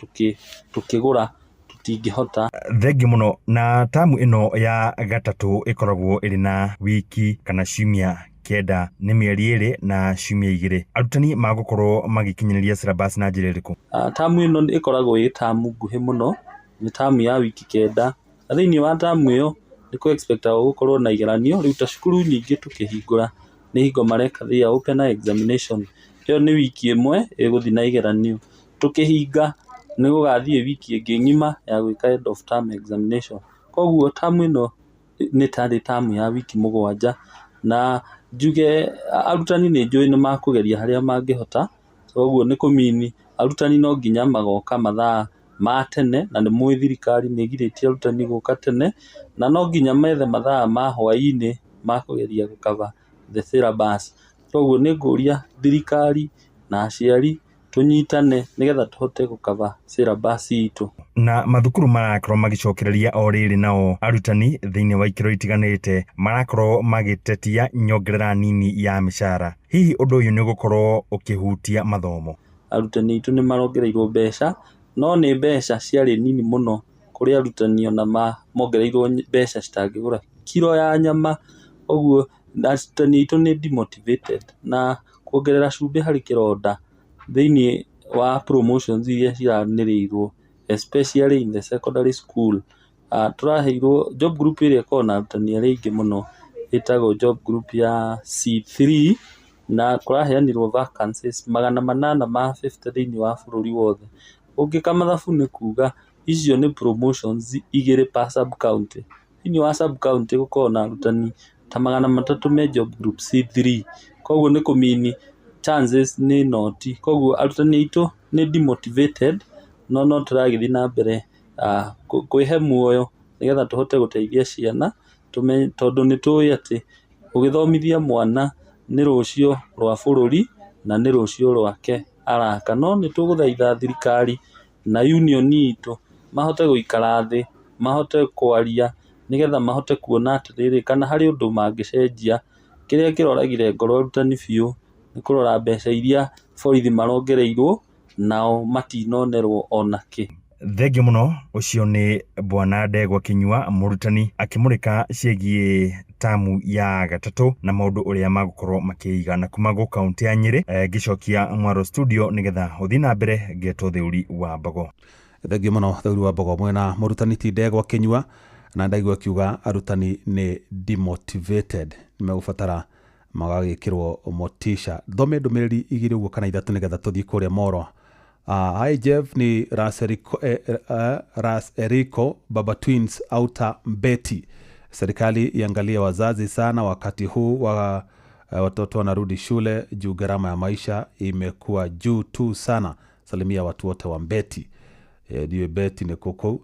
tũkĩgũra tũtingĩhota. Thengiũ mũno. Na tamu ĩno ya gatatũ ĩkoragwo ĩrĩ na wiki kana ciumia kenda, nĩ mĩeri 2 na ciumia 2. Arutani magũkorwo magĩkinyanĩria syllabus na njĩra ĩrĩkũ? Tamu ĩno ĩkoragwo ĩ tamu nguhĩ mũno, nĩ tamu ya wiki 9. Na thĩinĩ wa tamu ĩyo nĩ kũ-expectagwo gũkorwo na igeranio. Rĩu ta cukuru nyingĩ tũkĩhingũra nĩ hingo mareka their open examination. Ĩyo nĩ wiki 1 ĩgũthiĩ na igeranio. Tũkĩhinga nĩ gũgathiĩ wiki ĩngĩ ng'ima ya gwĩka end of term examination. Koguo tamu ĩno nĩ tarĩ tamu ya wiki 7, na njuge arutani nĩ njũĩ nĩ makũgeria harĩa mangĩhota. Koguo nĩ kũmini arutani no nginya magoka mathaa ma tene, na nĩ mũĩ thirikari nĩ ĩgirĩtie arutani gũka tene, na no nginya methe mathaa ma hwaĩ-inĩ ma kũgeria gũcover the syllabus. Koguo nĩ ngũria thirikari na aciari tũnyitane nĩgetha tũhote gũcover syllabus itũ. Na mathukuru marakorwo magĩcokereria o rĩrĩ nao arutani thĩinĩ wa ikĩro itiganĩte marakorwo magĩtetia nyongerera nini ya mĩcara. Hihi ũndũ ũyũ nĩ ũgũkorwo ũkĩhutia mathomo? Arutani itũ nĩ marongereirwo mbeca, no nĩ mbeca ciarĩ nini mũno kũrĩ arutani ona mongereirwo mbeca citangĩgũra kiro ya nyama. Ũguo arutani itũ nĩ demotivated, na kuongerera cumbĩ harĩ kĩronda thĩinĩ wa promotions iria ciranĩrĩirwo especially in the secondary school. Tũraheirwo job group ĩrĩa ĩkoragwo na arutani arĩa aingĩ mũno ĩtagwo job group ya C3, na kũraheanirwo vacancies 850 thĩinĩ wa bũrũri wothe. Ũngĩka mathabu nĩ kuga icio nĩ promotions 2 per sub county. Thĩinĩ wa sub county gũkorwo na arutani ta 300 me job group C3, koguo nĩ kũmini chances nĩ noti. Koguo arutani aitũ nĩ demotivated, no tũragĩthiĩ na mbere kwĩhe muoyo nĩgetha tũhote gũteithia ciana, tondũ nĩ tũĩ atĩ ũgĩthomithia mwana nĩ rũciũ rwa bũrũri na nĩ rũciũ rwake araka. No nĩ tũgũthaitha thirikari na union itũ mahote gũikara thĩ, mahote kwaria nĩgetha mahote kuona atĩrĩrĩ kana harĩ ũndũ mangĩcenjia. Kĩrĩa kĩroragire ngoro arutani biũ nĩ kũrora mbeca iria borithi marongereirwo nao matinonerwo ona kĩ. Thengiũ mũno. Ũcio nĩ Bwana Ndegwa Kinyua, mũrutani akĩmũrĩka ciĩgiĩ tamu ya gatatũ na maũndũ ũrĩa magũkorwo makĩiga na kuma gũ kaunti ya Nyĩrĩ. Ngĩcokia Mwaro studio nĩgetha ũthiĩ na mbere ngetwo Thĩũri wa Mbogo. Thengiũ mũno Thĩũri wa Mbogo. Mwena mũrutani ti Ndegwa Kinyua, na ndaigua akiuga arutani nĩ demotivated, nĩ megũbatara magagĩkĩrwo motisha. Thome ndũmĩrĩri 2 ũguo kana 3 nĩgetha tũthiĩ kũrĩa Moro. Hi Jeff, ni Ras Eriko Baba Twins Outer Mbeti. Serikali iangalie wazazi sana wakati huu wa watoto wanarudi shule juu gharama ya maisha imekuwa juu tu sana. Salimia watu wote wa Mbeti. Diwe Mbeti ni kuku.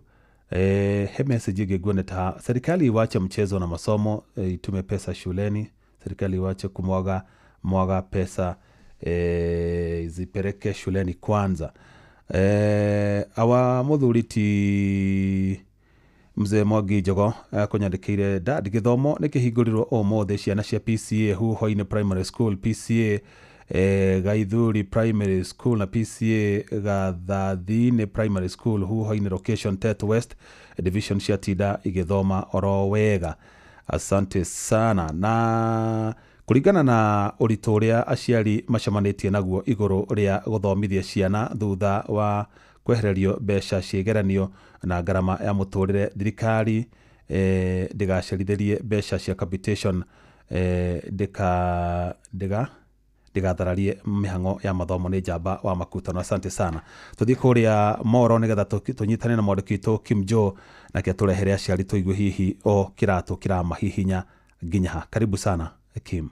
He message igegwene ta serikali iwache mchezo na masomo, itume pesa shuleni. Serikali iwache kumwaga pesa zipeleke shuleni kwanza. Awa muthuri ti Mzee Mwangi Njogo kunyandikire ndandi githomo ni kihingũrirwo ũmũthĩ ciana cia PCA Huho-inĩ Primary School, PCA Gaithuri Primary School na PCA Gathathini Primary School Huho-inĩ location Tet West division cia tinda igithoma oro wega. Asante sana. Na kuringana na ũritũ ũrĩa aciari macemanĩtie naguo igũrũ rĩa gũthomithia ciana thutha wa kwehererio mbeca ciegeranio na ngarama ya mũtũrĩre, thirikari ndigacerithĩrie mbeca cia capitation ndigathararie mĩhang'o ya mathomo nĩ njamba wa makutano. Asante sana. Tuthi kũrĩa Moro nĩgetha tũnyitane na mwandĩki witũ Kim Joe nake tũrehere aciari tũigue hihi o kĩratũ kĩramahihinya nginya ha. Karibu sana Kim.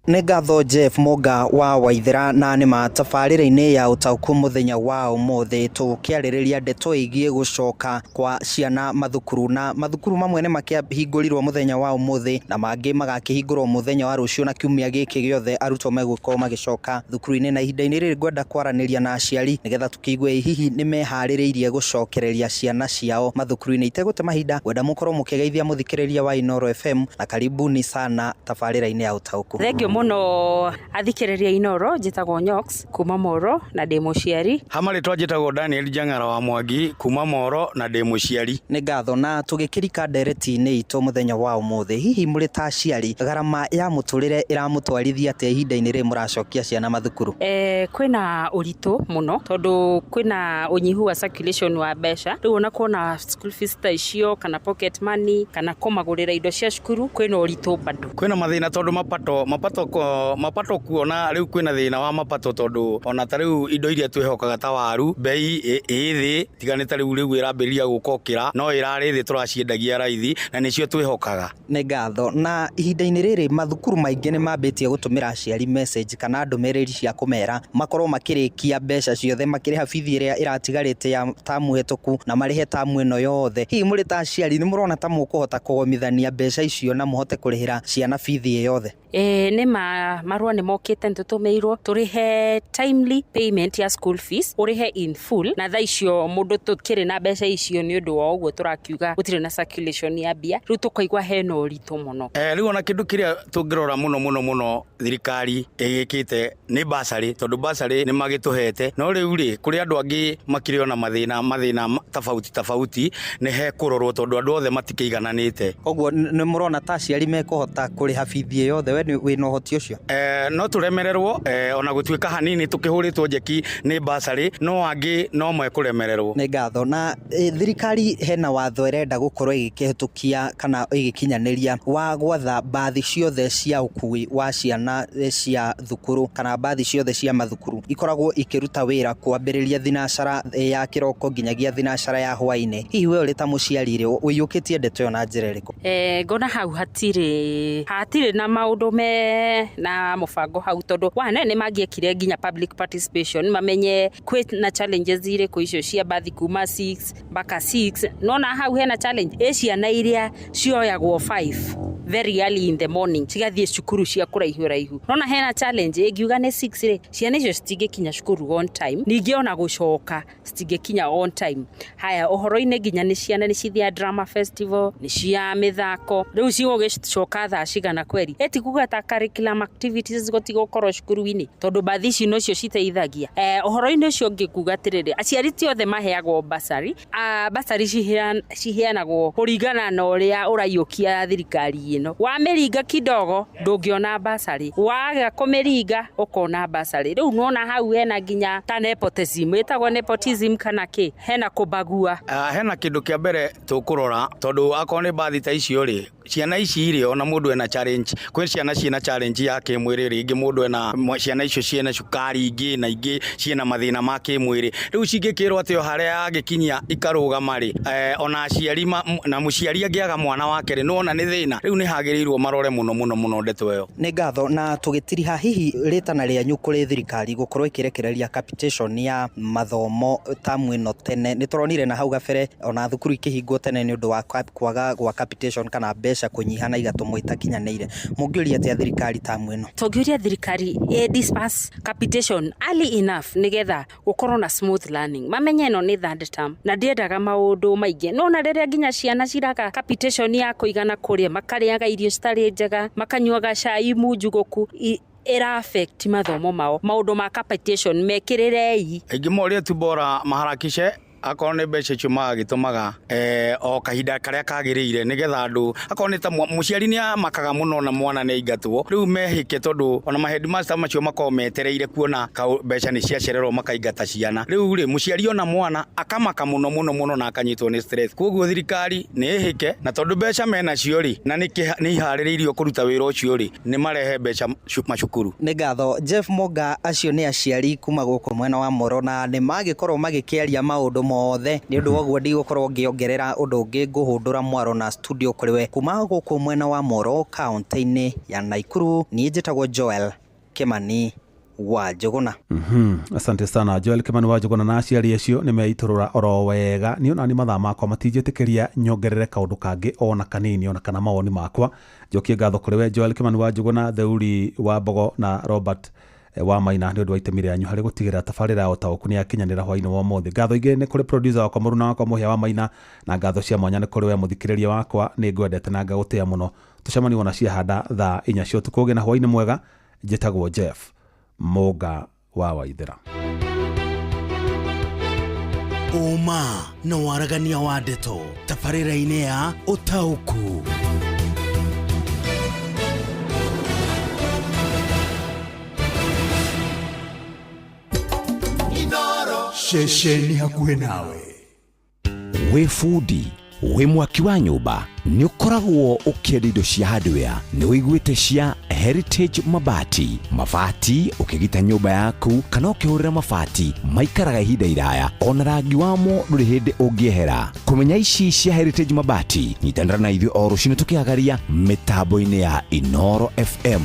Nĩ ngatho Jeff Monga wa Waithera na nĩ matabarĩra-inĩ ya ũtaũku mũthenya wa ũmũthĩ tũkĩarĩrĩria ndeto ĩgiĩ gũcoka kwa ciana mathukuru, na mathukuru mamwe nĩ makĩhingũrirwo mũthenya wa ũmũthĩ na mangĩ magakĩhingũrwo mũthenya wa rũciũ, na kiumia gĩkĩ gĩothe arutwo megũkorwo magĩcoka thukuru-inĩ. Na ihinda-inĩ rĩrĩ ngwenda kwaranĩria na aciari nĩgetha tũkĩigue hihi nĩ meharĩrĩirie gũcokereria ciana ciao mathukuru-inĩ. Itegũte mahinda ngwenda mũkorwo mũkĩgeithia mũthikĩrĩria wa Inooro FM na karibuni sana tabarĩra-inĩ ya ũtaũku. Muno athikĩrĩria Inooro, njĩtagwo Nyox kuma Moro na ndĩ mũciari. Hamarĩtwa njĩtagwo Daniel Jang'ara wa Mwangi kuma Moro na ndĩ mũciari. Nĩ ngatho na tũgĩkĩrika ndereti-inĩ itũ mũthenya wa ũmũthĩ, hihi mũrĩ ta aciari garama ya mũtũrĩre ĩramũtwarithia atĩa ihinda-inĩ rĩrĩ mũracokia ciana mathukuru? Kwĩna ũritũ mũno tondũ kwĩna ũnyihu wa circulation wa mbeca. Rĩu ona kuona school fees ta icio kana pocket money kana kũmagũrĩra indo cia cukuru kwĩna ũritũ bado. Kwĩna mathĩna tondũ mapato kuona rĩu kwĩna thĩna wa mapato tondũ ona ta rĩu indo iria twĩhokaga ta waru bei thĩ tiganĩte rĩu ĩrambĩrĩria gũkokĩra no ĩrarĩ thĩ tũraciendagia raithi na nĩcio twĩhokaga. Nĩ ngatho. Na ihinda-inĩ rĩrĩ mathukuru maingĩ nĩ mambĩtie gũtũmĩra aciari message kana ndũmĩrĩri cia kũmera makorwo makĩrĩkia mbeca ciothe, makĩrĩha bithi ĩrĩa ĩratigarĩte ya tamu hetũku na marĩhe tamu ĩno yothe. Hihi mũrĩ ta aciari nĩ mũrona ta mũkũhota kũgomithania mbeca icio na mũhote kũrĩhĩra ciana bithi ĩyo yothe? Nĩ marũa nĩ mokĩte nĩtũtũmĩirwo tũrĩhe timely payment ya school fees, ũrĩhe in full, na thaa icio mũndũ tũkĩrĩ na mbeca icio nĩ ũndũ wa ũguo tũrakiuga gũtirĩ na circulation ya mbia. Rĩu tũkaigua hena ũritũ mũno. Rĩu ona kĩndũ kĩrĩa tũngĩrora mũno thirikari ĩgĩkĩte nĩ basarĩ, tondũ basarĩ nĩ magĩtũhete, no rĩu rĩ kũrĩ andũ angĩ makĩrĩ ona mathĩna tofauti nĩ he kũrorwo tondũ andũ othe matikĩigananĩte. Koguo nĩ mũrona ta aciari mekũhota kũrĩha bithi yothe, we wĩna ũhoti ũcio? No tũremererwo ona gũtuĩka hanini tũkĩhũrĩtwo njeki nĩ basarĩ, no angĩ no mekũremererwo. Nĩ ngatho. Na thirikari hena watho ĩrenda gũkorwo ĩgĩkĩhĩtũkia kana ĩgĩkinyanĩria wa gwatha bathi ciothe cia ũkui wa ciana cia thukuru kana bathi ciothe cia mathukuru ikoragwo ikĩruta wĩra kwambĩrĩria thinacara ya kĩroko nginyagia thinacara ya hwaĩ-inĩ. Hihi we ũrĩ ta mũciari rĩ ũiyũkĩtie ndeto ĩyo na njĩra ĩrĩkũ? Ngona hau hatirĩ na maũndũ na mũbango hau tondũ wane nĩ mangĩekire nginya public participation mamenye kwĩna challenges irĩkũ icio cia bathi kuma 6 mpaka 6. Nona hau hena challenge ciana iria cioyagwo 5 very early in the morning cigathiĩ cukuru cia kũraihu. Nona hena challenge ĩngiuga nĩ 6 rĩ ciana icio citingĩkinya cukuru on time, ningĩ ona gũcoka citingĩkinya on time. Haya ũhoro-inĩ nginya nĩ ciana nĩ cithia drama festival, nĩ cia mĩthako, rĩu cigũgĩcoka thaa cigana kweri? Kuga ta curriculum activities gũtigũkorwo cukuru-inĩ tondũ bathi ici no cio citeithagia. Ũhoro-inĩ ũcio ũngĩ kuga atĩrĩrĩ aciari ti othe maheagwo basari. Basari ciheanagwo kũringana na ũrĩa ũraiyũkia thirikari ĩno. Wamĩringa kidogo ndũngĩona basari, waga kũmĩringa ũkona basari. Rĩu nona hau hena nginya ta nepotism, ĩtagwo nepotism kana kĩ, hena kũbagua. Hena kĩndũ kĩa mbere tũkũrora tondũ akorwo nĩ bathi ta icio rĩ ciana ici rĩ ona mũndũ ena challenge. Kwĩ ciana ciĩna challenge ya kĩmwĩrĩ, rĩngĩ mũndũ ena ciana icio ciĩna cukari ingĩ na ingĩ ciĩna mathĩna ma kĩmwĩrĩ. Rĩu cingĩkĩrwo atĩ o harĩa agĩkinyia ikarũgama rĩ ona aciari na mũciari angĩaga mwana wake rĩ no ona nĩ thĩna. Rĩu nĩ hagĩrĩirwo marore mũno ndeto ĩyo. Nĩ ngatho. Na tũgĩtiriha hihi rĩtana rĩanyu kũrĩ thirikari gũkorwo ĩkĩrekereria capitation ya mathomo tamu ĩno tene. Nĩ tũronire na hau gabere ona thukuru ikĩhingwo tene nĩ ũndũ wa kwaga gwa capitation kana mbeca mbeca kunyiha na igatũmwo itakinyanĩire. Mũngĩũria atĩa thirikari ta mweno? Tũngĩũria thirikari disperse capitation early enough nigetha gũkorwo na smooth learning. Mamenye ĩno nĩ third term na ndiendaga maũndũ maingĩ. No na rĩrĩa nginya ciana ciraga capitation ya kũigana kũrĩa makarĩaga irio citarĩ njega, makanyuaga cai munjuguku, ira affect mathomo mao. Maũndũ ma capitation mekĩrĩrei. Aingĩ moria tu bora maharakishe akorwo nĩ mbeca icio magĩtũmaga o kahinda karĩa kagĩrĩire nigetha andũ akorwo nĩ ta mũciari nĩ makaga mũno na mwana nĩ aingatwo rĩu mehĩke tondũ ona ma headmaster macio makorwo metereire kuona mbeca nĩ ciacererwo makaingata ciana rĩu rĩ mũciari ona mwana akamaka mũno na akanyitwo nĩ stress. Koguo thirikari nĩ ĩhĩke na tondũ mbeca mena cio rĩ na nĩ iharĩrĩirio kũruta wĩra ũcio rĩ nĩ marehe mbeca macukuru. Nĩ ngatho Jeff Monga, acio nĩ aciari kuma gũkũ mwena wa Moro na nĩ magĩkorwo magĩkĩaria maũndũ mothe nĩ ũndũ woguo ndigũkorwo ngĩongerera ũndũ ũngĩ ngũhũndũra mwaro na studio kũrĩ we kuma gũkũ mwena wa Moro kaunti-inĩ ya Naikuru. Niĩ njĩtagwo Joel Kimani wa Njuguna. Asante sana Joel Kimani wa Njuguna na aciari acio nĩ meitũrũra oro wega. Niĩ ona nĩ mathaa makwa matinjĩtĩkĩria nyongerere kaũndũ kangĩ ona kanini ona kana mawoni makwa. Njokie ngatho kũrĩ we Joel Kimani wa Njuguna, Theuri wa Mbogo na Robert wa Maina nĩ ũndũ wa itemi rĩanyu harĩ gũtigĩrĩra tabarĩra ya ũtaũku nĩ yakinyanĩra hwaĩ-inĩ wa ũmũthĩ. Ngatho ingĩ nĩ kũrĩ producer wakwa Mũruna wakwa Mũhĩa wa Maina, na ngatho cia mwanya nĩ kũrĩ we mũthikĩrĩria wakwa, nĩ ngwendete na ngagũtĩa mũno. Tũcemani wona ciahanda thaa 4 cia ũtukũ. Ũgĩe na hwaĩ-inĩ mwega. Njĩtagwo Jeff Monga wa Waithĩra. Uma na waragania wa ndeto tabarĩra-inĩ ya ũtaũku. Shesheni hakuhĩ nawe. We fundi, we mwaki wa nyũmba, nĩ ũkoragwo ũkĩendia indo cia hardware, nĩ wĩiguĩte cia Heritage Mabati. Mabati ũkĩgita nyũmba yaku kana ũkĩhũrĩra mabati maikaraga ihinda iraya ona rangi wamo ndũrĩ hĩndĩ ũngĩehera. Kũmenya ici cia Heritage Mabati, nyitanĩra na ithuĩ o rũciinĩ tũkĩagaria mĩtambo-inĩ ya Inoro FM.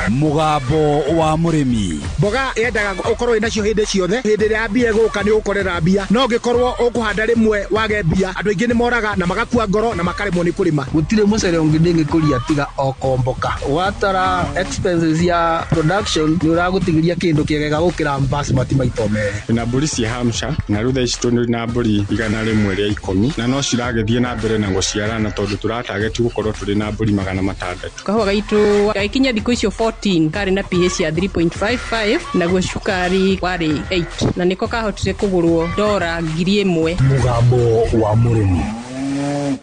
Mugambo wa mũrĩmi. Mboga yendaga ũkorwo inacio hĩndĩ ciothe. Hĩndĩ ĩrĩa mbia ĩgũka nĩ ũkorera mbia. No ũngĩkorwo ũkũhanda rĩmwe wage mbia, andũ aingĩ nĩ moraga na magakua ngoro na makaremwo nĩ kũrĩma. Gũtirĩ mũcere ũngĩkũria tiga o komboka. Watara expenses ya production nĩ ũragũtigĩria kĩndũ kĩegega gũkĩra basmati maita merĩ. Na mbũri cia Hampshire na rĩu thaa ici tũrĩ na mbũri 100 rĩa 10 na no ciragĩthiĩ na mbere na gũciarana tondũ tũratageti gũkorwo tũrĩ na mbũri 600. Kahũa gaitũ gaikinya thikũ icio 14 kari na pH ya 3.55 naguo cukari warĩ 8 na niko kahotire kũgũrwo $1,000. Mugambo wa mũrĩmi.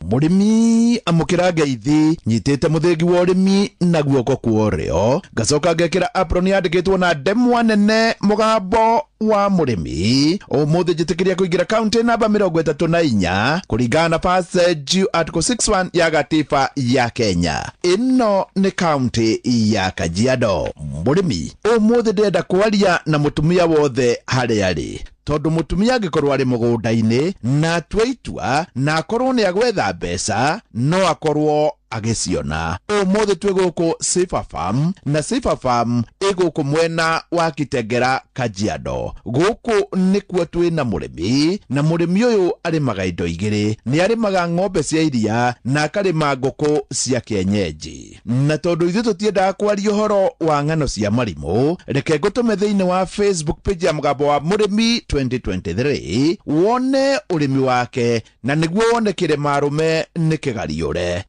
Mũrĩmi amũkĩra ngeithi nyitĩte mũthĩgi wa ũrĩmi na guoko kwa ũrĩo, ngacoka ngekĩra apron yandĩkĩtwo na ndemwa nene Mugambo wa mũrĩmi. Ũmũthĩ njĩtĩkĩria kũingĩra kaunti namba 34 kũringana na passage article 61 ya gatiba ya Kenya. Ĩno nĩ kaunti ya Kajiado. Mũrĩmi ũmũthĩ ndĩrenda kwaria na mũtumia wothe harĩa arĩ, tondũ mũtumia angĩkorwo arĩ mũgũnda-inĩ na atua itua na akorwo nĩ agwetha mbeca no akorwo agĩciona. Ũmũthĩ twĩ gũkũ Safer Farm na Safer Farm ĩgũkũ mwena wa Kitengera, Kajiado. Gũkũ nĩkuo twĩ na mũrĩmi, na mũrĩmi ũyũ arĩmaga indo igĩrĩ. Nĩ arĩmaga ng'ombe cia iria na akarĩma ngũkũ cia kienyeji. Na tondũ ithuĩ tũtiendaga kwaria ũhoro wa ng'ano cia marimũ, reke ngũtũme thĩinĩ wa Facebook page ya Mugambo wa Mũrĩmi 2023 wone ũrĩmi wake na nĩguo wone kĩrĩma arũme nĩ kĩgariũre.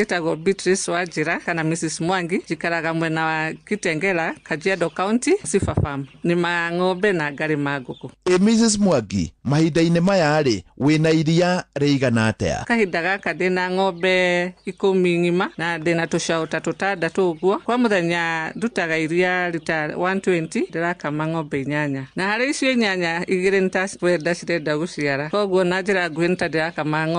Njĩtagwo Beatrice Wanjira kana Mrs. Mwangi, njikaraga mwena wa Kitengela, Kajiado County, Safer Farm. Nĩma ng'ombe na ngarĩma ngũkũ. Mrs. Mwangi, mahinda-inĩ maya rĩ wĩna iria rĩigana atĩa? Kahinda gaka ndĩna ng'ombe 10 ng'ima na ndĩna tũcaũ ta 6 ũguo. Kwa mũthenya ndutaga iria lita 120, ndĩrakama ng'ombe 8 na harĩ icio 8 igĩrĩ nĩtawenda cirenda gũciara. Koguo na njĩra nguhĩ nĩta ndĩrakama ng'ombe